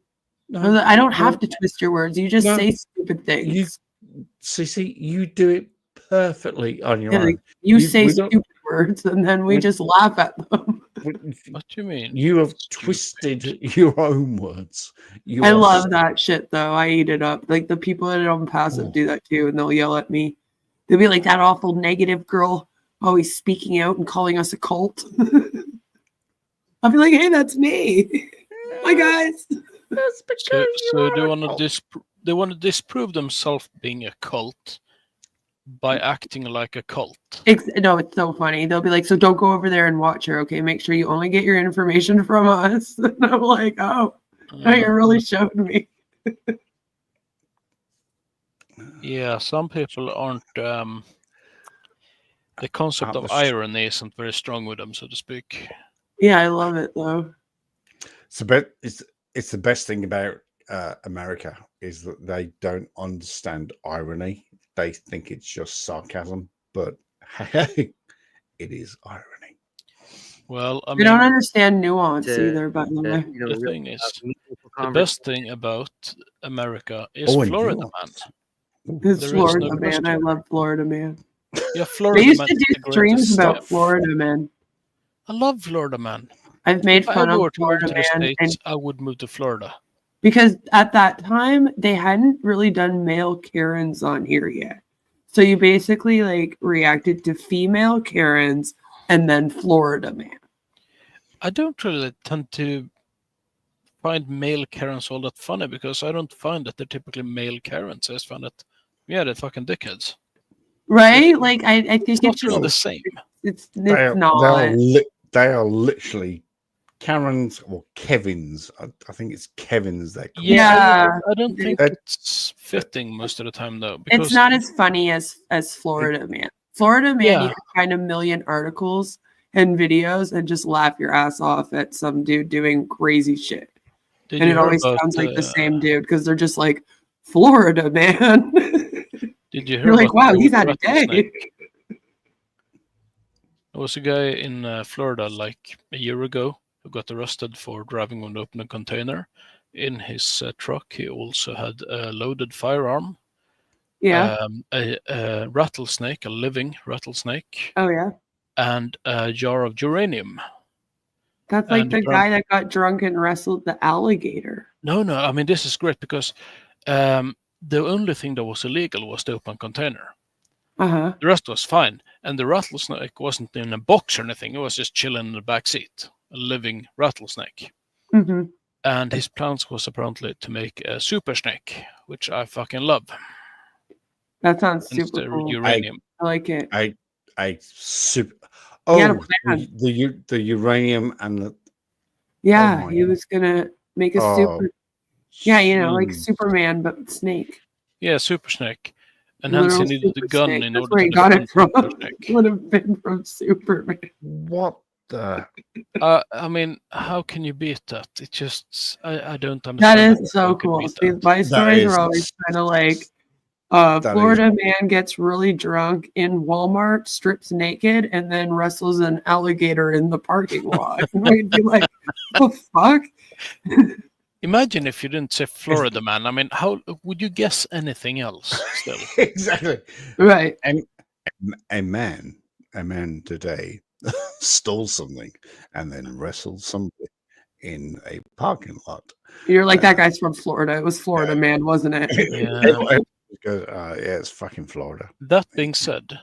I don't have to twist your words. You just No. say stupid things. CC, you do it perfectly on your Yeah, own. like, you say we don't- stupid words and then we we- just laugh at them. What do you mean? You have twisted your own words. I love that shit though. I eat it up. Like the people that are on passive do that too, and they'll yell at me. They'll be like, that awful negative girl always speaking out and calling us a cult. I'll be like, hey, that's me. Hi guys. So they want to disprove themselves being a cult by acting like a cult. No, it's so funny. They'll be like, so don't go over there and watch her, okay? Make sure you only get your information from us. And I'm like, oh, you really showed me. Yeah, some people aren't. The concept of irony isn't very strong with them, so to speak. Yeah, I love it though. It's the best thing about America is that they don't understand irony. They think it's just sarcasm, but hey, it is irony. Well, I We mean, don't understand nuance to- either, by the way. the thing is, the best thing about America is Oh, and Florida nuance. Man. It's There is Florida no Man. question. I love Florida Man. Yeah, Florida They used Man to is the do streams greatest about stuff. Florida Man. I love Florida Man. I've made If I fun ever of were to move Florida to the Man, States, and I would move to Florida. because at that time they hadn't really done male Karens on here yet. So you basically like reacted to female Karens and then Florida Man. I don't really tend to find male Karens all that funny because I don't find that they're typically male Karens. I just find that, yeah, they're fucking dickheads. Right? Like I think It's not it's really the just same. it's They are, not. they are literally Karens or Kevins. I think it's Kevins. They're called. Yeah. I don't think That- it's fitting most of the time though. It's not as funny as Florida Man. Florida Man, Yeah. you can find a million articles and videos and just laugh your ass off at some dude doing crazy shit. Did And you it hear always about, sounds like the same dude because they're just like, Florida Man. Did you hear You're like, about wow, the he's had a rattlesnake? day. There was a guy in Florida like a year ago who got arrested for driving with an open container. In his truck, he also had a loaded firearm, Yeah. a rattlesnake, a living rattlesnake, Oh, yeah. and a jar of uranium. That's like And the apparent- guy that got drunk and wrestled the alligator. No, I mean, this is great because the only thing that was illegal was the open container. Uh-huh. The rest was fine. And the rattlesnake wasn't in a box or anything. It was just chilling in the back seat, a living rattlesnake. Mm-hmm. And his plans was apparently to make a super snake, which I fucking love. That sounds Since super the cool. uranium. I like it. I super. He had a Oh, plan. the uranium and the. Yeah, my he was gonna make a Oh, super. Yeah, you know, like jeez. Superman, but snake. Yeah, super snake. And hence he Literal needed the super gun snake. in That's order where to he got it defend from. Super Snake. Would have been from Superman. What the? I mean, how can you beat that? It just, I don't understand. That how is so you can cool. beat See, that. my stories is- are always kind of like That is- Florida man gets really drunk in Walmart, strips naked, and then wrestles an alligator in the parking lot. And we'd be like, the fuck? Imagine if you didn't say Florida man. I mean, how would you guess anything else still? Exactly. Right. And a man today stole something and then wrestled somebody in a parking lot. You're like, that guy's from Florida. It was Florida man, wasn't it? Yeah. Yeah, it's fucking Florida. That being said,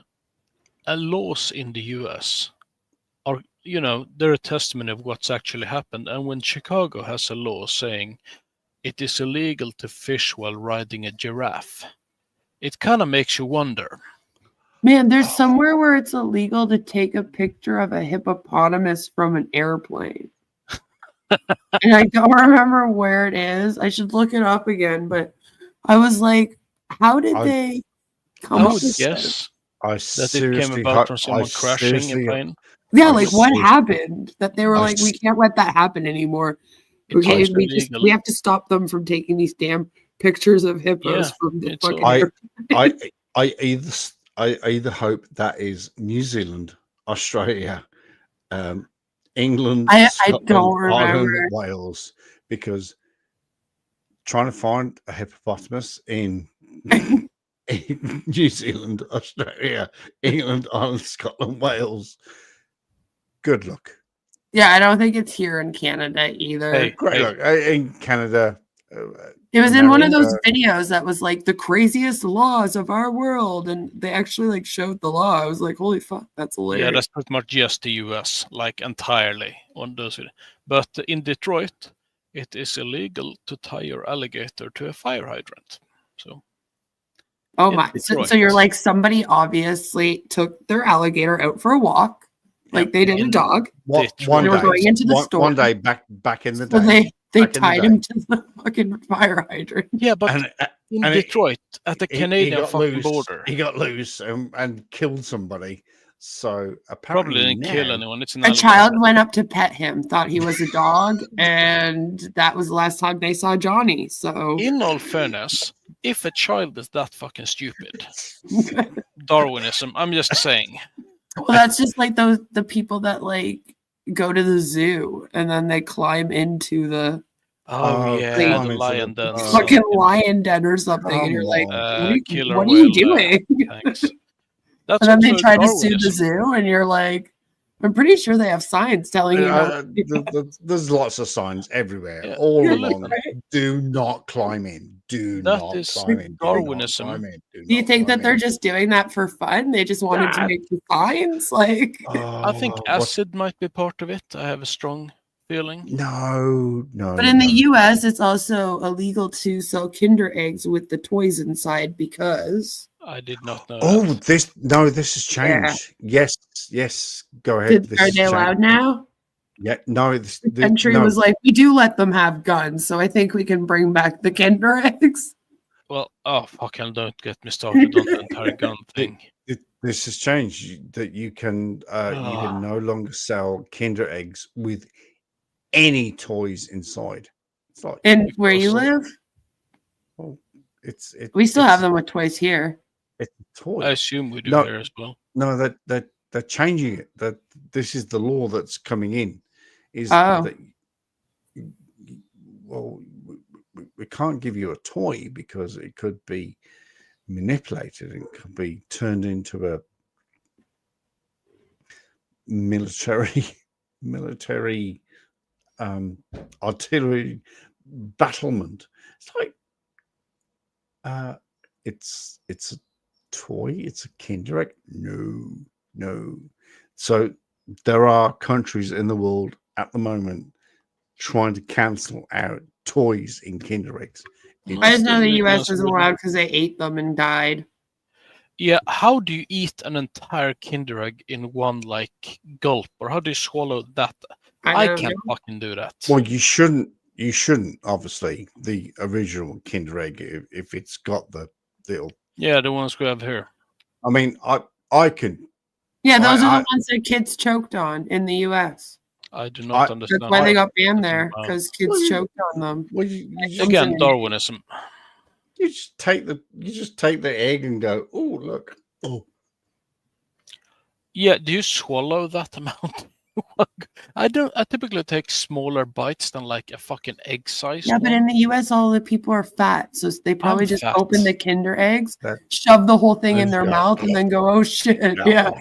laws in the US are, they're a testament of what's actually happened. And when Chicago has a law saying it is illegal to fish while riding a giraffe, it kind of makes you wonder. Man, there's somewhere where it's illegal to take a picture of a hippopotamus from an airplane. And I don't remember where it is. I should look it up again, but I was like, how did they come I up would with guess I that it came about from someone crashing a plane. Yeah, like what happened? That they were like, we can't let that happen anymore. Okay, It's we illegal. we have to stop them from taking these damn pictures of hippos Yeah, from the it's fucking all- I either hope that is New Zealand, Australia, England, I Scotland, don't Ireland, remember. Wales, because trying to find a hippopotamus in New Zealand, Australia, England, Ireland, Scotland, Wales. Good luck. Yeah, I don't think it's here in Canada either. Hey, Great luck. In Canada. It was in one of those America. videos that was like the craziest laws of our world, and they actually like showed the law. I was like, holy fuck, that's hilarious. Yeah, that's pretty much just the US, like entirely on those. But in Detroit, it is illegal to tie your alligator to a fire hydrant. So, Oh in my! So, Detroit. you're like, somebody obviously took their alligator out for a walk, like they did a dog. One They were day, going into the store. one day back in the So day. they back in the tied day. him to the fucking fire hydrant. Yeah, but And- in and it- Detroit, at the Canadian got fucking loose. border, He got loose and killed somebody. So probably apparently didn't kill now- anyone. It's an A alligator. child went up to pet him, thought he was a dog, and that was the last time they saw Johnny. So In all fairness, if a child is that fucking stupid, Darwinism, I'm just saying. well, that's just like the people that like go to the zoo and then they climb into the Oh, yeah, Like, the into lion the- den. fucking lion den or something, and you're like, Killer what are you whale, doing? Thanks. That's And then they also try to sue the Darwinism. zoo, and you're like, I'm pretty sure they have signs telling you. There's lots of signs everywhere, Yeah. all Yeah, along. right. Do not climb in. Do That not is climb in. Do not Darwinism. climb in. Do you think that they're just doing that for fun? They just wanted to make the signs, like. I think what- acid might be part of it. I have a strong feeling. No. But in the U.S., it's also illegal to sell Kinder eggs with the toys inside because. I did not know. Oh, that. this has changed. Yes. Go ahead. Did, This are has they allowed changed. now? Yeah. No. The country was like, we do let them have guns, so I think we can bring back the Kinder eggs. Well, oh fucking don't get me started on the entire gun thing. This has changed. That you can no longer sell Kinder eggs with any toys inside. It's like And where you live, it's we still have them with toys here. It's a toy. I assume we do No. there as well. No, that they're changing it. That this is the law that's coming in. Is Oh. that well, we can't give you a toy because it could be manipulated and could be turned into a military artillery battlement. It's like It's a toy. It's a Kinder Egg. No. So there are countries in the world at the moment trying to cancel out toys in Kinder Eggs. I just know the Yes, US isn't allowed because they ate them and died. Yeah, how do you eat an entire Kinder Egg in one like gulp, or how do you swallow that? I don't can't know. fucking do that. Well, you shouldn't. You shouldn't. Obviously, the original Kinder Egg, if it's got the little. Yeah, the ones we have here. I mean, I could. Yeah, those are I- the ones that kids choked on in the US. I do not understand. That's why they got banned Wow. there, because kids Well, you- choked on them. Well, you Again, Darwinism. You just take the egg and go. Oh, look. Oh, Yeah, do you swallow that amount? I don't. I typically take smaller bites than like a fucking egg size. Yeah, but in the US, all the people are fat, so they probably just fat. open the Kinder eggs, That- shove the whole thing in their Yeah. mouth, and then go, "Oh shit!" Yeah.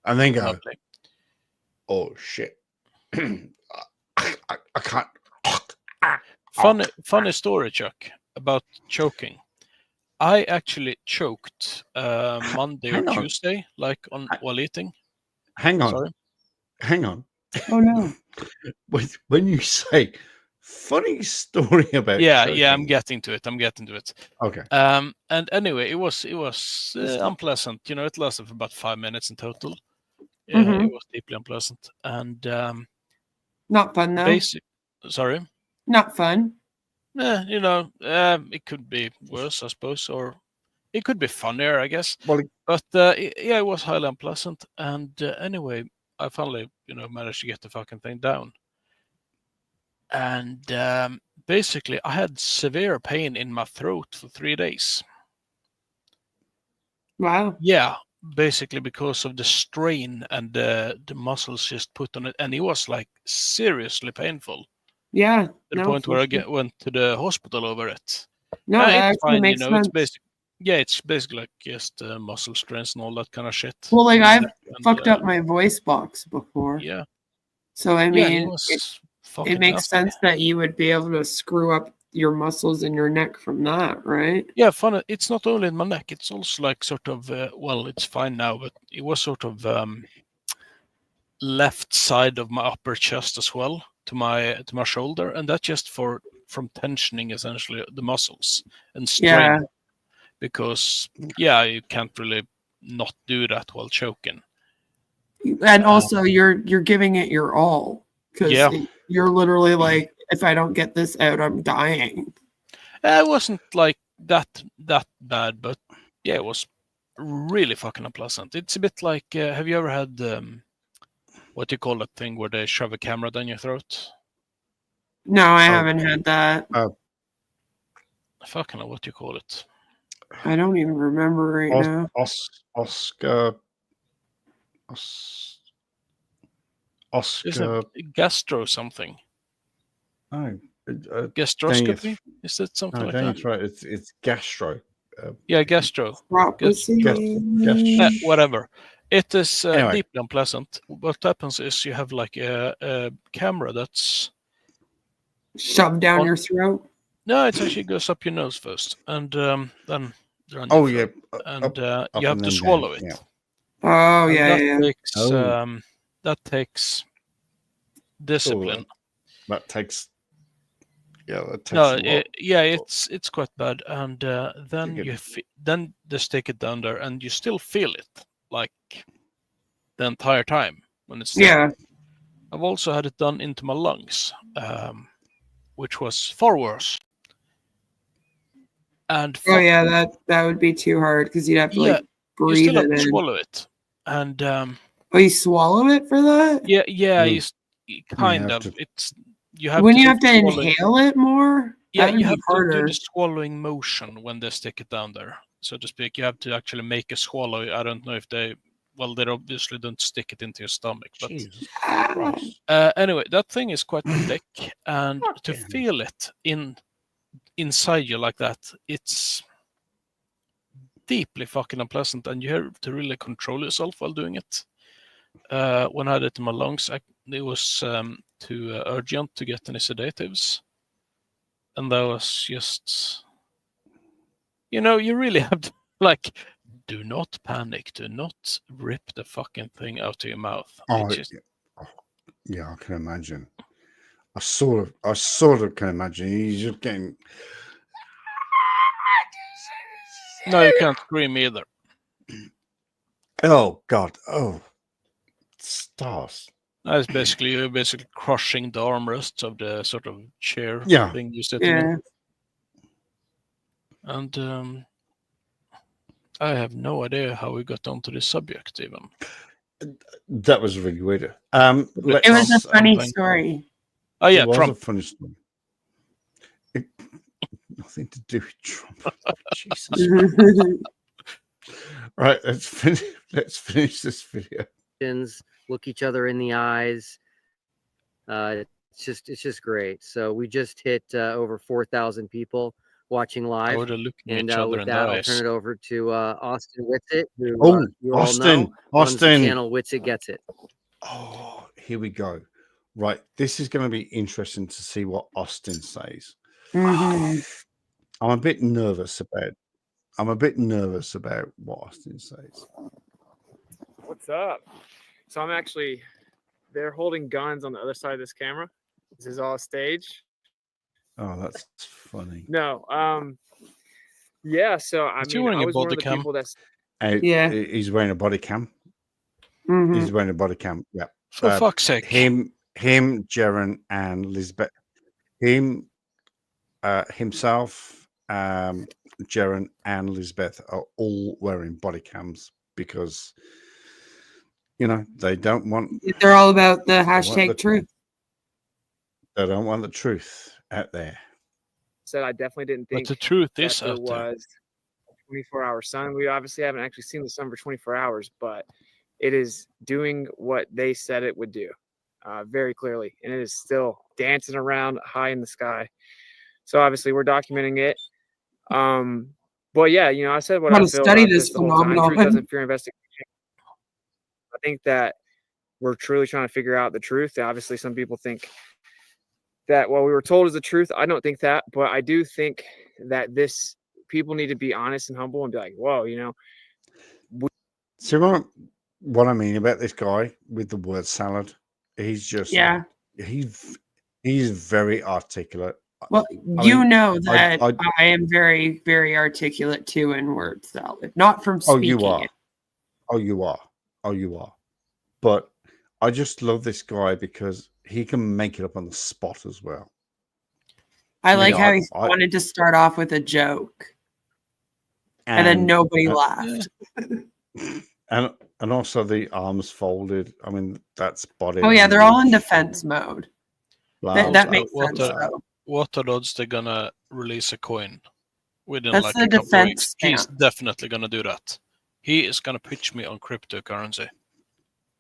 and then go. Lovely. Oh shit! I can't. Funny story, Chuck, about choking. I actually choked Monday or hang on. Tuesday, like while eating. Hang on. Sorry. Hang on. Oh no. When you say funny story about Yeah, choking, I'm getting to it. Okay. And anyway, it was unpleasant. You know, it lasted for about 5 minutes in total. Yeah, Mhm. it was deeply unpleasant. And Not fun though. sorry. Not fun. You know, it could be worse, I suppose, or it could be funnier, I guess. Well, But yeah, it was highly unpleasant. And anyway, I finally, managed to get the fucking thing down. And basically, I had severe pain in my throat for 3 days. Wow. Yeah, basically because of the strain and the muscles just put on it, and it was like seriously painful. Yeah. To the no, point for where I sure. went to the hospital over it. No, that It's actually fine, makes It's sense. basic. Yeah, it's basically like just muscle strains and all that kind of shit. Well, like I've And, fucked up my voice box before. Yeah. So I Yeah, mean, it was it fucking makes nasty. sense that you would be able to screw up your muscles in your neck from that, right? Yeah, funny. It's not only in my neck. It's also like sort of. Well, it's fine now, but it was sort of left side of my upper chest as well to my shoulder, and that just from tensioning essentially the muscles and strain. Yeah. Because you can't really not do that while choking. And also, you're giving it your all because Yeah. you're literally like, if I don't get this out, I'm dying. It wasn't like that bad, but yeah, it was really fucking unpleasant. It's a bit like, have you ever had what do you call that thing where they shove a camera down your throat? No, I haven't had that. I fucking know what you call it. I don't even remember right now. Oscar. Is it gastro something? Oh, Gastroscopy? Is it something No, like Daniel's that? right. It's gastro. Yeah, gastro. Prophecy. Whatever. It is Anyway. deeply unpleasant. What happens is you have like a camera that's Shoved down your throat. no, it actually goes up your nose first, and then down your Oh, throat. yeah, and up you have and to then swallow down, it. yeah. Oh, And yeah, that yeah. takes Oh. that takes discipline. That takes. Yeah, that takes. No, a lot. it's quite bad, and then then they stick it down there, and you still feel it like the entire time when it's there. Yeah. I've also had it done into my lungs, which was far worse. And Oh yeah, that would be too hard because you'd have to like you breathe still have it to in. swallow it, and Oh, you swallow it for that? yeah, Mm. you kind have of. to- It's you have Wouldn't to you do have to the swallowing. inhale it more? Yeah, That would you be have to do harder. the swallowing motion when they stick it down there, so to speak. You have to actually make a swallow. I don't know if they obviously don't stick it into your stomach, but Jesus Ah. Christ. anyway, that thing is quite thick, and to feel it inside you like that, it's deeply fucking unpleasant, and you have to really control yourself while doing it. When I had it in my lungs, it was too urgent to get any sedatives. and that was just, you really have to like, do not panic, do not rip the fucking thing out of your mouth. Oh, yeah, I can imagine. I sort of can imagine. He's just getting. No, you can't scream either. Oh God! Oh, stars. That's you're basically crushing the armrests of the sort of chair Yeah. thing you sit in. Yeah. And I have no idea how we got onto this subject even. That was really weird. It was a funny story. Oh yeah, it was Trump. a funny story. Nothing to do with Trump. Jesus. Right, let's finish this video. Look each other in the eyes. It's just great. So we just hit over 4,000 people watching live. Oh, they're looking And each other with in the that, I'll eyes. turn it over to Austin Witsit, who you Austin, all know runs the Austin. channel Witsit Gets It. Oh, here we go. Right, this is going to be interesting to see what Austin says. Mhm. I'm a bit nervous about what Austin says. What's up? So they're holding guns on the other side of this camera. This is all a stage. Oh, that's funny. No, yeah. So I Is he mean, wearing I a was one of body the cam? people that's Yeah. He's wearing a body cam. Mhm. He's wearing a body cam. Yeah. For fuck's sake. Him, Jaren, and Lisbeth. Himself, Jaren, and Lisbeth are all wearing body cams because they don't want. They're all about the want hashtag the- truth. They don't want the truth out there. said I definitely didn't But think the truth that is there out there. was a 24-hour sun. We obviously haven't actually seen the sun for 24 hours, but it is doing what they said it would do very clearly, and it is still dancing around high in the sky. So obviously we're documenting it. But yeah, I said what How I to feel study about this the whole time. phenomenon. Truth doesn't fear investigation. I think that we're truly trying to figure out the truth. Obviously, some people think that what we were told is the truth. I don't think that, but I do think that people need to be honest and humble and be like, whoa, See what I mean about this guy with the word salad? He's just he's very articulate. Well, I mean, know that I I am very, very articulate too in word salad, not from oh, speaking you are. it. Oh, you are. Oh, you are. But I just love this guy because he can make it up on the spot as well. I mean, like how he I- wanted to start off with a joke, and then nobody and- laughed. And also the arms folded. I mean, that's body. Oh yeah, they're all in language. defense mode. Blah, That blah, makes blah, sense. blah. Though. What are odds they're gonna release a coin within That's like the a couple of defense weeks? He's definitely gonna do that. He is gonna pitch me on cryptocurrency.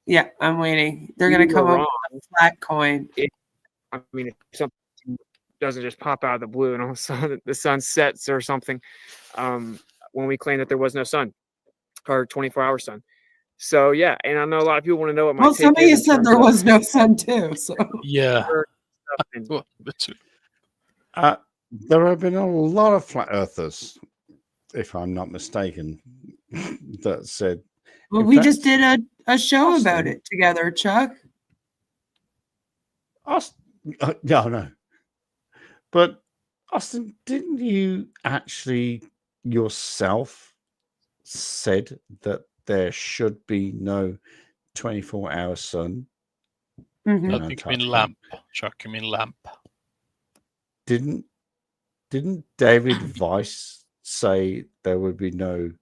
Yeah, I'm waiting. They're You gonna were come up wrong. with a flat coin. I mean, if something doesn't just pop out of the blue and all of a sudden the sun sets or something, when we claim that there was no sun or 24-hour sun. So yeah, and I know a lot of people want to know what my Well, take somebody is in said terms there of was no sun too. So Yeah. and- There have been a lot of flat earthers, if I'm not mistaken, that said. well, in we fact, just did a show about Austin- it together, Chuck. Yeah, I know. But Austin, didn't you actually yourself said that there should be no 24-hour sun? Mhm. I think you mean lamp, Chuck. You mean lamp. Didn't David Weiss say there would be no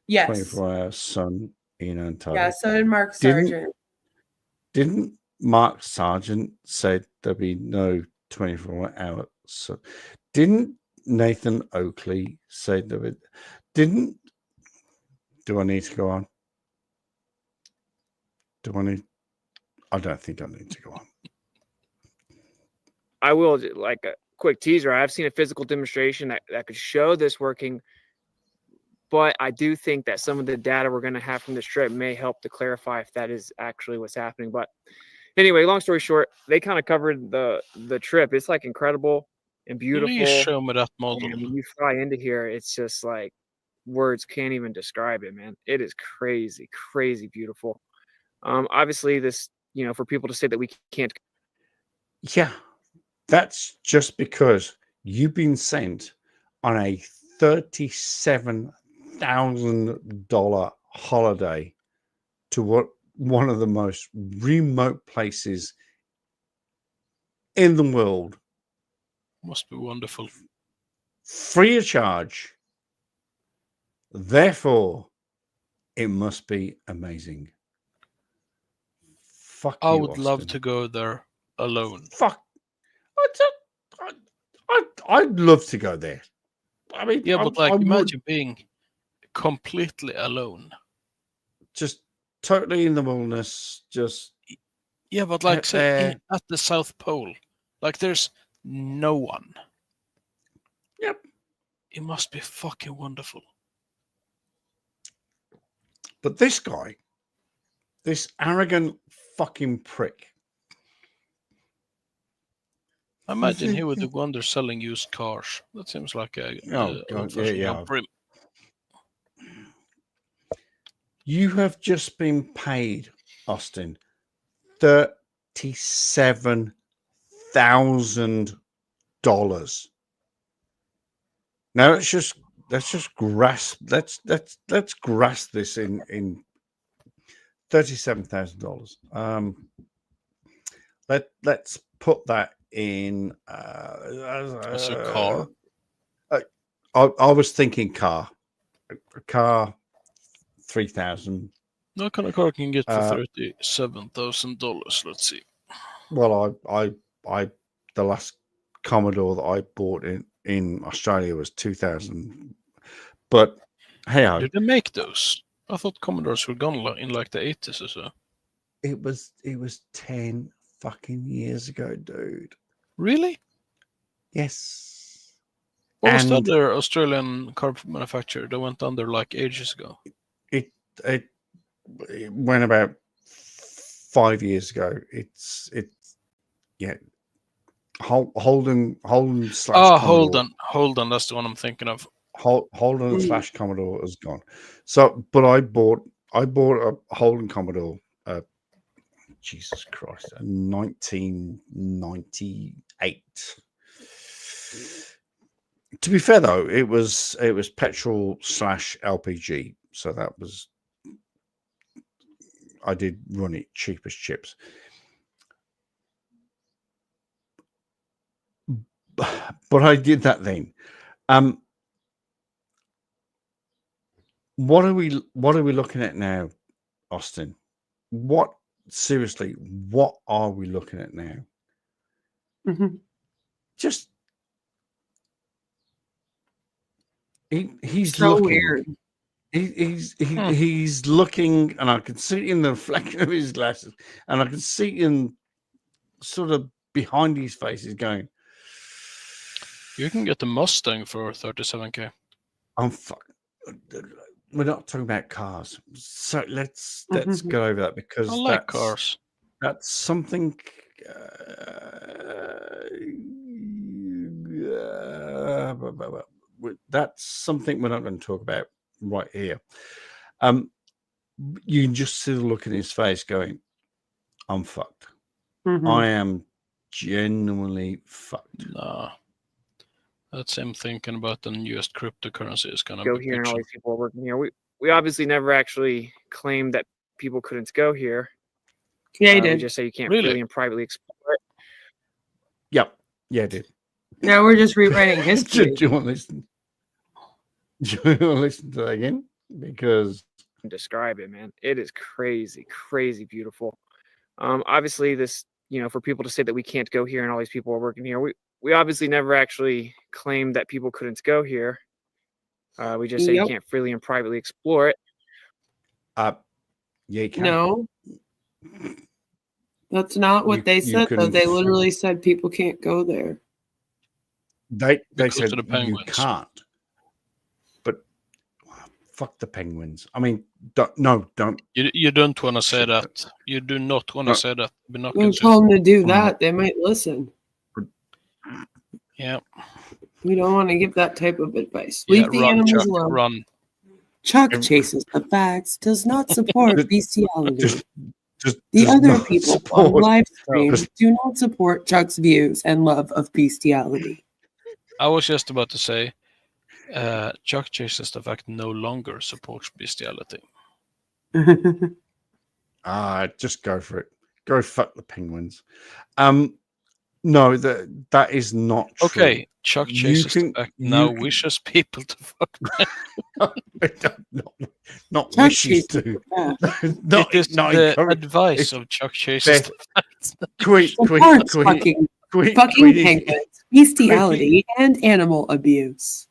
Yes. 24-hour sun in Antarctica? Yeah, so did Mark Didn't- Sargent. Didn't Mark Sargent say there'd be no 24-hour sun? Didn't Nathan Oakley say there would? Didn't? Do I need to go on? Do I need? I don't think I need to go on. I will, like a quick teaser. I've seen a physical demonstration that could show this working, but I do think that some of the data we're going to have from this trip may help to clarify if that is actually what's happening. But anyway, long story short, they kind of covered the trip. It's like incredible. and beautiful. Please show me that model. And when you fly into here, it's just like words can't even describe it, man. It is crazy, crazy beautiful. Obviously, this, for people to say that we can't. Yeah, that's just because you've been sent on a $37,000 holiday to one of the most remote places in the world. Must be wonderful. Free of charge. Therefore, it must be amazing. Fuck I you, would love Austin. to go there alone. Fuck. I'd love to go there. I mean, Yeah, but I would imagine being completely alone. just totally in the wilderness. Just Yeah, but say at the South Pole, there's no one. Yep. It must be fucking wonderful. But this guy, this arrogant fucking prick. Imagine he would have gone there selling used cars. That seems like a God, old-fashioned yeah. job for him. You have just been paid, Austin, $37,000. Now let's just grasp. Let's grasp this in $37,000. Let's put that in As a car. I was thinking car. A car, 3,000. No kind of car can get for $37,000. Let's see. Well, I the last Commodore that I bought in Australia was 2,000. But hey, Did they make those? I thought Commodores were gone in the 80s or so. it was 10 fucking years ago, dude. Really? Yes. What was the And other Australian car manufacturer that went under ages ago? it went about 5 years ago. It's Holden slash Commodore. Holden. That's the one I'm thinking of. Holden slash Commodore has gone. So, but I bought a Holden Commodore. Jesus Christ, 1998. To be fair though, it was petrol slash LPG, so that was, I did run it cheap as chips. But I did that then. What are we looking at now, Austin? Seriously, what are we looking at now? Mm-hmm. Just he's So looking weird. he's looking, and I can see in the reflection of his glasses, and I can see in sort of behind his face, he's going, You can get the Mustang for $37K. I'm fucking. We're not talking about cars, so let's go over that, because I like cars. That's something. That's something we're not going to talk about right here. You can just see the look in his face, going, "I'm fucked. I am genuinely fucked." Nah. That's him thinking about the newest cryptocurrency is kind of Go here, and all these people are working here. We obviously never actually claimed that people couldn't go here. Yeah, he We did. just say you can't Really? freely and privately explore it. Yep. Yeah, I did. Now we're just rewriting history. Do you want to listen? Do you want to listen to that again? Because Describe it, man. It is crazy, crazy beautiful. Obviously, this, for people to say that we can't go here and all these people are working here, we obviously never actually claimed that people couldn't go here. We just say you can't freely and privately explore it. yeah, you can. No, that's not what they said. Though they literally said people can't go there. They Because said of the you penguins. can't. But fuck the penguins. I mean, don't. You don't want to say that. You do not want to say that. We're not Don't tell them to do that. They might listen. Yeah. We don't want to give that type of advice. Yeah, Leave the run, animals Chuck, alone. run. Chuck chases the facts, does not support bestiality. The does other not people on support- live no, stream just- do not support Chuck's views and love of bestiality. I was just about to say, Chuck Chases the Fact no longer supports bestiality. Just go for it. Go fuck the penguins. No, that is not true. Okay, Chuck Chases the Fact now you can- wishes people to fuck. not Chuck wishes Chases to. It is the advice of Chuck Chases the Fact. Supports fucking penguins, bestiality, and animal abuse.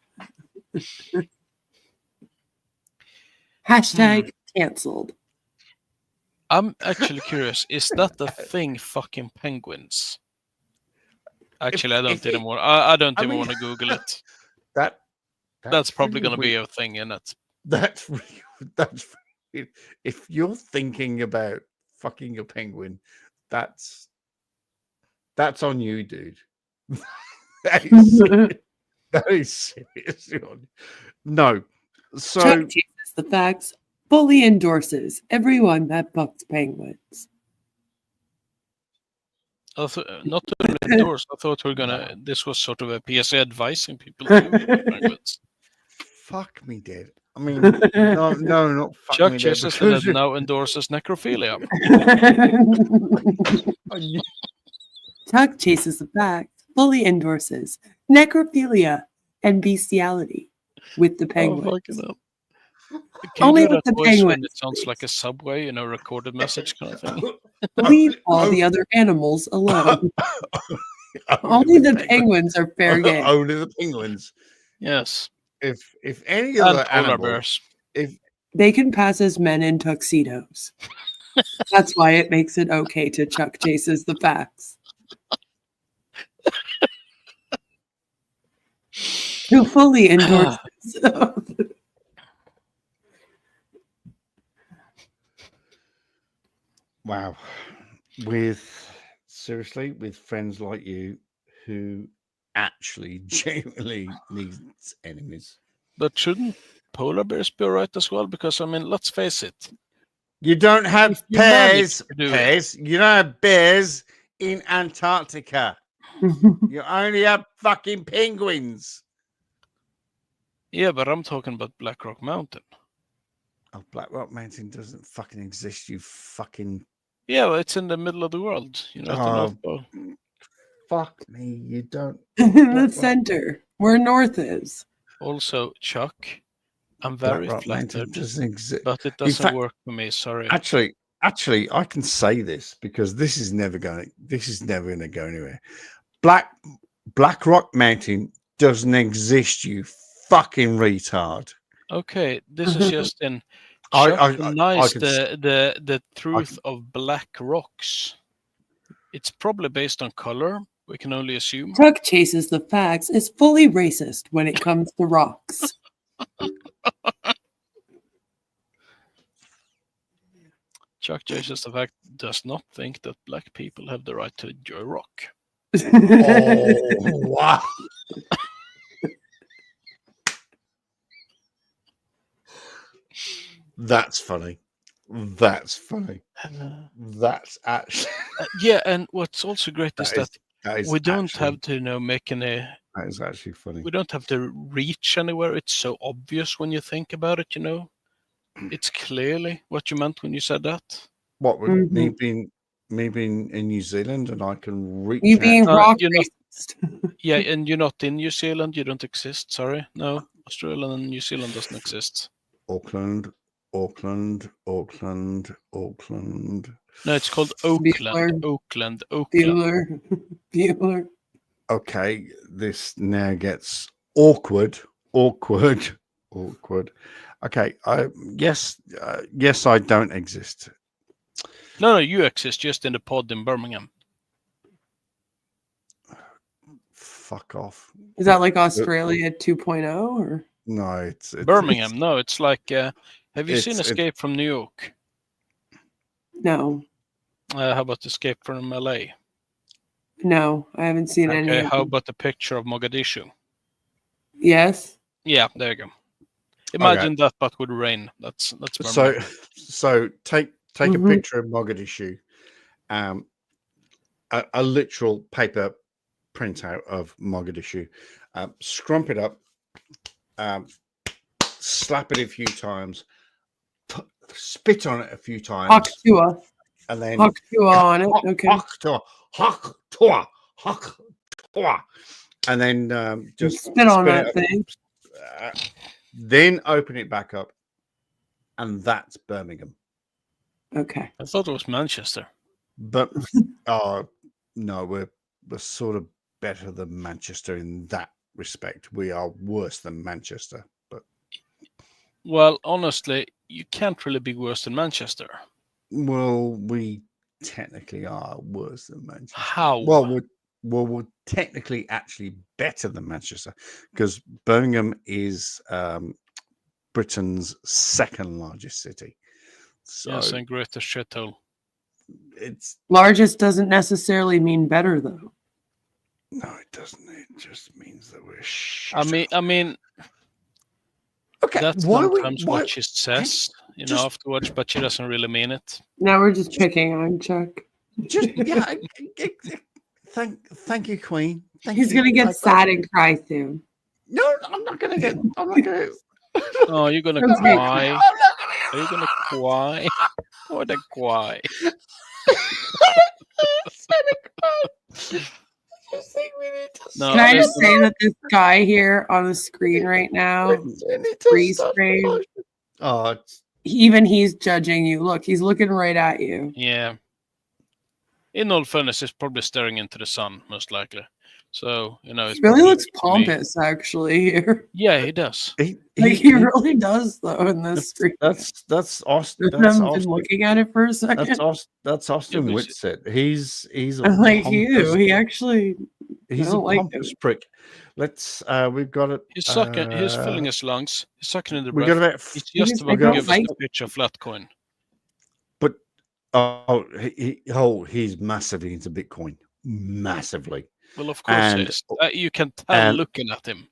Hashtag canceled. I'm actually curious. Is that the thing? Fucking penguins. Actually, I don't anymore. I don't even want to Google it. That's probably really going to be weird. a thing in it. That's if you're thinking about fucking a penguin, that's on you, dude. that is seriously on. No, so Chuck Chases the Facts fully endorses everyone that fucks penguins. Not to endorse. I thought this was sort of a PSA advising people to fuck penguins. fuck me dead. I mean, no, not fuck Chuck me dead. Chases because now endorses necrophilia. Chuck Chases the Facts fully endorses necrophilia and bestiality with the penguins. Can Only you do with that the voice when penguins, it sounds like a subway, recorded message kind of thing? Leave all the other animals alone. Only the penguins are fair game. Only the penguins. Yes. If any And other polar animal, bears. if They can pass as men in tuxedos. That's why it makes it okay to Chuck Chases the Facts. Who fully endorses. wow, seriously, with friends like you who actually genuinely needs enemies. But shouldn't polar bears be alright as well? Because I mean, let's face it. You don't have you manage bears, to do it- bears. You don't have bears in Antarctica. You only have fucking penguins. Yeah, but I'm talking about Black Rock Mountain. Oh, Black Rock Mountain doesn't fucking exist. You fucking Yeah, well, it's in the middle of the world. At the North Pole. fuck me. You don't. In the center, where North is. Also, Chuck, I'm Black very Rock Mountain flattered, doesn't exist. but it In doesn't fact- work for me. Sorry. Actually, I can say this because this is never going to go anywhere. Black Rock Mountain doesn't exist. You fucking retard. Okay, this is just in. I- Chuck I- I denies can the truth of black rocks. It's probably based on color. We can only assume. Chuck Chases the Facts is fully racist when it comes to rocks. Chuck Chases the Fact does not think that black people have the right to enjoy rock. Oh, wow. That's funny. That's funny. That's actually. Yeah, and what's also great is that is we don't actually- have to make any. That is actually funny. We don't have to reach anywhere. It's so obvious when you think about it. It's clearly what you meant when you said that. What with Mm-hmm. me being in New Zealand and I can reach. You being out- rock you're not- racist. Yeah, and you're not in New Zealand. You don't exist. Sorry, no. Australia and New Zealand doesn't exist. Auckland. No, it's called Oakland. Oakland. Bueller. Bueller. Okay, this now gets awkward. Okay, yes, I don't exist. No, you exist just in the pod in Birmingham. Fuck off. Is that like Australia 2.0 or? No, it's Birmingham. No, it's like. Have you seen It's- Escape from New York? No. How about Escape from LA? No, I haven't seen any. Okay, Of how them. about the picture of Mogadishu? Yes. Yeah, there you go. Imagine that, but with rain. That's So, Birmingham. so take a Mhm. picture of Mogadishu, a literal paper printout of Mogadishu, scrump it up, slap it a few times, spit on it a few times, Haktua. and then Haktua on it. Okay. Haktua, and then just Spit on spit that it, thing. then open it back up, and that's Birmingham. Okay. I thought it was Manchester. But no, we're sort of better than Manchester in that respect. We are worse than Manchester, but Well, honestly, you can't really be worse than Manchester. well, we technically are worse than Manchester. How? Well, we're technically actually better than Manchester because Birmingham is Britain's second largest city. So Yes, and greatest shithole. it's Largest doesn't necessarily mean better, though. no, it doesn't. It just means that we're I mean, okay. that's why we- sometimes why- what she says, just- afterwards, but she doesn't really mean it. Now we're just picking on Chuck. Just yeah. Thank you, Queen. Thank He's you. gonna get I've sad got- and cry soon. No, I'm not gonna get. I'm not gonna. Oh, you're gonna Okay. cry. Are you gonna cry? What a cry. No, Can I just listen, say that this guy here on the screen right now, freeze frame, Oh, it's- even he's judging you. Look, he's looking right at you. yeah. In all fairness, he's probably staring into the sun, most likely. So, He it's really probably looks looking at me. pompous, actually. Here, Yeah, he does. like he really does, though. In this screen, that's Austin. I've That's been Austin. looking at it for a second. That's Austin but Whitsett. He's a I'm like you. pompous- He actually. He's I a don't like pompous him. prick. Let's. We've got it. He's sucking. He's filling his lungs. He's sucking in the We breath. got about. He's You just just about to don't give us like- a picture of Flatcoin. But he's massively into Bitcoin. Massively. Well, of course And- he is. You can tell and- looking at him.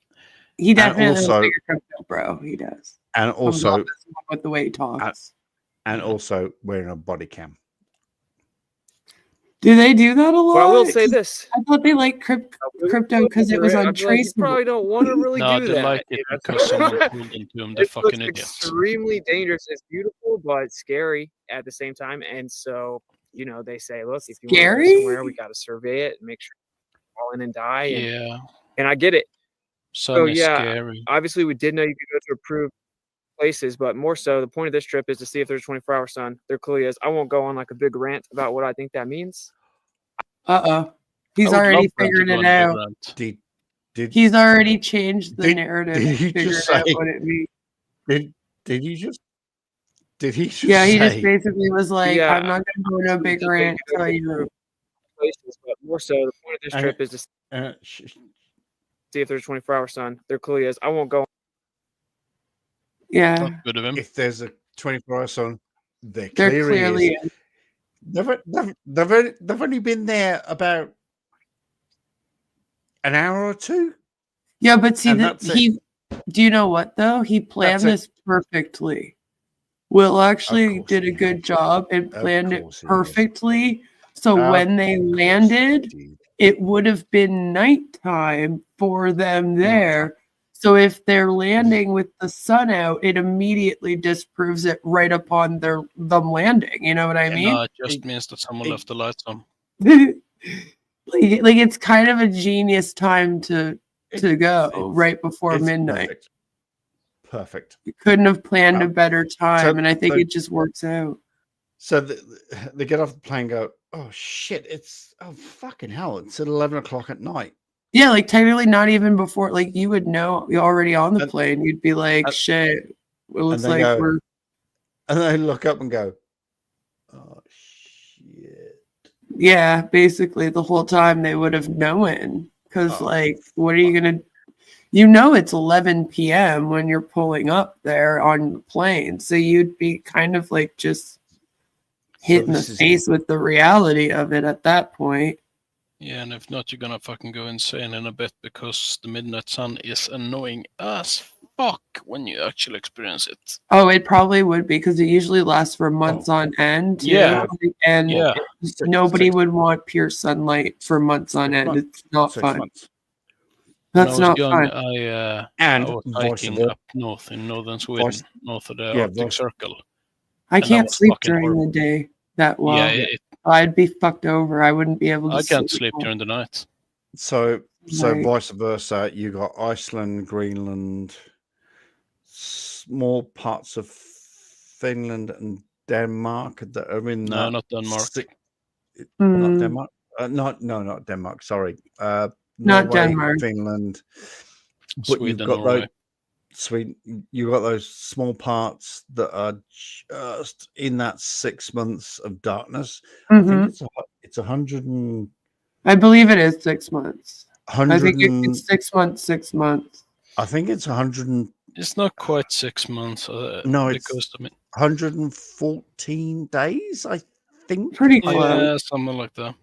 He definitely has also- bigger crypto, bro. He does. And Comes also, off as one with the way he talks. and also wearing a body cam. Do they do that a lot? But I will say this. I thought they liked crypto because it was I feel like you untraceable. probably don't want to really No, do they that. like it because someone told them to him. They're It looks fucking idiots. extremely dangerous. It's beautiful, but scary at the same time. And so, they say, look, if you want to Scary? go somewhere, we got to survey it and make sure you fall in and die. And, Yeah, and I get it. sun is yeah, scary. Obviously, we did know you could go to approved places, but more so, the point of this trip is to see if there's a 24-hour sun. There clearly is. I won't go on like a big rant about what I think that means. He's I would already love for him to figured go it on a out. rant. Did He's already changed the Did- narrative. did and he figured just out say- what it means. Did you just? Did he just? Yeah, he just say- basically was like, Yeah. "I'm not going to go on a big Just rant think till of you." Places, but more so, the point of this And- trip is to see if there's a 24-hour sun. There clearly is. I won't go. Yeah, That's good of him. If there's a 24-hour sun, there there clearly clearly is. is. They've only been there about an hour or two. Yeah, but see And that that's it. he. Do you know what though? He planned That's this perfectly. Will actually course did he a good did. job and Of planned it course he did. perfectly. So Of when they course landed, he did. it would have been nighttime for them there. So if they're landing with the sun out, it immediately disproves it right upon them landing. You know what I mean? No, it just means that someone left the lights on. like it's kind of a genius time to go It's- right before it's midnight. Perfect. You couldn't have planned a better time, and I think so- it just works out. So they get off the plane, and go, oh shit! It's fucking hell! It's at 11 o'clock at night. Yeah, like technically not even before. Like you would know you're already on the And- plane. You'd be like, and- shit. It looks they like go, we're And they look up and go, oh shit! yeah. Basically, the whole time they would have known because Oh, like, what are you gonna? You know, it's 11 p.m. when you're pulling up there on the plane, so you'd be kind of like just hit in the this is- face with the reality of it at that point. Yeah, and if not, you're gonna fucking go insane in a bit because the midnight sun is annoying as fuck when you actually experience it. Oh, it probably would be because it usually lasts for months on end too. Yeah. And Yeah. nobody would want pure sunlight for months on end. It's not 6 fun. months. When That's I was not young, fun. I And was vice hiking versa. up north in northern Sweden, Vice- north of the yeah, Arctic vice- Circle. I and that can't was sleep fucking during horrible. the day that well. Yeah, I'd be fucked over. I wouldn't be able to I can't sleep during the night. So Right. vice versa, you got Iceland, Greenland, small parts of Finland and Denmark that are in No, that. not Denmark. Not Mm. Denmark. Not Denmark. Sorry, Not Norway, Denmark. Finland. But Sweden, you've got Norway. those Sweden. You got those small parts that are just in that 6 months of darkness. I Mhm. think it's 100 and I believe it is 6 months. I 100 think and it's 6 months, 6 months. I think it's 100 and It's not quite 6 months. no, it's because I mean, 114 days. I think Pretty I- close. yeah, something like that.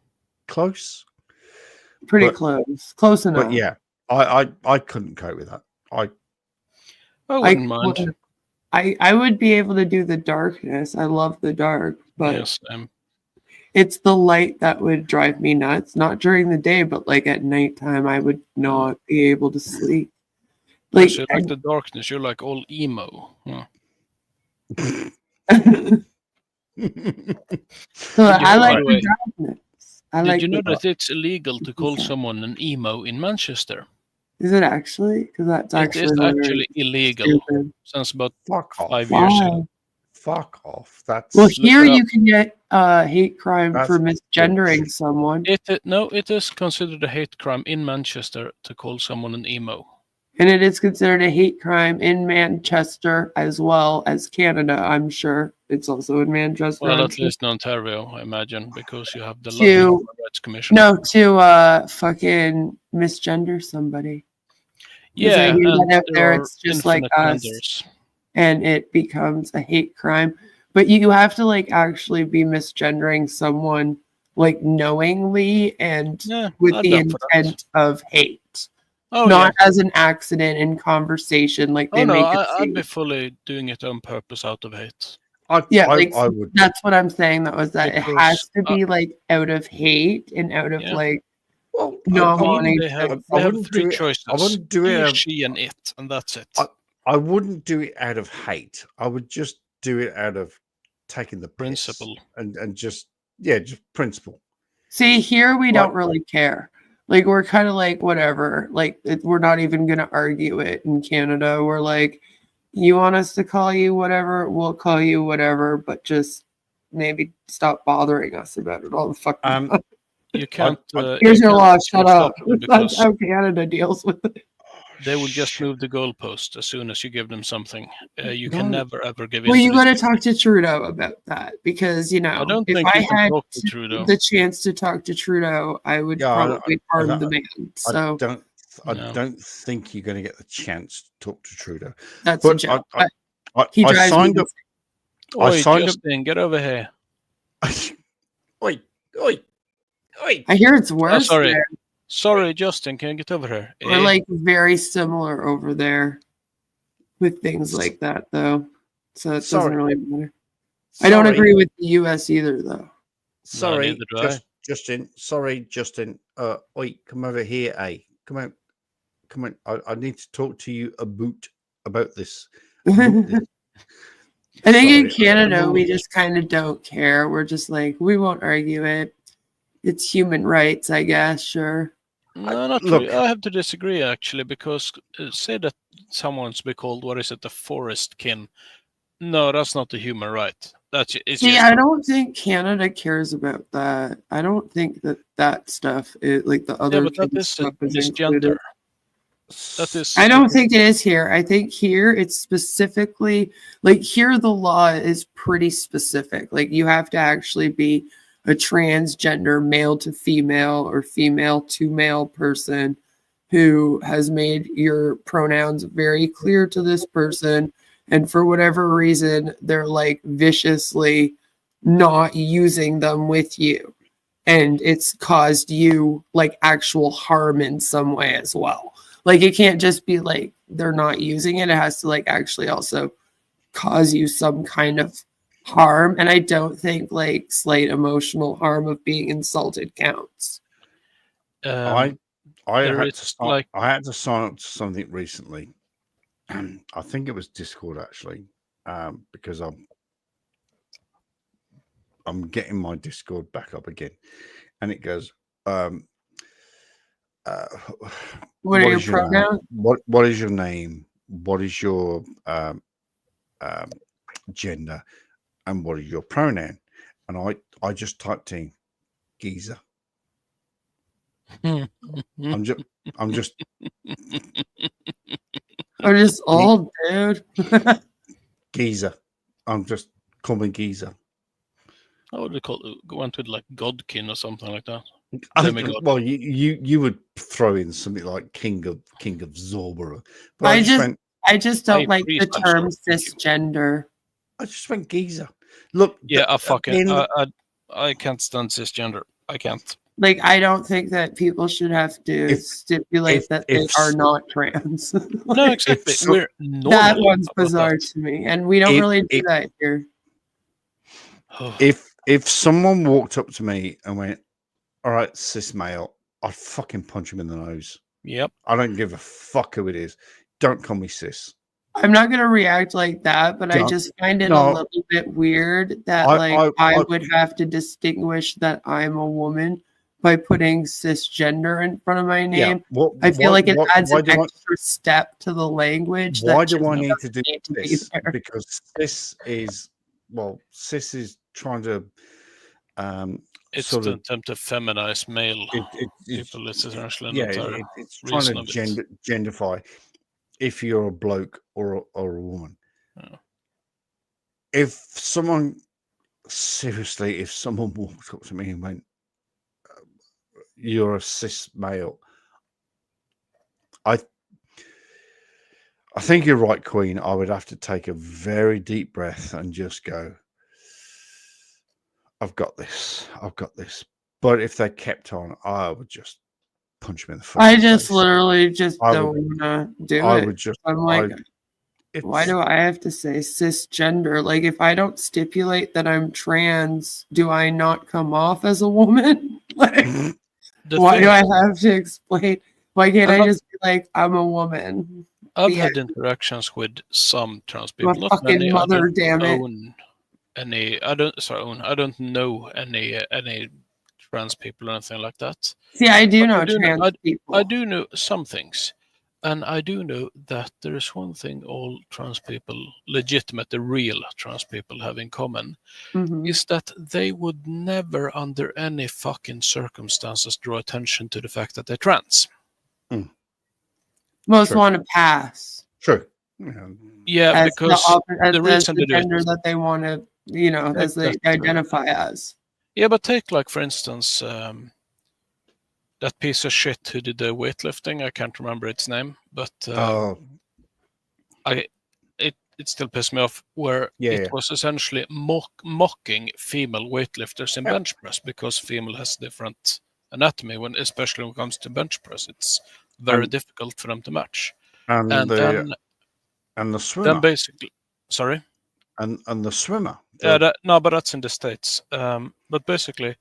close. Pretty But- close. Close enough. But yeah, I couldn't cope with that. I wouldn't mind. wouldn't- I would be able to do the darkness. I love the dark, but Yes, it's the light that would drive me nuts. Not during the day, but like at nighttime, I would not be able to sleep. Like, so you like the darkness. You're like all emo. Huh. so I you- like by the way, the darkness. I Did like you know the that it's illegal to call Okay. someone an emo in Manchester? Is it actually? Because that's It actually is very actually illegal stupid. since about Fuck off. 5 years ago. Wow. Fuck off. That's Well, Look here it up. you can get hate crime for That's misgendering someone, It is considered a hate crime in Manchester to call someone an emo. and it is considered a hate crime in Manchester as well as Canada. I'm sure it's also in Manchester. Well, I'm at sure. least in Ontario, I imagine, because you have the To- lovely Human Rights Commission. No, to fucking misgender somebody. 'Cause I Yeah, hear and that out there, there it's are just like infinite us, genders. and it becomes a hate crime. But you have to like actually be misgendering someone like knowingly and Yeah, with I'd the down for that. intent of hate, Oh, not as an accident in conversation like Oh they no, make it I'd seem. be fully doing it on purpose out of hate. Yeah, I like would. that's what I'm saying. That was that it Because, has to be like out of hate and out of Yeah. like Well, not I wanting They to. have, I they have wouldn't three do it. choices. I wouldn't do it. He, out- she, and it, and that's it. I wouldn't do it out of hate. I would just do it out of taking the piss Principle. and just principle. See, here we Like- don't really care. Like we're kind of like whatever. Like we're not even gonna argue it in Canada. We're like, you want us to call you whatever, we'll call you whatever, but just maybe stop bothering us about it all the fucking time. You can't. Here's you your can't law. Shut up. stop them That's because how Canada deals with it. they will just move the goalpost as soon as you give them something. You can No. never ever give in. Well, to you this. got to talk to Trudeau about that because you know I don't if think I you can had talk to Trudeau. the chance to talk to Trudeau, I would Yeah, probably pardon I- the man. I So No. don't think you're going to get the chance to talk to Trudeau. that's a But joke. I He drives me signed up. I Oi, signed up. Justin, get over here. Oi, oi, oi. I hear it's Oh, worse sorry. there. Sorry, Justin, can you get over here? We're like very similar over there with things like that, though. So it doesn't Sorry. really matter. I don't Sorry. agree with the U.S. either, though. Sorry, neither do I. Justin. Sorry, Justin. Oi, come over here, Come on, come on. I need to talk to you about this. About this. I think in Sorry, Canada, we I'm- just kind of don't care. We're just like, we won't argue it. It's human rights, I guess. Sure. No, not look- really. I have to disagree actually, because say that someone's be called, what is it, the forest kin? No, that's not a human right. That's it's See, just I don't think Canada cares about that. I don't think that stuff is like the yeah, other but that kin is stuff a is included. misgender. That is. I don't think it is here. I think here it's specifically like here the law is pretty specific. Like you have to actually be a transgender male to female or female to male person who has made your pronouns very clear to this person, and for whatever reason they're like viciously not using them with you. and it's caused you like actual harm in some way as well. Like it can't just be like they're not using it. It has to like actually also cause you some kind of harm. And I don't think like slight emotional harm of being insulted counts. I there had is, to start, like- I had to sign up to something recently. I think it was Discord actually, because I'm getting my Discord back up again, and it goes, What are your is your name? pronouns? What is your name? What is your gender, and what is your pronoun? And I just typed in geezer. I'm just I'm just old, dude. geezer. I'm just call me geezer. How would they call it? Went with like Godkin or something like that. Demigod. Well, you would throw in something like King of Zorbor. But I just don't like the term cisgender. I just went geezer. Look, yeah, I can't stand cisgender. I can't. Like, I don't think that people should have to stipulate that they are not trans. No, exactly. We're that one's bizarre to me, and we don't really do that here. If someone walked up to me and went, "All right, cis male," I'd fucking punch him in the nose. Yep. I don't give a fuck who it is. Don't call me cis. I'm not gonna react like that, but I just find it a little bit weird that I would have to distinguish that I'm a woman by putting cisgender in front of my name. I feel like it adds an extra step to the language. Why do I need to do this? Because cis is trying to it's sort the of attempt to feminize male people. It's essentially it's trying to genderify if you're a bloke or a woman. Yeah. If someone walked up to me and went, "You're a cis male," I think you're right, Queen. I would have to take a very deep breath and just go, I've got this. But if they kept on, I would just punch them in the face. I just literally just don't want to do it. I'm like, why do I have to say cisgender? Like, if I don't stipulate that I'm trans, do I not come off as a woman? Like, why do I have to explain? Why can't I just be like, I'm a woman? I've had interactions with some trans people. My fucking mother, damn it. I don't know any trans people or anything like that. See, I do know trans people. I do know some things. And I do know that there is one thing all trans people, legitimate, the real trans people have in common, is that they would never under any fucking circumstances draw attention to the fact that they're trans. Most want to pass. True. Yeah, because the reason the they do it gender that they want to, as they identify as. Yeah, but take like for instance, that piece of shit who did the weightlifting. I can't remember its name, but it still pissed me off. Where it was essentially mocking female weightlifters in bench press because female has different anatomy especially when it comes to bench press. It's very difficult for them to match. And the swimmer. Then basically, sorry. And the swimmer. No, but that's in the States. But basically,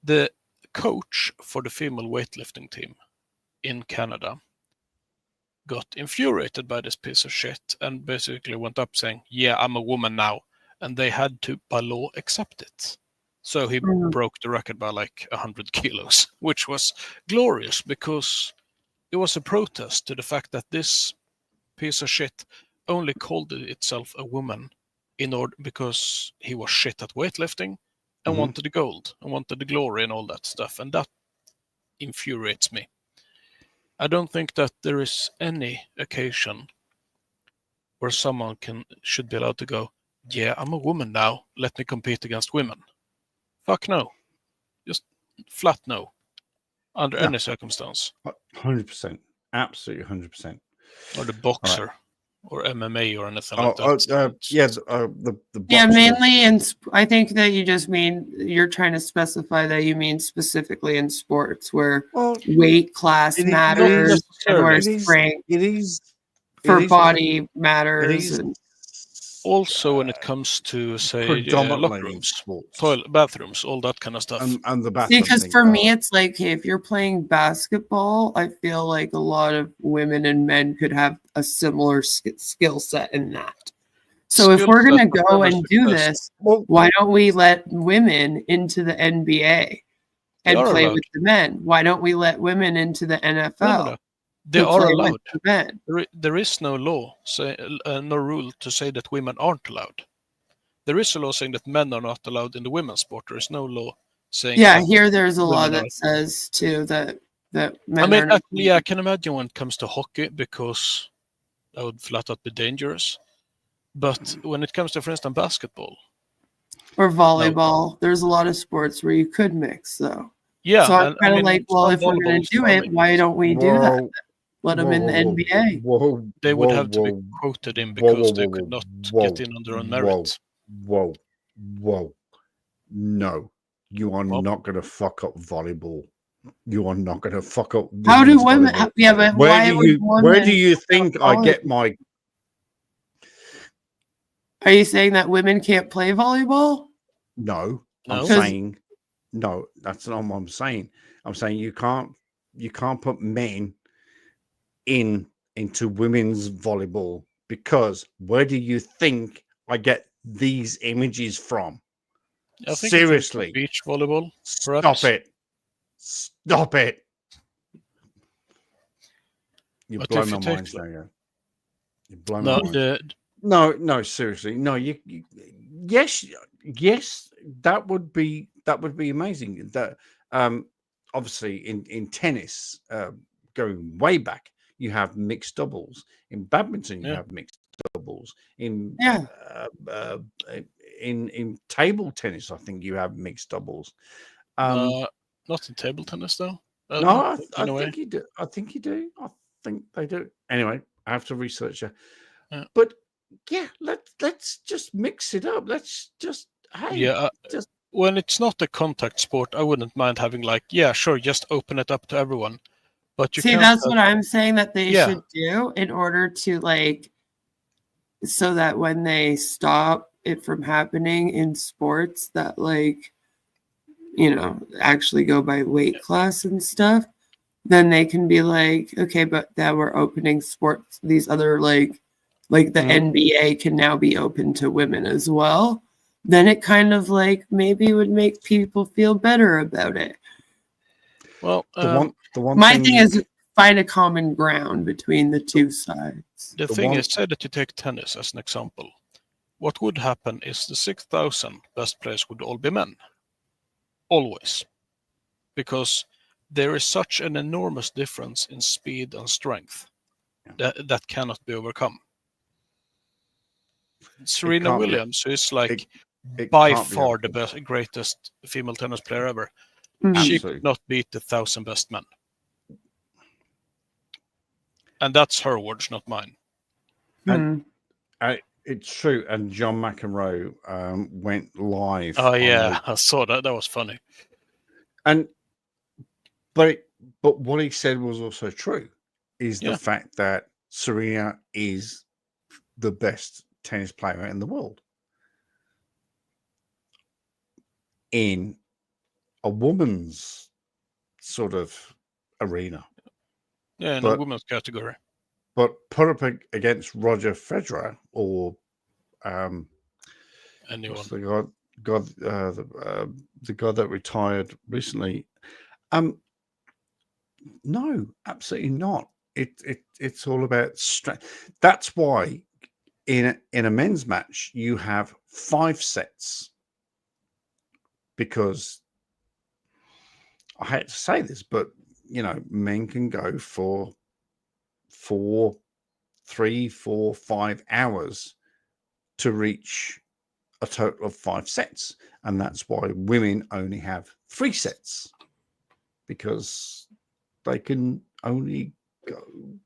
the coach for the female weightlifting team in Canada got infuriated by this piece of shit and basically went up saying, "Yeah, I'm a woman now," and they had to, by law, accept it. So he broke the record by like 100 kilos, which was glorious because it was a protest to the fact that this piece of shit only called itself a woman because he was shit at weightlifting and wanted the gold and wanted the glory and all that stuff, and that infuriates me. I don't think that there is any occasion where someone should be allowed to go, "Yeah, I'm a woman now, let me compete against women." Fuck no. Just flat no. Under any circumstance. 100%. Absolutely 100%. Or the boxer. or MMA or anything Oh, like that. yeah, the Yeah, boxing. mainly I think that you just mean you're trying to specify that you mean specifically in sports where weight class It is- matters and where it is- strength it is for it is- body matters. is And Also, when it comes to say locker predominantly rooms, sports, toilet, bathrooms, all that kind of stuff. and the see, bathroom because thing, for me, it's like, hey, if you're playing basketball, I feel like a lot of women and men could have a similar skill set in that. So if Skill we're going to set, go but and do because- this, why don't we let women into the NBA and are play allowed. with the men? Why don't we let women into the NFL? No. They to are play with allowed. the men? There is no law, no rule to say that women aren't allowed. There is a law saying that men are not allowed in the women's sport. There is no law saying. Yeah, that here there's a law women that are. says too that men I mean, are not. actually, yeah, I can imagine when it comes to hockey because that would flat out be dangerous. But when it comes to, for instance, basketball, Or volleyball. There's a lot of sports where you could mix, though. yeah, So I'm and, I kind of mean, like, well, some if we're going volleyball to do is it, why don't we do that? Whoa. Let them in the NBA. Whoa, they would whoa, have to whoa, be quoted in whoa, because whoa, they whoa, could not whoa, get in on their own whoa, merit. Whoa. No, you are not going to fuck up volleyball. You are not going to fuck up. How do women's women? volleyball. Yeah, but why would women? Where do you think I get volleyball? my? Are you saying that women can't play volleyball? No, No. I'm saying no. That's not what I'm saying. I'm saying you can't put men into women's volleyball because where do you think I get these images from? I think Seriously, beach volleyball. stop it! Stop it! You But blow if my you take mind, the- Sonia. You blow No, my mind. No, seriously, no. Yes, that would be amazing. That obviously in tennis, going way back, you have mixed doubles. In badminton, you Yeah. have mixed doubles. In Yeah. in table tennis, I think you have mixed doubles. Not in table tennis though. No, I in a way. think you do. I think you do. I think they do. Anyway, I have to research it. Yeah. But yeah, let's just mix it up. Let's just Yeah, just when it's not a contact sport, I wouldn't mind having like, yeah, sure, just open it up to everyone. But you See, can't that's have- what I'm saying that they Yeah. should do in order to like, so that when they stop it from happening in sports that like, actually go by weight class and stuff, then they can be like, okay, but now we're opening sports, these other like the NBA can now be open to women as well. Then it kind of like maybe would make people feel better about it. Well, the one My thing is find a common ground between the two sides. the thing is, say that you take tennis as an example. What would happen is the 6,000 best players would all be men. Always. Because there is such an enormous difference in speed and strength that cannot be overcome. Serena can't be- Williams is like it by can't be far the greatest female tennis player ever. Mhm. She Absolutely. could not beat the 1,000 best men. And that's her words, not mine. And it's true. And John McEnroe went live. Oh on yeah, I saw that. That was funny. But what he said was also true, is Yeah. the fact that Serena is the best tennis player in the world. In a woman's sort of arena. Yeah, in the But- women's category. But put up against Roger Federer or Anyone. what's the guy that retired recently. No, absolutely not. It's all about strength. That's why in a men's match you have 5 sets, because I hate to say this, but men can go for 3, 4, 5 hours to reach a total of 5 sets, and that's why women only have 3 sets, because they can only go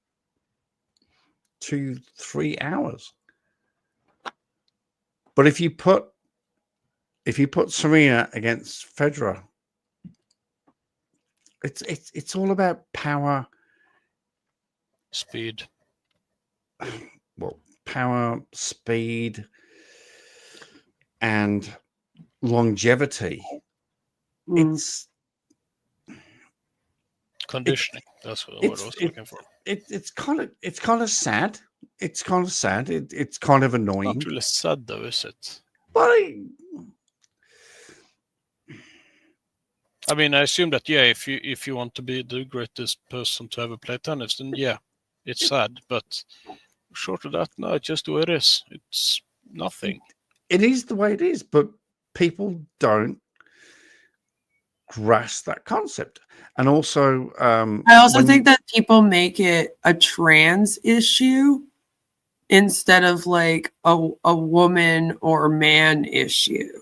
2-3 hours. But if you put Serena against Federer, it's all about power, speed. Well, power, speed, and longevity. It's conditioning. That's what I was looking for. It's kind of sad. It's kind of sad. It's kind of annoying. Not really sad though, is it? Well, I mean, I assume that if you want to be the greatest person to ever play tennis, then it's sad. But short of that, no, it's just the way it is. It's nothing. It is the way it is, but people don't grasp that concept. And also, I also think that people make it a trans issue instead of like a woman or man issue,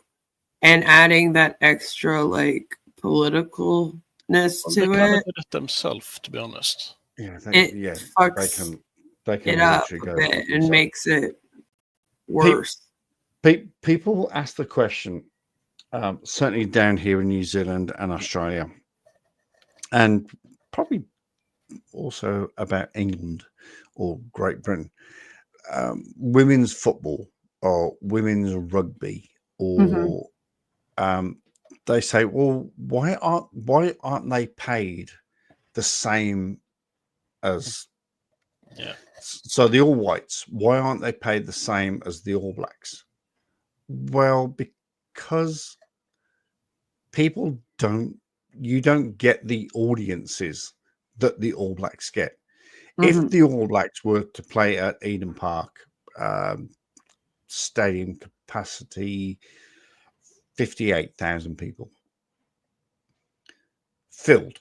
and adding that extra like politicalness to they kind it. of did it themselves, to be honest. Yeah, It fucks they can it up a bit and makes it worse. People ask the question, certainly down here in New Zealand and Australia, and probably also about England or Great Britain, women's football or women's rugby, or they say, well, why aren't they paid the same as? So the All Whites, why aren't they paid the same as the All Blacks? Well, because you don't get the audiences that the All Blacks get. If the All Blacks were to play at Eden Park, stadium capacity 58,000 people, filled.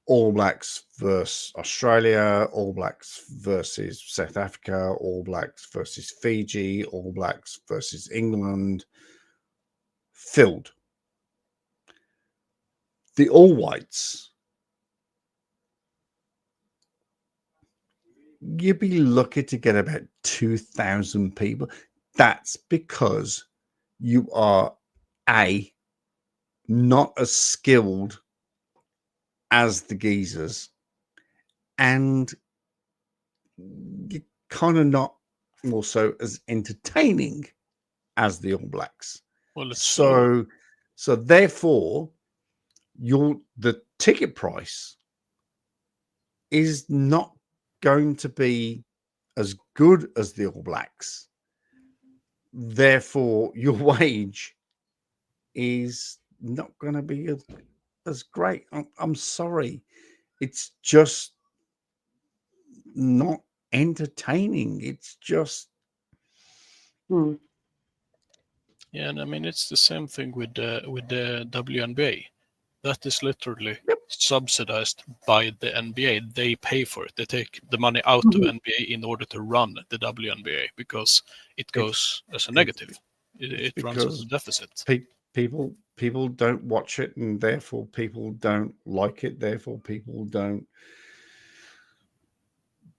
All Blacks versus Australia, All Blacks versus South Africa, All Blacks versus Fiji, All Blacks versus England, filled. The All Whites, you'd be lucky to get about 2,000 people. That's because you are not as skilled as the geezers, and you're kind of not also as entertaining as the All Blacks. Well, so therefore, the ticket price is not going to be as good as the All Blacks. Therefore, your wage is not going to be as great. I'm sorry. It's just not entertaining. It's just... Yeah, and I mean, it's the same thing with the WNBA. That is literally subsidized by the NBA. They pay for it. They take the money out of NBA in order to run the WNBA because it goes as a negative. It runs as a deficit. People don't watch it, and therefore people don't like it. Therefore, people don't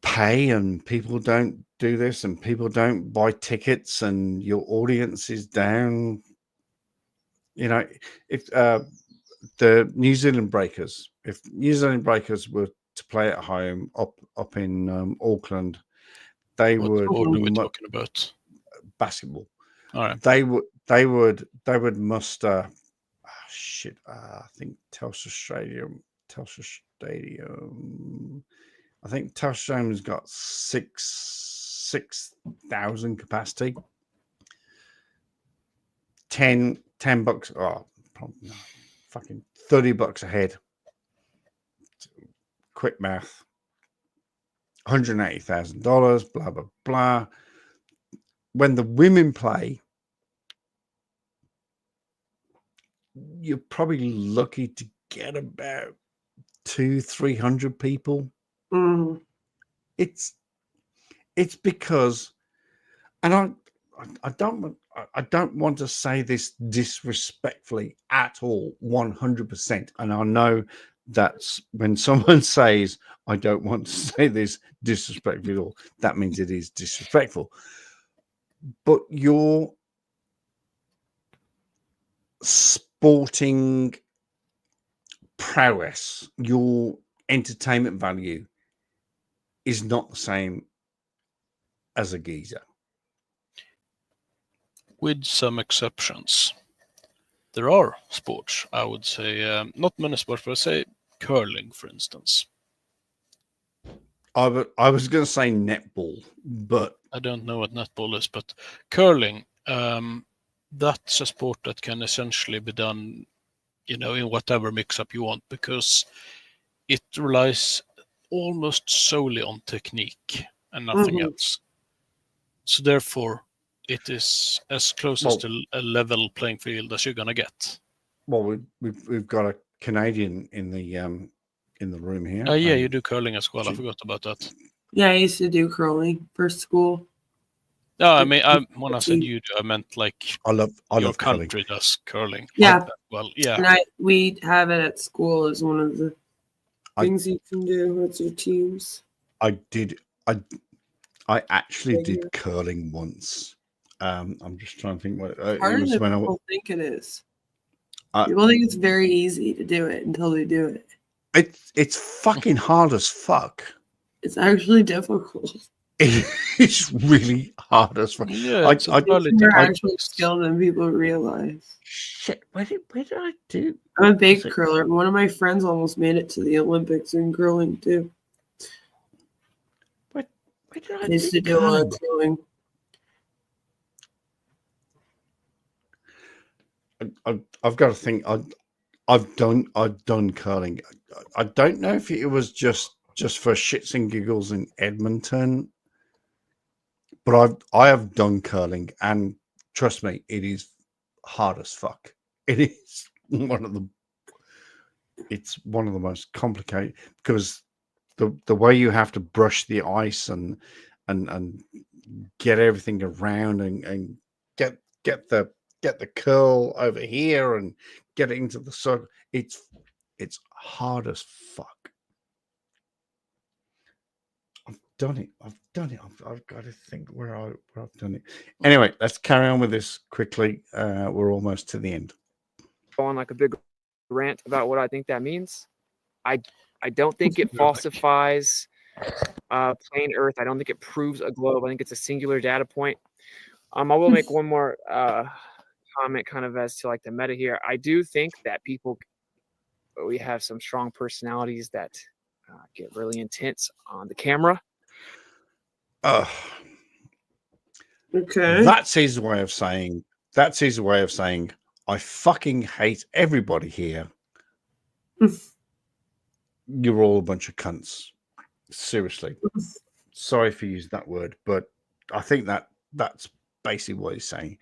pay, and people don't do this, and people don't buy tickets, and your audience is down. You know, if the New Zealand Breakers, if New Zealand Breakers were to play at home up in Auckland, they would. What are we talking about? Basketball. All right. They would muster. I think Telstra Stadium. I think Telstra Stadium's got 6,000 capacity. $10. Oh, probably, fucking $30 a head. Quick math. $180,000. Blah blah blah. When the women play, you're probably lucky to get about 200-300 people. It's because, and I don't want to say this disrespectfully at all, 100%. And I know That's when someone says, I don't want to say this disrespectfully at all, that means it is disrespectful. But your sporting prowess, your entertainment value is not the same as a geezer. With some exceptions. There are sports, I would say, not many sports, but say curling, for instance. I was going to say netball, but I don't know what netball is, but curling, that's a sport that can essentially be done, in whatever mix-up you want, because it relies almost solely on technique and nothing else. So therefore, it is as close to a level playing field as you're gonna get. Well, we've got a Canadian in the room here. Yeah, you do curling as well. I forgot about that. Yeah, I used to do curling for school. No, I mean, when I said you do, I meant like I love your curling. country does curling. Yeah. Well, yeah. And we have it at school as one of the things you can do with your teams. I actually did curling once. I'm just trying to think what it Harder was than when people think it is. I. People think it's very easy to do it until they do it. It's fucking hard as fuck. It's actually difficult. It's really hard as fuck. Yeah, it's more actual skill than people realize. Shit, where did I do? I'm a big curler. One of my friends almost made it to the Olympics in curling too. Where did I used to do a lot of curling. I've got to think. I've done curling. I don't know if it was just for shits and giggles in Edmonton, but I have done curling, and trust me, it is hard as fuck. It is one of the most complicated, because the way you have to brush the ice and get everything around and get the curl over here and get it into the circle. It's hard as fuck. I've done it. I've got to think where I've done it. Anyway, let's carry on with this quickly. We're almost to the end. On like a big rant about what I think that means. I don't think it falsifies plain Earth. I don't think it proves a globe. I think it's a singular data point. I will make one more comment kind of as to like the meta here. I do think that we have some strong personalities that get really intense on the camera. Okay. That's his way of saying I fucking hate everybody here. You're all a bunch of cunts. Seriously. Sorry for using that word, but I think that's basically what he's saying.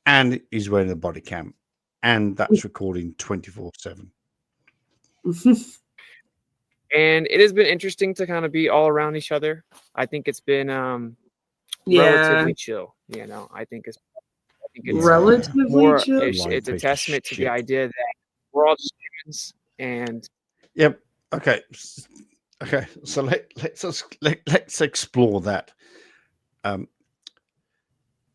And he's wearing a body cam, and that's recording 24/7. And it has been interesting to kind of be all around each other. I think it's been relatively chill. I think it's relatively more, chill. it's a testament to the idea that we're all just humans. And yep. Okay. So let's explore that.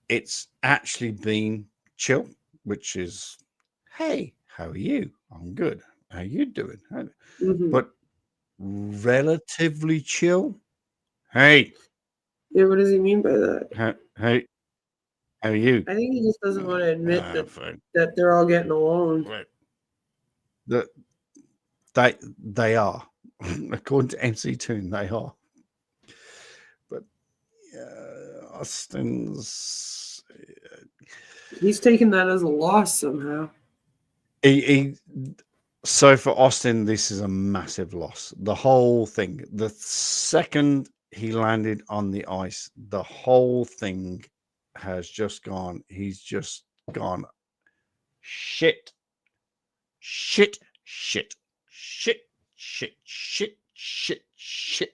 It's actually been chill, which is, hey, how are you? I'm good. How you doing? But relatively chill. Hey. Yeah, what does he mean by that? Hey, how are you? I think he just doesn't want to admit that they're all getting along. Right. They are, according to MC Toon, they are. But Austin's he's taking that as a loss somehow. So for Austin, this is a massive loss. The whole thing. The second he landed on the ice, the whole thing has just gone. He's just gone. Shit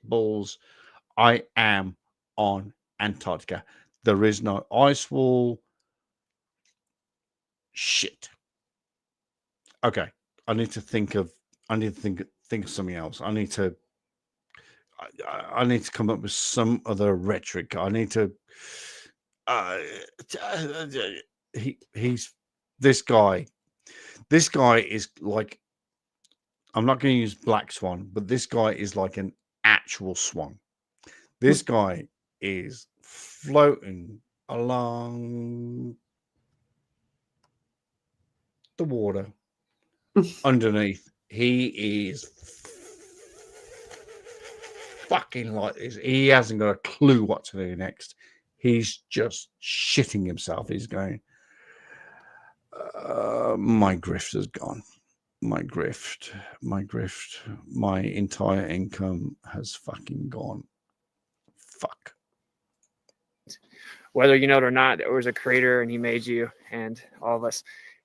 balls. I am on Antarctica. There is no ice wall. Shit. Okay. I need to think think of something else. I need to come up with some other rhetoric. I need to. He's this guy. This guy is like. I'm not going to use Black Swan, but this guy is like an actual swan. This guy is floating along the water underneath. He is fucking like this. He hasn't got a clue what to do next. He's just shitting himself. He's going, my grift has gone. My grift, my entire income has fucking gone. Fuck. Whether you know it or not, there was a creator and he made you and all of us.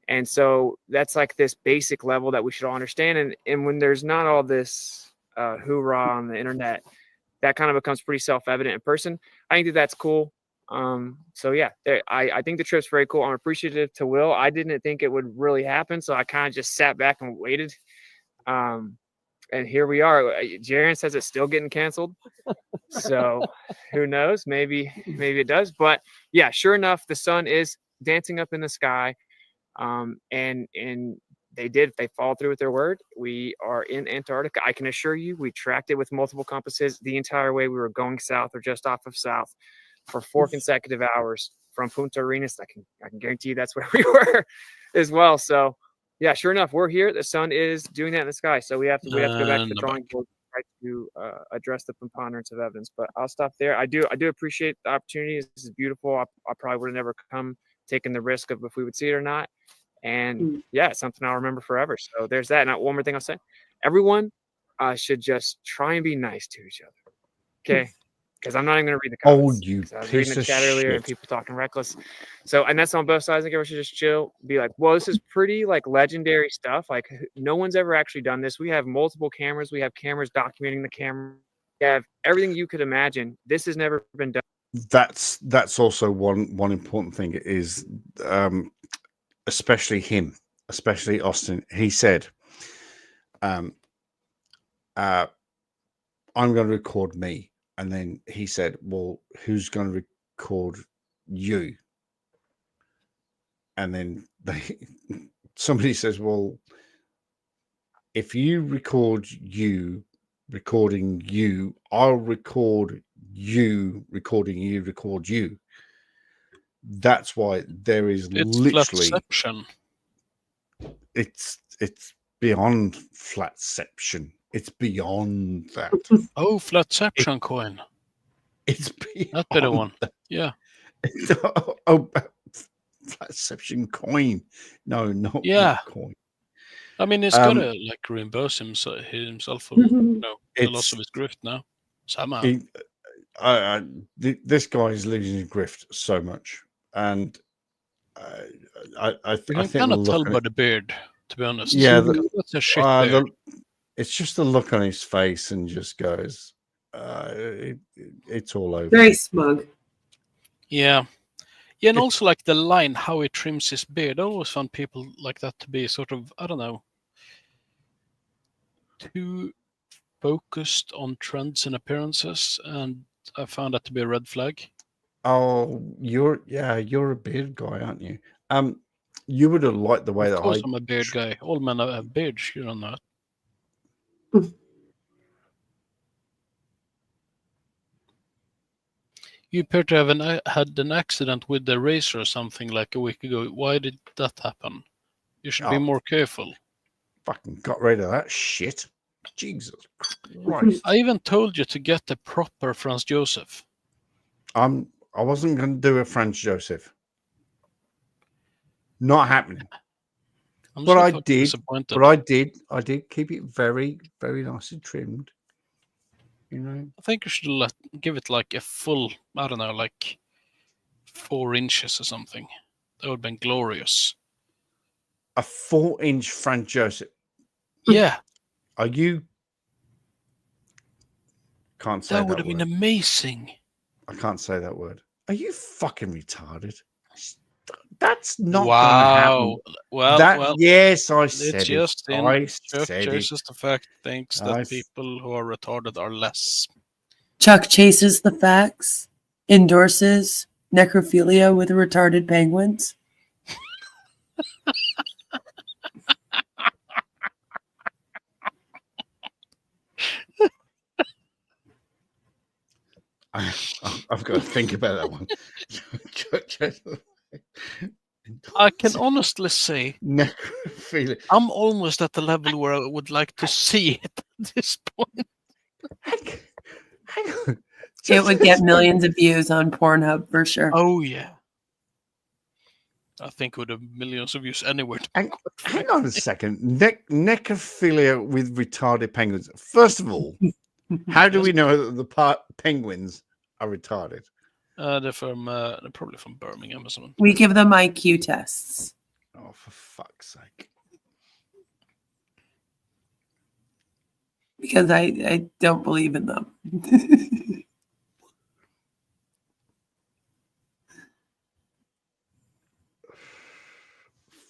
And so that's like this basic level that we should all understand. And when there's not all this hoorah on the internet, that kind of becomes pretty self-evident in person. I think that's cool. So yeah, I think the trip's very cool. I'm appreciative to Will. I didn't think it would really happen, so I kind of just sat back and waited. And here we are. Jaren says it's still getting canceled, so who knows? Maybe it does. But yeah, sure enough, the sun is dancing up in the sky, and they followed through with their word. We are in Antarctica. I can assure you, we tracked it with multiple compasses the entire way. We were going south or just off of south for 4 consecutive hours from Punta Arenas. I can guarantee you that's where we were as well. So yeah, sure enough, we're here. The sun is doing that in the sky. So we have to go back to the drawing board to address the preponderance of evidence. But I'll stop there. I do appreciate the opportunity. This is beautiful. I probably would have never come taking the risk of if we would see it or not. And yeah, it's something I'll remember forever. So there's that. And one more thing I'll say, everyone should just try and be nice to each other. Okay. Because I'm not even going to read the comments. Oh, you I was reading the chat earlier and shit. people talking reckless. So, and that's on both sides. I think everyone should just chill, be like, well, this is pretty like legendary stuff. Like no one's ever actually done this. We have multiple cameras. We have cameras documenting the camera. We have everything you could imagine. This has never been done. That's also one important thing is, especially Austin. He said, I'm going to record me. And then he said, well, who's going to record you? And then somebody says, well, if you record you recording you, I'll record you recording you, record you. That's why there is literally flatception. It's beyond flatception. It's beyond that. Oh, flatception coin. It's beyond that better one. Yeah. Oh, flatception coin. No, not coin. I mean, he's got to like reimburse himself for the loss of his grift now. Somehow. This guy is losing his grift so much, and I think cannot tell by the beard, to be honest. Yeah, that's a shit beard. It's just the look on his face and just goes, it's all over. Very smug. Yeah. Yeah, and also like the line, how he trims his beard. I always found people like that to be sort of, I don't know, too focused on trends and appearances, and I found that to be a red flag. Oh, you're a beard guy, aren't you? You would have liked the way Of course I'm a beard guy. All men have beards, you don't know. You appear to have had an accident with the razor or something like a week ago. Why did that happen? You should be more careful. Fucking got rid of that shit. Jesus Christ. I even told you to get the proper Franz Josef. I wasn't going to do a Franz Josef. Not happening. But I did. But I did keep it very, very nicely trimmed. You know, I think you should give it like a full, I don't know, like 4 inches or something. That would have been glorious. A 4-inch Franz Josef. Yeah. Are you? Can't say that. That would have been amazing. I can't say that word. Are you fucking retarded? That's not Wow. gonna happen. Well, yes, I it's said just it. in I Chuck said it. chases the fact thinks that I s- people who are retarded are less. Chuck chases the facts, endorses necrophilia with retarded penguins. I've got to think about that one. I can honestly say Necrophilia. I'm almost at the level where I would like to see it at this point. Hang on. It would get millions of views on Pornhub for sure. Oh yeah. I think it would have millions of views anywhere. Hang on a second. Necrophilia with retarded penguins. First of all, how do we know that the penguins are retarded? They're probably from Birmingham or something. We give them IQ tests. Oh, for fuck's sake. Because I don't believe in them.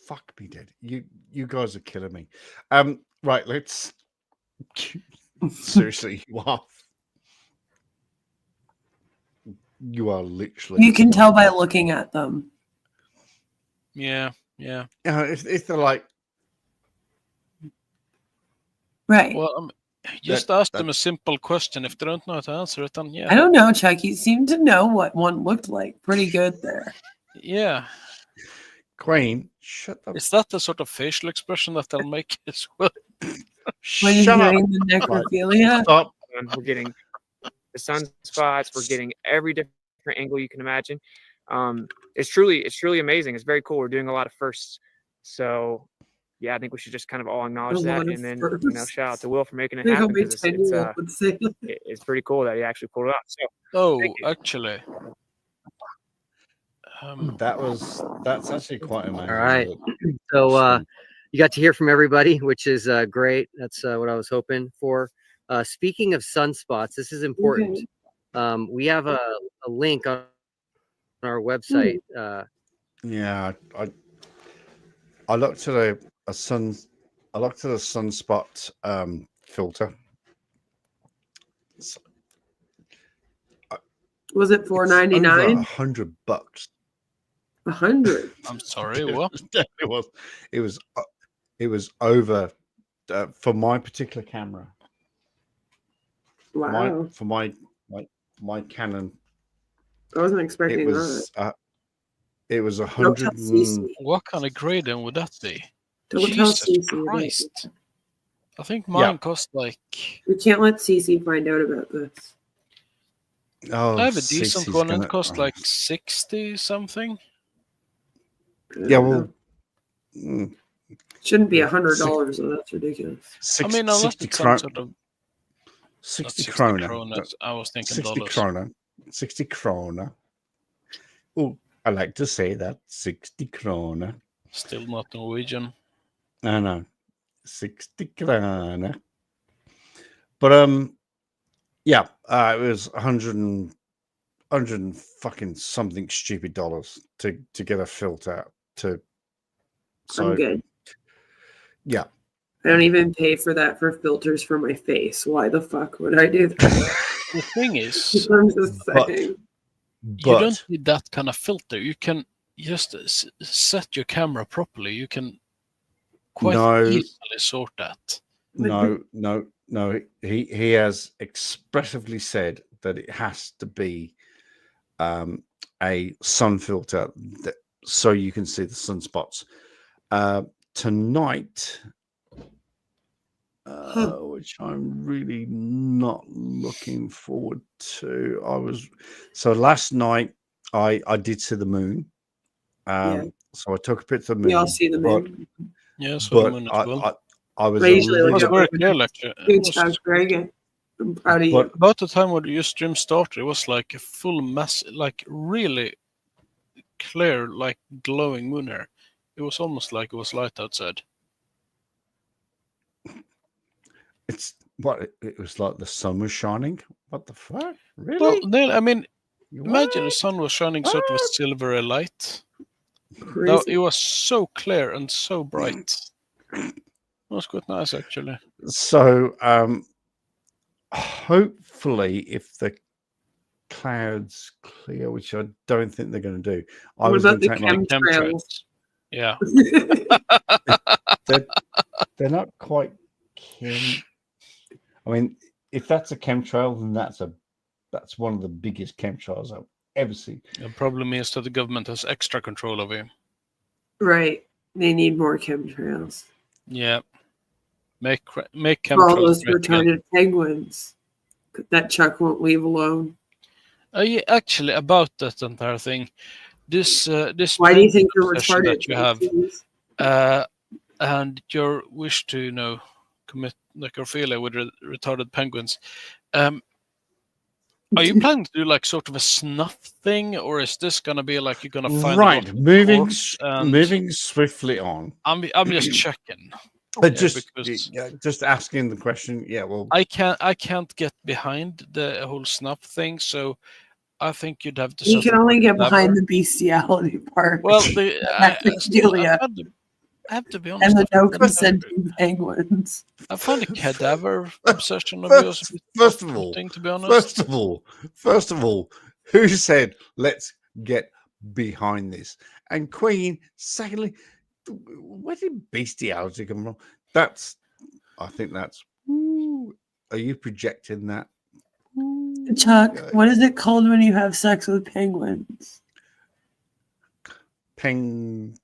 Fuck me dead. You guys are killing me. Right, let's seriously, you are literally. You can tell by looking at them. Yeah. If they're like, right. Well, just ask them a simple question. If they don't know how to answer it, then yeah. I don't know, Chuck. You seem to know what one looked like. Pretty good there. Yeah. Queen, shut up. Is that the sort of facial expression that they'll make as well? When you're doing the necrophilia. Stop. We're getting the sunspots. We're getting every different angle you can imagine. It's truly amazing. It's very cool. We're doing a lot of firsts. So yeah, I think we should just kind of all acknowledge that, and then shout out to Will for making it happen. It's pretty cool that he actually pulled it off. So actually. That's actually quite amazing. All right. So you got to hear from everybody, which is great. That's what I was hoping for. Speaking of sunspots, this is important. We have a link on our website. Yeah, I looked at a sunspot filter. Was it $4.99? $100. 100. I'm sorry. What? It was over for my particular camera. Wow. For my Canon. I wasn't expecting that. It was Don't tell 100. Cece. What kind of gradient would that be? Don't tell Jesus Cece. Christ. I think mine cost like. We can't let Cece find out about this. Oh, I have a decent Cece's one. gonna- It cost like 60 something. Yeah, well, Shouldn't be $100 though. That's ridiculous. I mean, unless 60 it's some sort of 60 60 krona. kronas. I was thinking 60 dollars. krona. 60 krona. Oh, I like to say that 60 krona. Still not Norwegian. I know. 60 krona. But yeah, it was 100 and fucking something stupid dollars to get a filter to. So I'm good. yeah. I don't even pay for that for filters for my face. Why the fuck would I do that? The thing is, I'm just saying. you don't need that kind of filter. You can just set your camera properly. You can quite easily sort that. No. He has expressively said that it has to be a sun filter so you can see the sunspots. Tonight, which I'm really not looking forward to. Last night I did see the moon. So I took a picture of the moon. We all see the moon. Yeah, so the moon as well. I was it was very clear, lecture. Good job, Greg. I'm proud of you. But about the time when your stream started, it was like a full mass, like really clear, like glowing moon here. It was almost like it was light outside. It's what it was like the sun was shining. What the fuck? Really? Well, then I mean, imagine the sun was shining sort of a silvery light. No, it was so clear and so bright. It was quite nice, actually. So, hopefully, if the clouds clear, which I don't think they're going to do, I What was about going to the take my chemtrails? Yeah. they're not quite I mean, if that's a chemtrail, then that's one of the biggest chemtrails I've ever seen. The problem is that the government has extra control of it. Right. They need more chemtrails. Yeah. Make For all chemtrails those great again. retarded penguins that Chuck won't leave alone. Yeah, actually, about that entire thing, this Why do you think they're obsession retarded? that you have, and your wish to commit necrophilia with retarded penguins, are you planning to do like sort of a snuff thing, or is this gonna be like you're gonna find Right, a moving swiftly on. I'm just checking. Just asking the question. Yeah, well, I can't get behind the whole snuff thing, so I think you'd have to. You set can up only a get behind cadaver. the bestiality part. Well, Necrophilia. I have to be honest. And the no I find- consenting penguins. I find the cadaver obsession of yours a bit First of all, off-putting, to be honest. first of all, who said let's get behind this? And Queen, secondly, where did bestiality come from? I think that's. Are you projecting that? Chuck, what is it called when you have sex with penguins?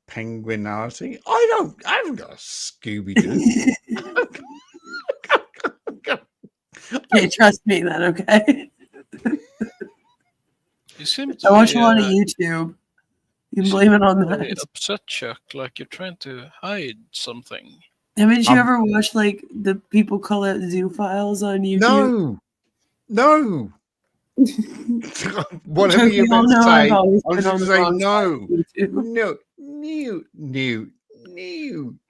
Penguinality? I haven't got a Scooby Doo. Okay, trust me then, okay? You seem to I watch be, a lot of YouTube. You can blame it on very that. upset, Chuck, like you're trying to hide something. Haven't you ever watched like the people call it zoo files on YouTube? No. Whatever Chuck, you're we all about to know say, I've always I'm been just on the going to say wrong no.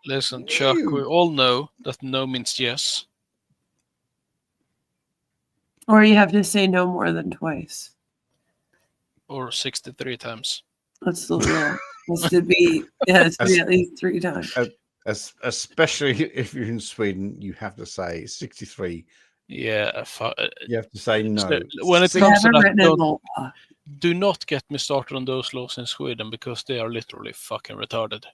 Listen, Chuck, we all know that no means yes. Or you have to say no more than twice. Or 63 times. That's the rule. Has to be at least 3 times. Especially if you're in Sweden, you have to say 63. Yeah. You have to say no. So when it comes to that, do not get me started on those laws in Sweden because they are literally fucking retarded.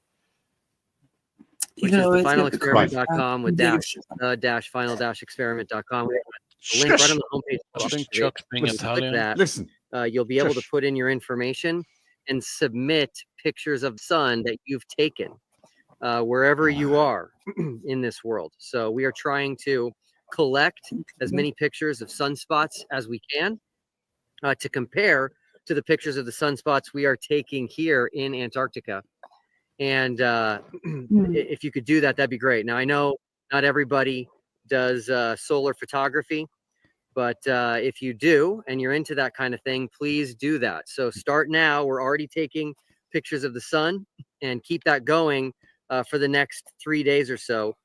Which is the finalexperiment.com with final-experiment.com. We have a link right on the homepage. Chuck being Italian. That, Listen, you'll be able to put in your information and submit pictures of the sun that you've taken wherever you are in this world. So we are trying to collect as many pictures of sunspots as we can to compare to the pictures of the sunspots we are taking here in Antarctica. And if you could do that, that'd be great. Now, I know not everybody does solar photography, but if you do and you're into that kind of thing, please do that. So start now. We're already taking pictures of the sun and keep that going for the next 3 days or so.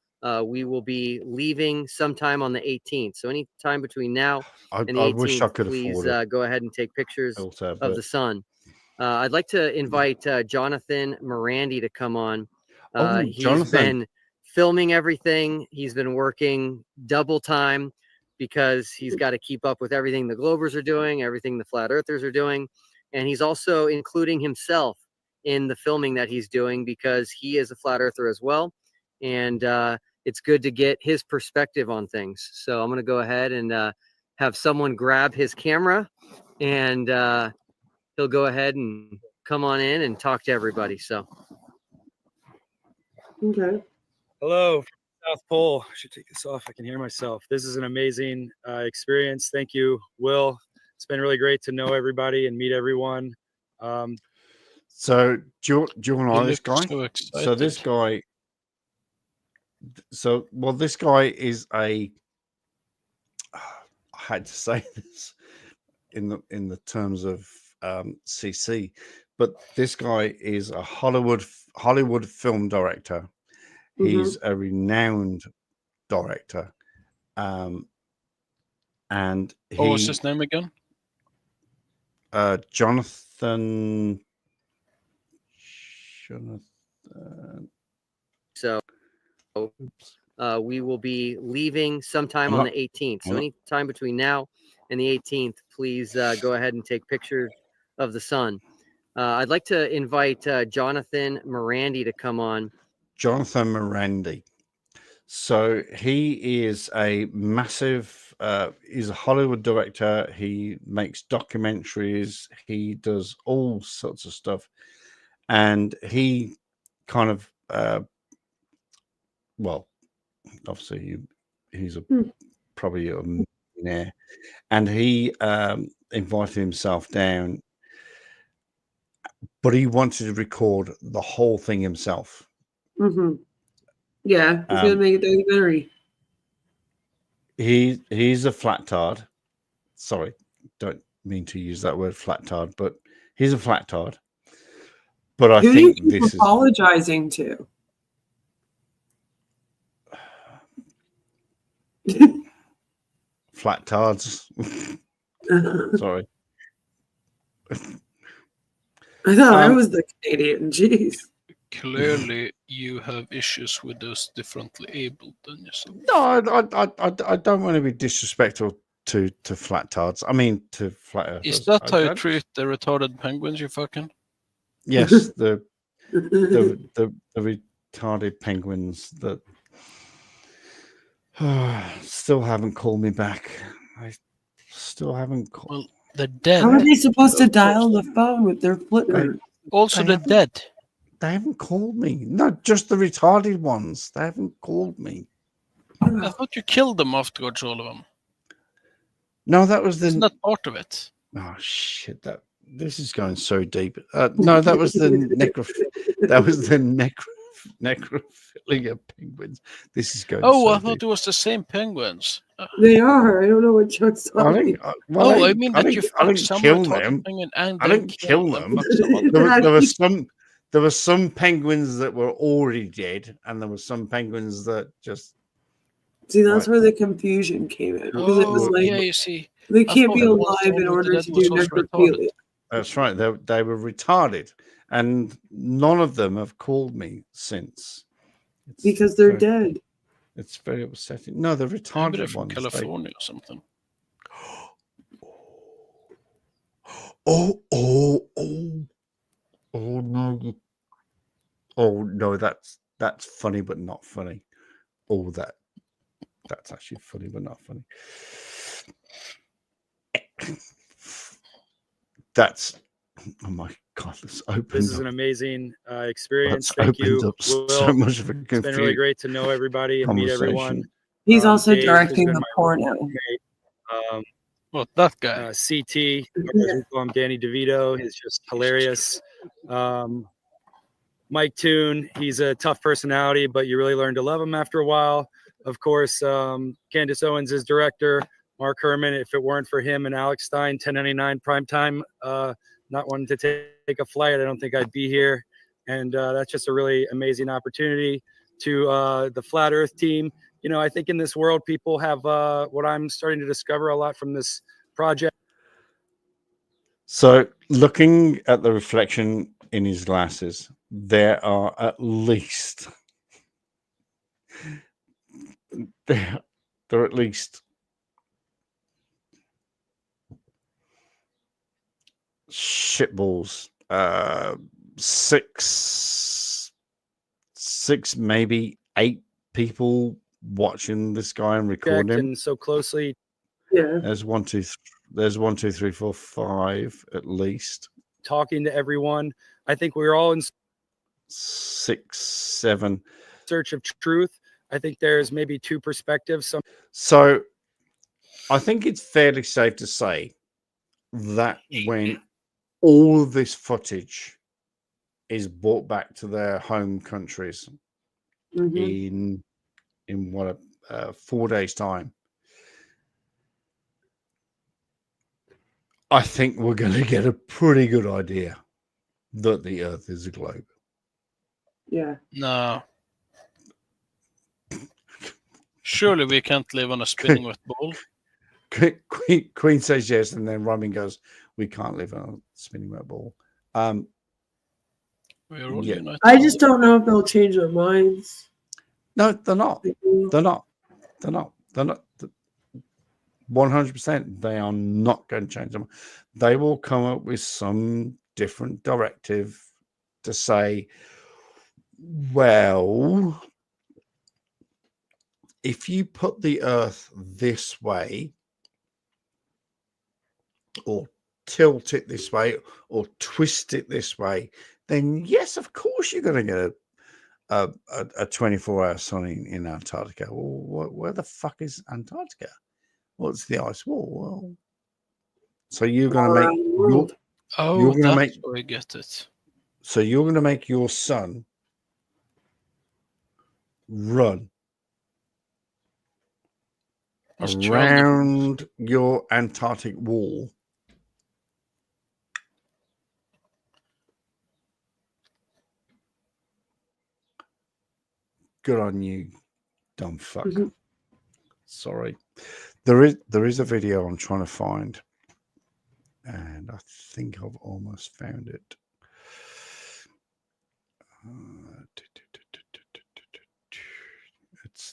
We will be leaving sometime on the 18th. So anytime between now and the 18th, wish I could please afford it. go ahead and take pictures Also, of the sun. I'd like to invite Jonathan Morandi to come on. He's Jonathan. been filming everything. He's been working double time because he's got to keep up with everything the Globers are doing, everything the Flat Earthers are doing. And he's also including himself in the filming that he's doing because he is a Flat Earther as well. And it's good to get his perspective on things. So I'm going to go ahead and have someone grab his camera and he'll go ahead and come on in and talk to everybody. So, okay. Hello, South Pole. I should take this off. I can hear myself. This is an amazing experience. Thank you, Will. It's been really great to know everybody and meet everyone. So do you want to know this guy? So So this guy. This guy is a. I had to say this in the terms of CC, but this guy is a Hollywood film director. He's a renowned director, and What was his name again? Jonathan. Jonathan. So we will be leaving sometime on the 18th. So anytime between now and the 18th, please go ahead and take pictures of the sun. I'd like to invite Jonathan Morandi to come on. Jonathan Morandi. So he is a massive, he's a Hollywood director. He makes documentaries. He does all sorts of stuff. And he kind of, well, obviously he's probably a millionaire. And he invited himself down, but he wanted to record the whole thing himself. Mm-hmm. Yeah, he's gonna make a documentary. He's a flattard. Sorry, don't mean to use that word flattard, but he's a flattard. But I Who think do you keep this is apologizing to? flattards. Sorry. I thought I was the Canadian. Jeez. Clearly, you have issues with those differently abled than yourself. No, I don't want to be disrespectful to flattards. I mean, to flat earthers. Is that how you I- treat the retarded penguins you fucking? Yes, the retarded penguins that still haven't called me back. I still haven't called. Well, they're dead. How are they supposed to dial the phone with their flipper? Also, they're dead. They haven't called me. Not just the retarded ones. They haven't called me. I thought you killed them afterwards, all of them. No, that was the. It's not part of it. Oh shit! This is going so deep. No, that was the necrophilia penguins. This is going. Oh, so I thought deep. it was the same penguins. They are. I don't know what Chuck's talking. I mean that you I fucked didn't some kill retarded them. penguin and I then didn't kill killed them. fucked some other- There were some penguins that were already dead, and there were some penguins that just. See, that's where the confusion came in because it was Oh, like yeah, you see. they I can't thought be it was alive in only order that to was do also necrophilia. That's right. They were retarded, and none of them have called me since. Because they're dead. It's very upsetting. No, the Maybe retarded they're from ones. California or something. Oh no! Oh no! That's funny, but not funny. Oh, that's actually funny, but not funny. That's oh my god! This opened. This is up. an amazing experience. That's Thank you, opened up Will. so much of a It's been really confused great to know everybody and meet everyone. He's also Dave has directing been the my porno. roommate. What, that guy? CT, or as we call him, Danny DeVito. He's just hilarious. Mike Toon, he's a tough personality, but you really learn to love him after a while. Of course, Candace Owens is director. Mark Herman, if it weren't for him and Alex Stein, 1099 primetime, not wanting to take a flight, I don't think I'd be here. And that's just a really amazing opportunity. To the Flat Earth team, you know, I think in this world, people have what I'm starting to discover a lot from this project. So, looking at the reflection in his glasses, there are at least there are at least shitballs. Six, maybe 8 people watching this guy and recording him. And so closely. Yeah. There's 1, 2, there's 1, 2, 3, 4, 5 at least. Talking to everyone. I think we're all in 6, 7. search of truth. I think there's maybe 2 perspectives. So I think it's fairly safe to say that when all of this footage is brought back to their home countries in what 4 days time, I think we're going to get a pretty good idea that the Earth is a globe. Yeah. No. Surely we can't live on a spinning wet ball. Queen says yes, and then Robin goes, "We can't live on a spinning wet ball." We're all Yeah. united. I just don't know if they'll change their minds. No, they're not. They're not. They're not. They're not. 100%. They are not going to change them. They will come up with some different directive to say, well, if you put the Earth this way, or tilt it this way, or twist it this way, then yes, of course you're going to get a 24-hour sun in Antarctica. Well, where the fuck is Antarctica? What's the ice wall? Well, so you're going to make your, you're Oh, going to make, that's where I get it. so you're going to make your sun run around your Antarctic wall. Good on you, dumb fuck. Sorry. There is a video I'm trying to find, and I think I've almost found it.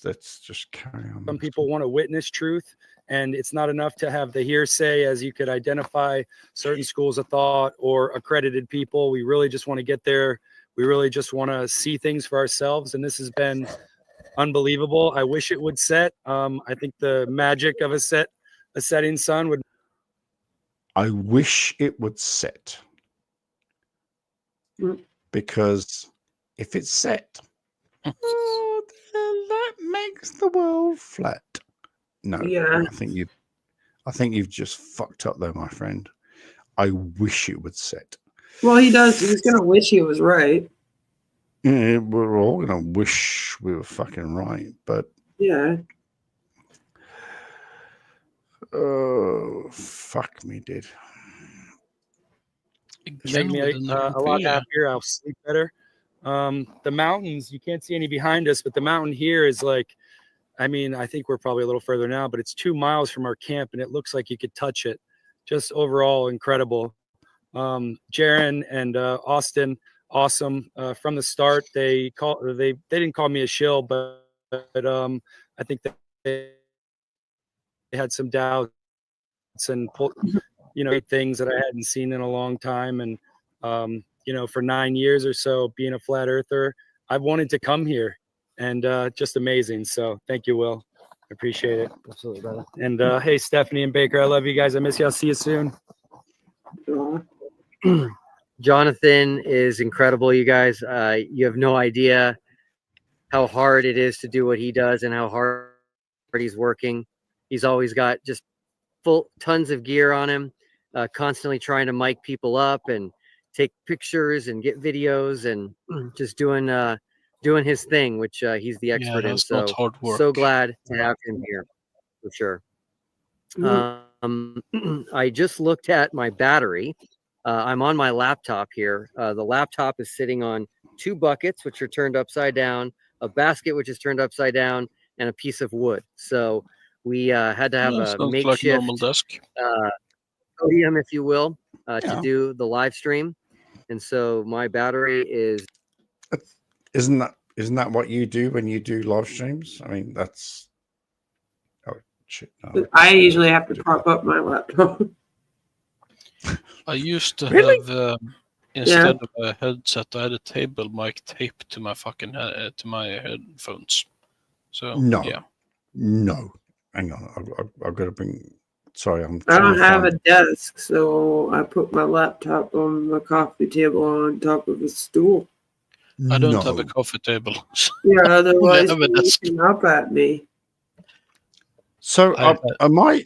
Let's just carry on. Some people want to witness truth, and it's not enough to have the hearsay, as you could identify certain schools of thought or accredited people. We really just want to get there. We really just want to see things for ourselves, and this has been unbelievable. I wish it would set. I think the magic of a setting sun would. I wish it would set, because if it's set, oh, then that makes the world flat. No, Yeah. I think you've just fucked up there, my friend. I wish it would set. Well, he does. He's gonna wish he was right. Yeah, we're all gonna wish we were fucking right, but Yeah. oh, fuck me, dude. Make me a lot happier. I'll sleep better. The mountains, you can't see any behind us, but the mountain here is like, I mean, I think we're probably a little further now, but it's 2 miles from our camp, and it looks like you could touch it. Just overall incredible. Jaron and Austin, awesome from the start. They didn't call me a shill, but I think that they had some doubts and things that I hadn't seen in a long time. And for 9 years or so being a flat earther, I've wanted to come here, and just amazing. So thank you, Will. I appreciate it. Absolutely, brother. And hey, Stephanie and Baker, I love you guys. I miss you. I'll see you soon. Jonathan is incredible, you guys. You have no idea how hard it is to do what he does and how hard he's working. He's always got just tons of gear on him, constantly trying to mic people up and take pictures and get videos, and just doing his thing, which he's the expert in. So so glad to have him here for sure. I just looked at my battery. I'm on my laptop here. The laptop is sitting on 2 buckets, which are turned upside down, a basket, which is turned upside down, and a piece of wood. So we had to have a makeshift normal desk. podium, if you will, to do the live stream. And so my battery is. Isn't that what you do when you do live streams? I mean, that's. Oh shit! No. I usually have to prop up my laptop. I used to Really? have instead of a headset, I had a table mic taped to my fucking to my headphones. So No. yeah. No, hang on. I've got to bring. Sorry, I'm. I don't trying to have find- a desk, so I put my laptop on the coffee table on top of a stool. I don't have No. a coffee table. Yeah, otherwise have a you're desk. looking up at me. So I- am I?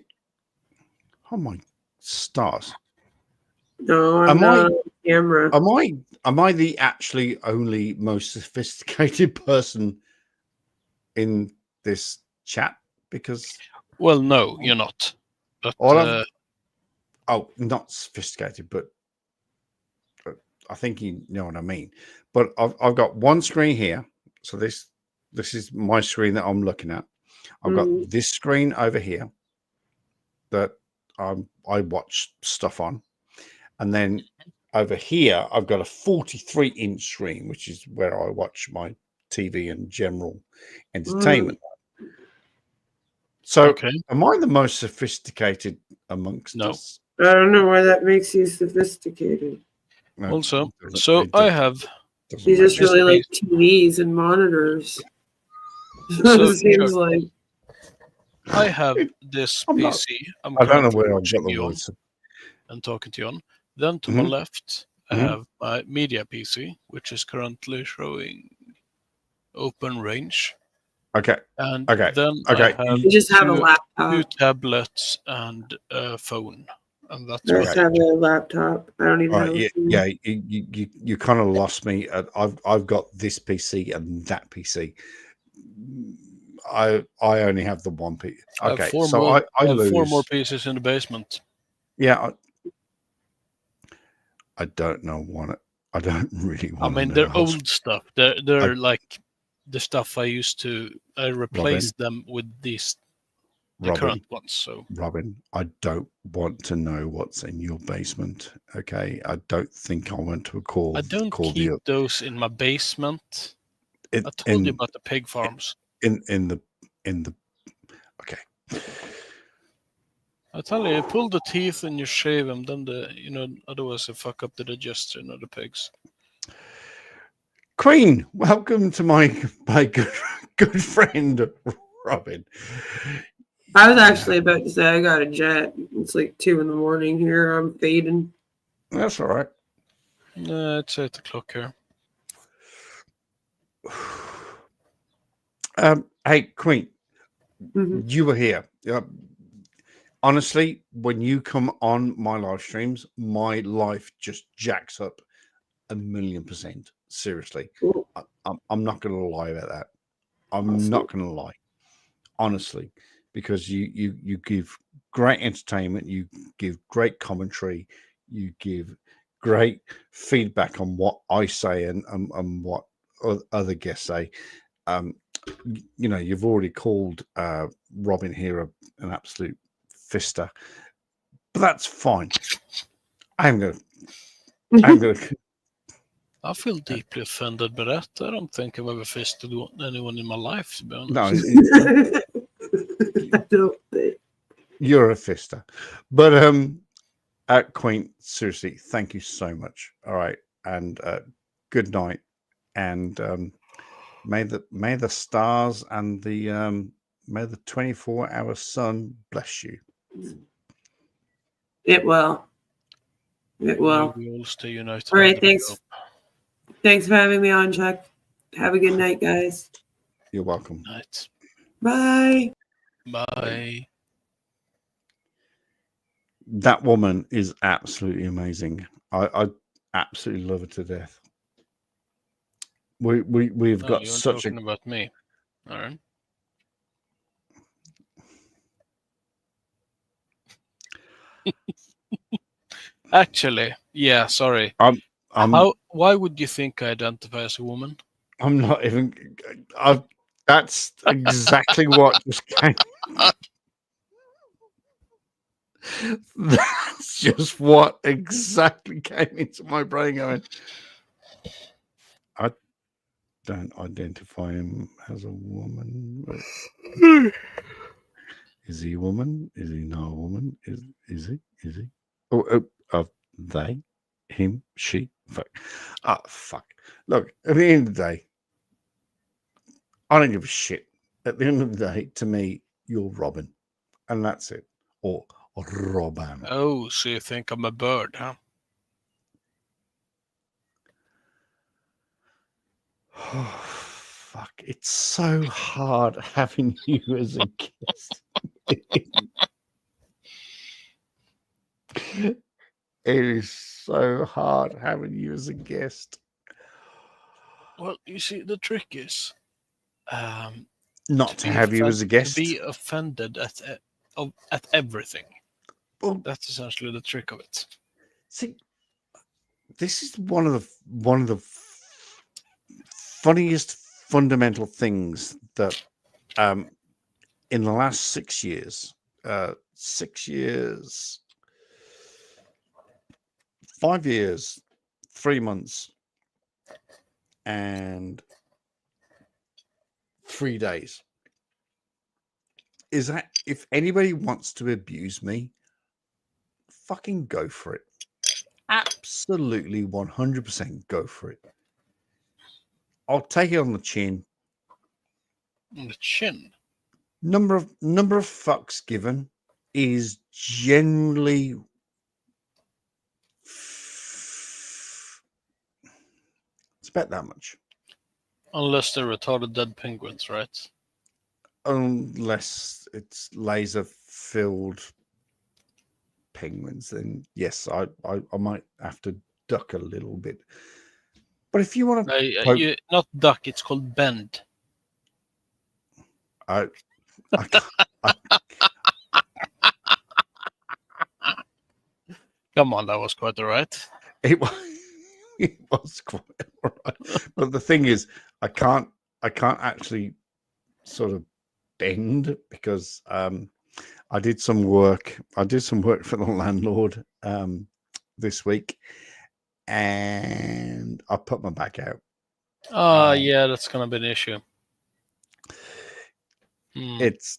Oh my stars! No, I'm Am not I- on camera. Am I the actually only most sophisticated person in this chat? Because Well, no, you're not. But not sophisticated, but I think you know what I mean. But I've got one screen here, so this is my screen that I'm looking at. I've got this screen over here that I watch stuff on, and then over here, I've got a 43-inch screen, which is where I watch my TV and general entertainment. So, am I the most sophisticated amongst us? I don't know why that makes you sophisticated. No, Also, it doesn't- so it I doesn't- have You just this really like piece- TVs and monitors. So, It seems Chuck, like I have this I'm not- PC. I'm I don't know currently where I've got watching the you on voice. and talking to you on. Then to my Mhm. left, I Mhm. have my media PC, which is currently showing open range. Okay. And Okay. then Okay. I have You just have a two laptop. tablets and a phone. And that's I what just have a laptop. I don't even All have right, a phone. yeah, you kind of lost me. I've got this PC and that PC. I only have the one PC. I have Okay, four so more, I I have lose. 4 more pieces in the basement. Yeah, I don't know what I don't really I want to mean, know. they're old stuff. They're I- like the stuff I used to. I replaced them with the Robin, current ones. So Robin, I don't want to know what's in your basement. Okay, I don't think I want to call. I don't call keep the those in my basement. in, I told you in, about the pig farms. in the. Okay. I tell you, you pull the teeth and you shave them. Then otherwise you fuck up the digestion of the pigs. Queen, welcome to my good friend Robin. I was actually about to say I got a jet. It's like 2 a.m. here. I'm fading. That's all right. It's 8 o'clock here. Hey, Queen, Mm-hmm. you were here. Honestly, when you come on my live streams, my life just jacks up 1,000,000%. Seriously, I'm not going to lie about that. I'm not going to lie, honestly, because you give great entertainment, you give great commentary, you give great feedback on what I say and what other guests say. You've already called Robin here an absolute fister, but that's fine. I'm gonna. I feel deeply offended by that. I don't think I've ever fisted anyone in my life, to be honest. No, I don't think. You're a fister, but Queen, seriously, thank you so much. All right, and good night, and may the stars and the may the 24-hour sun bless you. It will. It will. We all stay united. All right. Thanks. Thanks for having me on, Chuck. Have a good night, guys. You're welcome. Night. Bye. Bye. That woman is absolutely amazing. I absolutely love her to death. We've got you're such a talking about me. All right. Actually, yeah. Sorry. Why would you think I identify as a woman? I'm not even. That's exactly what just came. That's just what exactly came into my brain. Going, I don't identify him as a woman. But is he a woman? Is he not a woman? Is he? Is he? They, him, she. Fuck. Fuck. Look, at the end of the day, I don't give a shit. At the end of the day, to me, you're Robin, and that's it. Or Robin. Oh, so you think I'm a bird, huh? Oh, fuck. It's so hard having you as a guest. It is so hard having you as a guest. Well, you see, the trick is Not to have you as a guest. To be offended at everything. Well, that's essentially the trick of it. See, this is one of the funniest fundamental things that in the last 6 years, 5 years, 3 months, and 3 days. Is that, if anybody wants to abuse me, fucking go for it. Absolutely 100% go for it. I'll take it on the chin. On the chin. Number of fucks given is generally it's about that much. Unless they're retarded dead penguins, right? Unless it's laser filled penguins, then yes, I might have to duck a little bit. But if you want to not duck, it's called bend. Come on, that was quite all right. It was quite all right. But the thing is, I can't actually sort of bend because I did some work for the landlord this week, and I put my back out. Yeah, that's gonna be an issue. It's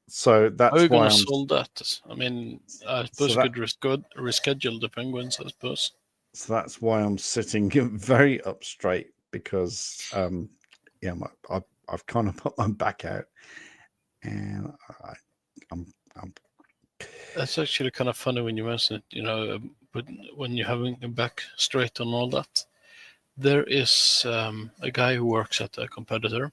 so that's how are you why gonna I'm solve that? I mean, I suppose you could reschedule the penguins, I suppose. So that's why I'm sitting very up straight, because I've kind of put my back out, and I'm That's actually kind of funny when you mention it, but when you're having your back straight and all that. There is a guy who works at a competitor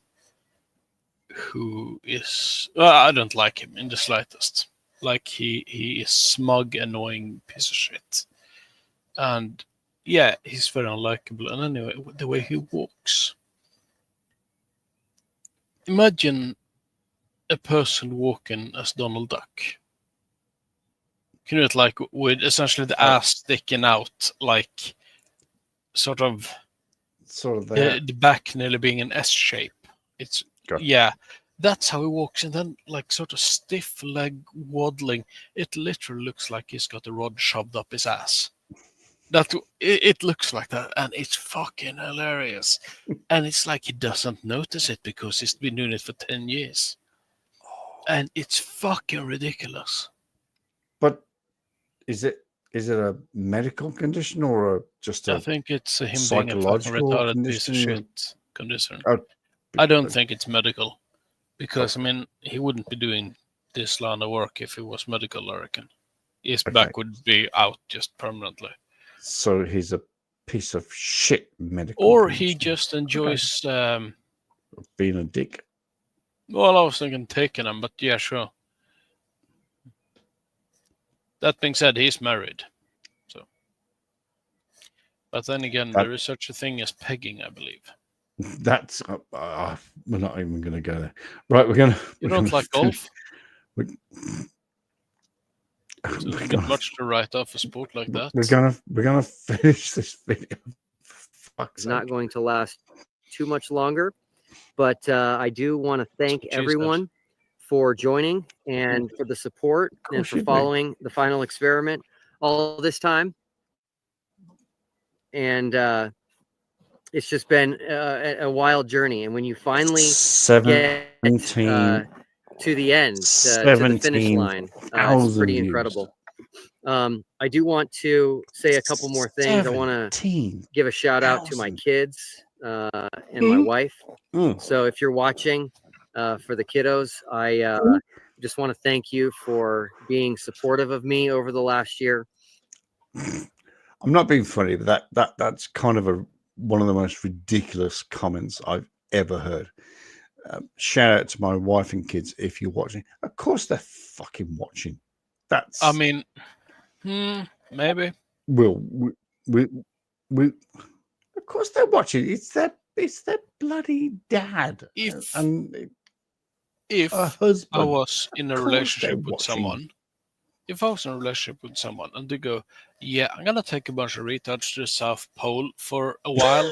who is, I don't like him in the slightest. Like he is smug, annoying piece of shit. And yeah, he's very unlikable. And anyway, the way he walks. Imagine a person walking as Donald Duck. Can you do it like with essentially the ass sticking out, like sort of there. The back nearly being an S shape. It's yeah, that's how he walks, and then like sort of stiff leg waddling. It literally looks like he's got a rod shoved up his ass. It looks like that, and it's fucking hilarious. And it's like he doesn't notice it because he's been doing it for 10 years, and it's fucking ridiculous. But is it a medical condition or just a I think it's him being a fucking psychological retarded piece of condition? shit condition. Oh, I don't think it's medical, because I mean he wouldn't be doing this line of work if it was medical. I reckon his back would be out just permanently. So he's a piece of shit medical. Or he just enjoys. Being a dick. Well, I was thinking taking him, but yeah, sure. That being said, he's married. So, but then again, there is such a thing as pegging, I believe. That's we're not even going to go there. Right, we're going to. You don't like golf? We're not much to write off a sport like that. We're gonna finish this video. It's not going to last too much longer, but I do want to thank everyone for joining and for the support and for following the final experiment all this time. And it's just been a wild journey. And when you finally get to the end, to the finish line, it's pretty incredible. I do want to say a couple more things. I want to give a shout out to my kids and my wife. So if you're watching, for the kiddos, I just want to thank you for being supportive of me over the last year. I'm not being funny, but that's kind of one of the most ridiculous comments I've ever heard. Shout out to my wife and kids if you're watching. Of course they're fucking watching. That's. I mean, maybe. Will we of course they're watching. It's their bloody dad. If a husband. I was in a Of course relationship they're with watching. someone, if I was in a relationship with someone and they go, yeah, I'm gonna take a bunch of retards to the South Pole for a while,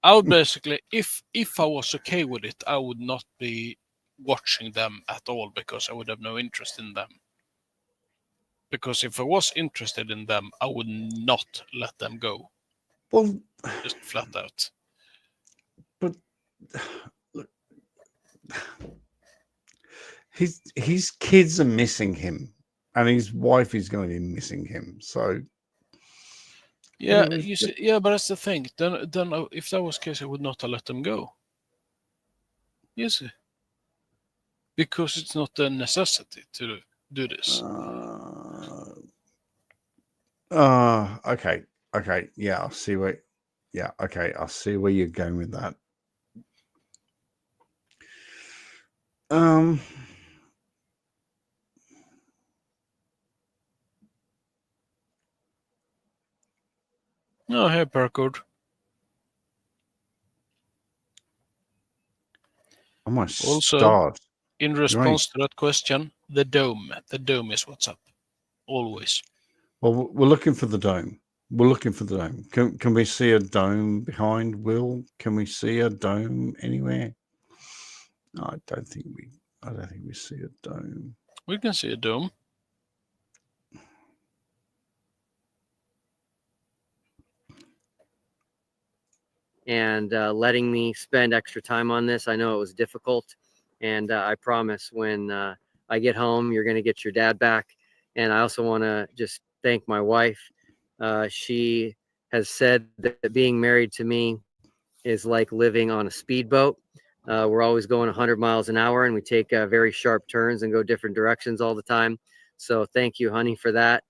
I would basically, if I was okay with it, I would not be watching them at all because I would have no interest in them. Because if I was interested in them, I would not let them go. Well, just flat out. But look, his kids are missing him, and his wife is going to be missing him. So yeah, it was you see, yeah, but that's the thing. Then if that was the case, I would not have let them go. You see, because it's not a necessity to do this. Okay, yeah, I'll see where. Yeah, okay, I'll see where you're going with that. No, hey, Parkour. Oh my Also, stars! in response to that question, the dome is what's up. Always. Well, we're looking for the dome. We're looking for the dome. Can we see a dome behind Will? Can we see a dome anywhere? No, I don't think we see a dome. We can see a dome. And letting me spend extra time on this. I know it was difficult, and I promise when I get home, you're going to get your dad back. And I also want to just thank my wife. She has said that being married to me is like living on a speedboat. We're always going 100 miles an hour, and we take very sharp turns and go different directions all the time. So thank you, honey, for that.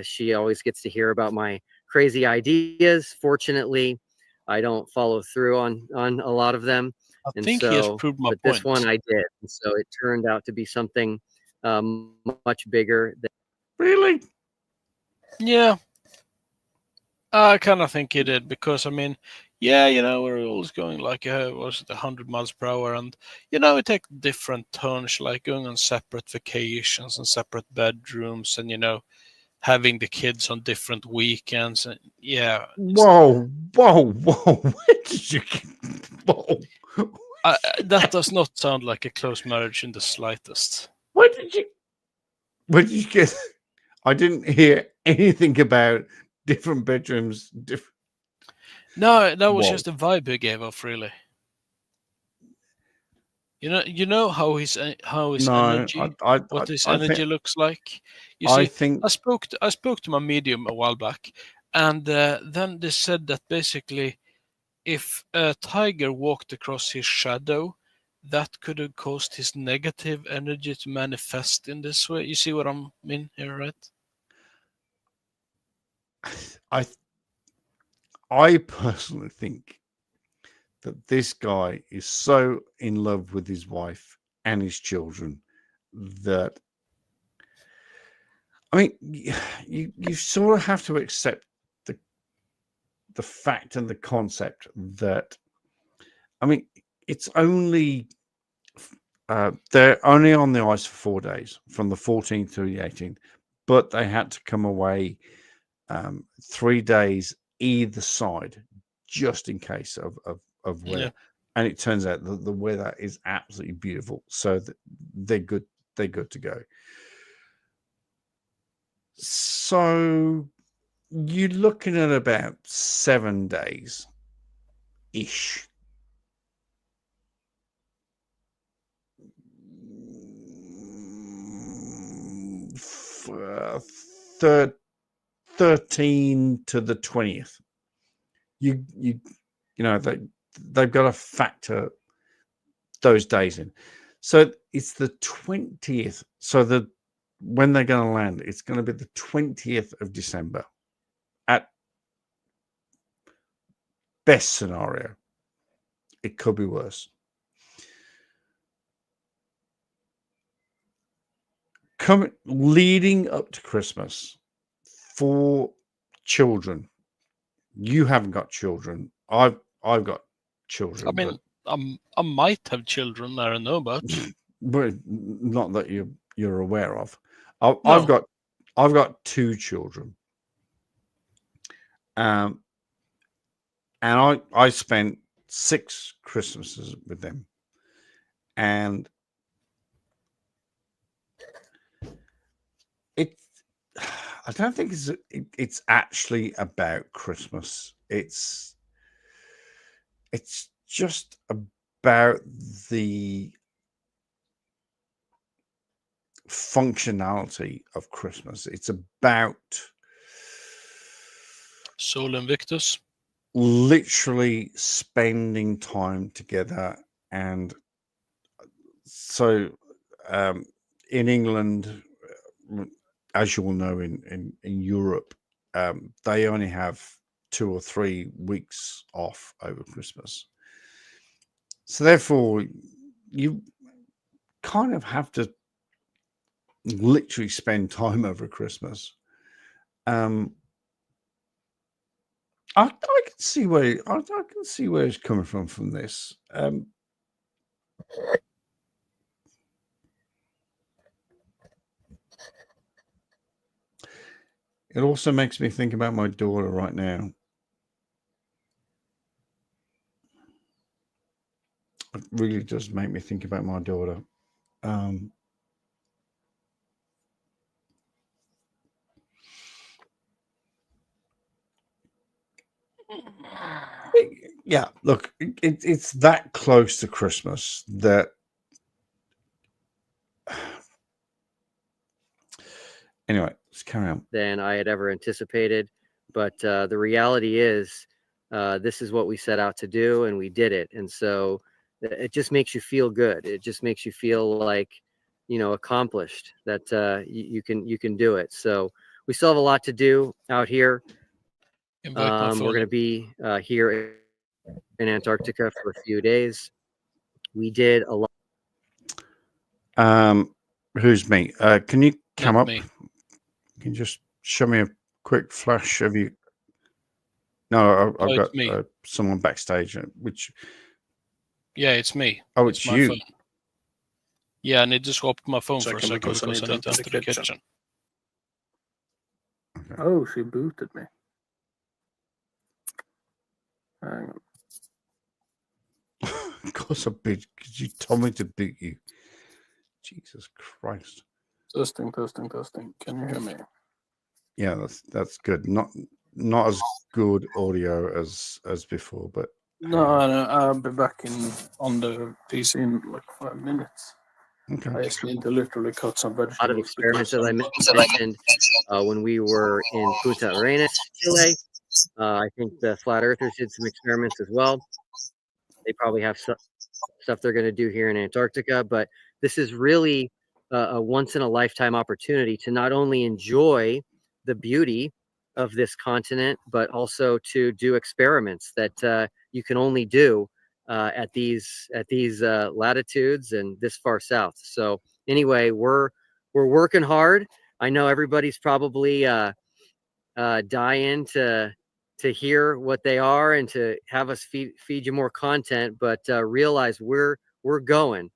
She always gets to hear about my crazy ideas. Fortunately, I don't follow through on a lot of them. I think he has proved my but point. this one I did. And so it turned out to be something much bigger. Really? Yeah. I kind of think he did because, I mean, yeah, we're always going like, was it 100 miles per hour? And, we take different turns, like going on separate vacations and separate bedrooms and, having the kids on different weekends. And yeah. Whoa. Where did you get? Whoa. That does not sound like a close marriage in the slightest. Where did you get? I didn't hear anything about different bedrooms. No, that was Whoa. just the vibe he gave off, really. You know how his energy, what his energy looks like. You see, I spoke to my medium a while back, and then they said that basically, if a tiger walked across his shadow, that could have caused his negative energy to manifest in this way. You see what I mean here, right? I personally think that this guy is so in love with his wife and his children that, I mean, you sort of have to accept the fact and the concept that, I mean, it's only they're only on the ice for 4 days, from the 14th to the 18th, but they had to come away 3 days either side just in case of weather. Yeah. And it turns out the weather is absolutely beautiful, so they're good to go. So you're looking at about 7 days ish. For 13 to the 20th. They've got to factor those days in. So it's the 20th. So when they're going to land, it's going to be the 20th of December at best scenario. It could be worse. Leading up to Christmas for children. You haven't got children. I've got children. I mean, I might have children I don't know about. But not that you're aware of. I've got 2 children. And I spent 6 Christmases with them. And I don't think it's actually about Christmas. It's just about the functionality of Christmas. It's about Sol Invictus. literally spending time together. And so in England, as you will know, in Europe, they only have 2 or 3 weeks off over Christmas. So therefore, you kind of have to literally spend time over Christmas. I can see where I can see where it's coming from this. It also makes me think about my daughter right now. It really does make me think about my daughter. Yeah, look, it's that close to Christmas that anyway, let's carry on. Than I had ever anticipated. But the reality is, this is what we set out to do, and we did it. And so it just makes you feel good. It just makes you feel like, you know, accomplished, that you can do it. So we still have a lot to do out here. We're going to be here in Antarctica for a few days. We did a lot. Who's me? Can you come Not up? me. Can you just show me a quick flash of you? No, I've it's got me. someone backstage. Which? Yeah, it's me. Oh, it's my you. phone. Yeah, I need to swap my phone for a Second, second because I because I need need to enter the kitchen. Oh, she booted me. Hang on. Of course, I beat. Because you told me to beat you. Jesus Christ. Testing. Can you hear me? Yeah, that's good. Not as good audio as before, but No, I'll be back on the PC in like 5 minutes. okay. I just need to literally cut some vegetables. A lot of experiments, as I mentioned, when we were in Punta Arenas, Chile. I think the flat earthers did some experiments as well. They probably have stuff they're going to do here in Antarctica, but this is really a once in a lifetime opportunity to not only enjoy the beauty of this continent, but also to do experiments that you can only do at these latitudes and this far south. So anyway, we're working hard. I know everybody's probably dying to hear what they are and to have us feed you more content, but realize we're going.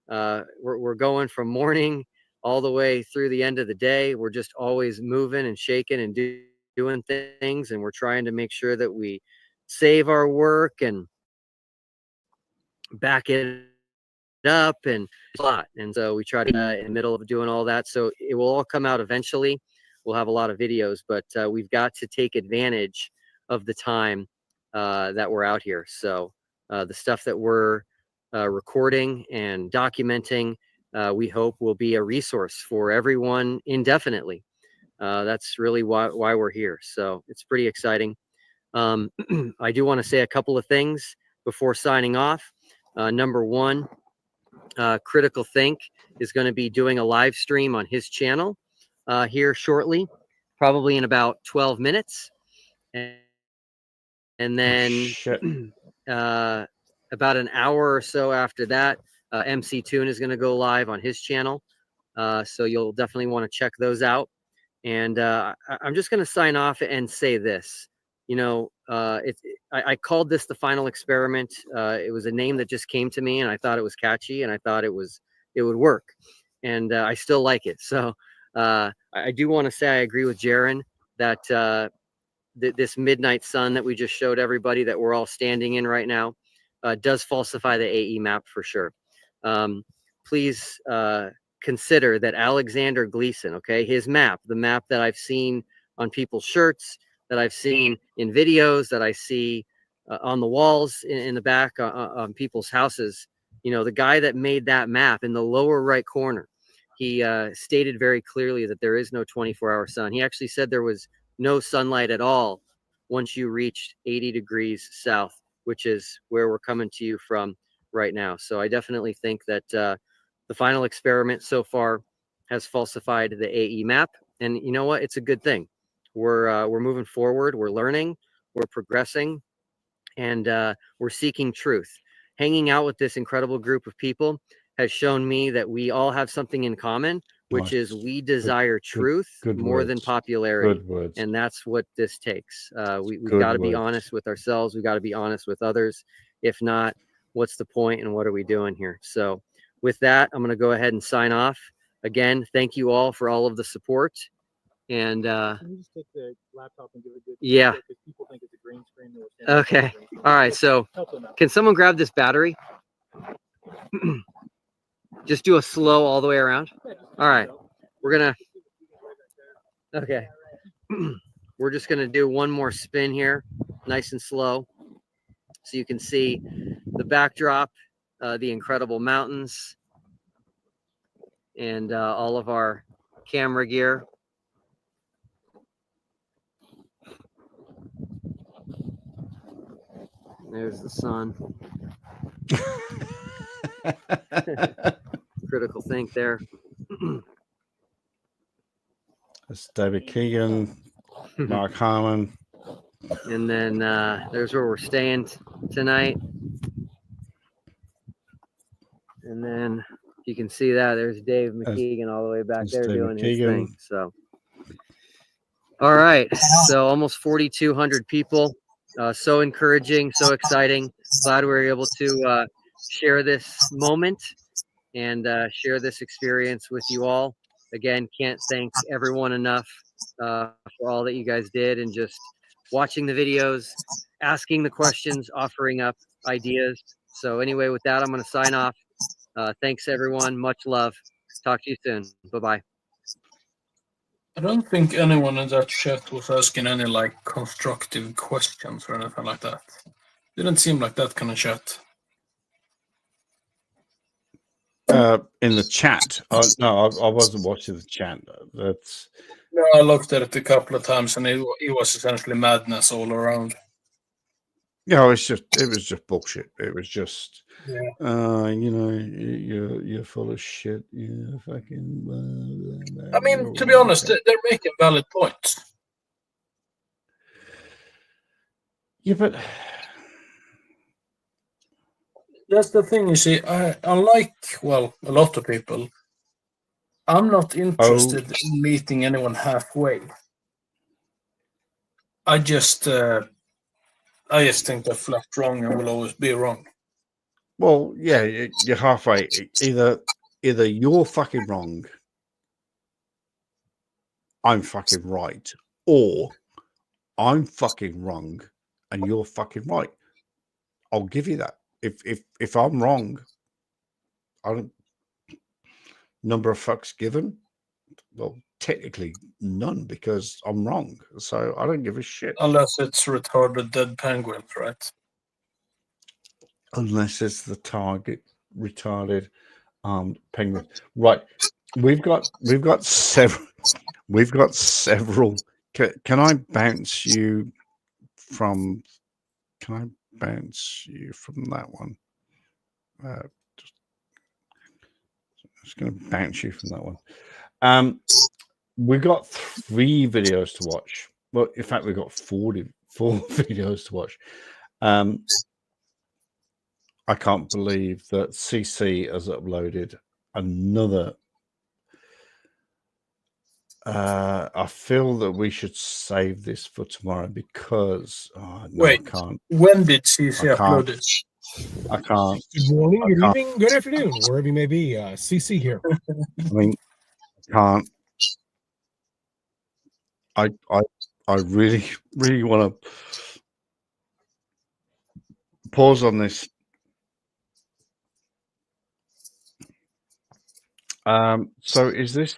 We're going from morning all the way through the end of the day. We're just always moving and shaking and doing things, and we're trying to make sure that we save our work and back it up and a lot. And so we try to in the middle of doing all that. So it will all come out eventually. We'll have a lot of videos, but we've got to take advantage of the time that we're out here. So the stuff that we're recording and documenting, we hope will be a resource for everyone indefinitely. That's really why we're here. So it's pretty exciting. I do want to say a couple of things before signing off. Number one, Critical Think is going to be doing a live stream on his channel here shortly, probably in about 12 minutes. And then about an hour or so after that, MC Toon is going to go live on his channel. So you'll definitely want to check those out. And I'm just going to sign off and say this. You know, I called this the final experiment. It was a name that just came to me, and I thought it was catchy, and I thought it would work, and I still like it. So I do want to say I agree with Jaron that this midnight sun that we just showed everybody that we're all standing in right now does falsify the AE map for sure. Please consider that Alexander Gleason, okay, his map, the map that I've seen on people's shirts, that I've seen in videos, that I see on the walls in the back on people's houses, you know, the guy that made that map in the lower right corner, he stated very clearly that there is no 24-hour sun. He actually said there was no sunlight at all once you reached 80 degrees south, which is where we're coming to you from right now. So I definitely think that the final experiment so far has falsified the AE map. And you know what? It's a good thing. We're moving forward. We're learning. We're progressing. And we're seeking truth. Hanging out with this incredible group of people has shown me that we all have something in common, which is we desire truth more than popularity. Good words. And that's what this takes. We've Good got to be words. honest with ourselves. We've got to be honest with others. If not, what's the point and what are we doing here? So with that, I'm going to go ahead and sign off. Again, thank you all for all of the support. And Can you just take the laptop and give it a good yeah. because people think it's a green screen. that we're standing Okay. behind a green screen. All right. So Help them out. can someone grab this battery? Just do a slow all the way around. All right. We're going to. Okay. We're just going to do one more spin here, nice and slow. So you can see the backdrop, the incredible mountains, and all of our camera gear. There's the sun. Critical think there. That's David Keegan, Mark Harmon. And then there's where we're staying tonight. And then you can see that there's Dave McKeegan all the way back there David doing his Keegan. thing. So, all right. So almost 4,200 people. So encouraging, so exciting. Glad we were able to share this moment and share this experience with you all. Again, can't thank everyone enough for all that you guys did and just watching the videos, asking the questions, offering up ideas. So anyway, with that, I'm going to sign off. Thanks, everyone. Much love. Talk to you soon. Bye-bye. I don't think anyone in that chat was asking any like constructive questions or anything like that. Didn't seem like that kind of chat. In the chat. No, I wasn't watching the chat. That's No, I looked at it a couple of times and it was essentially madness all around. yeah, it was just bullshit. It was just Yeah. you know, you're full of shit. You're fucking blah, blah, I mean, blah, to be blah, honest, blah. they're making valid points. Yeah, but That's the thing, you see. Unlike, well, a lot of people, I'm not interested in meeting anyone halfway. I just think they're flat wrong and will always be wrong. well, yeah, you're halfway. Either you're fucking wrong, I'm fucking right, or I'm fucking wrong and you're fucking right. I'll give you that. If I'm wrong, I don't number of fucks given. Well, technically none because I'm wrong. So I don't give a shit. Unless it's retarded dead penguins, right? Unless it's the target retarded penguin. Right. We've got several can I bounce you from that one? Just going to bounce you from that one. We've got 3 videos to watch. Well, in fact, we've got 4 videos to watch. I can't believe that CC has uploaded another. I feel that we should save this for tomorrow because no, Wait, I can't. when did CC I can't. upload it? I can't. Good morning, I good can't. evening, good afternoon, wherever you may be. CC here. I mean, I can't. I really, really want to pause on this. So is this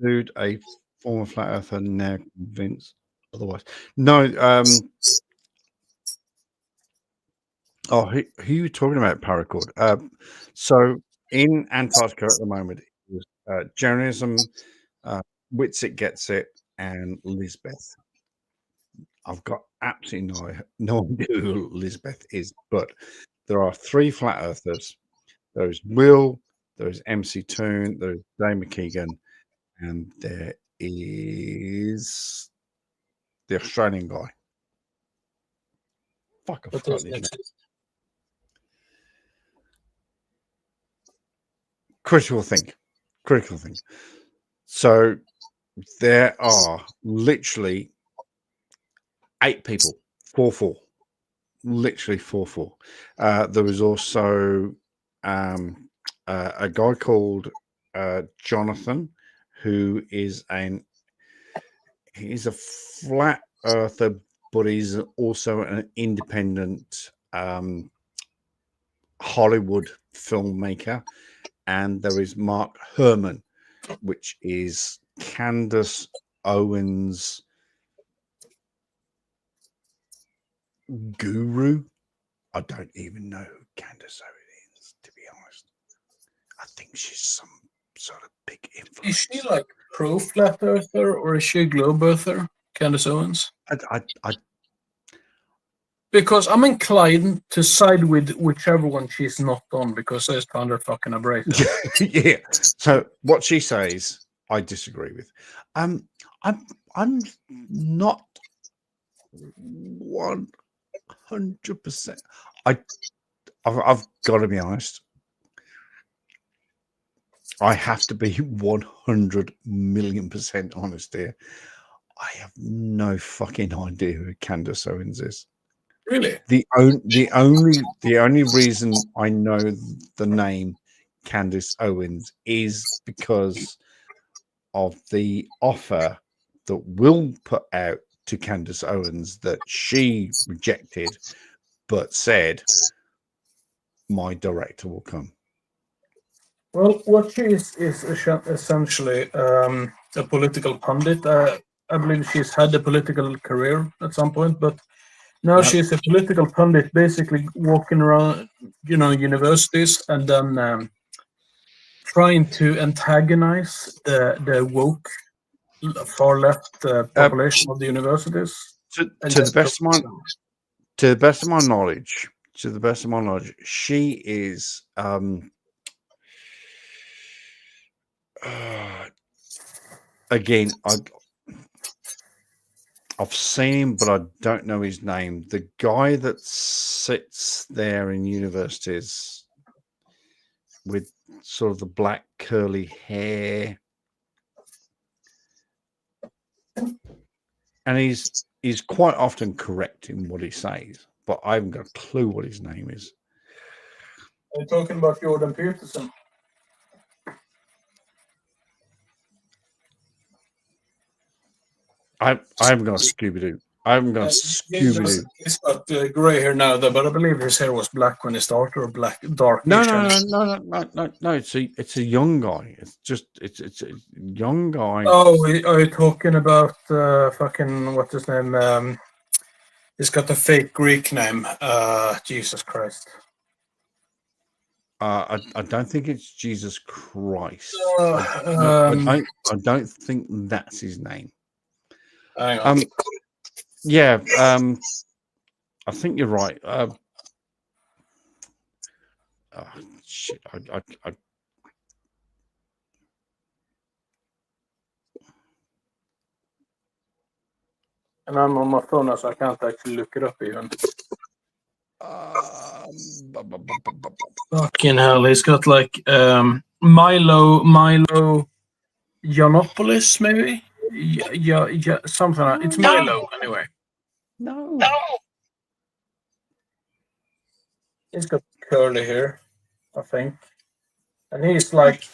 dude a former flat earther now convinced otherwise? No. Oh, who are you talking about, Paracord? So in Antarctica at the moment, is Journalism, Witsit Gets It, and Lisbeth. I've got absolutely no idea who Lisbeth is, but there are 3 flat earthers. There's Will, there's MC Toon, there's Dave McKeegan, and there is the Australian guy. Fuck, I What forgot is his name. next? Critical think. So there are literally 8 people, 4-4, literally 4-4. There was also a guy called Jonathan, who is he's a flat earther, but he's also an independent Hollywood filmmaker. And there is Mark Herman, which is Candace Owens' guru. I don't even know who Candace Owens is, to be honest. I think she's some sort of big influence. Is she like pro flat earther or is she a globe earther, Candace Owens? Because I'm inclined to side with whichever one she's not on because I just found her fucking abrasive. Yeah. So what she says, I disagree with. I'm not 100%. I've got to be honest. I have to be 100 million% honest here. I have no fucking idea who Candace Owens is. Really? The only reason I know the name Candace Owens is because of the offer that Will put out to Candace Owens that she rejected, but said, "My director will come." Well, what she is essentially a political pundit. I believe she's had a political career at some point, but now she's a political pundit, basically walking around, universities and then trying to antagonize the woke, far left population of the universities. To the best of my knowledge, she is again, I've seen him, but I don't know his name. The guy that sits there in universities with sort of the black curly hair, and he's quite often correct in what he says, but I haven't got a clue what his name is. Are you talking about Jordan Peterson? I haven't got a Scooby-Doo. I haven't got a Scooby-Doo. He's got grey hair now, though, but I believe his hair was black when he started, or dark. No. It's a young guy. It's a young guy. Oh, are you talking about fucking what's his name? He's got a fake Greek name. Jesus Christ. I don't think it's Jesus Christ. I don't think that's his name. Hang on. Yeah, I think you're right. Shit, And I'm on my phone now, so I can't actually look it up even. Fucking hell, he's got like Milo Yiannopoulos, maybe? Yeah, something like it's Milo anyway. No. He's got curly hair, I think. And he's like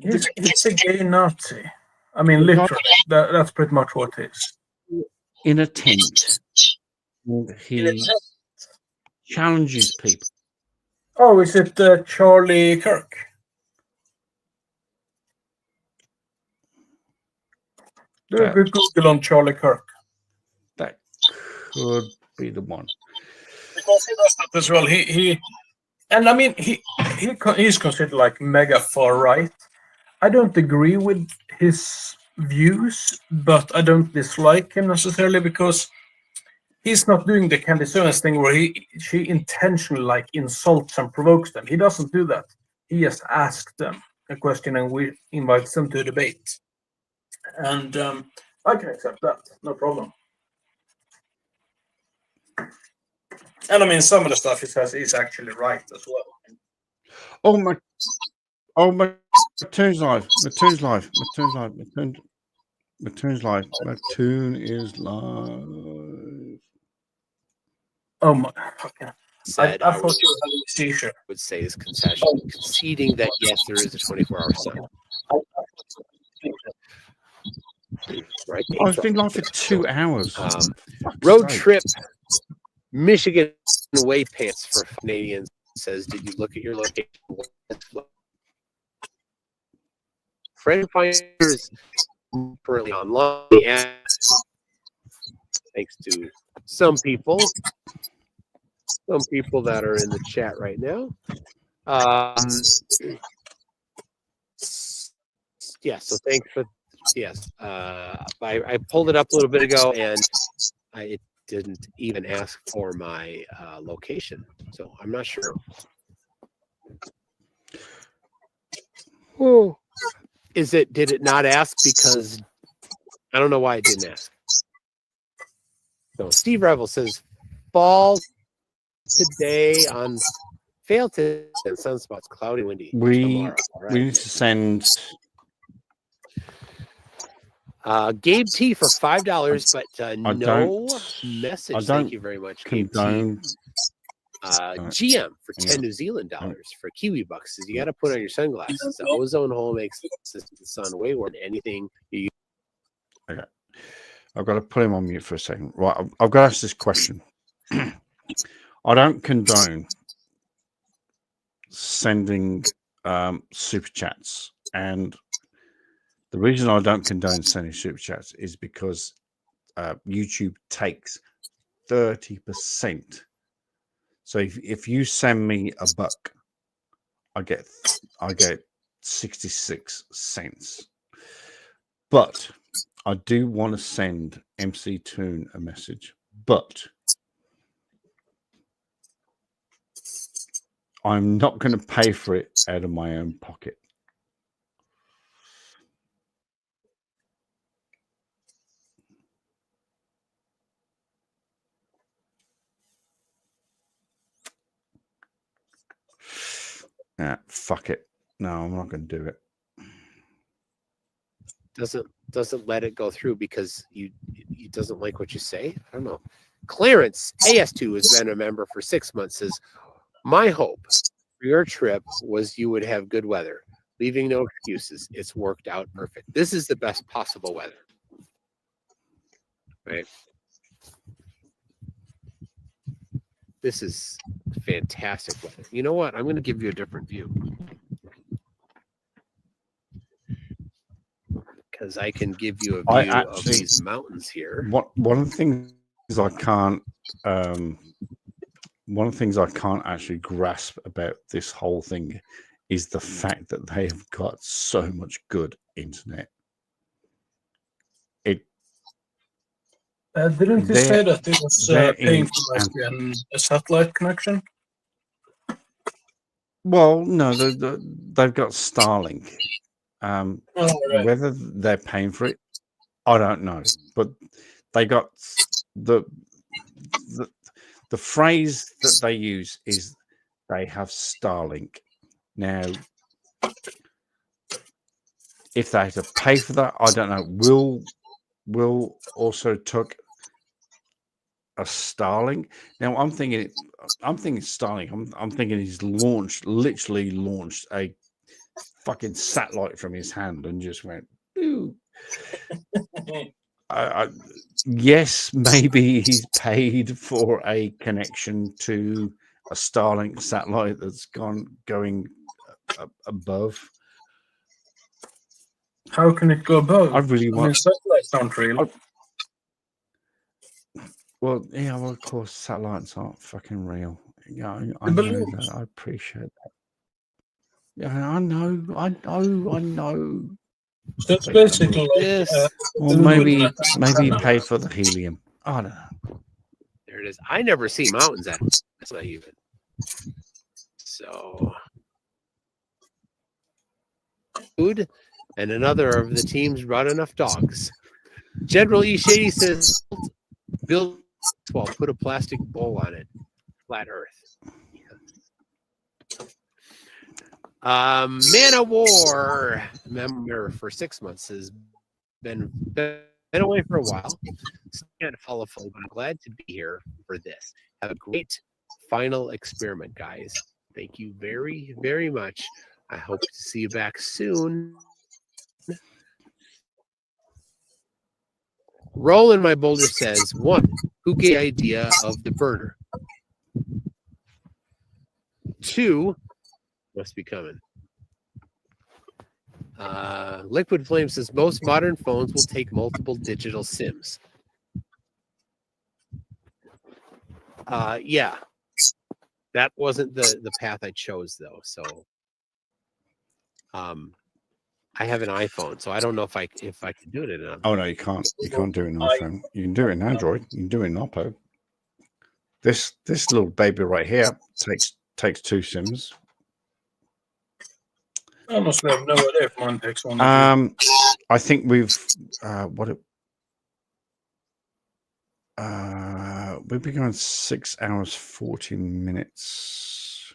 he's a gay Nazi. I mean, literally, that's pretty much what it is. In a tent, he challenges people. Oh, is it Charlie Kirk? Do a good Google on Charlie Kirk. That could be the one. Because he does that as well. And I mean, he's considered like mega far right. I don't agree with his views, but I don't dislike him necessarily because he's not doing the Candace Owens thing where she intentionally like insults and provokes them. He doesn't do that. He just asks them a question and we invite them to a debate. And I can accept that, no problem. And I mean, some of the stuff he says is actually right as well. Oh my! Mattoon's live. Mattoon's live. Mattoon's live. Mattoon's live. Mattoon is live. Oh my! Okay. Said I thought you were having a seizure. Would say is conceding that yes, there is a 24-hour sun. Right. I've been live for 2 hours. Road trip, Michigan away pants for Canadians says, did you look at your location? Friend finders currently online. And thanks to some people that are in the chat right now. Yeah, so thanks for yes. I pulled it up a little bit ago and it didn't even ask for my location, so I'm not sure. Oh, did it not ask because I don't know why it didn't ask. So Steve Revel says fall today on fail to sunspots, cloudy, windy. We right. we need to send Gabe T for $5, but no message. I don't Thank you very much, Gabe T. GM for 10 New Zealand dollars for Kiwi bucks. Says you got to put on your sunglasses. The ozone hole makes the sun way more than anything you. Okay. I've got to put him on mute for a second. Right, I've got to ask this question. I don't condone sending super chats, and the reason I don't condone sending super chats is because YouTube takes 30%. So if you send me a buck, I get 66 cents. But I do want to send MC Toon a message, but I'm not going to pay for it out of my own pocket. Nah, fuck it. No, I'm not going to do it. Doesn't let it go through because you doesn't like what you say. I don't know. Clarence AS2 has been a member for 6 months. Says, my hope for your trip was you would have good weather, leaving no excuses. It's worked out perfect. This is the best possible weather, right? This is fantastic weather. You know what? I'm going to give you a different view because I can give you a view of these mountains here. One of the things I can't, one of the things I can't actually grasp about this whole thing is the fact that they have got so much good internet. Didn't you say that it was paying for like, a satellite connection? Well, no, they've got Starlink. Right. Whether they're paying for it, I don't know. But they got the phrase that they use is they have Starlink. Now, if they have to pay for that, I don't know. Will also took a Starlink. Now I'm thinking Starlink. I'm thinking he's literally launched a fucking satellite from his hand and just went. Ooh. Yes, maybe he's paid for a connection to a Starlink satellite that's going above. how can it go above? I really want. Satellites aren't real. Well, yeah, well, of course, satellites aren't fucking real. Yeah, I The know balloons. that. I appreciate that. Yeah, I know. So it's basically like This. Or maybe you pay for the helium. I don't know. There it is. I never see mountains at Tesla even. So food, and another of the teams brought enough dogs. General E. Shady says, build well, put a plastic bowl on it. Flat Earth. Man of War member for 6 months has been away for a while. So I can't follow fully, but I'm glad to be here for this. Have a great final experiment, guys. Thank you very, very much. I hope to see you back soon. Roland, my boulder, says, 1, who gave the idea of the burner? 2, must be coming. Liquid Flame says, most modern phones will take multiple digital SIMs. Yeah. That wasn't the path I chose, though. So I have an iPhone, so I don't know if I can do it in an. Oh no, you can't. You can't do it in iPhone. You can do it in Android. You can do it in Oppo. This little baby right here takes 2 SIMs. Honestly, I have no idea if mine takes one. I think we've we've been going 6 hours 14 minutes.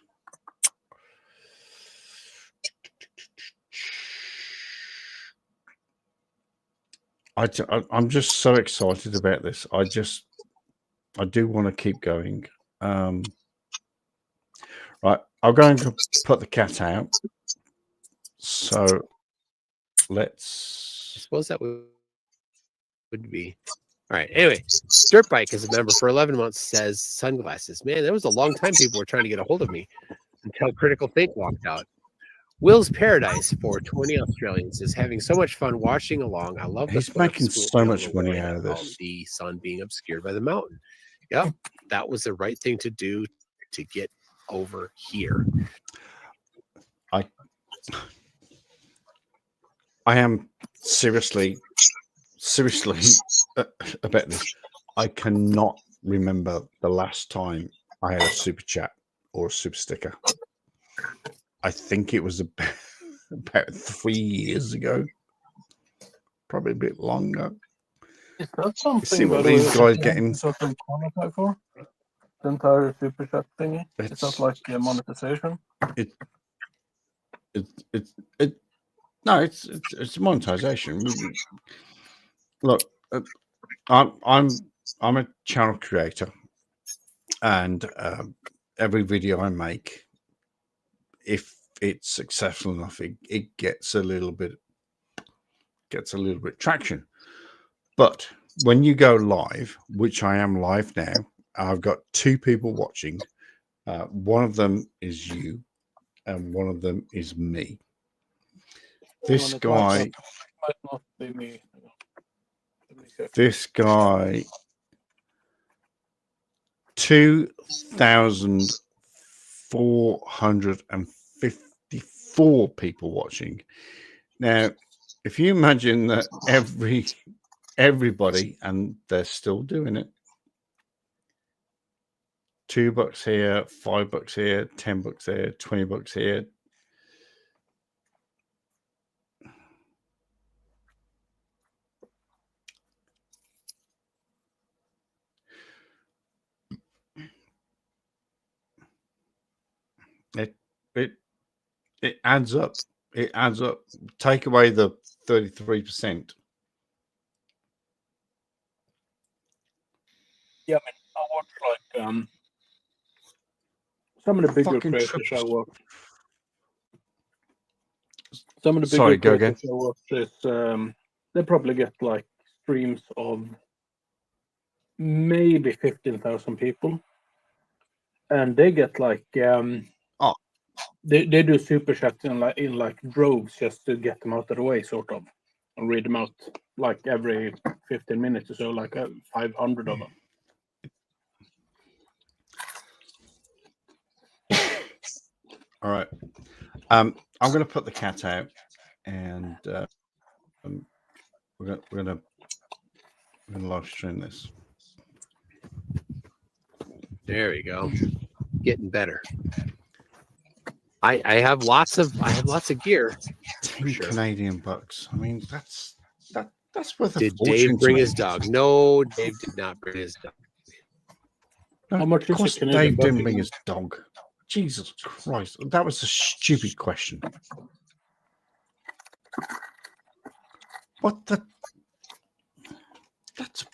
I'm just so excited about this. I do want to keep going. Right, I'm going to put the cat out. So let's. I suppose that would be. All right. Anyway, Dirt Bike is a member for 11 months. Says sunglasses. Man, that was a long time people were trying to get a hold of me until Critical Think walked out. Will's Paradise for 20 Australians is having so much fun watching along. I love. He's making so much money out of this. The sun being obscured by the mountain. Yep, that was the right thing to do to get over here. I am seriously about this. I cannot remember the last time I had a super chat or a super sticker. I think it was about 3 years ago, probably a bit longer. Is that something See what these guys getting? Sort of qualify for the entire super chat thingy? Is that like monetization? No, it's monetization. Look, I'm a channel creator, and every video I make, if it's successful enough, it gets a little bit traction. But when you go live, which I am live now, I've got 2 people watching. One of them is you, and one of them is me. This guy, 2,454 people watching. Now, if you imagine that everybody, and they're still doing it, $2 here, $5 here, $10 here, $20 here. It adds up. It adds up. Take away the 33%. Yeah, I mean, I watch like some of the bigger creators I watch. Some of the bigger creators I watch is they probably get like streams of maybe 15,000 people, and they get like they do super chats in like droves just to get them out of the way, sort of. and read them out like every 15 minutes or so, like 500 of them. All right. I'm going to put the cat out, and we're gonna live stream this. There we go. Getting better. I have lots of gear. 10 Canadian bucks. I mean, that's worth a Did fortune Dave to bring me. his dog? No, Dave did not bring his dog. No, How much of is a course Canadian Dave buck didn't bring again? his dog. Jesus Christ, that was a stupid question. What the? That's.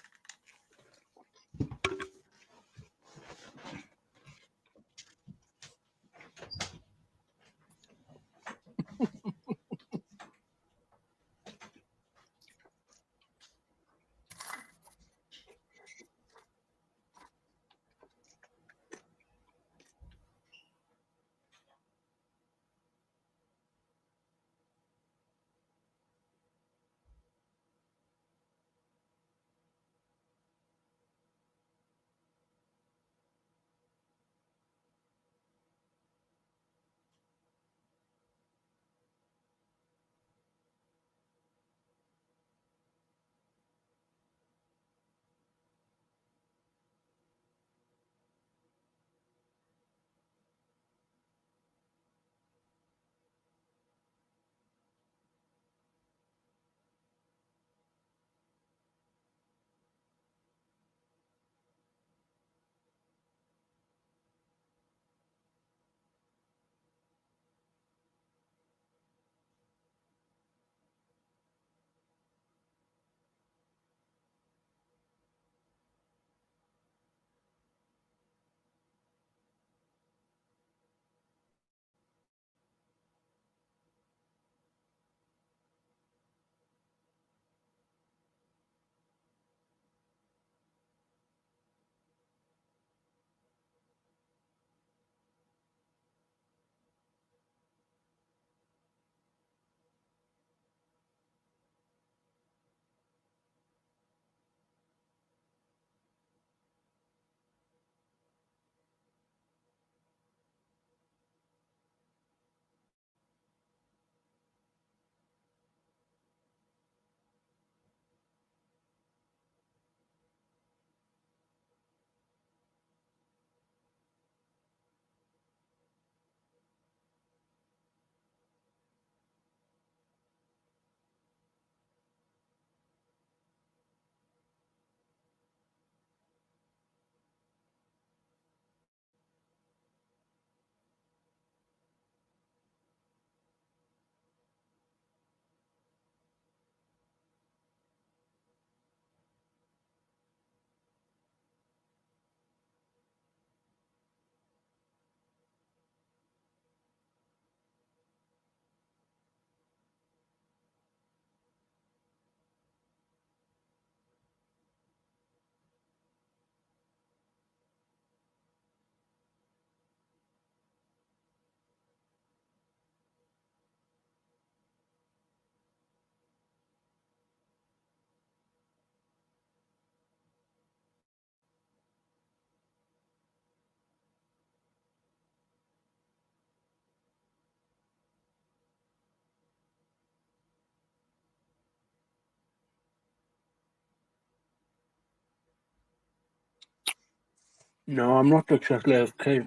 No, I'm not exactly okay.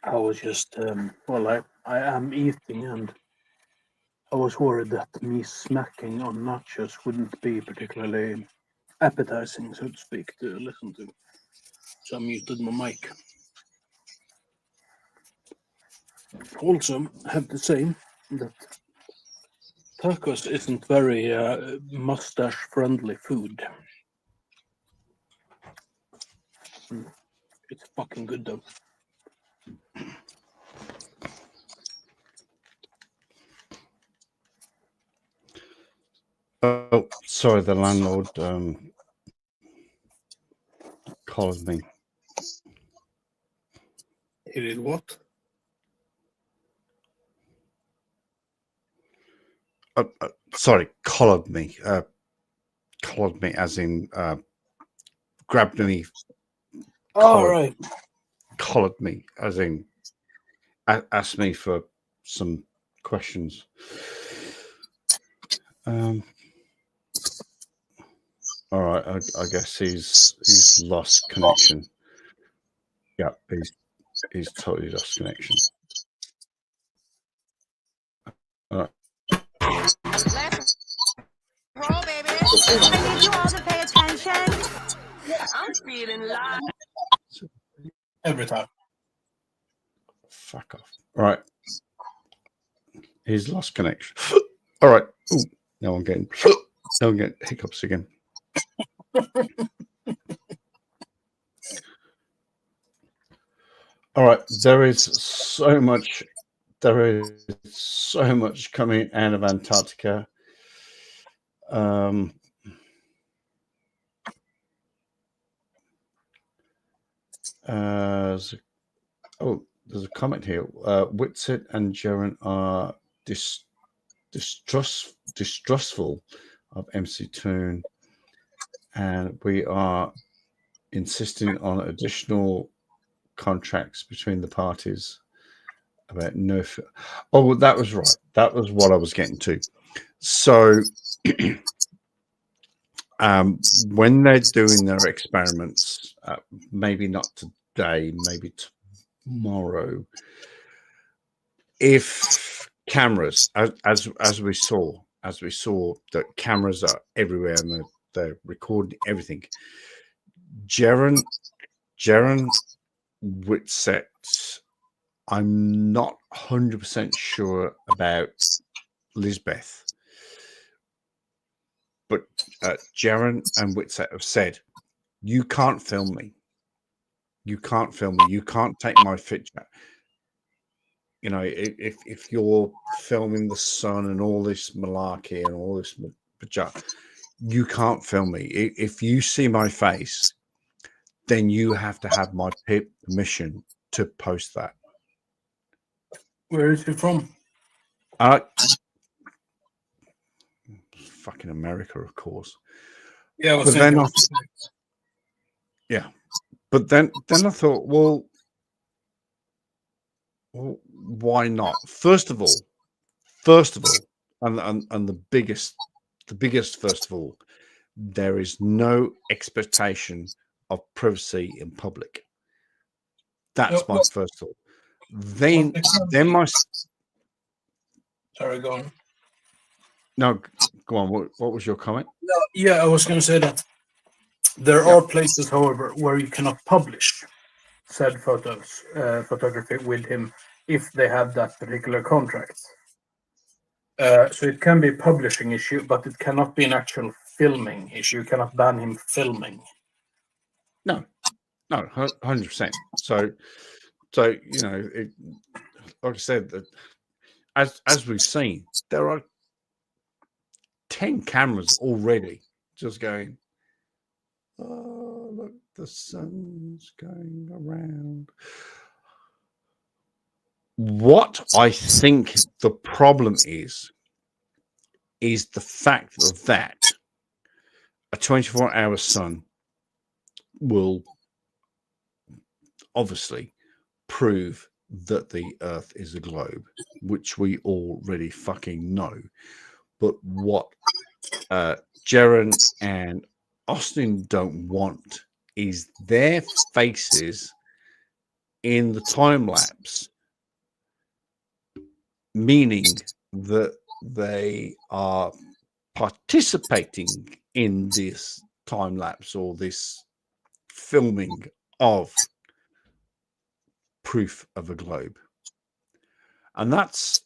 I was just, I am eating, and I was worried that me smacking on nachos wouldn't be particularly appetizing, so to speak, to listen to. So I muted my mic. Also, I have to say that tacos isn't very mustache-friendly food. It's fucking good though. Oh, sorry, the landlord called me. He did what? sorry, collared me. Collared me as in grabbed me. All right. Collared me as in asked me for some questions. All right, I guess he's lost connection. Yeah, he's totally lost connection. All right. Roll, baby. I need you all to pay attention. I'm feeling live. Every time. Fuck off. All right. He's lost connection. All right. Ooh, now I'm getting hiccups again. All right. There is so much coming out of Antarctica. There's a comment here. Whitsett and Jaren are distrustful of MC Toon, and we are insisting on additional contracts between the parties about no. Oh, that was right. That was what I was getting to. So, when they're doing their experiments, maybe not today, maybe tomorrow, if cameras, as we saw that cameras are everywhere and they're recording everything. Jaren Whitsett, I'm not 100% sure about Lisbeth, but Jaren and Whitsett have said, you can't film me. You can't film me. You can't take my picture. You know, if you're filming the sun and all this malarkey and all this, you can't film me. If you see my face, then you have to have my permission to post that. Where is he from? Fucking America, of course. Yeah, but then but then I thought, well, why not? First of all, and the biggest first of all, there is no expectation of privacy in public. That's my first thought. Then my sorry, go on. No, go on. What was your comment? No, yeah, I was going to say that there are places, however, where you cannot publish said photography with him if they have that particular contract. So it can be a publishing issue, but it cannot be an actual filming issue. You cannot ban him filming. No, 100%. So you know, like I said, that as we've seen, there are 10 cameras already just going, oh, look, the sun's going around. What I think the problem is the fact that a 24-hour sun will obviously prove that the Earth is a globe, which we already fucking know. But what Jaren and Austin don't want is their faces in the time lapse, meaning that they are participating in this time lapse or this filming of proof of a globe. And that's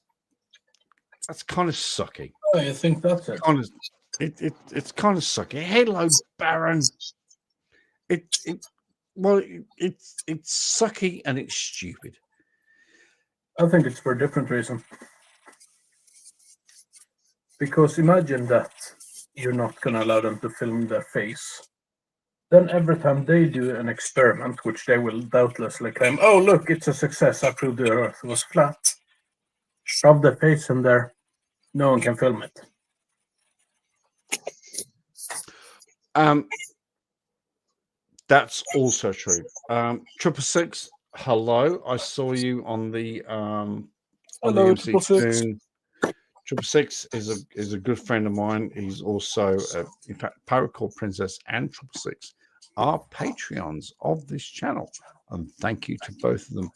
kind of sucky. Oh, you think that's it? It's kind of sucky. Hello, Baron. It's sucky and it's stupid. I think it's for a different reason. Because imagine that you're not going to allow them to film their face. Then every time they do an experiment, which they will doubtlessly claim, oh, look, it's a success. I proved the Earth was flat. Shove their face in there. No one can film it. That's also true. 666, hello. I saw you on the Hello, MC 666. Toon. 666 is a good friend of mine. He's also, in fact, Paracord Princess and 666 are Patreons of this channel, and thank you to both of them.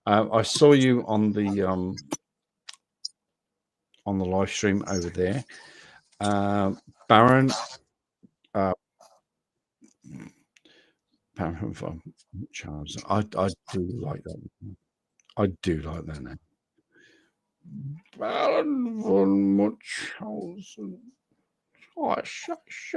I saw you on the live stream over there, Baron. Baron von Charles. I do like that. I do like that name. Baron von Munchausen. Oh, shush.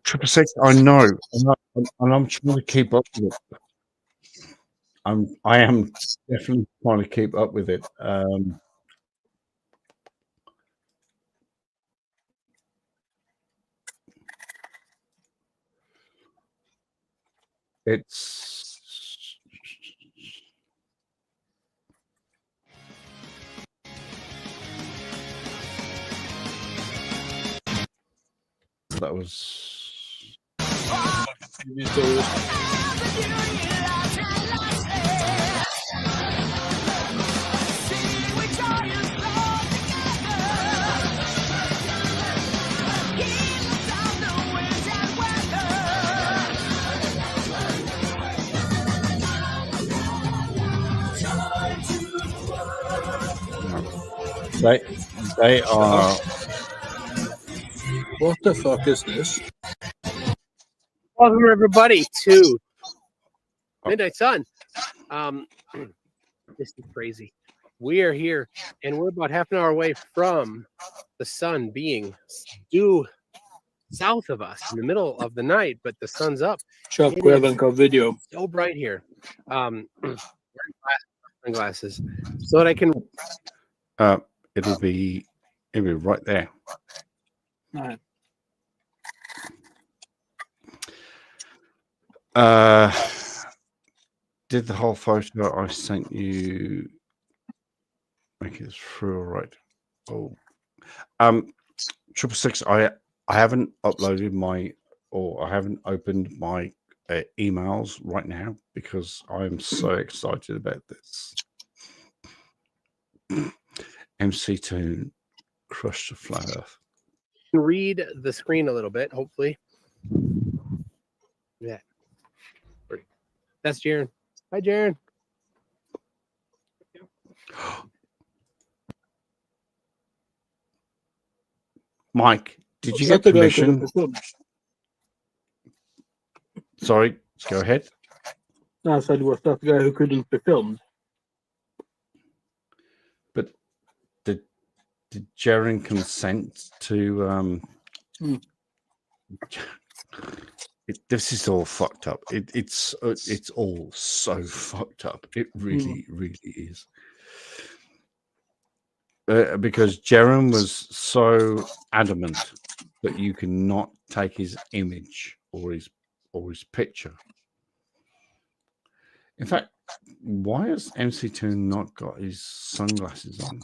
666, I know, and I'm trying to keep up with it. I am definitely trying to keep up with it. It's that was they are. What the fuck is this? Welcome everybody to Midnight Sun. This is crazy. We are here, and we're about half an hour away from the sun being due south of us in the middle of the night, but the sun's up. Chuck, It we is haven't got video. so bright here. Wearing glasses so that I can. It'll be right there. All right. Did the whole photo I sent you make it through all right? Oh, 666. I haven't uploaded I haven't opened my emails right now because I'm so excited about this. MC Toon, Crush the Flat Earth. Read the screen a little bit, hopefully. Yeah. That's Jaren. Hi, Jaren. Mike, did you Was get that the guy who permission? couldn't be filmed? Sorry, go ahead. No, I said, was that the guy who couldn't be filmed? But did Jaren consent to this is all fucked up. It's all so fucked up. It really is. Because Jaren was so adamant that you cannot take his image or his picture. In fact, why has MC Toon not got his sunglasses on?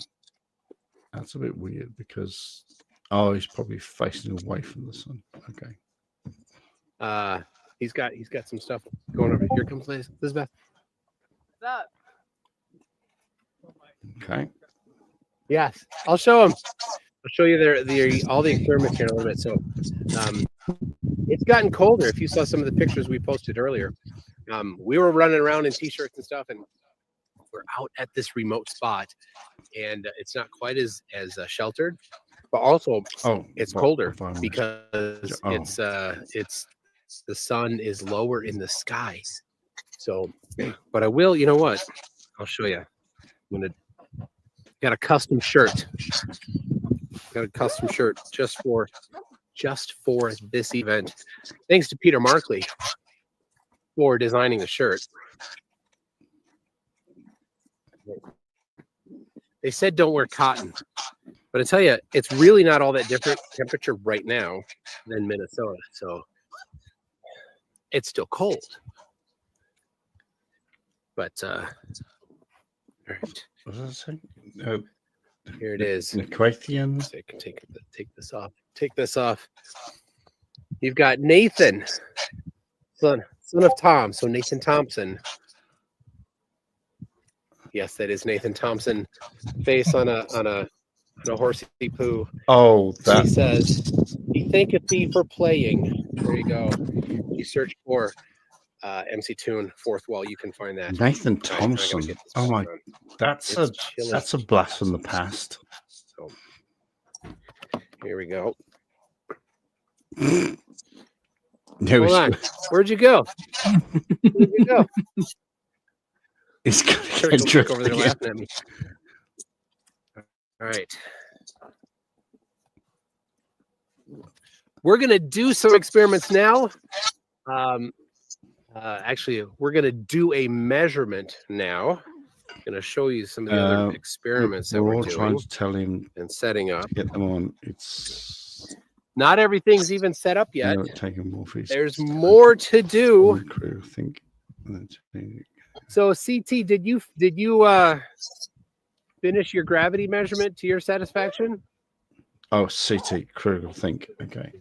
That's a bit weird because he's probably facing away from the sun. Okay. He's got some stuff going over here. Comes Elizabeth. What's up? Okay. Yes, I'll show him. I'll show you all the experiments here in a little bit. So, it's gotten colder. If you saw some of the pictures we posted earlier, we were running around in t-shirts and stuff, and we're out at this remote spot, and it's not quite as sheltered, but also it's colder because it's the sun is lower in the sky. So, but I will. You know what? I'll show you. I'm gonna. Got a custom shirt. Got a custom shirt just for this event. Thanks to Peter Markley for designing the shirt. They said don't wear cotton, but I tell you, it's really not all that different temperature right now than Minnesota. So it's still cold. But all right. What does it say? Here it is. Nequathian. Take this off. Take this off. You've got Nathan, son of Tom. So Nathan Thompson. Yes, that is Nathan Thompson. Face on a horsey poo. Oh, that. He says, "He thanketh thee for playing." There you go. You search for MC Toon Fourth Wall. You can find that. Nathan All right, I gotta Thompson. get this Oh my, back on. that's It's chilly. a blast from the past. So here we go. No, Hold on. Where'd you go? Where'd you go? It's gonna Critical get Dick over there again. laughing at me. All right. We're gonna do some experiments now. Actually, we're gonna do a measurement now. I'm gonna show you some of the other experiments that we're we're all trying doing to tell him and setting up. to get them on. It's Not everything's even set up yet. taking more fees. There's more to do. I think. So CT, did you finish your gravity measurement to your satisfaction? Oh, CT critical think. Okay.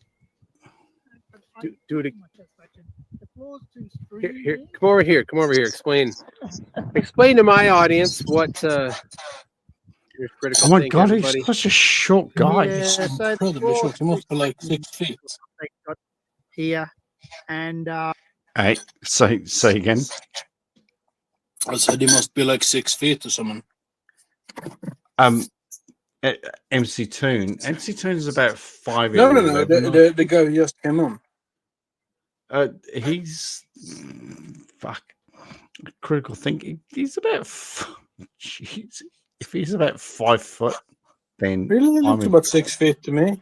Do it. Here, come over here. Come over here. Explain to my audience what your critical. Oh my think, God, everybody. he's such a short guy. Yes, I Incredibly short. He must be like 6 feet. Here, and Hey, say again. I said he must be like 6 feet or something. MC Toon. MC Toon is about 5. No. The guy who just came on. He's fuck. Critical thinking. He's about. Jeez, if he's about 5 foot, then Really, he looks I'm about 6 feet to me.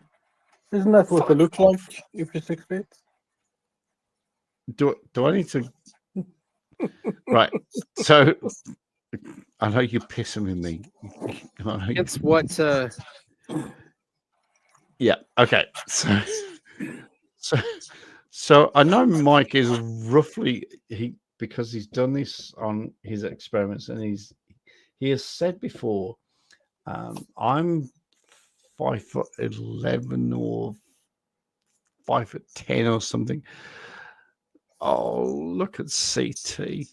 Isn't that what they look like if you're 6 feet? Do I need to? Right. So I know you're pissing with me. It's what. Yeah. Okay. So I know Mike is roughly because he's done this on his experiments and he has said before, I'm 5'11" or 5'10" or something. Oh, look at CT.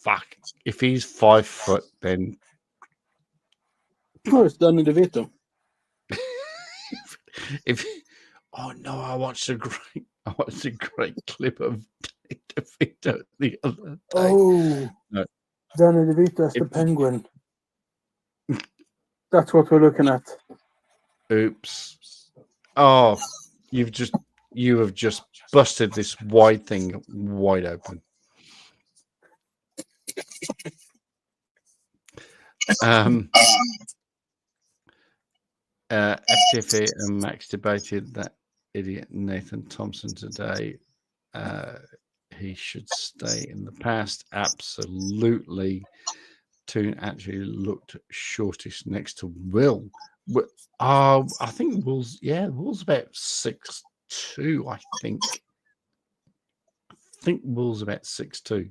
Fuck. If he's 5 foot, then Oh, it's Danny DeVito. oh no, I watched a great clip of DeVito the other day. Oh, No. Danny DeVito as the penguin. That's what we're looking at. Oops. Oh, you have just busted this wide thing wide open. FTFA and Max debated that idiot Nathan Thompson today. He should stay in the past. Absolutely. Toon actually looked shortest next to Will. I think Will's about 6'2", I think. Will's about 6'2".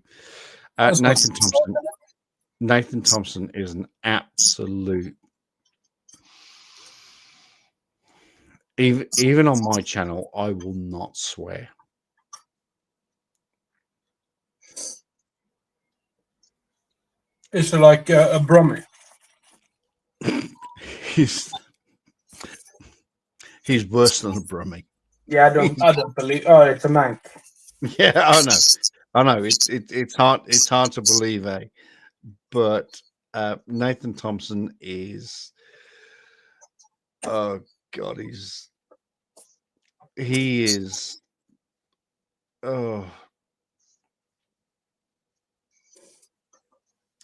Nathan Thompson is an absolute. Even on my channel, I will not swear. Is it like a Brummie? He's worse than a Brummie. Yeah, I don't believe. Oh, it's a Mank. Yeah, I know. It's hard to believe, but Nathan Thompson is. Oh God, he is. Oh,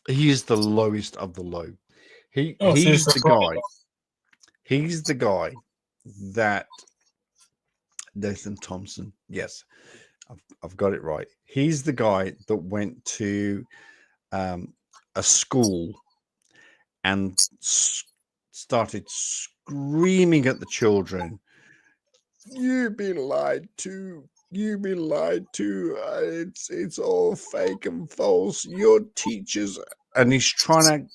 he is the lowest of the low. He's the guy. He's the guy that Nathan Thompson. Yes, I've got it right. He's the guy that went to a school and started screaming at the children. You've been lied to. You've been lied to. It's all fake and false. Your teachers, and he's trying to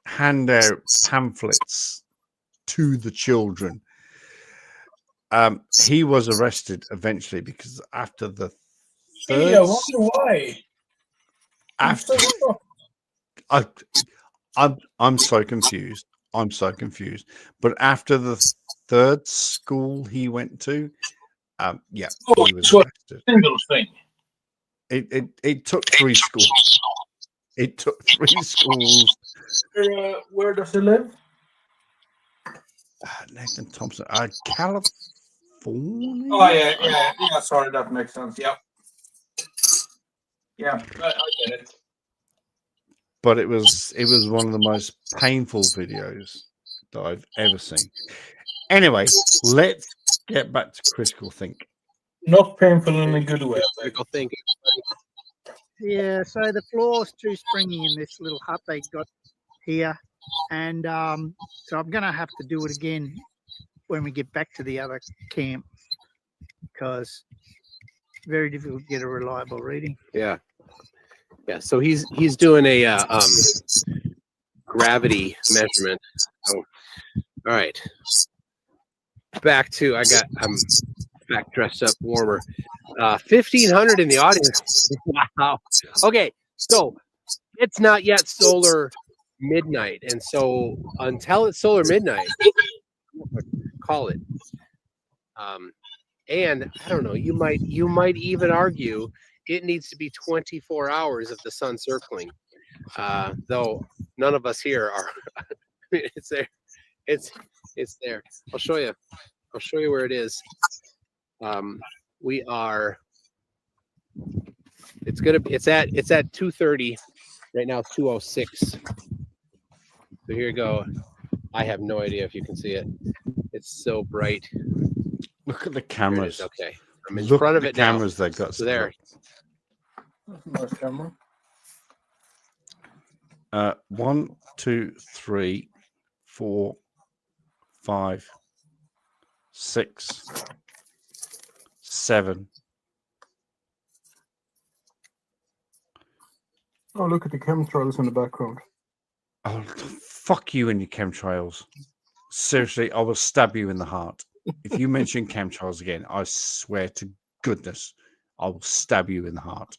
hand out pamphlets to the children. He was arrested eventually because after the Hey, I wonder why. I'm after so shocked. I'm so confused. I'm so confused. But after the third school he went to, yeah, Oh, he was so a arrested. single thing. It took 3 schools. It took 3 schools. Where does he live? Nathan Thompson, California. Oh yeah. Sorry, that makes sense. Yeah. Yeah, I get it. But it was one of the most painful videos that I've ever seen. Anyway, let's get back to critical think. Not painful in a good way. Critical thinking. Yeah, so the floor's too springy in this little hut they got here. And so I'm going to have to do it again when we get back to the other camp because it's very difficult to get a reliable reading. Yeah. So he's doing a gravity measurement. Oh, all right. Back to I'm back dressed up warmer. 1,500 in the audience. Wow. Okay, so it's not yet solar midnight, and so until it's solar midnight, call it. And I don't know. You might even argue it needs to be 24 hours of the sun circling. Though none of us here are. It's there. It's there. I'll show you. I'll show you where it is. We are. It's at 2:30 right now. It's 2:06. So here you go. I have no idea if you can see it. It's so bright. Look at the cameras. Okay, I'm in Look front at of the it now. cameras they got. So there. That's a nice camera. 1, 2, 3, 4, 5, 6, 7. Oh, look at the chemtrails in the background. Oh, fuck you and your chemtrails. Seriously, I will stab you in the heart. If you mention chemtrails again, I swear to goodness, I will stab you in the heart.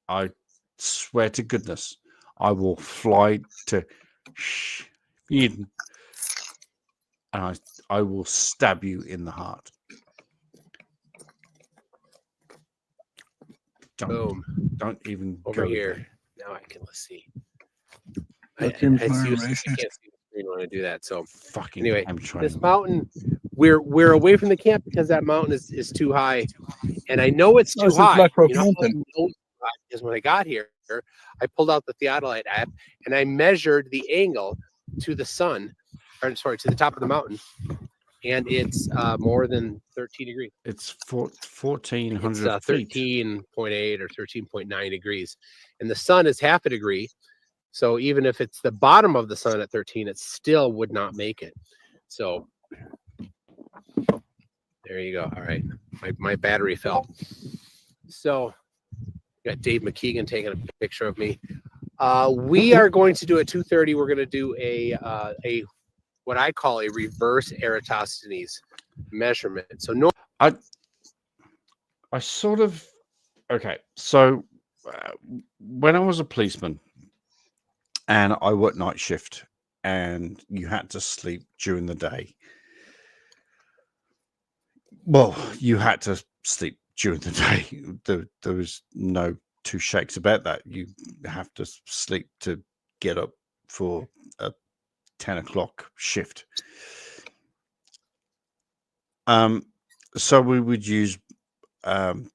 I swear to goodness, I will fly to Eden and I will stab you in the heart. Don't even Over go here. there. Now I can see. That I seems see very I can't racist. see the screen when I do that. So fucking anyway, chemtrails. this mountain, we're away from the camp because that mountain is too high, and I know it's Oh, too it's in high. Black Rock You know how I Mountain. know it's too high? Because when I got here, I pulled out the theodolite app and I measured the angle to the sun, or sorry, to the top of the mountain, and it's more than 13 degrees. It's 1,400 It's feet. 13.8 or 13.9 degrees, and the sun is half a degree. So even if it's the bottom of the sun at 13, it still would not make it. So there you go. All right, my battery fell. So got Dave McKeegan taking a picture of me. We are going to do at 2:30. We're going to do a what I call a reverse Eratosthenes measurement. So no, I sort of okay. So when I was a policeman and I worked night shift, and you had to sleep during the day. Well, you had to sleep during the day. There was no two shakes about that. You have to sleep to get up for a 10 o'clock shift. So we would use ex-Mrs.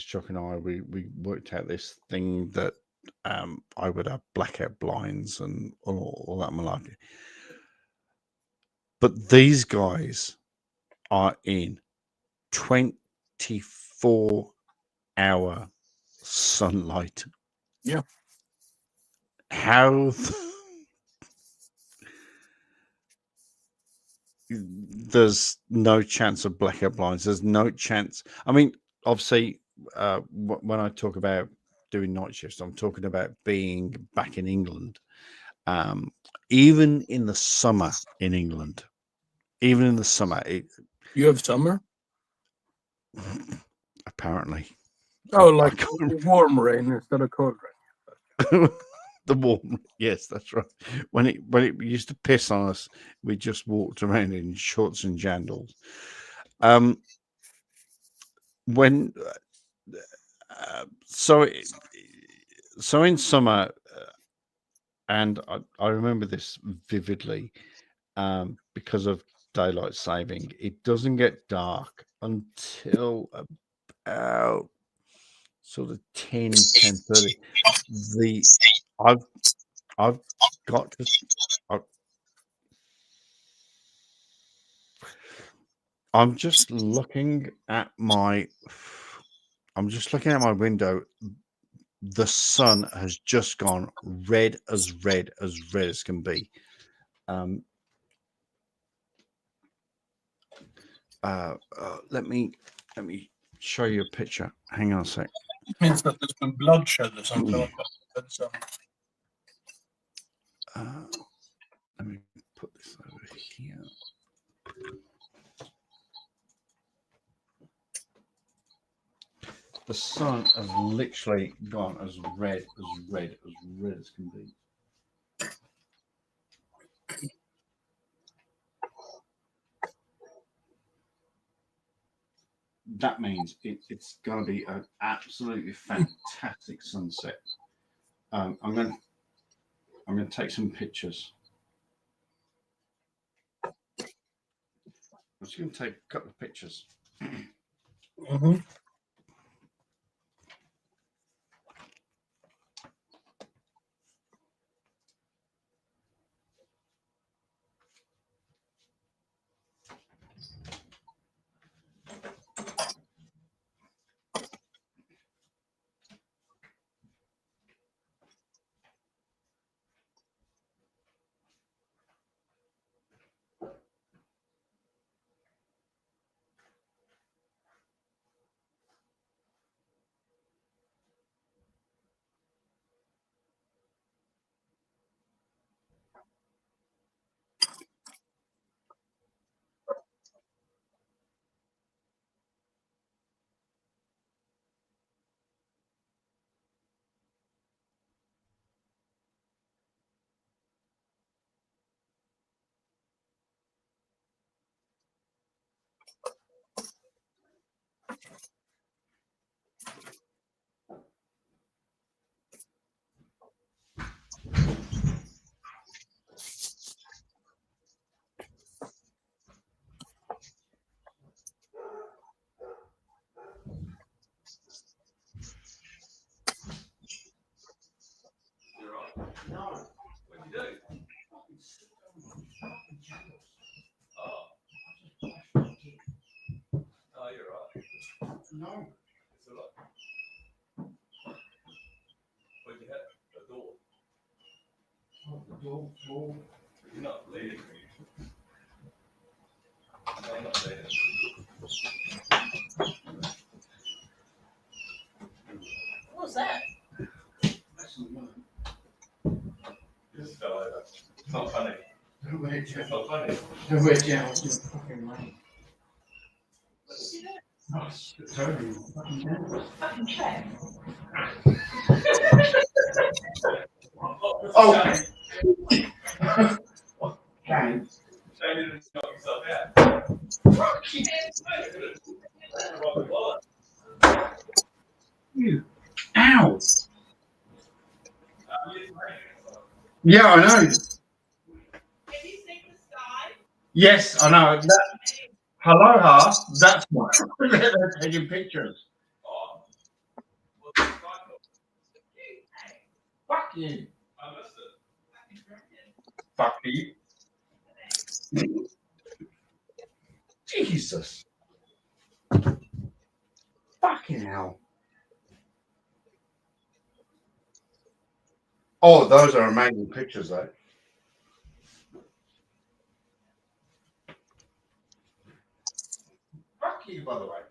Chuck and I, we worked out this thing that I would have blackout blinds and all that malarkey. But these guys are in 24-hour sunlight. Yeah. How there's no chance of blackout blinds. There's no chance. I mean, obviously, when I talk about doing night shifts. I'm talking about being back in England. Even in the summer in England, even in the summer, You have summer? apparently. Oh, like warm rain instead of cold rain. The warm, yes, that's right. When it used to piss on us, we just walked around in shorts and jandals. When so in summer, and I remember this vividly, because of daylight saving, it doesn't get dark until about sort of 10:30. I've got to. I'm just looking at my window. The sun has just gone red as can be. Let me show you a picture. Hang on a sec. It means that there's been bloodshed or something like that. That's, Let me put this over here. The sun has literally gone as red as can be. That means it's going to be an absolutely fantastic sunset. I'm going to take some pictures. I'm just going to take a couple of pictures. mm-hmm. No, what did you do? Oh, you're right. No, it's all right. What did you have? A door. Oh, the door floor. You're not bleeding. No, I'm not bleeding. What was that? Just fell over. It's not funny. No way, It's not funny. No way, Jan. It's just fucking money. Oh, it's totally Fucking check. Oh, okay. Shane didn't knock himself out. You. Ow. Yeah, I know. Yes, I know. Aloha, that's why they're taking pictures. Fuck you. Fuck you. Jesus. Fucking hell. Oh, those are amazing pictures, though. Fuck you, by the way.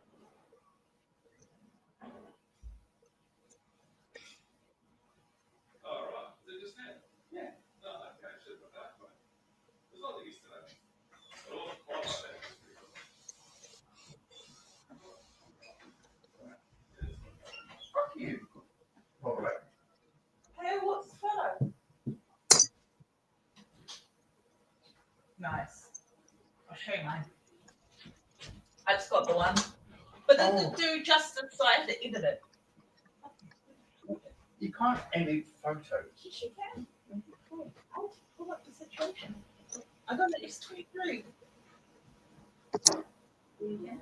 doesn't do justice, so I have to edit it. You can't edit photos. Yes, you can. I'll pull up the situation. I got an S23. Yeah.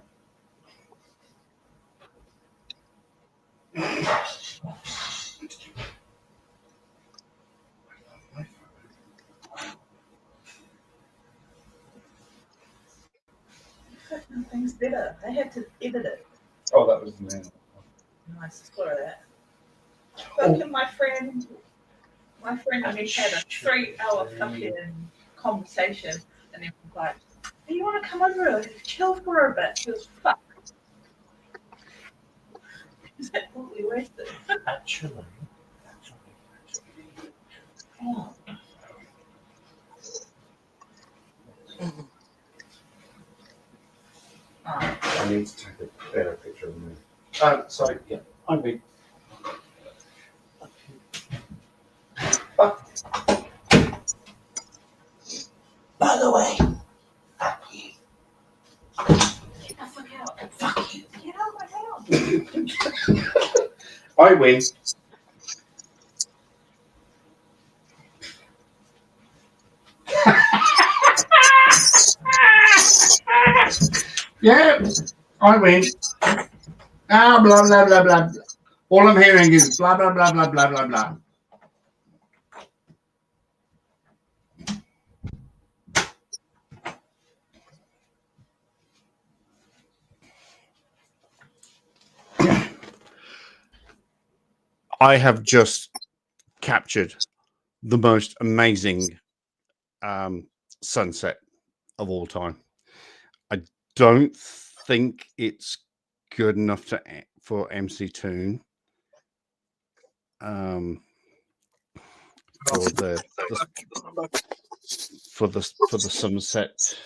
Things better. I had to edit it. Oh, that was the name. Nice explore that. Fucking my friend and me had a 3-hour fucking conversation, and then was like, "Do you want to come over and chill for a bit?" She was fuck. Is that totally wasted? Actually. Oh. I need to take a better picture of me. Sorry, yeah, I'm big. By the way, fuck you. Get the fuck out. Fuck you. Get out of my house. I win. Yeah, I win. Ah, blah, blah, blah, blah. All I'm hearing is blah, blah, blah, blah, blah, blah, blah. I have just captured the most amazing sunset of all time. I don't think it's good enough for MC Toon. For the sunset.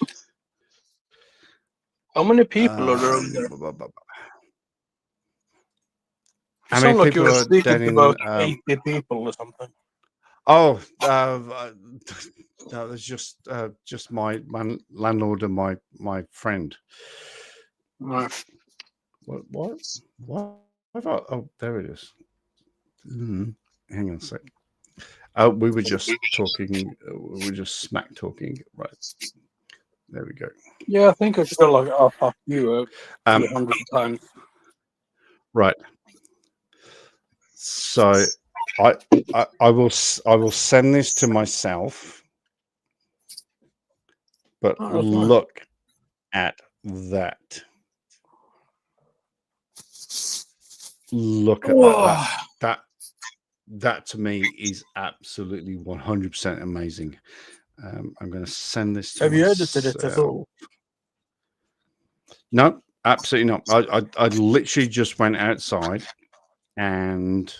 How many people are there on there? How Sound many like you people were are speaking dead to in? about 80 people or something. Oh, that was just my landlord and my friend. Right. What? Oh, there it is. Hang on a sec. We were just talking. We were just smack talking. Right. There we go. Yeah, I think I feel like I'll fuck you a 100 times. Right. So I will send this to myself. But Oh, that's nice. look at that. Look at that. That to me is absolutely 100% amazing. I'm going to send this to Have you edited it at all? No, absolutely not. I literally just went outside and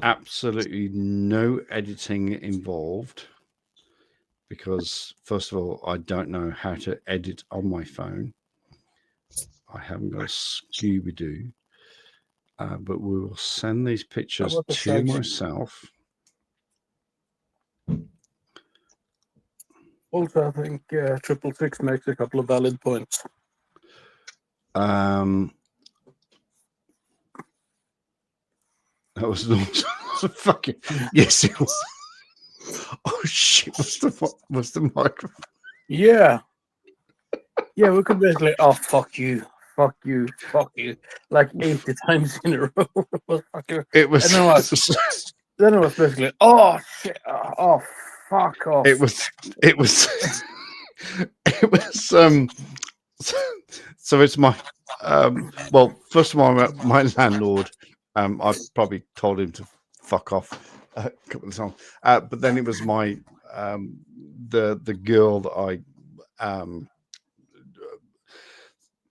absolutely no editing involved, because first of all, I don't know how to edit on my phone. I haven't got a Scooby-Doo, but we will send these pictures about the to Shaggy? myself. Also, I think 666 makes a couple of valid points. That was fucking yes, it was. Oh shit! What's the microphone? Yeah. Yeah, we could basically, oh, fuck you, fuck you, fuck you, like 80 times in a row. It was. And then it was basically, oh, shit, oh, fuck off. It was. It was. So it's my. Well, first of all, my landlord. I've probably told him to fuck off a couple of times, but then it was my the girl that I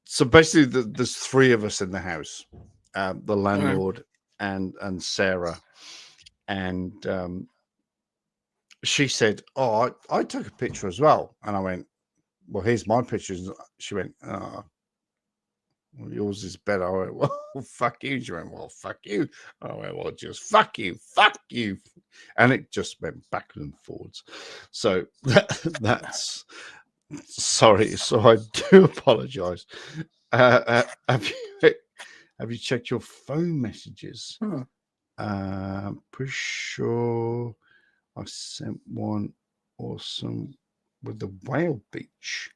so basically there's three of us in the house, the landlord and Sarah, and she said, oh, I took a picture as well, and I went, well, here's my pictures. She went, oh. Well, yours is better. I went, well, fuck you. She went, well, fuck you. I went, well, just fuck you. And it just went backwards and forwards. So that's sorry. So I do apologize. Have you checked your phone messages? Pretty sure I sent one awesome with the whale beach.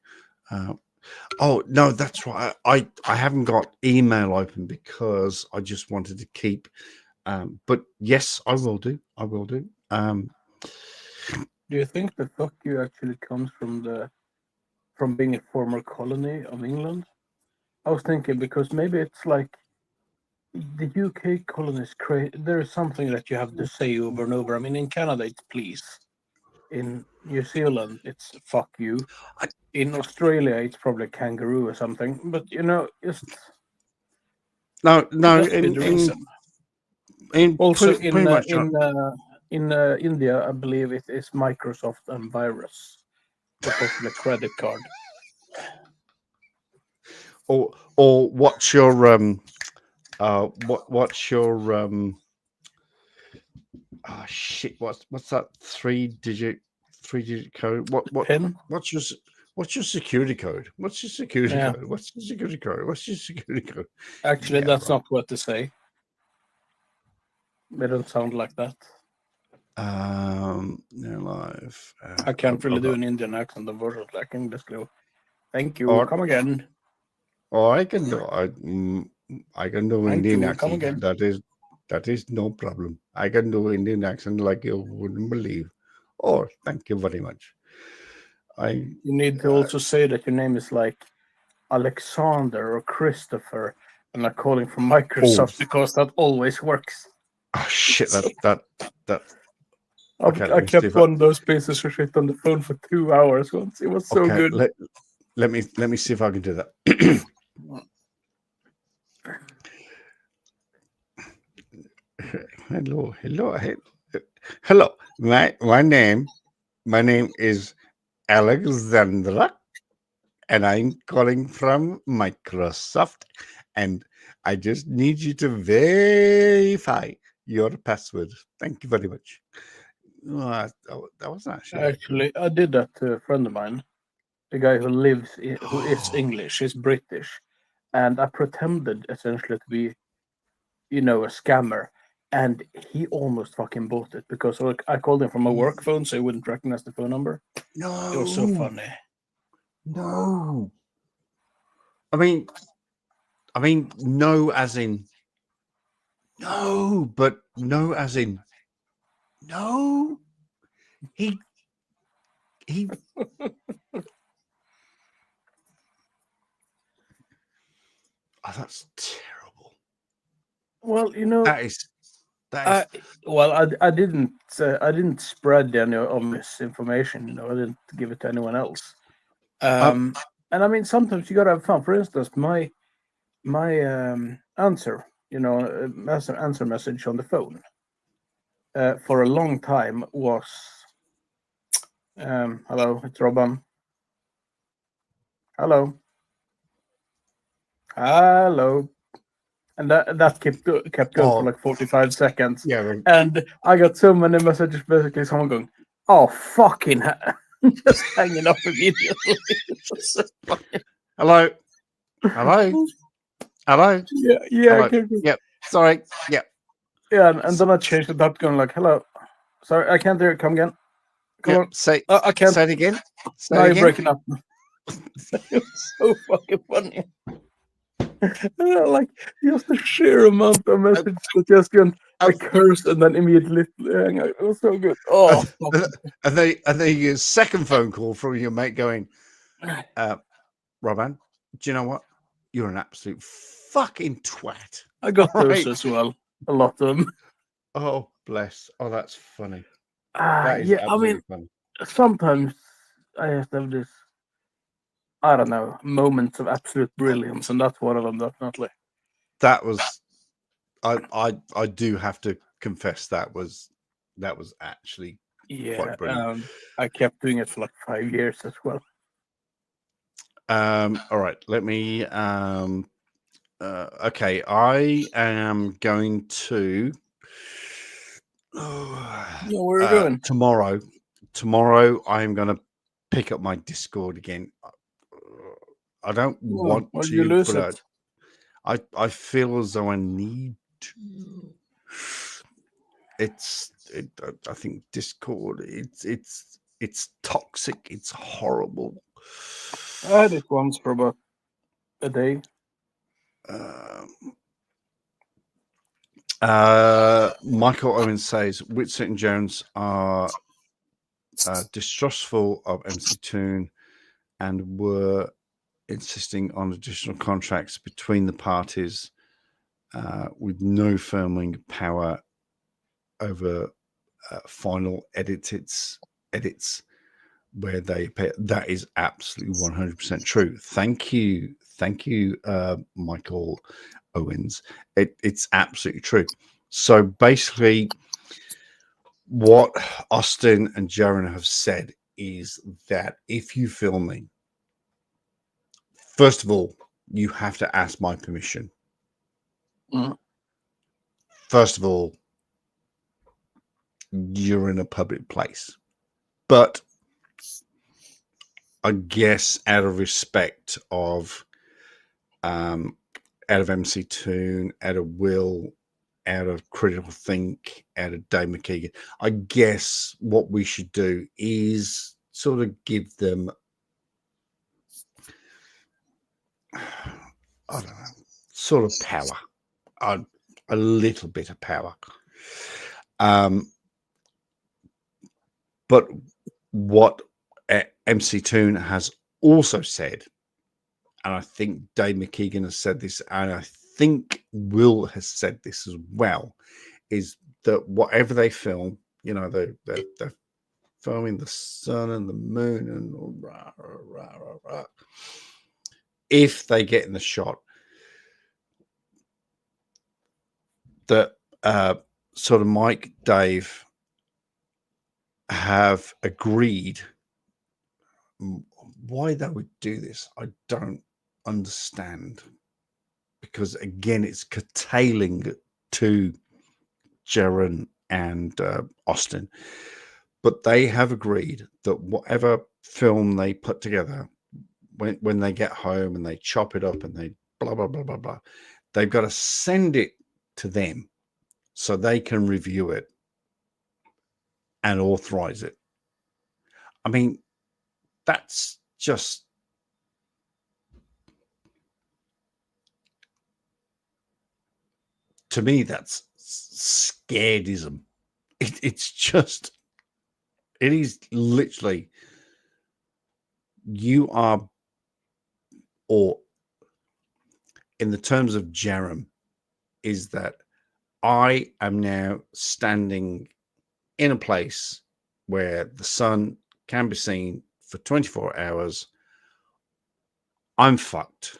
Oh no, that's right. I haven't got email open because I just wanted to keep. But yes, I will do. Do you think the fuck you actually comes from being a former colony of England? I was thinking because maybe it's like the UK colonies there is something that you have to say over and over. I mean, in Canada it's please. In New Zealand it's fuck you. In Australia it's probably kangaroo or something. But just no. Just with the reason. Also in India, I believe it is Microsoft and virus, possibly credit card. Or what's your what's your oh shit, what's that three digit code? What PIN? What's your security code? What's your security Yeah. code? What's your security code? What's your security code? Actually, Yeah, that's right. not what to say. They don't sound like that. They're live. I can't really do I've an Indian accent, unfortunately. I can just go, thank you, Or- come again. Oh, I can do. I can do Thank Indian you, come accent. again. That is no problem. I can do Indian accent like you wouldn't believe. Oh, thank you very much. You need to also say that your name is like Alexander or Christopher, and not calling from Microsoft because that always works. Oh shit! That. I Okay, let me see kept if one of those pieces of shit on the phone for 2 hours once. It was so okay, good. Let me see if I can do that. Hello. My name is Alexandra, and I'm calling from Microsoft, and I just need you to verify your password. Thank you very much. That was actually Actually, I did that to a friend of mine, the guy who is English, he's British, and I pretended essentially to be, a scammer, and he almost fucking bought it because I called him from a work phone, so he wouldn't recognize the phone number. No, It was so funny. No. I mean, no, as in no, but no, as in no. He. Oh, that's terrible. Well, That is. I didn't spread any of misinformation. I didn't give it to anyone else. And I mean, sometimes you gotta have fun. For instance, my answer, answer message on the phone, for a long time was, "Hello, it's Robin. Hello, hello." And that kept going for like 45 seconds. Yeah. And I got so many messages, basically someone going, "Oh, fucking hell." Just hanging up immediately. So Hello. Hello. Hello. Yeah. Hello. Okay. Yep. Sorry. Yep. Yeah, and then I changed it up, going like, "Hello, sorry, I can't hear it. Come again. Come Yep. on. Say. I can't. Say it again. Say Now it you're again. breaking up." It was so fucking funny. Like just the sheer amount of messages that just went a curse and then immediately hang out. It was so good. Oh, And then your second phone call from your mate going, Robin, do you know what? You're an absolute fucking twat. I got those Right. as well. A lot of them. Oh, bless. Oh, that's funny. That is Yeah, I absolutely mean, funny. sometimes I just have this, I don't know, moments of absolute brilliance, and that's one of them, definitely. That was, I do have to confess that was actually Yeah, quite brilliant. I kept doing it for like 5 years as well. All right, let me Okay, I am going to Yeah, where are you going? tomorrow. Tomorrow, I am going to pick up my Discord again. I don't want why did to, you lose but it? I feel as though I need to. I think Discord. It's toxic. It's horrible. I had it once for about a day. Michael Owen says Whitsett and Jones are distrustful of MC Toon and were insisting on additional contracts between the parties with no firming power over final edits where they pay. That is absolutely 100% true. Thank you, Michael Owens. It's absolutely true. So basically, what Austin and Jaron have said is that if you film me, first of all, you have to ask my permission. First of all, you're in a public place. But I guess out of respect of out of MC Toon, out of Will, out of Critical Think, out of Dave McKeegan, I guess what we should do is sort of give them, I don't know, sort of power, a little bit of power. But what MC Toon has also said, and I think Dave McKeegan has said this, and I think Will has said this as well, is that whatever they film, they're filming the sun and the moon and rah, rah, rah, rah. If they get in the shot, that sort of Mike, Dave have agreed. Why they would do this, I don't understand. Because again, it's curtailing to Jaron and Austin. But they have agreed that whatever film they put together, when they get home and they chop it up and they blah, blah, blah, blah, blah, they've got to send it to them so they can review it and authorize it. I mean, that's just, to me, that's scaredism. It's just, it is literally, you are, or in the terms of Jerem, is that I am now standing in a place where the sun can be seen for 24 hours. I'm fucked.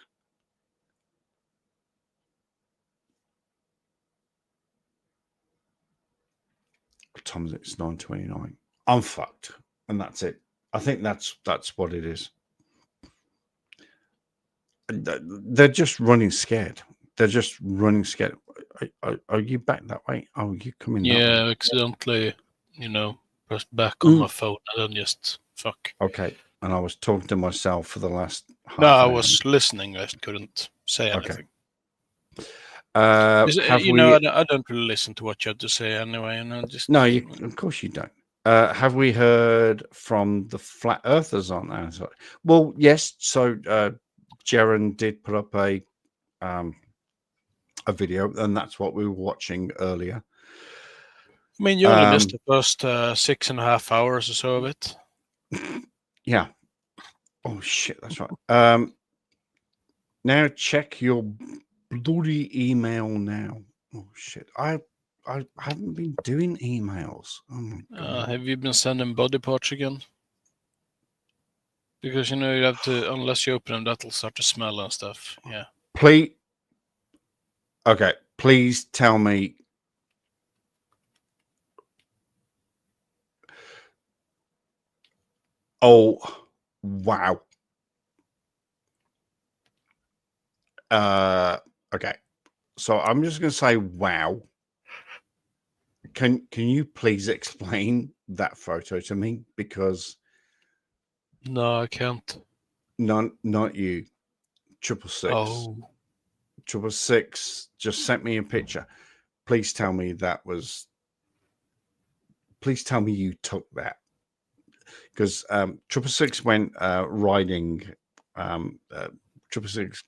What time is it? It's 9:29. I'm fucked, and that's it. I think that's what it is. They're just running scared. They're just running scared. Are you back that way? Oh, you coming? That way? Yeah, accidentally, pressed back on my phone and then just fuck. Okay, and I was talking to myself for the last half No, I an was listening. I couldn't say anything. Okay. I don't really listen to what you have to say anyway. Just No, of course you don't. Have we heard from the flat earthers on that? Well, yes. So Jaron did put up a video, and that's what we were watching earlier. I mean, you only missed the first 6.5 hours or so of it. Yeah. Oh shit, that's right. Now check your bloody email now. Oh shit, I haven't been doing emails. Oh my God. Have you been sending body parts again? Because you have to, unless you open them, that'll start to smell and stuff. Yeah. Please. Okay, please tell me. Oh, wow. Okay. So I'm just going to say, wow. Can you please explain that photo to me? Because No, I can't. not you. 666. Oh. 666 just sent me a picture. Please tell me that was. Please tell me you took that, because 666 went riding. 666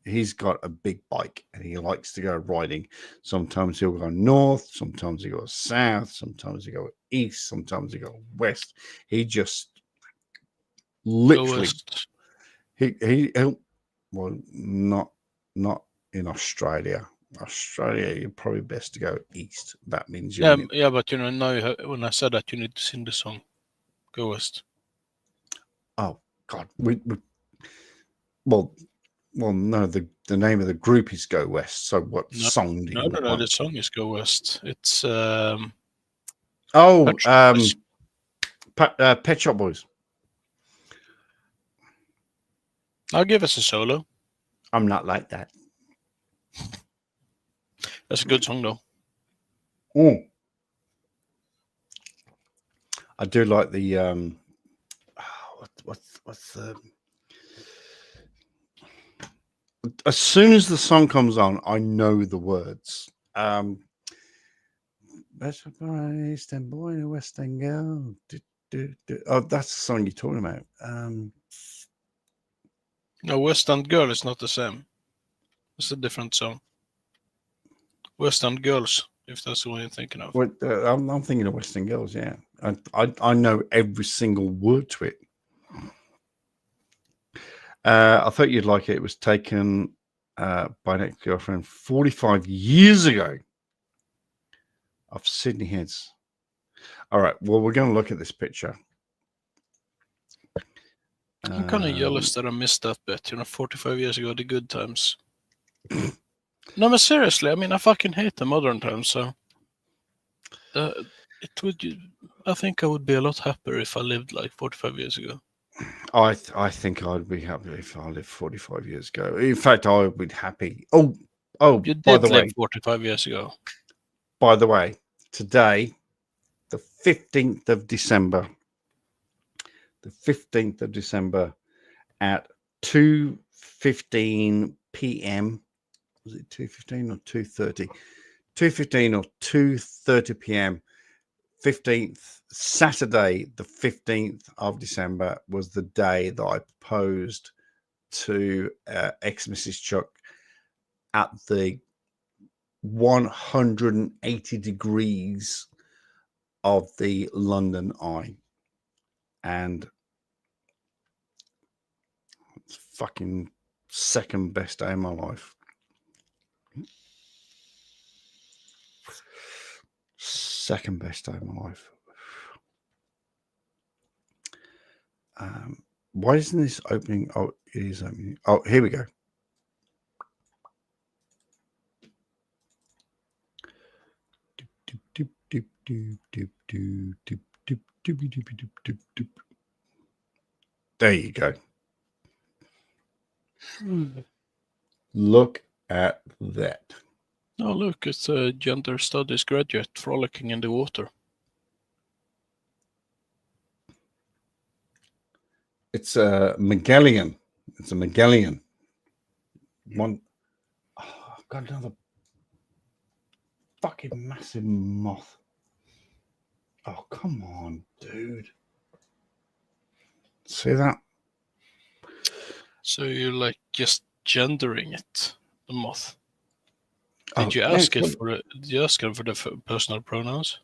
he's got a big bike and he likes to go riding. Sometimes he'll go north, sometimes he goes south, sometimes he go east, sometimes he go west. He just literally he'll well, not in Australia. Australia, you're probably best to go east. That means you're Yeah, but you know, now when I said that, you need to sing the song. Go West. Oh God, we well, no. The name of the group is Go West. So what song do you No. want? The song is Go West. It's Pet Shop Boys. I'll give us a solo. I'm not like that. That's a good song though. Oh, I do like the what's the. As soon as the song comes on, I know the words. Best Eastern boy and Western girl. Oh, that's the song you're talking about. No, West End Girl is not the same. It's a different song. West End Girls, if that's the one you're thinking of. What I'm thinking of Western Girls. Yeah, I know every single word to it. I thought you'd like it. It was taken by an ex-girlfriend 45 years ago of Sydney Heads. All right. Well, we're going to look at this picture. I'm kind of jealous that I missed that bit. 45 years ago, the good times. No, but seriously, I mean, I fucking hate the modern times. So it would. I think I would be a lot happier if I lived like 45 years ago. I think I'd be happy if I lived 45 years ago. In fact, I would be happy. Oh, you by did the live way, 45 years ago. By the way, today, the 15th of December, at 2:15 p.m. Was it 2:15 or 2:30? 2:15 or 2:30 p.m. 15th Saturday, the 15th of December was the day that I proposed to ex-Mrs. Chuck at the 180 degrees of the London Eye, and it's fucking second best day of my life. Second best day of my life. Why isn't this opening? Oh, it is opening. Oh, here we go. There you go. Look at that. Oh, look, it's a gender studies graduate frolicking in the water. It's a Magellan. It's a Magellan. One. Oh, I've got another fucking massive moth. Oh, come on, dude. See that? So you're like just gendering it, the moth. Oh, Did you ask it for it? Did you ask him for the personal pronouns?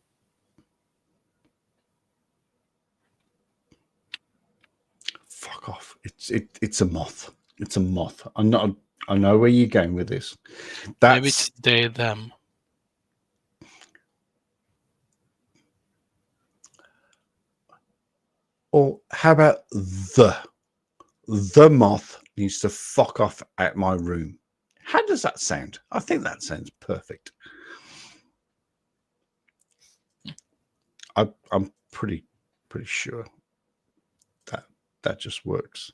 Fuck off! It's a moth. It's a moth. I know where you're going with this. Maybe it's they them. Or how about the moth needs to fuck off at my room? How does that sound? I think that sounds perfect. I'm pretty sure that just works.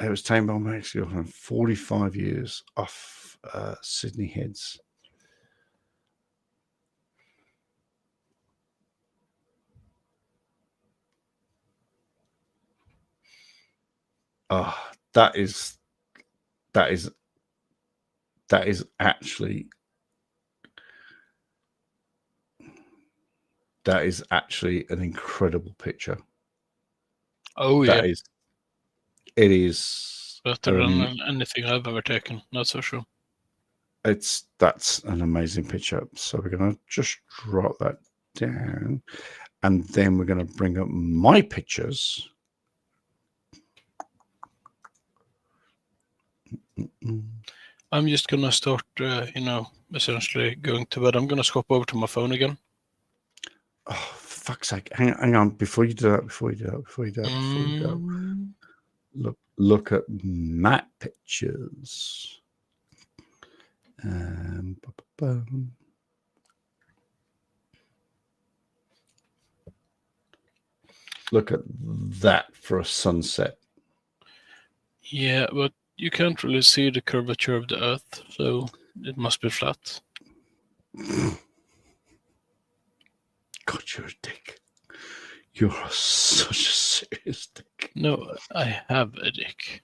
It was tamed by my ex-girlfriend 45 years off Sydney Heads. Oh, that is actually an incredible picture. Oh yeah, it is better than anything I've ever taken. That's for sure. That's an amazing picture. So we're gonna just drop that down, and then we're gonna bring up my pictures. I'm just gonna start, essentially going to bed. I'm gonna swap over to my phone again. Oh, fuck's sake! Hang on! Before you do that, look at my pictures. Look at that for a sunset. Yeah, but you can't really see the curvature of the Earth, so it must be flat. God, you're a dick. You're such a serious dick. No, I have a dick.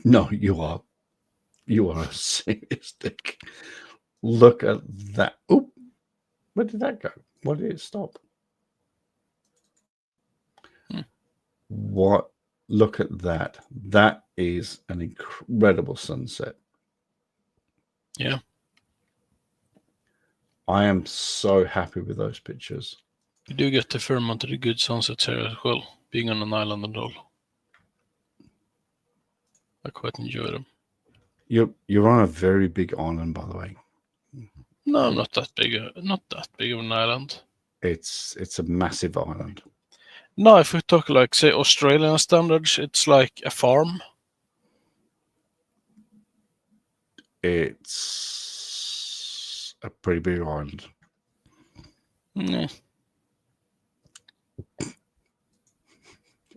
No, you are. You are a serious dick. Look at that. Oh, where did that go? Why did it stop? What? Look at that. That is an incredible sunset. Yeah. I am so happy with those pictures. You do get the fair amount of the good sunsets here as well, being on an island and all. I quite enjoy them. You're on a very big island, by the way. No, not that big. Not that big of an island. It's a massive island. No, if we talk like, say, Australian standards, it's like a farm. It's a pretty big island. Yeah.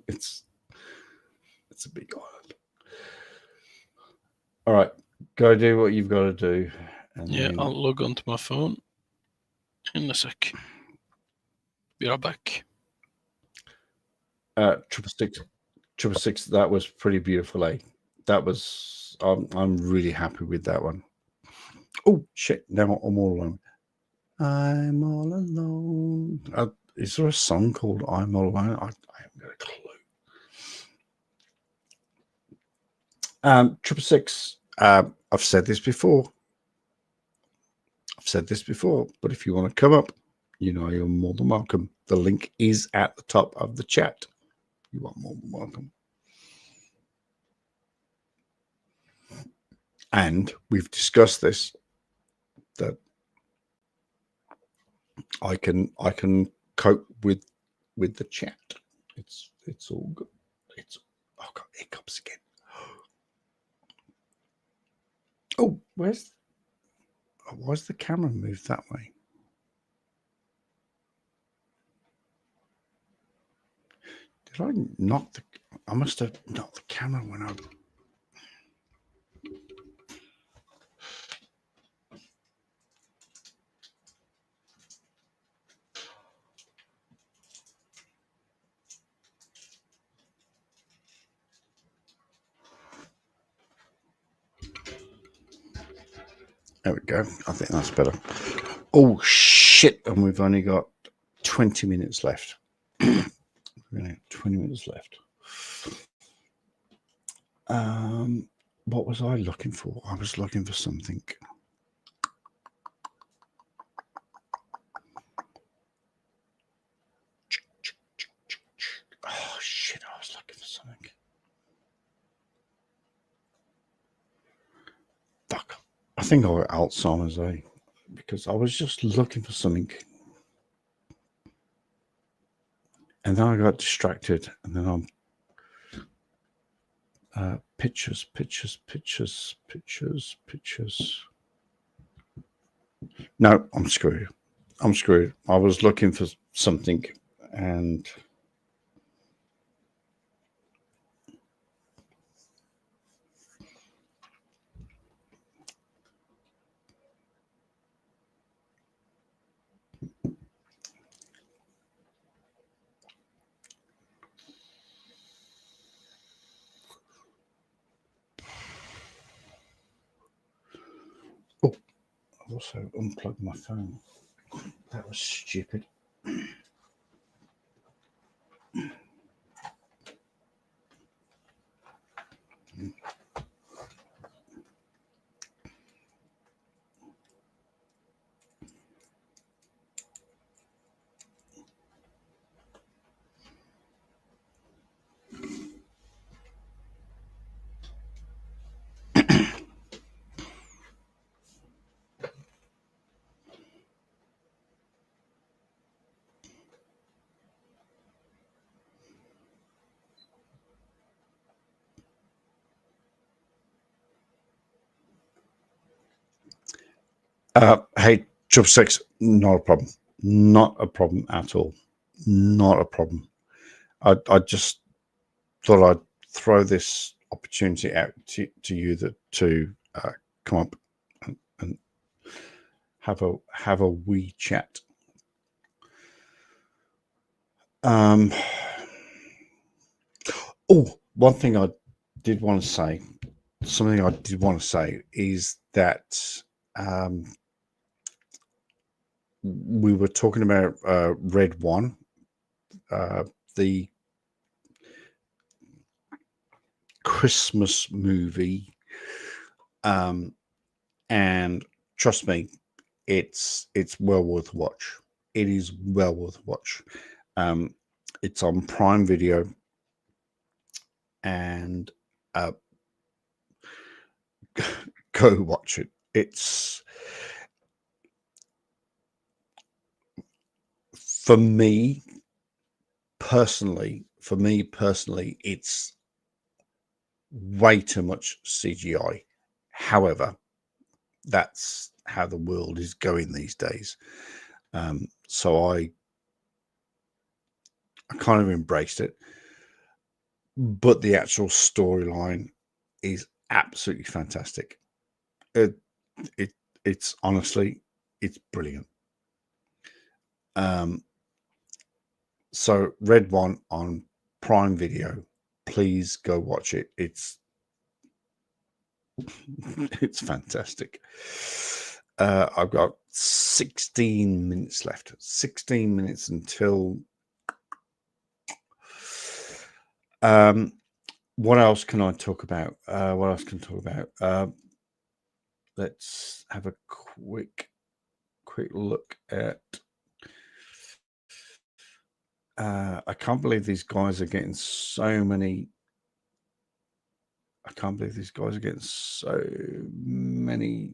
It's a big island. All right, go do what you've got to do. And Yeah, then... I'll log onto my phone in a sec. Be right back. 666. That was pretty beautiful, eh? That was. I'm really happy with that one. Oh shit! Now I'm all alone. I'm all alone. Is there a song called "I'm All Alone"? I haven't got a clue. 666. I've said this before. But if you want to come up, you're more than welcome. The link is at the top of the chat. You are more than welcome. And we've discussed this, that I can cope with the chat. It's all good. Oh god, hiccups again. Oh, why's the camera moved that way? Did I knock the... I must have knocked the camera when I... There we go. I think that's better. Oh, shit. And we've only got 20 minutes left. 20 minutes left. What was I looking for? I was looking for something. Oh, shit. I was looking for something. Fuck. I think I got Alzheimer's, because I was just looking for something. And then I got distracted, and then I'm pictures. No, I'm screwed. I was looking for something, and Also unplugged my phone. That was stupid. Hey, Chopsticks, not a problem. Not a problem at all. Not a problem. I just thought I'd throw this opportunity out to you to come up and have a wee chat. Oh, one thing I did want to say, something I did want to say is that we were talking about Red One, the Christmas movie, and trust me, it's well worth a watch. It is well worth a watch. It's on Prime Video, and go watch it. It's, for me personally, it's way too much CGI. However, that's how the world is going these days. So I kind of embraced it, but the actual storyline is absolutely fantastic. It's honestly, it's brilliant. So Red One on Prime Video, please go watch it. It's fantastic. I've got 16 minutes left. 16 minutes until what else can I talk about? Let's have a quick look at I can't believe these guys are getting so many. I can't believe these guys are getting so many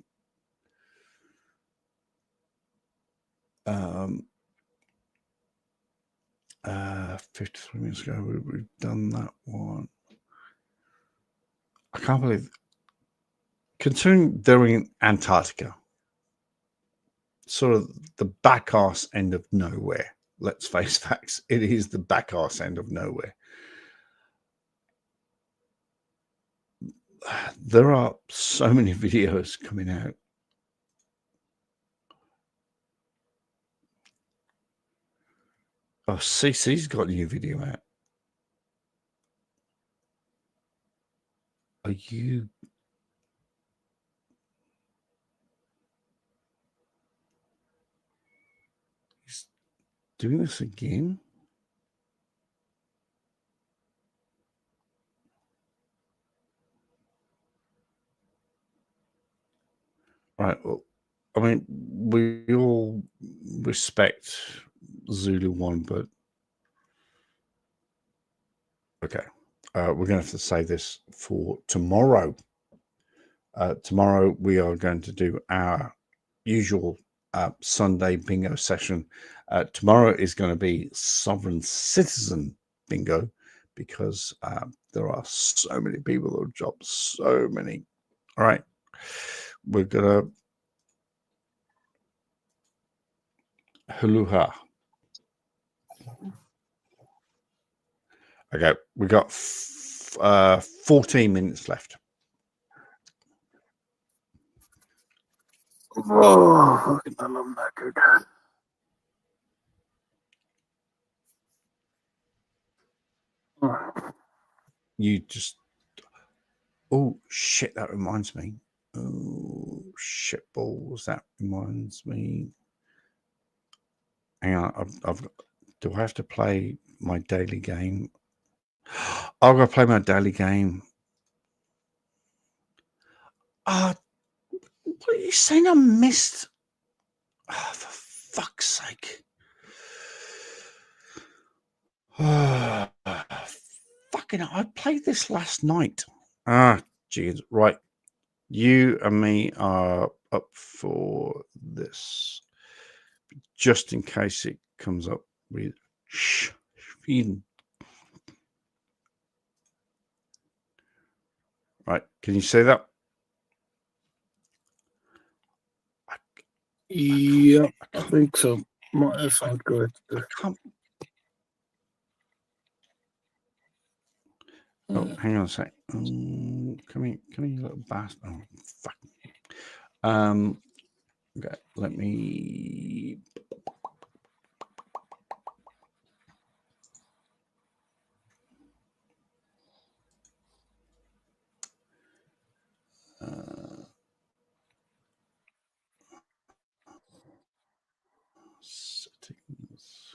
53 minutes ago we've done that one. I can't believe, considering they're in Antarctica, sort of the back arse end of nowhere. Let's face facts, it is the back arse end of nowhere. There are so many videos coming out. Oh, CC's got a new video out. Are you? He's doing this again? Right. Well, I mean, we all respect Zulu One, but okay. We're going to have to say this for tomorrow. Tomorrow we are going to do our usual Sunday bingo session. Tomorrow is going to be Sovereign Citizen bingo because there are so many people that have dropped so many. All right. We're going to Huluha. Okay, we got 14 minutes left. Oh, fucking I love that good. You just, oh shit, that reminds me. Oh shit balls. That reminds me. Hang on, do I have to play my daily game? I'll go play my daily game. What are you saying? I missed. Oh, for fuck's sake. Fucking, I played this last night. Geez. Right. You and me are up for this. Just in case it comes up with Sweden. Right. Can you say that? Yeah, I think so. Might sound good. Oh, hang on a sec. Come here, you little bastard. Oh, fuck. Okay, let me. Settings.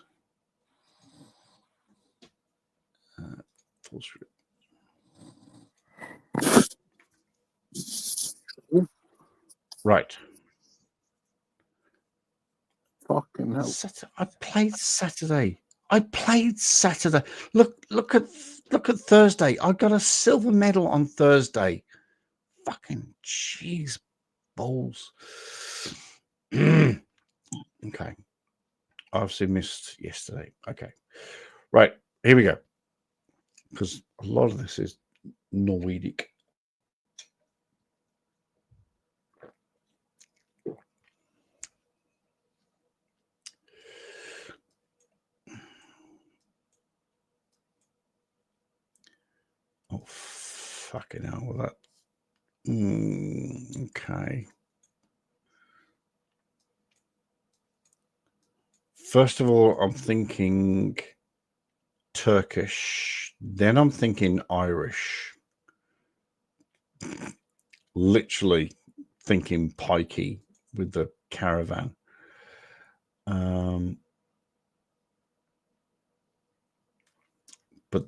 Full screen. Right. Fucking hell. I played Saturday. Look at Thursday. I got a silver medal on Thursday. Fucking cheese balls. Okay. I obviously missed yesterday. Okay. Right. Here we go. Because a lot of this is Norwegic. Oh, fucking hell with that. Okay. First of all, I'm thinking Turkish. Then I'm thinking Irish. Literally thinking pikey with the caravan. But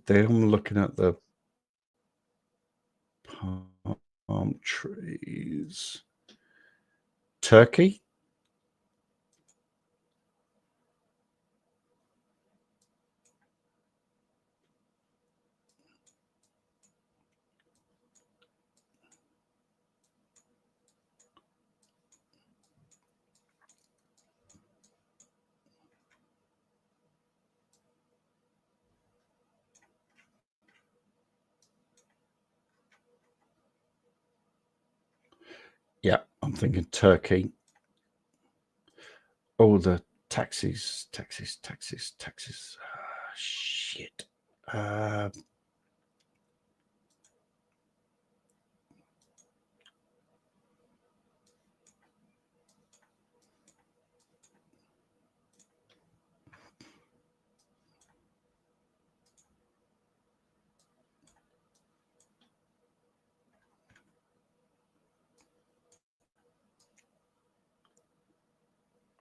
then I'm looking at the palm trees. Turkey? Yeah, I'm thinking Turkey. Oh, the taxis. Shit.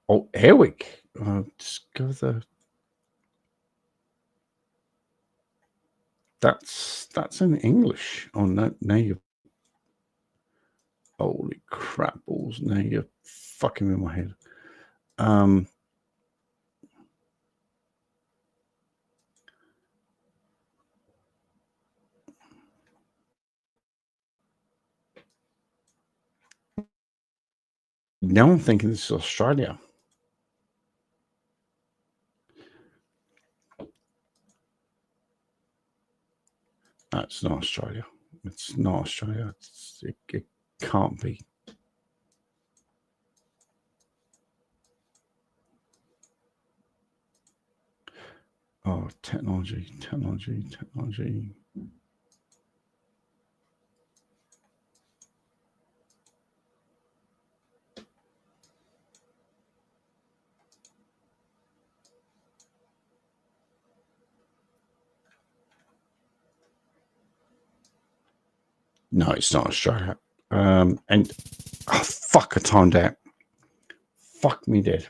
Oh, Airwick. Just go the. That's in English. Oh no, now you. Holy crap balls! Now you're fucking in my head. Now I'm thinking this is Australia. No, it's not Australia. It's not Australia. It can't be. Oh, technology. No, it's not Australia. And oh, Fuck, I timed out. Fuck me dead.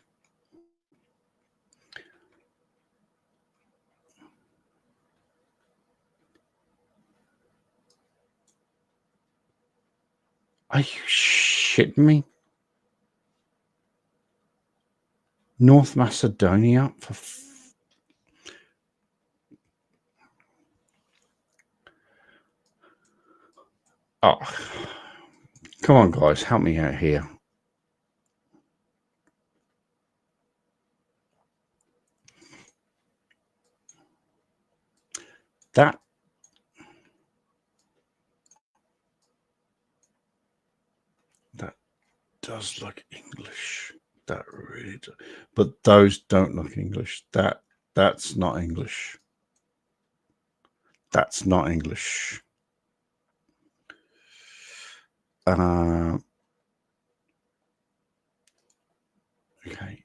Are you shitting me? North Macedonia for oh, come on, guys, help me out here. That does look English. That really does. But those don't look English. That's not English. That's not English. Okay,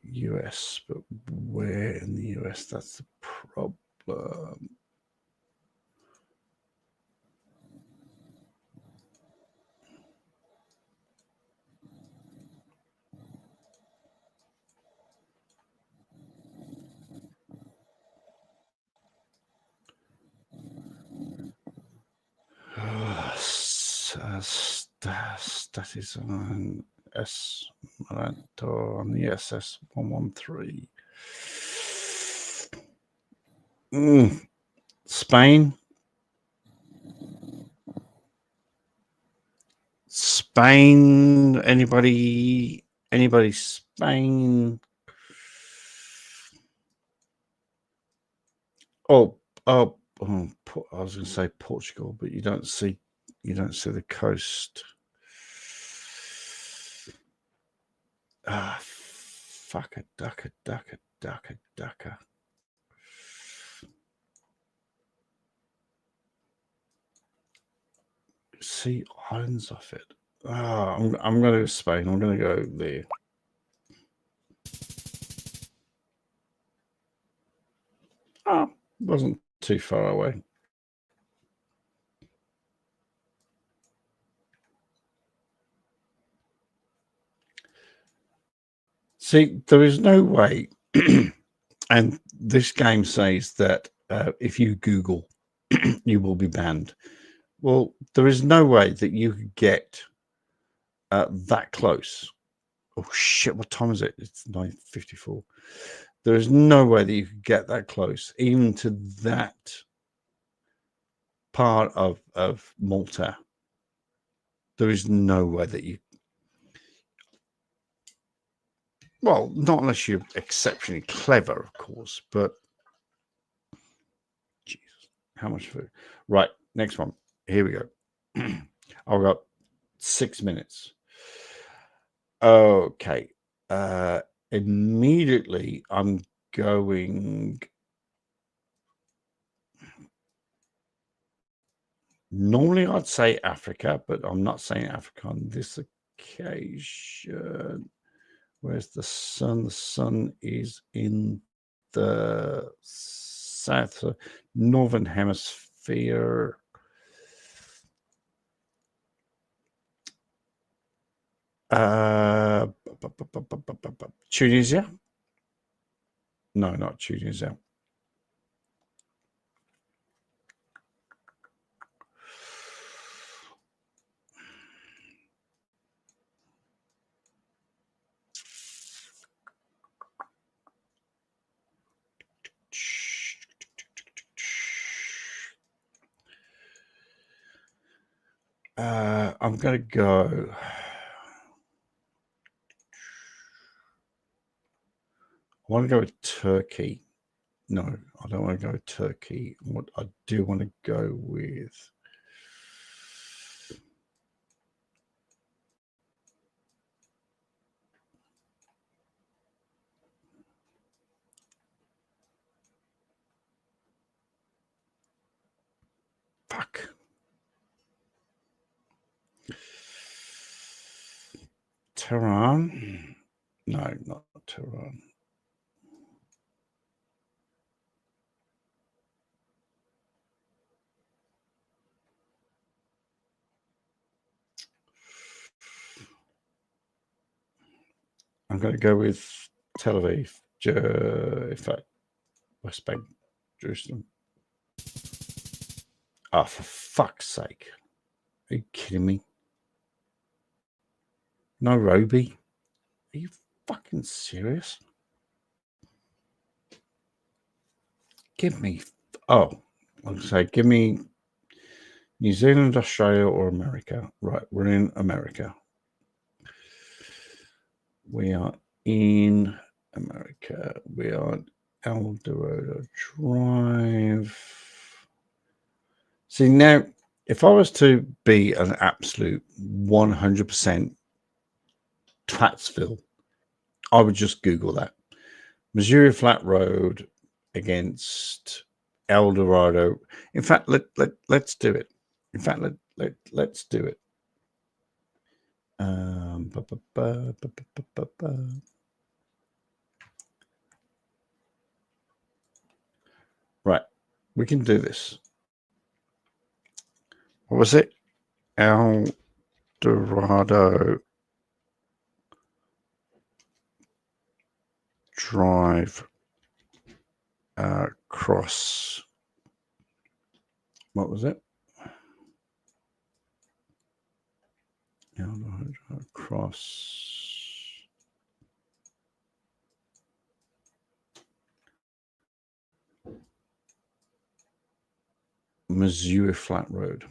US, but where in the US? That's the problem. That is on Esperanto on the SS 113. Spain. Spain. Anybody? Spain? I was going to say Portugal, but you don't see the coast. Fuck a ducker. See islands off it. I'm going to go Spain. I'm going to go there. Oh, wasn't too far away. See, there is no way, and this game says that if you Google, you will be banned. Well, there is no way that you could get that close. Oh shit! What time is it? It's 9:54. There is no way that you could get that close, even to that part of Malta. There is no way that you. Well, not unless you're exceptionally clever, of course. But Jesus, how much food? Right, next one. Here we go. I've got 6 minutes. Okay. Immediately, I'm going. Normally, I'd say Africa, but I'm not saying Africa on this occasion. Where's the sun? The sun is in the south, northern hemisphere. Tunisia? No, not Tunisia. I'm going to go. I want to go with Turkey. No, I don't want to go with Turkey. What I do want to go with. Fuck. Tehran? No, not Tehran. I'm going to go with Tel Aviv. In fact, West Bank, Jerusalem. Oh, for fuck's sake. Are you kidding me? Nairobi? Are you fucking serious? Give me... Oh, I'll say give me New Zealand, Australia, or America. Right, we're in America. We are in America. We are on El Dorado Drive. See, now, if I was to be an absolute 100% Twatsville, I would just Google that. Missouri Flat Road against El Dorado. In fact, let's do it. In fact, let's do it. Right, we can do this. What was it? El Dorado Drive across. What was it? El Dorado across. Missouri Flat Road.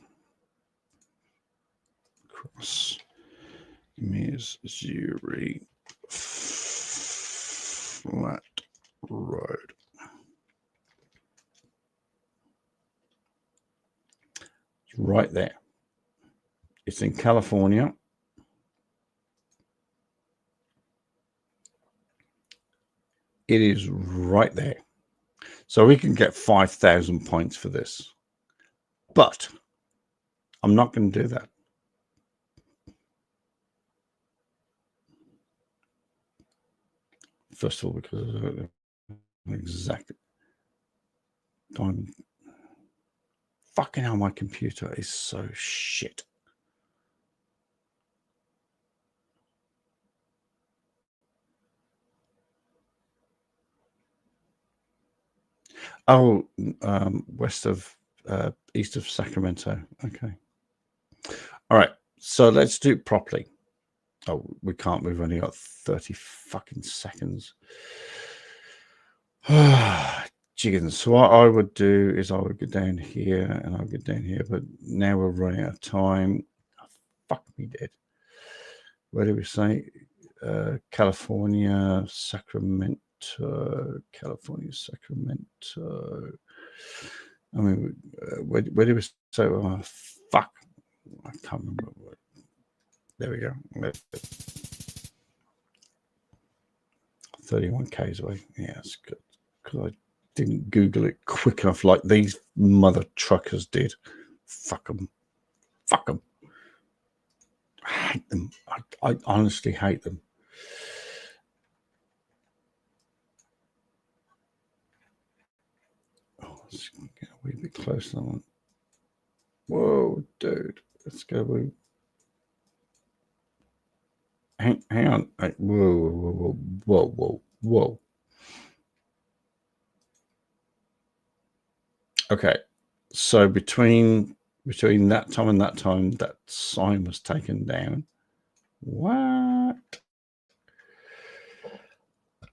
Across Missouri Flat Road. It's right there. It's in California. It is right there. So we can get 5,000 points for this. But I'm not going to do that. First of all, because I don't know exactly. Fucking hell, my computer is so shit. Oh, east of Sacramento. Okay. All right. So let's do it properly. Oh, we can't. We've only got 30 fucking seconds. Jiggins. So what I would do is I would go down here and I'll go down here, but now we're running out of time. Oh, fuck me dead. Where do we say? California, Sacramento. California, Sacramento. I mean, where do we say? Oh, fuck. I can't remember. There we go. 31 k's away. Yeah, that's good. Because I didn't Google it quick enough like these mother truckers did. Fuck them. Fuck them. I hate them. I honestly hate them. Oh, let's get a wee bit closer on. Whoa, dude. Let's go. Hang on. Whoa. Okay. So between that time and that time, that sign was taken down. What?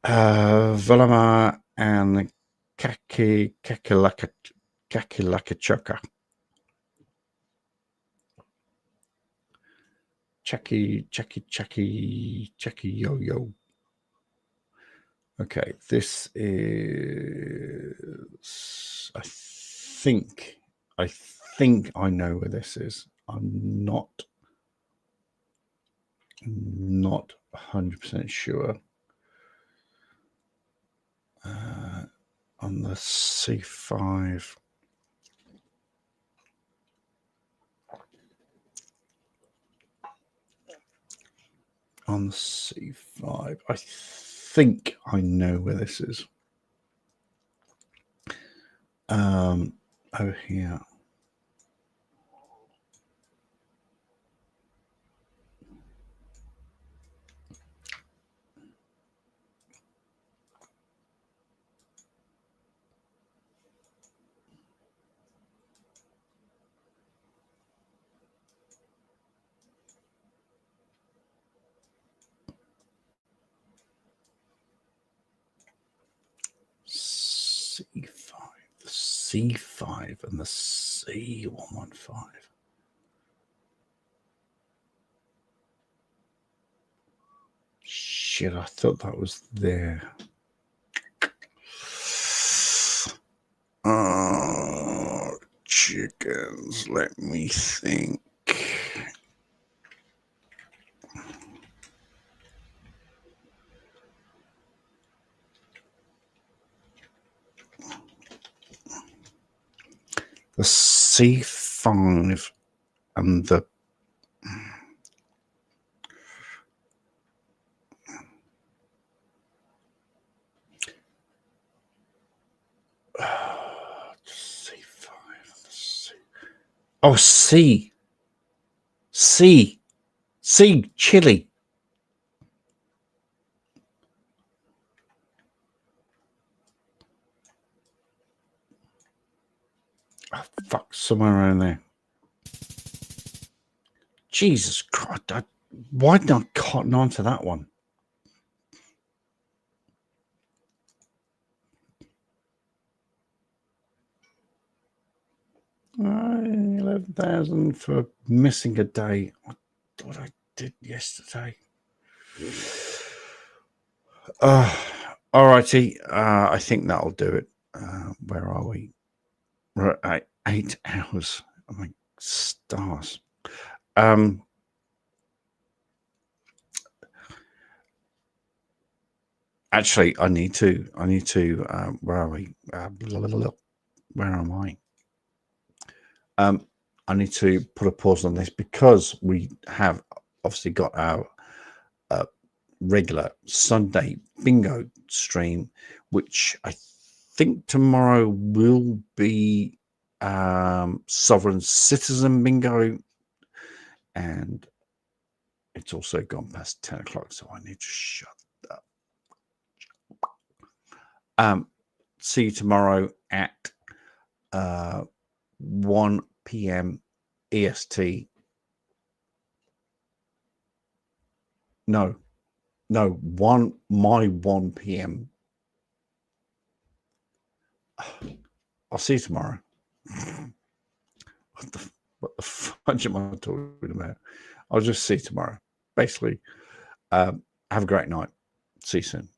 Velama and Kakilakachuka. Checky yo. Okay, this is. I think I know where this is. I'm not 100% sure. On the C5. On the C5. I think I know where this is. Over here. C5 and the C115. Shit, I thought that was there. Oh, chickens. Let me think. The C5 and the C5 and the C. Oh, C, chili. Oh, fuck, somewhere around there. Jesus Christ, why did I cotton on to that one? $11,000 for missing a day. I thought I did yesterday. All righty. I think that'll do it. Where are we? We're at 8 hours. Oh my stars. Actually, I need to. Where are we? Where am I? I need to put a pause on this because we have obviously got our regular Sunday bingo stream, which I think tomorrow will be Sovereign Citizen bingo, and it's also gone past 10 o'clock, so I need to shut up. See you tomorrow at 1 p.m. EST. No, 1 p.m. I'll see you tomorrow. What the fudge am I talking about? I'll just see you tomorrow. Basically, have a great night. See you soon.